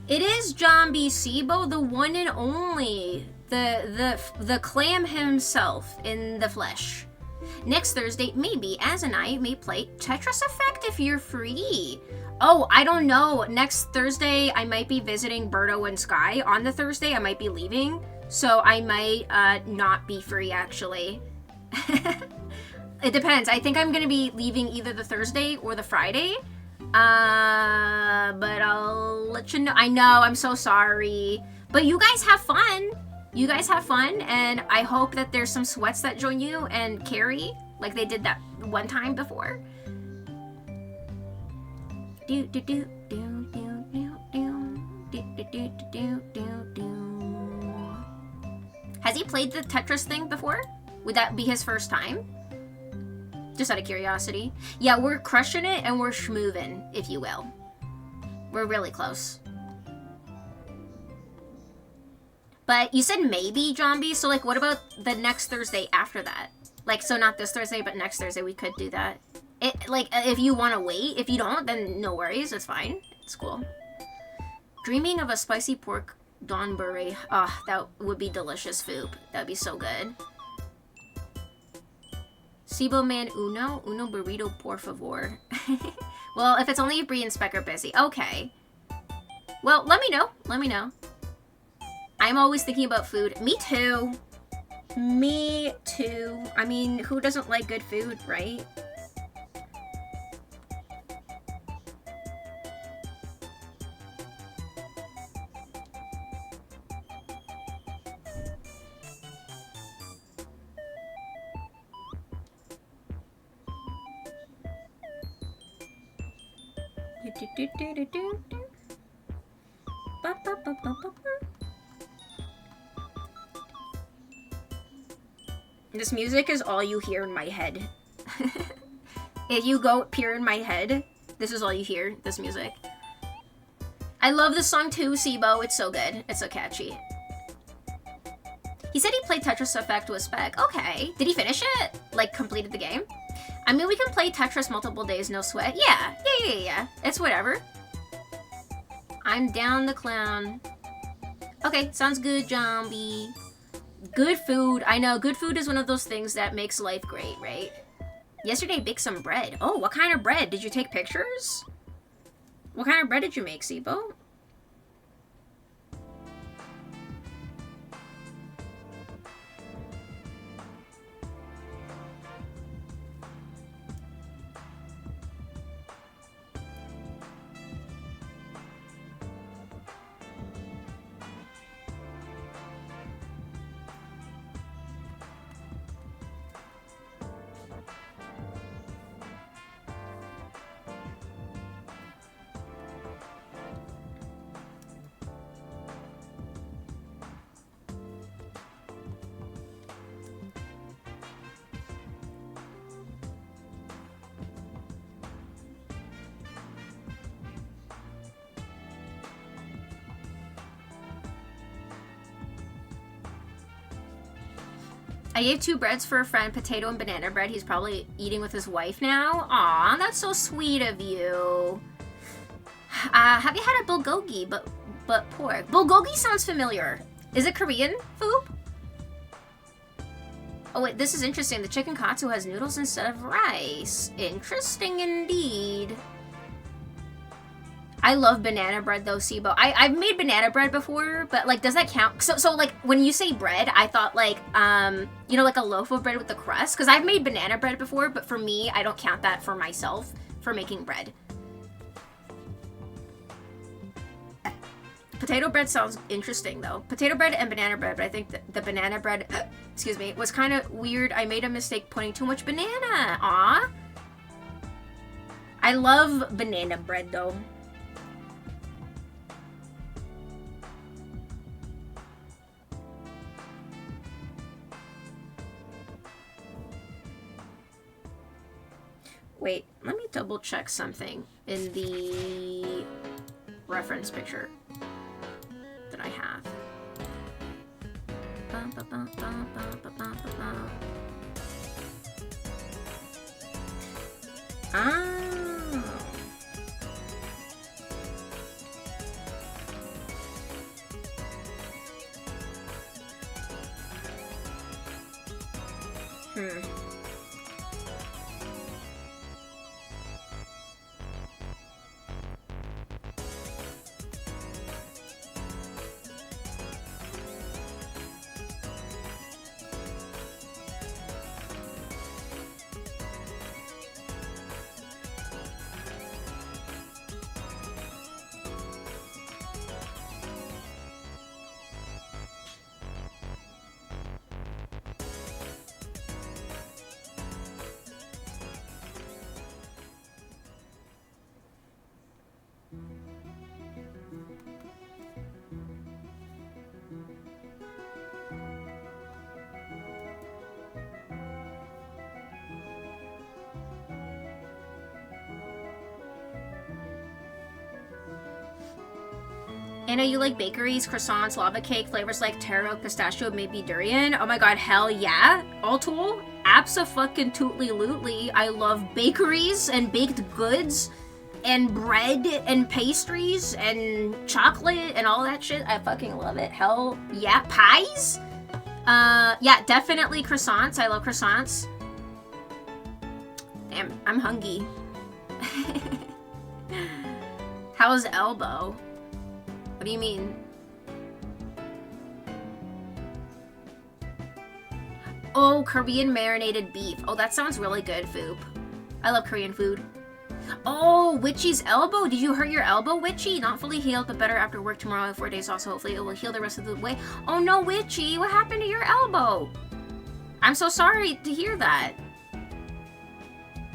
It is John B. Sibo, the one and only, the clam himself in the flesh. Next Thursday, maybe Az and I may play Tetris Effect if you're free. Oh, I don't know. Next Thursday, I might be visiting Berto and Sky. On the Thursday, I might be leaving, so I might not be free actually. It depends. I think I'm gonna be leaving either the Thursday or the Friday. But I'll let you know. I know, I'm so sorry. But you guys have fun. You guys have fun, and I hope that there's some sweats that join you and carry, like they did that one time before. Do do do do do do do do do do do do do. Has he played the Tetris thing before? Would that be his first time? Just out of curiosity. Yeah, we're crushing it and we're schmoovin', if you will. We're really close. But you said maybe, John B, so like what about the next Thursday after that? Like, so not this Thursday, but next Thursday we could do that. It, like, if you want to wait. If you don't, then no worries, it's fine. It's cool. Dreaming of a spicy pork donburi. Ah, that would be delicious food. That'd be so good. Sibo man uno burrito por favor. Well, if it's only if Bree and Spec are busy. Okay. Well, let me know. Let me know. I'm always thinking about food. Me too. Me too. I mean, who doesn't like good food, right? This music is all you hear in my head. If you go peer in my head, this is all you hear, this music. I love this song too, Sibo. It's so good. It's so catchy. He said he played Tetris Effect with Spec. Okay. Did he finish it? Like, completed the game? I mean, we can play Tetris multiple days, no sweat. Yeah. It's whatever. I'm down the clown. Okay, sounds good, John B. Good food. I know, good food is one of those things that makes life great, right? Yesterday, I baked some bread. Oh, what kind of bread? Did you take pictures? What kind of bread did you make, Sibo? I gave 2 breads for a friend, potato and banana bread. He's probably eating with his wife now. Aw, that's so sweet of you. Have you had a bulgogi, but pork? Bulgogi sounds familiar. Is it Korean food? Oh wait, this is interesting. The chicken katsu has noodles instead of rice. Interesting indeed. I love banana bread though, Sibo. I've made banana bread before, but like, does that count? So like, when you say bread, I thought like, you know, like a loaf of bread with the crust. Because I've made banana bread before, but for me, I don't count that for myself for making bread. Potato bread sounds interesting though. Potato bread and banana bread, but I think the banana bread, excuse me, was kind of weird. I made a mistake putting too much banana. Aw. I love banana bread though. Wait, let me double check something in the reference picture that I have. Oh. Anna, you like bakeries, croissants, lava cake, flavors like taro, pistachio, maybe durian? Oh my god, hell yeah. Altool, abso-fucking-tootly-lootly. I love bakeries and baked goods and bread and pastries and chocolate and all that shit. I fucking love it. Hell yeah. Pies? Yeah, definitely croissants. I love croissants. Damn, I'm hungry. How's elbow? What do you mean? Oh, Korean marinated beef. Oh, that sounds really good, Foop. I love Korean food. Oh, Witchy's elbow. Did you hurt your elbow, Witchy? Not fully healed, but better after work tomorrow in 4 days. Also, hopefully it will heal the rest of the way. Oh no, Witchy. What happened to your elbow? I'm so sorry to hear that.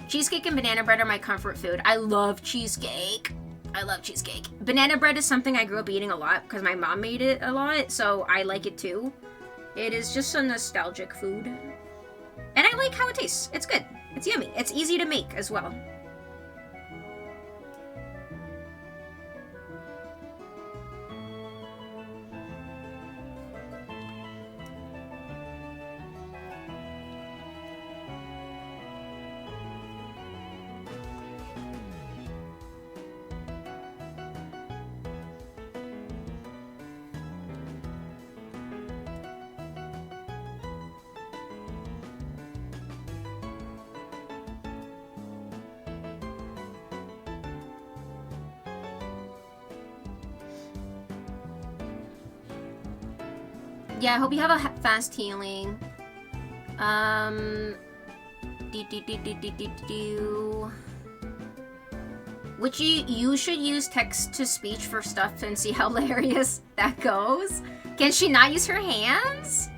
Cheesecake and banana bread are my comfort food. I love cheesecake. I love cheesecake. Banana bread is something I grew up eating a lot because my mom made it a lot, so I like it too. It is just a nostalgic food. And I like how it tastes. It's good. It's yummy. It's easy to make as well. Yeah, I hope you have a fast healing. Which you should use text-to-speech for stuff and see how hilarious that goes. Can she not use her hands?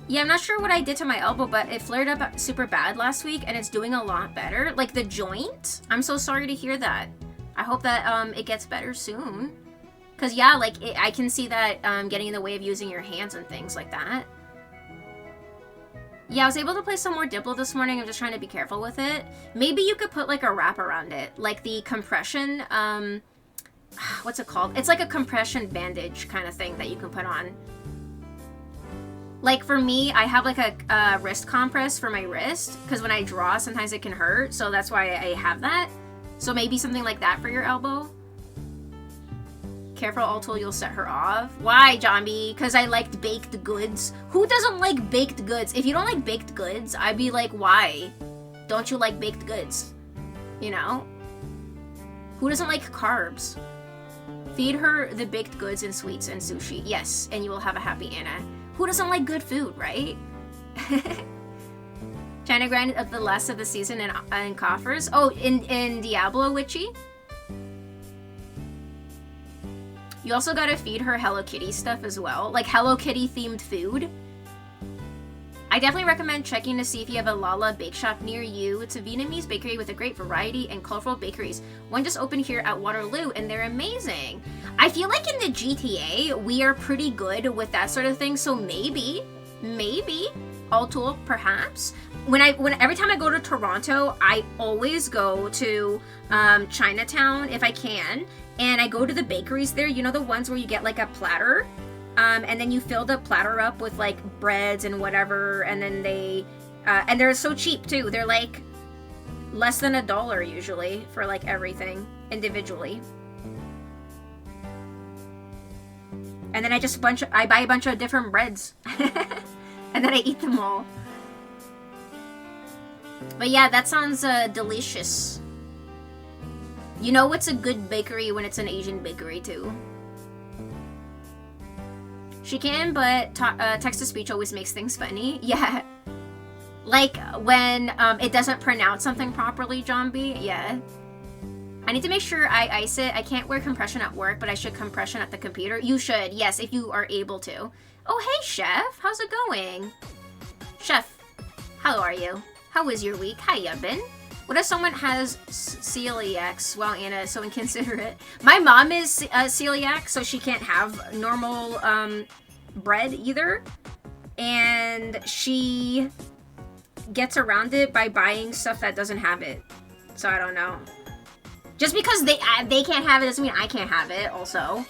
Yeah, I'm not sure what I did to my elbow, but it flared up super bad last week, and it's doing a lot better. Like, the joint? I'm so sorry to hear that. I hope that it gets better soon. Because, yeah, like, I can see that getting in the way of using your hands and things like that. Yeah, I was able to play some more Diplo this morning. I'm just trying to be careful with it. Maybe you could put, like, a wrap around it. Like, the compression, what's it called? It's like a compression bandage kind of thing that you can put on. Like, for me, I have, like, a wrist compress for my wrist. Because when I draw, sometimes it can hurt. So that's why I have that. So maybe something like that for your elbow. Careful, Altool, you'll set her off. Why, Jambi? Because I liked baked goods. Who doesn't like baked goods? If you don't like baked goods, I'd be like, why? Don't you like baked goods? You know? Who doesn't like carbs? Feed her the baked goods and sweets and sushi. Yes, and you will have a happy Anna. Who doesn't like good food, right? China Grand at the last of the season in coffers. Oh, in Diablo Witchy. You also gotta feed her Hello Kitty stuff as well. Like Hello Kitty themed food. I definitely recommend checking to see if you have a Lala bake shop near you. It's a Vietnamese bakery with a great variety and colorful bakeries. One just opened here at Waterloo and they're amazing. I feel like in the GTA, we are pretty good with that sort of thing. So maybe, Altool perhaps. Every time I go to Toronto, I always go to Chinatown if I can. And I go to the bakeries there, you know, the ones where you get like a platter. And then you fill the platter up with like breads and whatever, and then and they're so cheap too. They're like less than $1 usually for like everything individually. And then I buy a bunch of different breads, and then I eat them all. But yeah, that sounds delicious. You know it's a good bakery when it's an Asian bakery too. She can, but text-to-speech always makes things funny. Yeah. Like when it doesn't pronounce something properly, Zombie. Yeah. I need to make sure I ice it. I can't wear compression at work, but I should compression at the computer. You should, yes, if you are able to. Oh, hey, Chef. How's it going? Chef, how are you? How was your week? How you been? What if someone has celiac? Wow, Anna is so inconsiderate. My mom is celiac, so she can't have normal bread either. And she gets around it by buying stuff that doesn't have it. So I don't know. Just because they can't have it doesn't mean I can't have it also.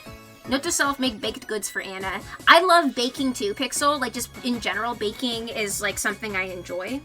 Note to self, make baked goods for Anna. I love baking too, Pixel. Like just in general, baking is like something I enjoy.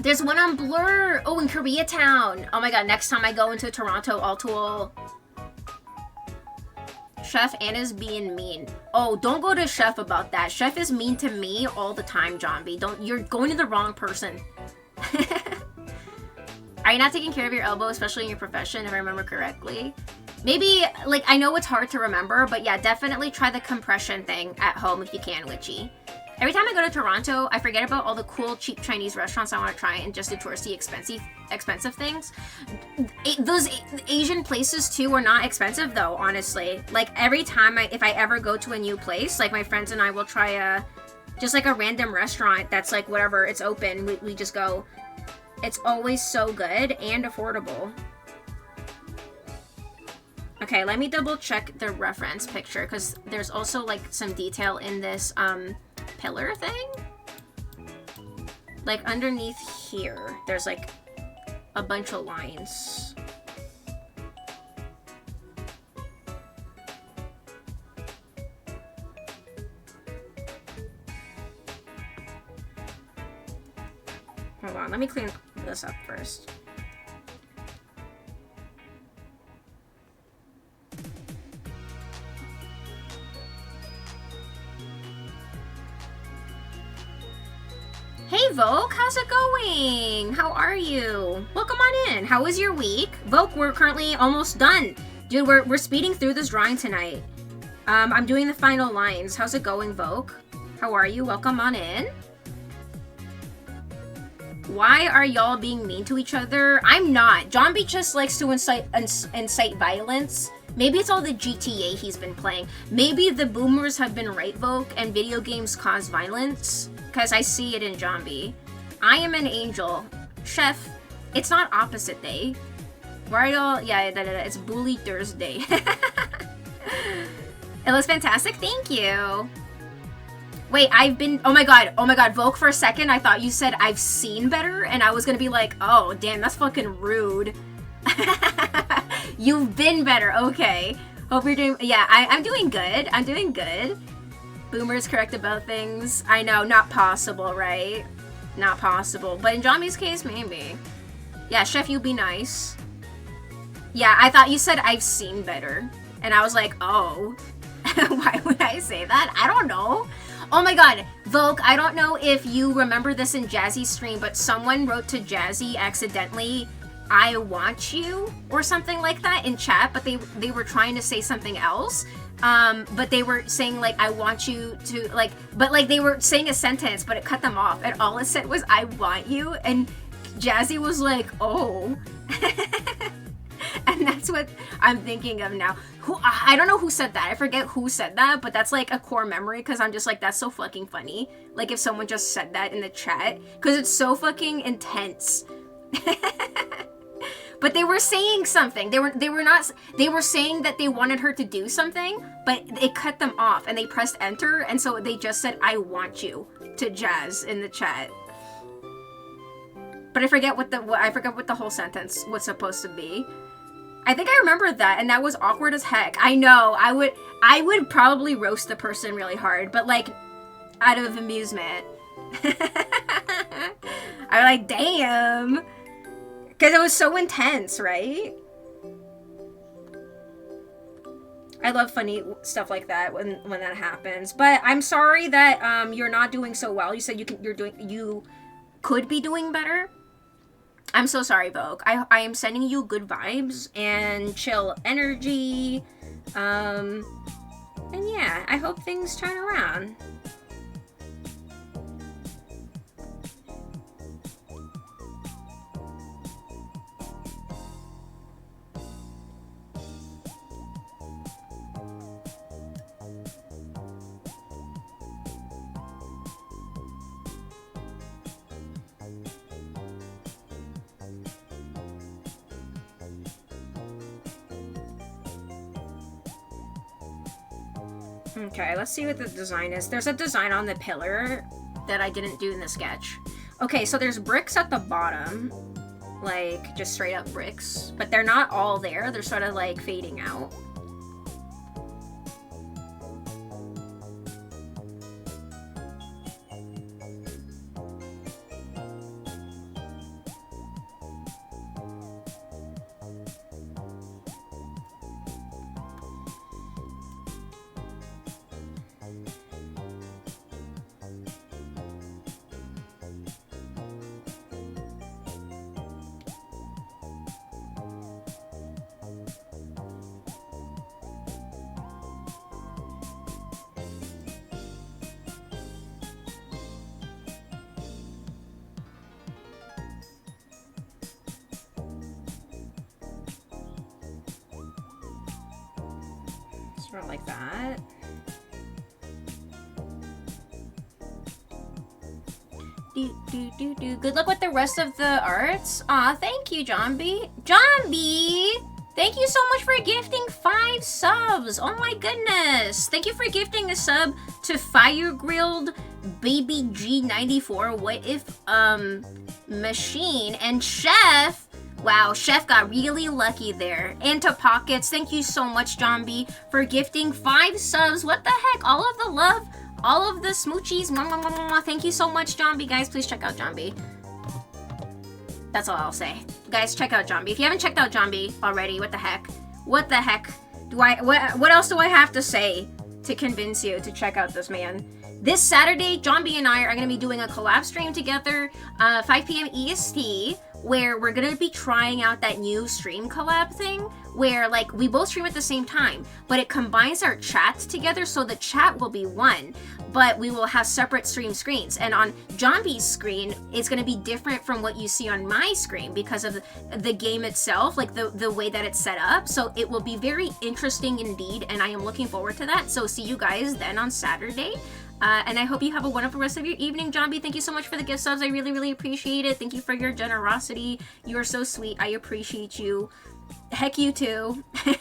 There's one on Blur. Oh, in Koreatown. Oh my god, next time I go into Toronto, Altool. Chef Anna's being mean. Oh, don't go to Chef about that. Chef is mean to me all the time, Zombie. You're going to the wrong person. Are you not taking care of your elbow, especially in your profession, if I remember correctly? Maybe, like, I know it's hard to remember, but yeah, definitely try the compression thing at home if you can, Witchy. Every time I go to Toronto, I forget about all the cool, cheap Chinese restaurants I want to try and just the touristy, expensive things. Those Asian places, too, are not expensive, though, honestly. Like, every time, if I ever go to a new place, like, my friends and I will try just, like, a random restaurant that's, like, whatever, it's open. We just go. It's always so good and affordable. Okay, let me double check the reference picture, because there's also, like, some detail in this, pillar thing. Like, underneath here, there's, like, a bunch of lines. Hold on, let me clean this up first. Hey Vogue, how's it going? How are you? Welcome on in. How was your week? Vogue, we're currently almost done. Dude, we're speeding through this drawing tonight. I'm doing the final lines. How's it going, Vogue? How are you? Welcome on in. Why are y'all being mean to each other? I'm not. Zombie just likes to incite violence. Maybe it's all the GTA he's been playing. Maybe the boomers have been right, Vogue, and video games cause violence. Because I see it in Zombie. I am an angel. Chef, it's not opposite day. Why are y'all... Yeah, it's Bully Thursday. It looks fantastic. Thank you. Wait, I've been... Oh my god, Vogue, for a second, I thought you said I've seen better, and I was gonna be like, oh, damn, that's fucking rude. You've been better, okay. Hope you're doing, yeah, I'm doing good. I'm doing good. Boomer's correct about things. I know, not possible, right? Not possible. But in Johnny's case, maybe. Yeah, Chef, you be nice. Yeah, I thought you said I've seen better. And I was like, oh. Why would I say that? I don't know. Oh my god, Volk, I don't know if you remember this in Jazzy's stream, but someone wrote to Jazzy accidentally, I want you, or something like that in chat, but they were trying to say something else. But they were saying, like, I want you to, like, but, like, they were saying a sentence, but it cut them off, and all it said was, I want you, and Jazzy was like, oh. And that's what I'm thinking of now. I don't know who said that. I forget who said that, but that's like a core memory because I'm just like, that's so fucking funny. Like if someone just said that in the chat because it's so fucking intense. But they were saying something. They were saying that they wanted her to do something, but it cut them off and they pressed enter and so they just said, I want you to Jazz in the chat. But I forget what the whole sentence was supposed to be. I think I remember that, and that was awkward as heck. I know, I would probably roast the person really hard, but like, out of amusement. I'm like, damn. Because it was so intense, right? I love funny stuff like that when that happens. But I'm sorry that you're not doing so well. You said you could be doing better. I'm so sorry, Vogue. I am sending you good vibes and chill energy. And yeah, I hope things turn around. Okay, let's see what the design is. There's a design on the pillar that I didn't do in the sketch. Okay, so there's bricks at the bottom. Like, just straight up bricks. But they're not all there. They're sort of, like, fading out. Sort of like that. Good luck with the rest of the arts. Aw, thank you, Johnby. Johnby! Thank you so much for gifting 5 subs. Oh my goodness. Thank you for gifting a sub to Fire Grilled Baby G94. What if, Machine and Chef. Wow, Chef got really lucky there. And to Pockets, thank you so much, Johnby, for gifting 5 subs. What the heck? All of the love, all of the smoochies. Mwah, mwah, mwah, mwah. Thank you so much, Johnby. Guys, please check out Johnby. That's all I'll say. Guys, check out Johnby. If you haven't checked out Johnby already, what the heck? What the heck? What else do I have to say to convince you to check out this man? This Saturday, Johnby and I are going to be doing a collab stream together, 5 p.m. EST, where we're gonna be trying out that new stream collab thing where like we both stream at the same time, but it combines our chats together so the chat will be one, but we will have separate stream screens. And on Johnby's screen, it's gonna be different from what you see on my screen because of the game itself, like the way that it's set up. So it will be very interesting indeed, and I am looking forward to that. So see you guys then on Saturday. And I hope you have a wonderful rest of your evening, Johnby. Thank you so much for the gift subs. I really, really appreciate it. Thank you for your generosity. You are so sweet. I appreciate you. Heck, you too. You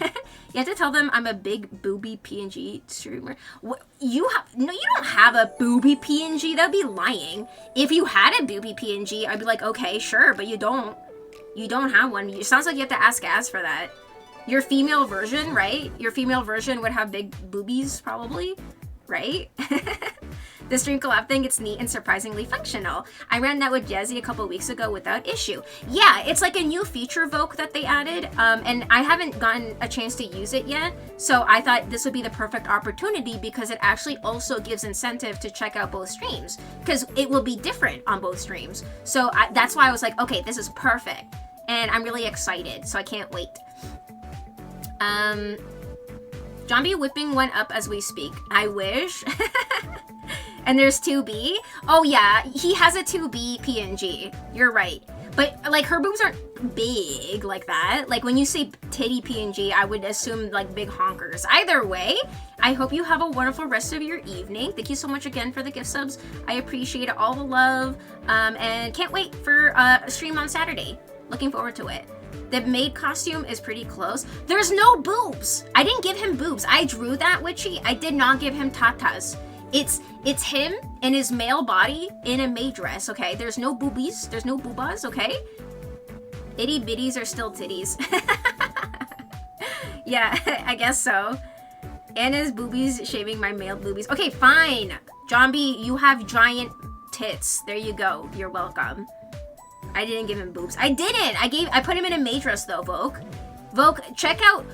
have to tell them I'm a big booby PNG streamer. What, you don't have a booby PNG. That'd be lying. If you had a booby PNG, I'd be like, okay, sure, but you don't. You don't have one. It sounds like you have to ask Az for that. Your female version, right? Your female version would have big boobies, probably, right? The stream collab thing, it's neat and surprisingly functional. I ran that with Jazzy a couple weeks ago without issue. Yeah, it's like a new feature Vogue that they added, and I haven't gotten a chance to use it yet, so I thought this would be the perfect opportunity because it actually also gives incentive to check out both streams, because it will be different on both streams. So that's why I was like, okay, this is perfect, and I'm really excited, so I can't wait. Zombie whipping one up as we speak. I wish. And there's 2B. Oh yeah, he has a 2B PNG. You're right. But like her boobs aren't big like that. Like when you say titty PNG, I would assume like big honkers. Either way, I hope you have a wonderful rest of your evening. Thank you so much again for the gift subs. I appreciate all the love. And can't wait for a stream on Saturday. Looking forward to it. The maid costume is pretty close. There's no boobs. I didn't give him boobs. I drew that, Witchy. I did not give him tatas. It's him in his male body in a maid dress, okay? There's no boobies. There's no boobas, okay? Itty bitties are still titties. Yeah, I guess so. Anna's boobies shaving my male boobies. Okay, fine. Zombie, you have giant tits. There you go. You're welcome. I didn't give him boobs. I didn't. I put him in a maid dress though, Vogue. Vogue, check out.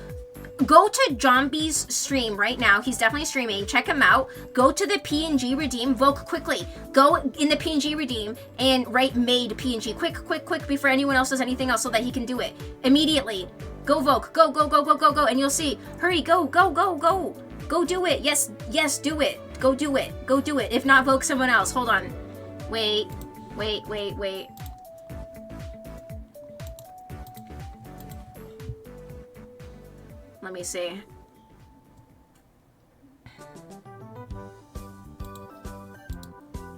Go to Zombie's stream right now. He's definitely streaming. Check him out. Go to the PNG redeem. Vogue, quickly. Go in the PNG redeem and write made PNG. Quick, before anyone else does anything else so that he can do it. Immediately. Go, Vogue. Go. And you'll see. Hurry, go. Go do it. Yes, do it. Go do it. If not, Vogue someone else. Hold on. Wait. Let me see.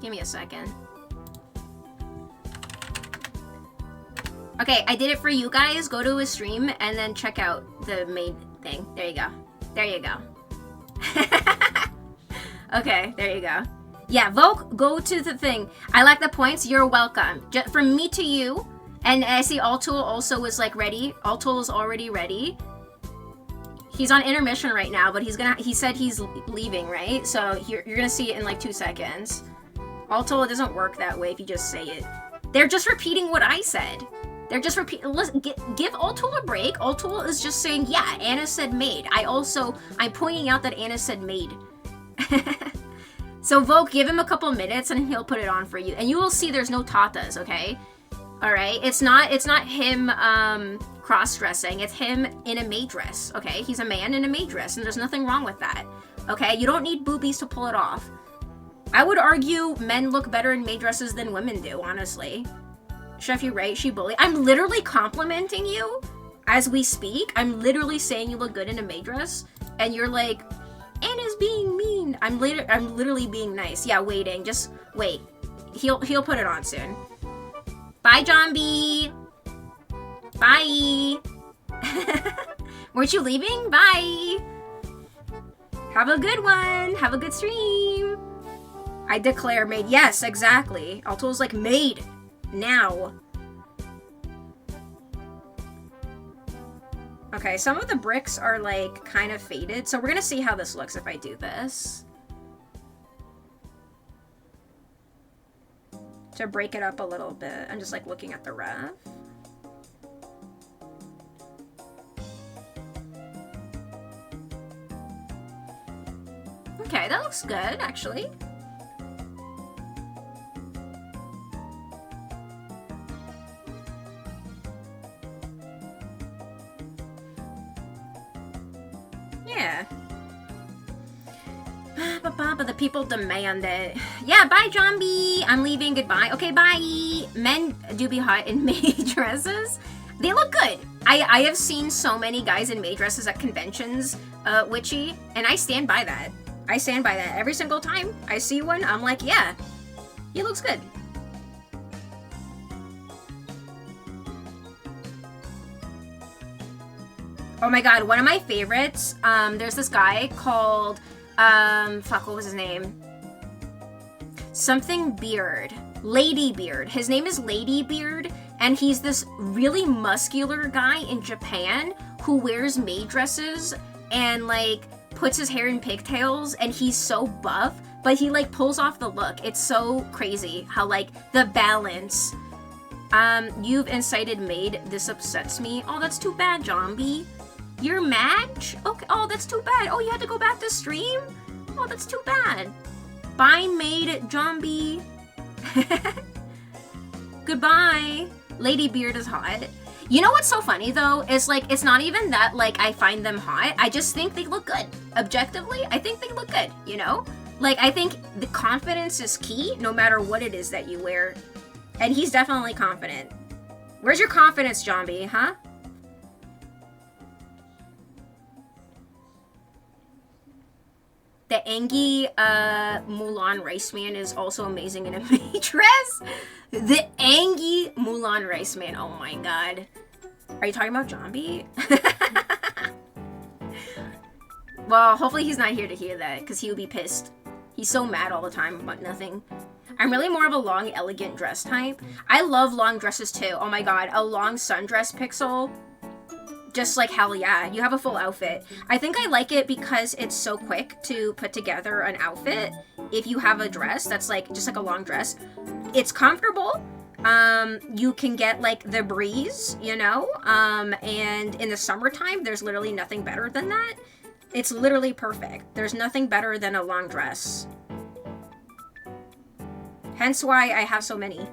Give me a second. Okay, I did it for you guys. Go to his stream and then check out the main thing. There you go. Okay, there you go. Yeah, Vogue, go to the thing. I like the points. You're welcome. From me to you. And I see Altool also is like ready. Altool is already ready. He's on intermission right now, but he said he's leaving, right? So you're gonna see it in like 2 seconds. Altool, it doesn't work that way if you just say it. They're just repeating what I said. They're just repeating. Give Altool a break. Altool is just saying, yeah, Anna said maid. I'm pointing out that Anna said maid. So Vogue, give him a couple minutes and he'll put it on for you. And you will see there's no tatas, okay? All right, it's not him cross-dressing. It's him in a maid dress, okay? He's a man in a maid dress, and there's nothing wrong with that, okay? You don't need boobies to pull it off. I would argue men look better in maid dresses than women do, honestly. Chef, you're right, she bully. I'm literally complimenting you as we speak. I'm literally saying you look good in a maid dress, and you're like, Anna's being mean. I'm literally being nice. Yeah, waiting. Just wait. He'll put it on soon. Bye, Zombie. Bye. Weren't you leaving? Bye. Have a good one. Have a good stream. I declare maid. Yes, exactly. Altool's like maid. Now. Okay, some of the bricks are like kind of faded, so we're gonna see how this looks if I do this. To break it up a little bit, I'm just like looking at the ref. Okay, that looks good, actually. Yeah. But the people demand it. Yeah, bye, Zombie. I'm leaving. Goodbye. Okay, bye. Men do be hot in maid dresses. They look good. I have seen so many guys in maid dresses at conventions, Witchy, and I stand by that. I stand by that. Every single time I see one, I'm like, yeah, he looks good. Oh my god, one of my favorites, there's this guy called, fuck, what was his name? Something Beard. Lady Beard. His name is Lady Beard, and he's this really muscular guy in Japan who wears maid dresses and like puts his hair in pigtails, and he's so buff, but he like pulls off the look. It's so crazy how like the balance. You've incited maid. This upsets me. Oh, that's too bad, Jombie. You're mad? Okay. Oh, that's too bad. Oh, you had to go back to stream? Oh, that's too bad. Bye, maid Jombie. Goodbye. Lady Beard is hot. You know what's so funny though? Is like, it's not even that like I find them hot. I just think they look good. Objectively, I think they look good, you know? Like, I think the confidence is key no matter what it is that you wear. And he's definitely confident. Where's your confidence, Jombie, huh? The Angie Mulan Rice Man is also amazing in a maid dress. The Angie Mulan Rice Man. Oh my god. Are you talking about Jombie? Well, hopefully he's not here to hear that, because he would be pissed. He's so mad all the time about nothing. I'm really more of a long, elegant dress type. I love long dresses too. Oh my god, a long sundress pixel. Just like hell yeah, you have a full outfit. I think I like it because it's so quick to put together an outfit. If you have a dress that's like just like a long dress, it's comfortable. You can get like the breeze, you know, and in the summertime, there's literally nothing better than that. It's literally perfect. There's nothing better than a long dress. Hence why I have so many.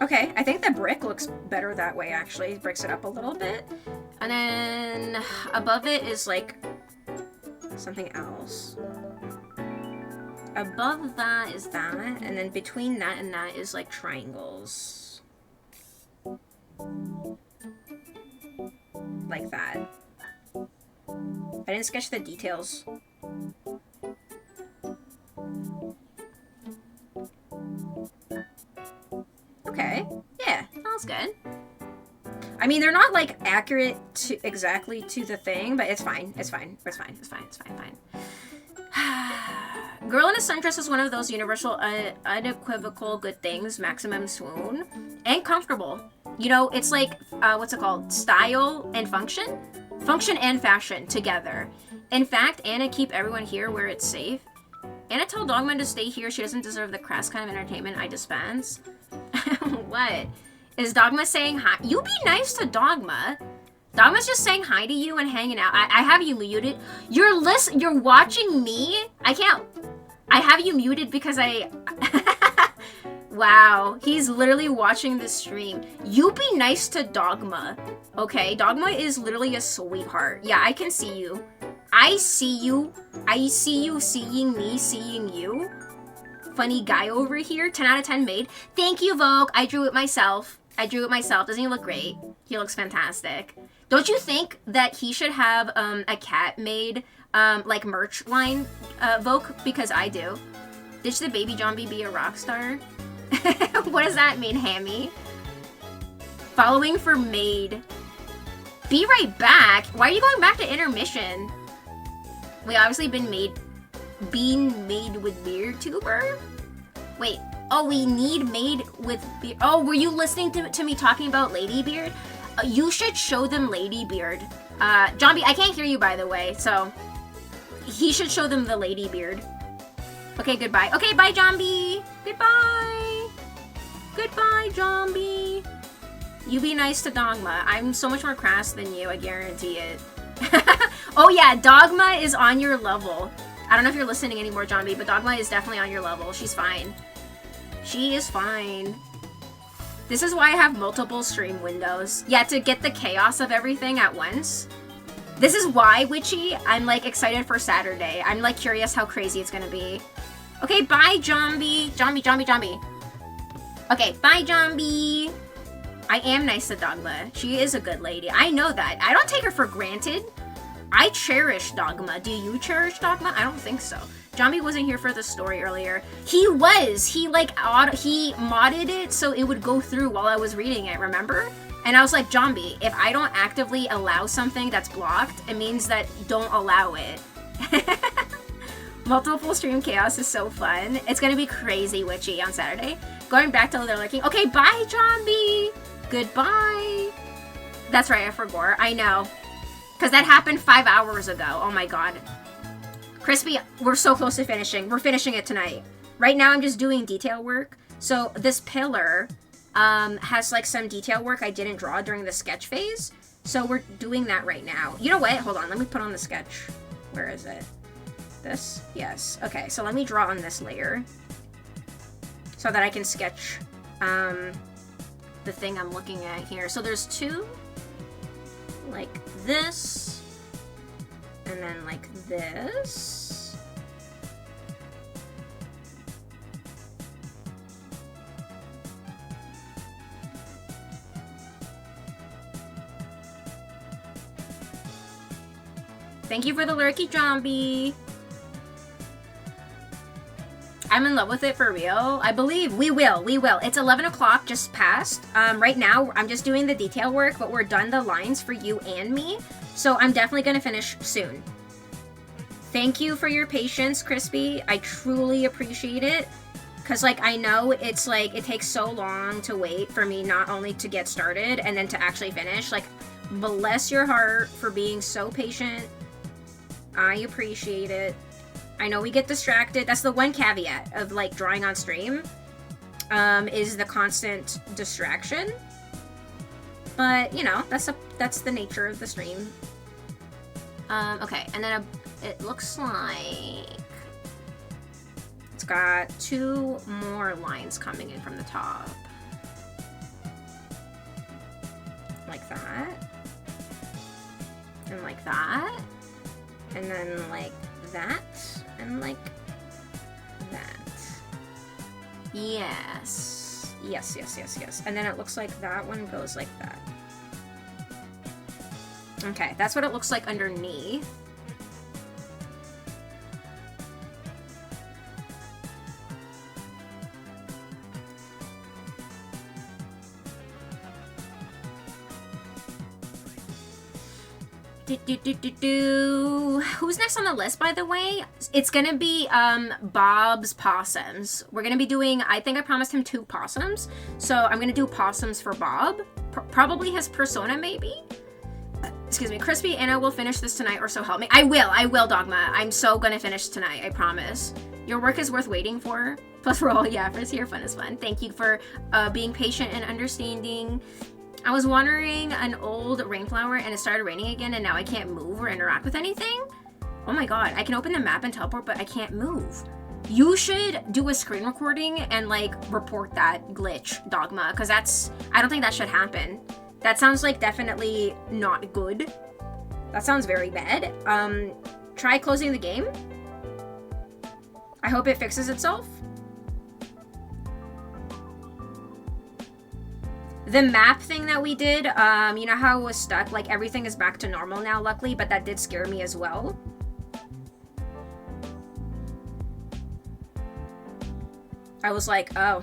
Okay, I think the brick looks better that way, actually. It breaks it up a little bit. And then above it is like something else. Above that is that, and then between that and that is like triangles. Like that. I didn't sketch the details. Okay, yeah, that's good. I mean, they're not like accurate to exactly to the thing, but it's fine. It's fine. It's fine. It's fine. It's fine. Fine. Girl in a sundress is one of those universal, unequivocal good things. Maximum swoon and comfortable. You know, it's like what's it called? Style and function, function and fashion together. In fact, Anna, keep everyone here where it's safe. Anna told Dogma to stay here. She doesn't deserve the crass kind of entertainment I dispense. What? Is Dogma saying hi? You be nice to Dogma. Dogma's just saying hi to you and hanging out. I have you muted. You're watching me? I have you muted because I... Wow, he's literally watching this stream. You be nice to Dogma, okay? Dogma is literally a sweetheart. Yeah, I can see you. I see you. I see you seeing me, seeing you. Funny guy over here. 10 out of 10 made. Thank you, Vogue. I drew it myself. Doesn't he look great? He looks fantastic. Don't you think that he should have a cat made like merch line, Vogue? Because I do. Did the baby Jombie be a rock star? What does that mean, Hammy? Following for maid. Be right back. Why are you going back to intermission? We obviously being made with beard tuber. Wait. Oh, we need made with beard. Oh, were you listening to me talking about Lady Beard? You should show them Lady Beard. Jombie, I can't hear you, by the way, so he should show them the Lady Beard. Okay, goodbye. Okay, bye, Jombie. Goodbye. Goodbye, Jombie. You be nice to Dogma. I'm so much more crass than you, I guarantee it. Oh yeah, Dogma is on your level. I don't know if you're listening anymore, Jombie, but Dogma is definitely on your level. She's fine. She is fine. This is why I have multiple stream windows. Yeah, to get the chaos of everything at once. This is why, Witchy, I'm like excited for Saturday. I'm like curious how crazy it's gonna be. Okay, bye, Jombie. Jombie. Okay, bye, Jombie. I am nice to Dogma. She is a good lady. I know that. I don't take her for granted. I cherish Dogma. Do you cherish Dogma? I don't think so. Jombie wasn't here for the story earlier. He was. He modded it so it would go through while I was reading it, remember? And I was like, Jombie, if I don't actively allow something that's blocked, it means that don't allow it. Multiple stream chaos is so fun. It's gonna be crazy witchy on Saturday. Going back to They're Lurking. Okay, bye, Zombie. Goodbye. That's right, I forgot. I know. Because that happened 5 hours ago. Oh my god. Crispy, we're so close to finishing. We're finishing it tonight. Right now, I'm just doing detail work. So this pillar has like some detail work I didn't draw during the sketch phase. So we're doing that right now. You know what? Hold on. Let me put on the sketch. Where is it? This? Yes. Okay, so let me draw on this layer so that I can sketch the thing I'm looking at here. So there's two, like this, and then like this. Thank you for the lurky, zombie. I'm in love with it for real. I believe we will. It's 11 o'clock just passed. Right now, I'm just doing the detail work, but we're done the lines for you and me. So I'm definitely going to finish soon. Thank you for your patience, Crispy. I truly appreciate it. Because, like, I know it's, like, it takes so long to wait for me not only to get started and then to actually finish. Like, bless your heart for being so patient. I appreciate it. I know we get distracted. That's the one caveat of like drawing on stream, is the constant distraction. But you know, that's the nature of the stream. Okay, and then it looks like it's got two more lines coming in from the top, like that, and like that, and then like that. And like that. Yes. Yes. And then it looks like that one goes like that. Okay, that's what it looks like underneath. Who's next on the list, by the way? It's gonna be Bob's Possums. We're gonna be doing, I think I promised him 2 possums, so I'm gonna do possums for Bob. Probably his persona, maybe? Excuse me. Crispy Anna will finish this tonight, or so help me. I will, Dogma. I'm so gonna finish tonight, I promise. Your work is worth waiting for. Plus, we're all yappers here. Fun is fun. Thank you for being patient and understanding. I was wandering an old rainflower and it started raining again, and now I can't move or interact with anything. Oh my god, I can open the map and teleport, but I can't move. You should do a screen recording and like report that glitch, Dogma, because I don't think that should happen. That sounds like definitely not good. That sounds very bad. Try closing the game. I hope it fixes itself. The map thing that we did, you know how it was stuck? Like, everything is back to normal now, luckily, but that did scare me as well. I was like, oh.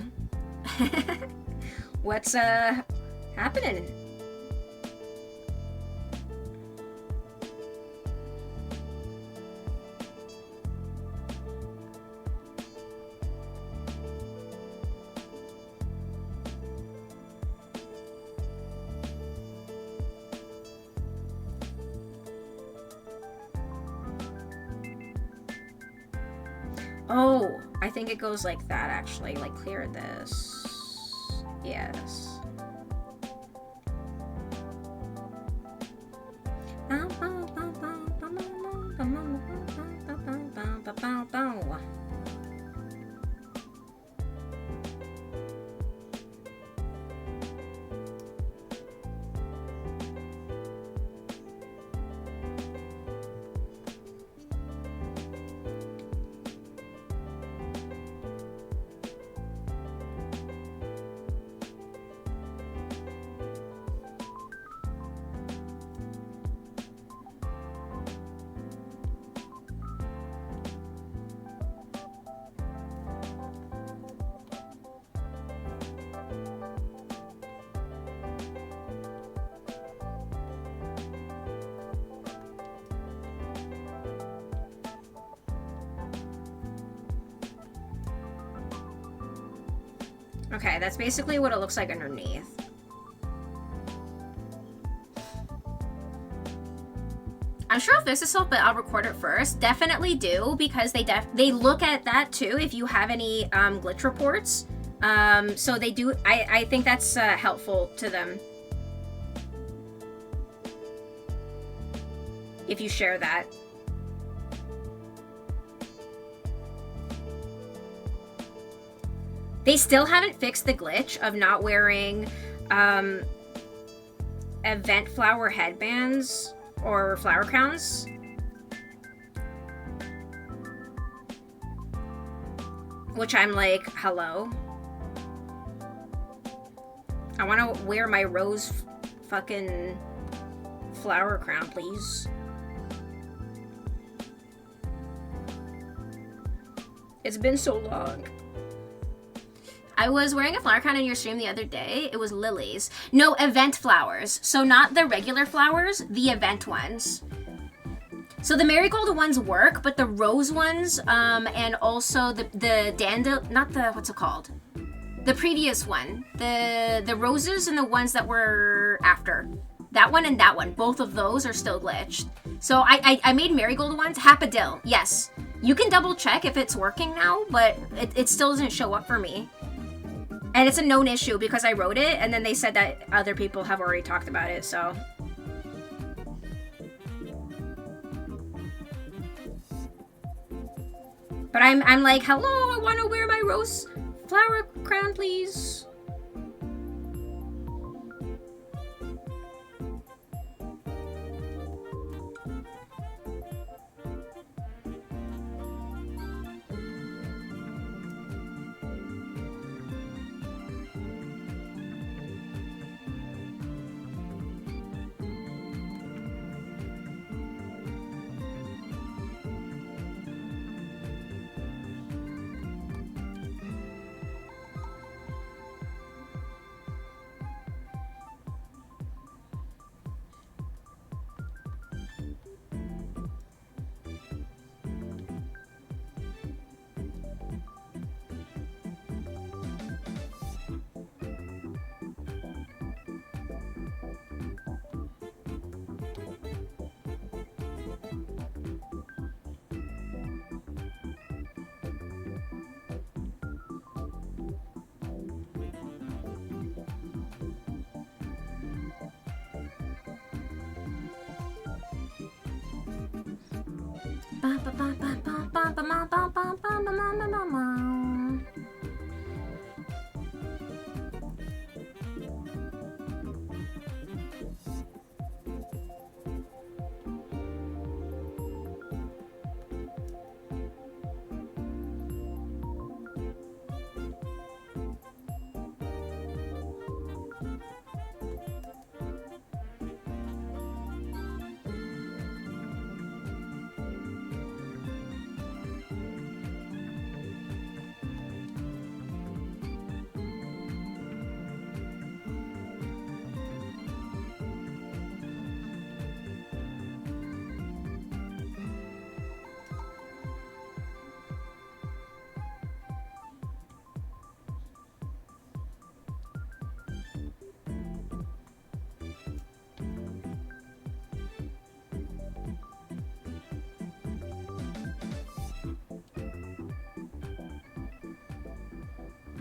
What's, happening? Oh, I think it goes like that, actually. Like, clear this. Yes. Okay, that's basically what it looks like underneath. I'm sure I'll fix itself, but I'll record it first. Definitely do, because they look at that too if you have any glitch reports. So they do. I think that's helpful to them if you share that. They still haven't fixed the glitch of not wearing event flower headbands or flower crowns. Which I'm like, hello? I want to wear my rose fucking flower crown, please. It's been so long. I was wearing a flower crown in your stream the other day. It was lilies. No, event flowers. So not the regular flowers, the event ones. So the marigold ones work, but the rose ones, and also the dandelion, not the, what's it called? The previous one. The roses and the ones that were after. That one and that one. Both of those are still glitched. So I made marigold ones. Hapadil, yes. You can double check if it's working now, but it still doesn't show up for me. And it's a known issue because I wrote it, and then they said that other people have already talked about it, so. But I'm like, hello, I want to wear my rose flower crown, please.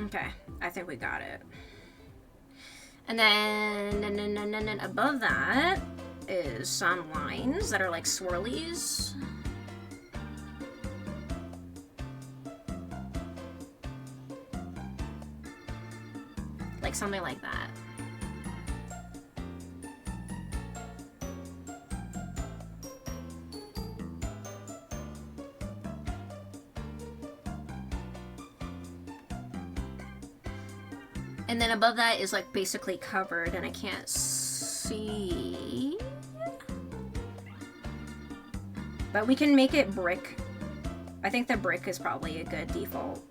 Okay, I think we got it. And then above that is some lines that are like swirlies. Like something like that. And then above that is like basically covered and I can't see. But we can make it brick. I think the brick is probably a good default.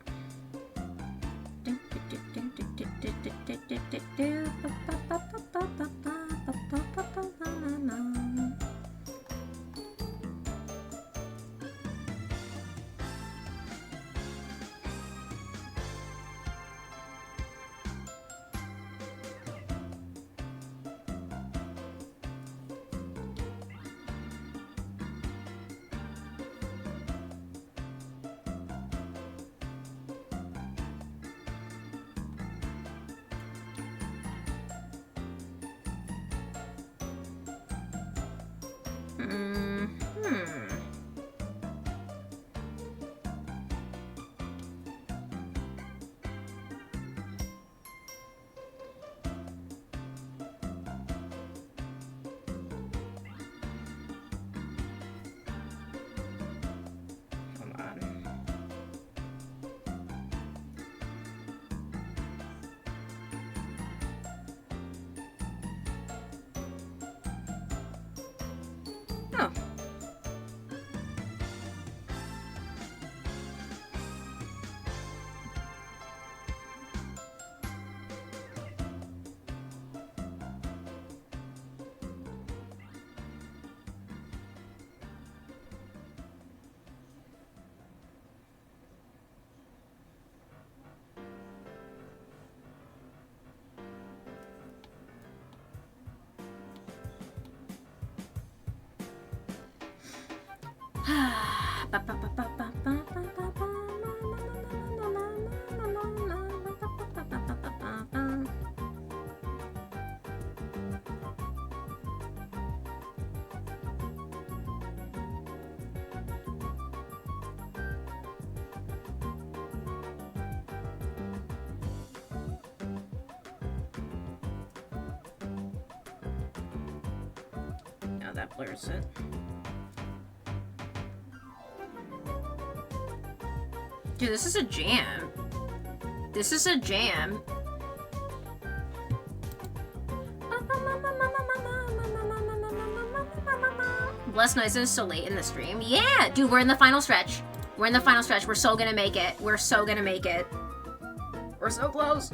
Oh. Now that blurs it. Dude, this is a jam. This is a jam. Bless noises so late in the stream. Yeah, dude, we're in the final stretch. We're in the final stretch. We're so gonna make it. We're so gonna make it. We're so close.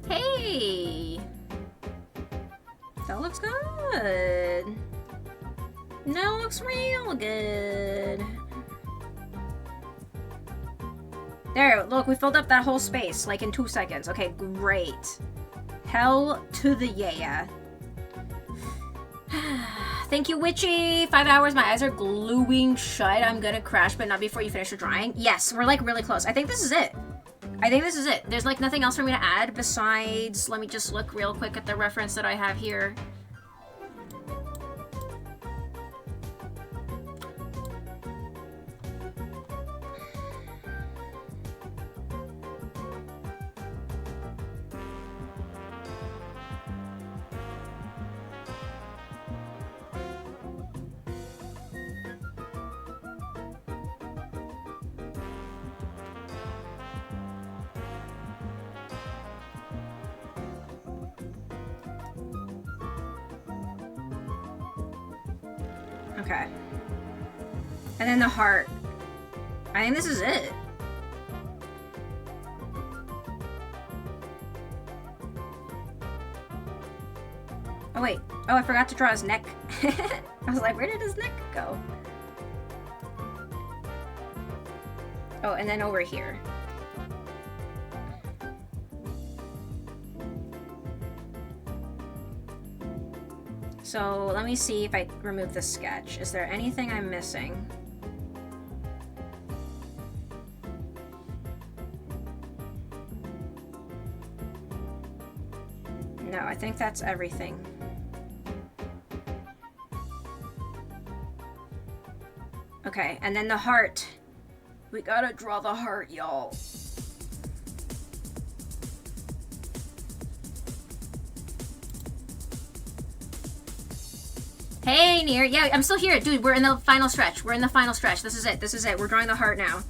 Hey! That looks good. That looks real good. There, look, we filled up that whole space, like in 2 seconds. Okay, great. Hell to the yeah. Thank you, Witchy. 5 hours, my eyes are gluing shut. I'm gonna crash, but not before you finish your drawing. Yes, we're like really close. I think this is it. I think this is it. There's like nothing else for me to add besides, let me just look real quick at the reference that I have here. Okay. And then the heart. I think this is it. Oh wait. Oh, I forgot to draw his neck. I was like, where did his neck go? Oh, and then over here. So let me see if I remove the sketch. Is there anything I'm missing? No, I think that's everything. Okay, and then the heart. We gotta draw the heart, y'all. Hey, Nier. Yeah, I'm still here. Dude, we're in the final stretch. We're in the final stretch. This is it. This is it. We're drawing the heart now.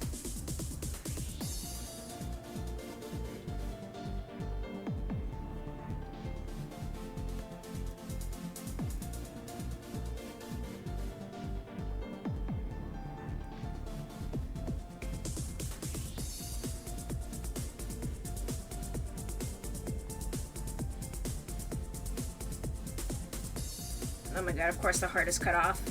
Oh my god, of course the heart is cut off.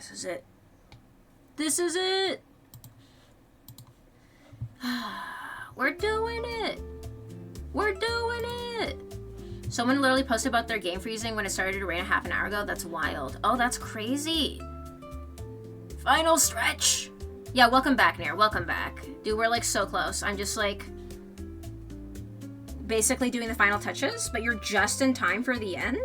This is it. This is it! We're doing it! We're doing it! Someone literally posted about their game freezing when it started to rain a half an hour ago. That's wild. Oh, that's crazy. Final stretch! Yeah, welcome back, Nair. Welcome back. Dude, we're like so close. I'm just like basically doing the final touches, but you're just in time for the end?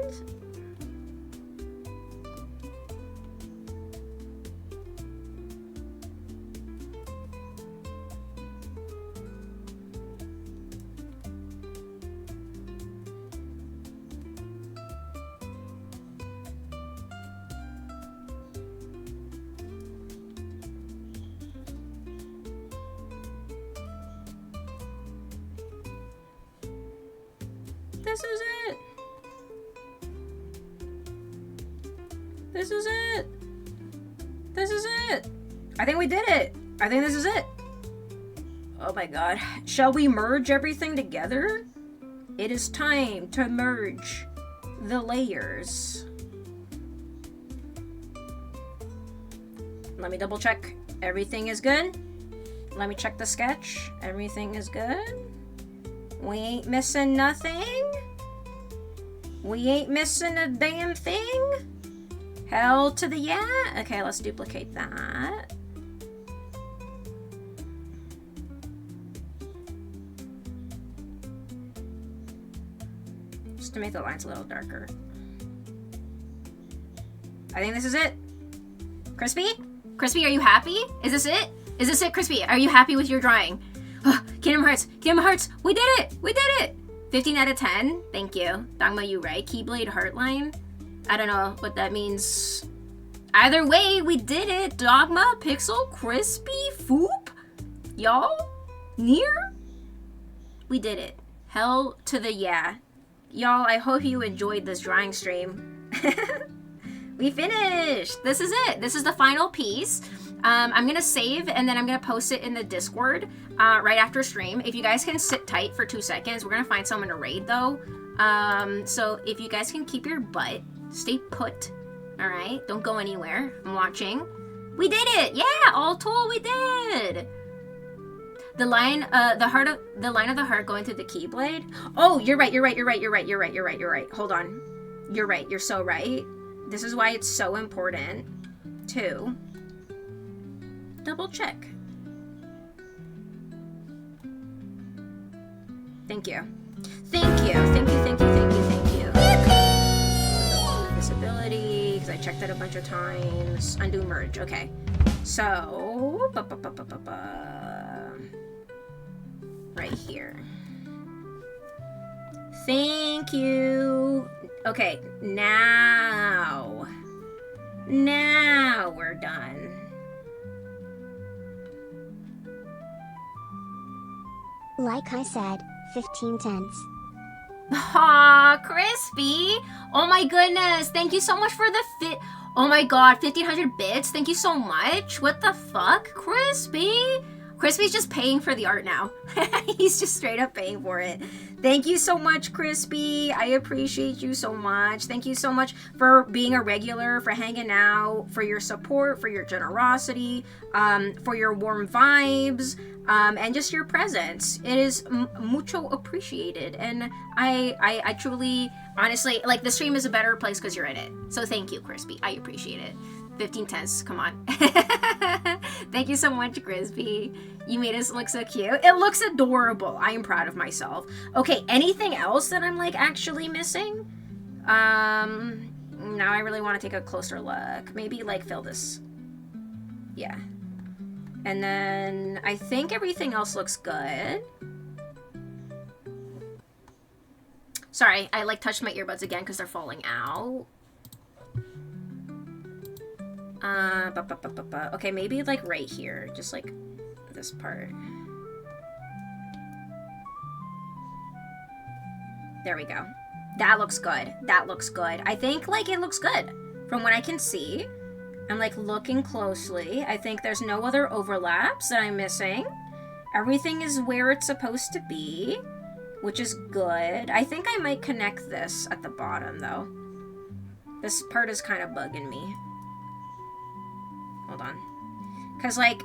This is it. This is it. This is it. I think we did it. I think this is it. Oh my god. Shall we merge everything together? It is time to merge the layers. Let me double check. Everything is good. Let me check the sketch. Everything is good. We ain't missing nothing. We ain't missing a damn thing. Hell to the yeah. Okay, let's duplicate that. Just to make the lines a little darker. I think this is it. Crispy? Crispy, are you happy? Is this it? Is this it, Crispy? Are you happy with your drawing? Kingdom Hearts! Kingdom Hearts! We did it! We did it! 15 out of 10. Thank you. Dogma, you right. Keyblade Heartline. I don't know what that means. Either way, we did it. Dogma, Pixel, Crispy, Foop. Y'all? Near? We did it. Hell to the yeah. Y'all, I hope you enjoyed this drawing stream. We finished! This is it. This is the final piece. I'm gonna save and then I'm gonna post it in the Discord right after stream. If you guys can sit tight for 2 seconds, we're gonna find someone to raid though. So if you guys can keep your butt, stay put, all right? Don't go anywhere. I'm watching. We did it! Yeah, all told, we did. The line, the line of the heart going through the Keyblade. Oh, you're right. Hold on. You're right. You're so right. This is why it's so important to double check. Thank you. Thank you. Thank you. Thank you. Thank you. Thank you. Visibility, because I checked that a bunch of times. Undo merge. Okay. So, right here. Thank you. Okay, now we're done. Like I said, 15 tenths. Aw, Crispy. Oh my goodness. Thank you so much for the Oh my god, 1500 bits. Thank you so much. What the fuck, Crispy? Crispy's just paying for the art now. He's just straight up paying for it. Thank you so much, Crispy. I appreciate you so much. Thank you so much for being a regular, for hanging out, for your support, for your generosity, for your warm vibes, and just your presence. It is mucho appreciated. And I truly, honestly, like, the stream is a better place because you're in it. So thank you, Crispy. I appreciate it. 15 tenths, come on. Thank you so much, Crispy. You made us look so cute. It looks adorable. I am proud of myself. Okay, anything else that I'm like actually missing? Now I really want to take a closer look. Maybe like fill this. Yeah. And then I think everything else looks good. Sorry, I like touched my earbuds again because they're falling out. Okay, maybe like right here, just like this part. There we go. That looks good. That looks good. I think like it looks good from what I can see. I'm like looking closely. I think there's no other overlaps that I'm missing. Everything is where it's supposed to be, which is good. I think I might connect this at the bottom though. This part is kind of bugging me. Hold on. Because like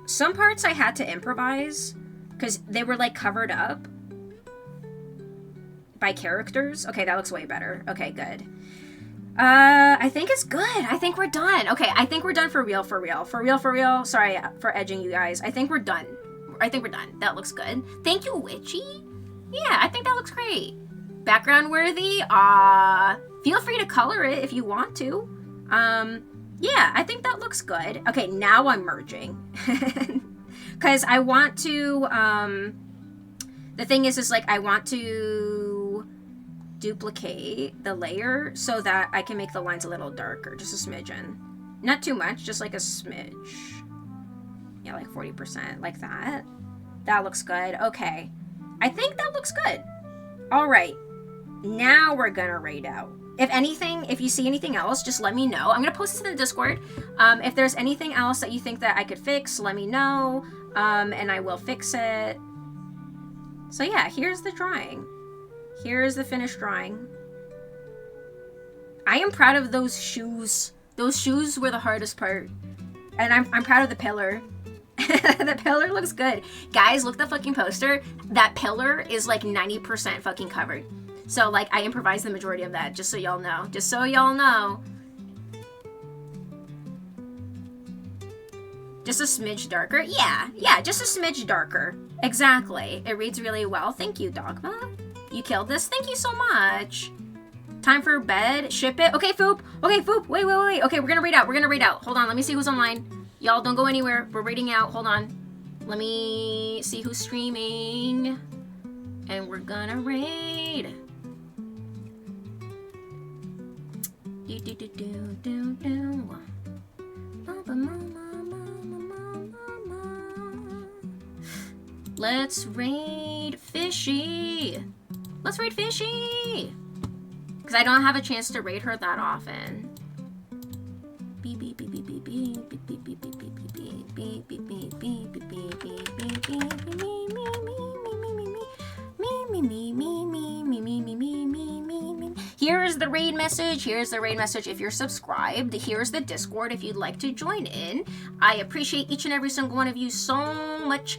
some parts I had to improvise because they were like covered up by characters. Okay, that looks way better. Okay, good. I think it's good. I think we're done. Okay, I think we're done for real. Sorry for edging you guys. I think we're done. That looks good. Thank you, Witchy. Yeah, I think that looks great. Background worthy. Feel free to color it if you want to. Yeah, I think that looks good. Okay, now I'm merging. Because I want to, the thing is like, I want to duplicate the layer so that I can make the lines a little darker, just a smidgen. Not too much, just like a smidge. Yeah, like 40%, like that. That looks good. Okay. I think that looks good. All right. Now we're gonna rate out. If anything, if you see anything else, just let me know. I'm gonna post it in the Discord. If there's anything else that you think that I could fix, let me know, and I will fix it. So yeah, here's the drawing. Here's the finished drawing. I am proud of those shoes. Those shoes were the hardest part. And I'm proud of the pillar. The pillar looks good. Guys, look at the fucking poster. That pillar is like 90% fucking covered. So like I improvised the majority of that, just so y'all know. Just so y'all know. Just a smidge darker? Yeah, just a smidge darker. Exactly. It reads really well. Thank you, Dogma. You killed this. Thank you so much. Time for bed. Ship it. Okay, Foop. Okay, Foop. Wait. Okay, we're gonna read out. Hold on. Let me see who's online. Y'all don't go anywhere. We're reading out. Hold on. Let me see who's streaming. And we're gonna raid. Let's raid Fishy. Let's raid Fishy. Because I don't have a chance to raid her that often. Here's the raid message. If you're subscribed. Here's the Discord if you'd like to join in. I appreciate each and every single one of you so much.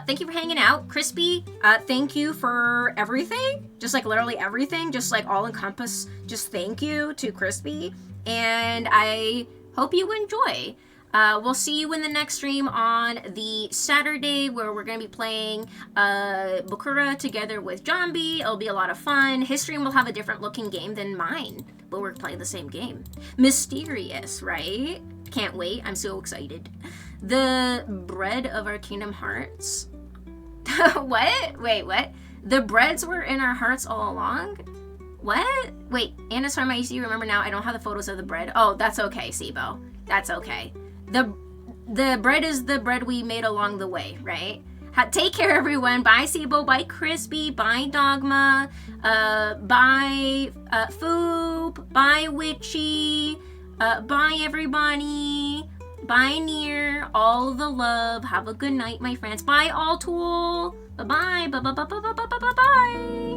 Thank you for hanging out. Crispy, thank you for everything. Just like literally everything. Just like all encompass. Just thank you to Crispy. And I hope you enjoy. We'll see you in the next stream on the Saturday where we're going to be playing Bakura together with Jambi. It'll be a lot of fun. His stream will have a different looking game than mine, but we're playing the same game. Mysterious, right? Can't wait. I'm so excited. The bread of our Kingdom Hearts. What? Wait, what? The breads were in our hearts all along? What? Wait, Anna Sarma, you remember now? I don't have the photos of the bread. Oh, that's okay, Sibo. That's okay. The bread is the bread we made along the way, right? Take care, everyone. Bye, Sibo. Bye, Crispy. Bye, Dogma. Bye, Foop. Bye, Witchy. Bye, everybody. Bye, Near. All the love. Have a good night, my friends. Bye, All Tool. Bye-bye. Bye-bye. Bye-bye. Bye-bye. Bye.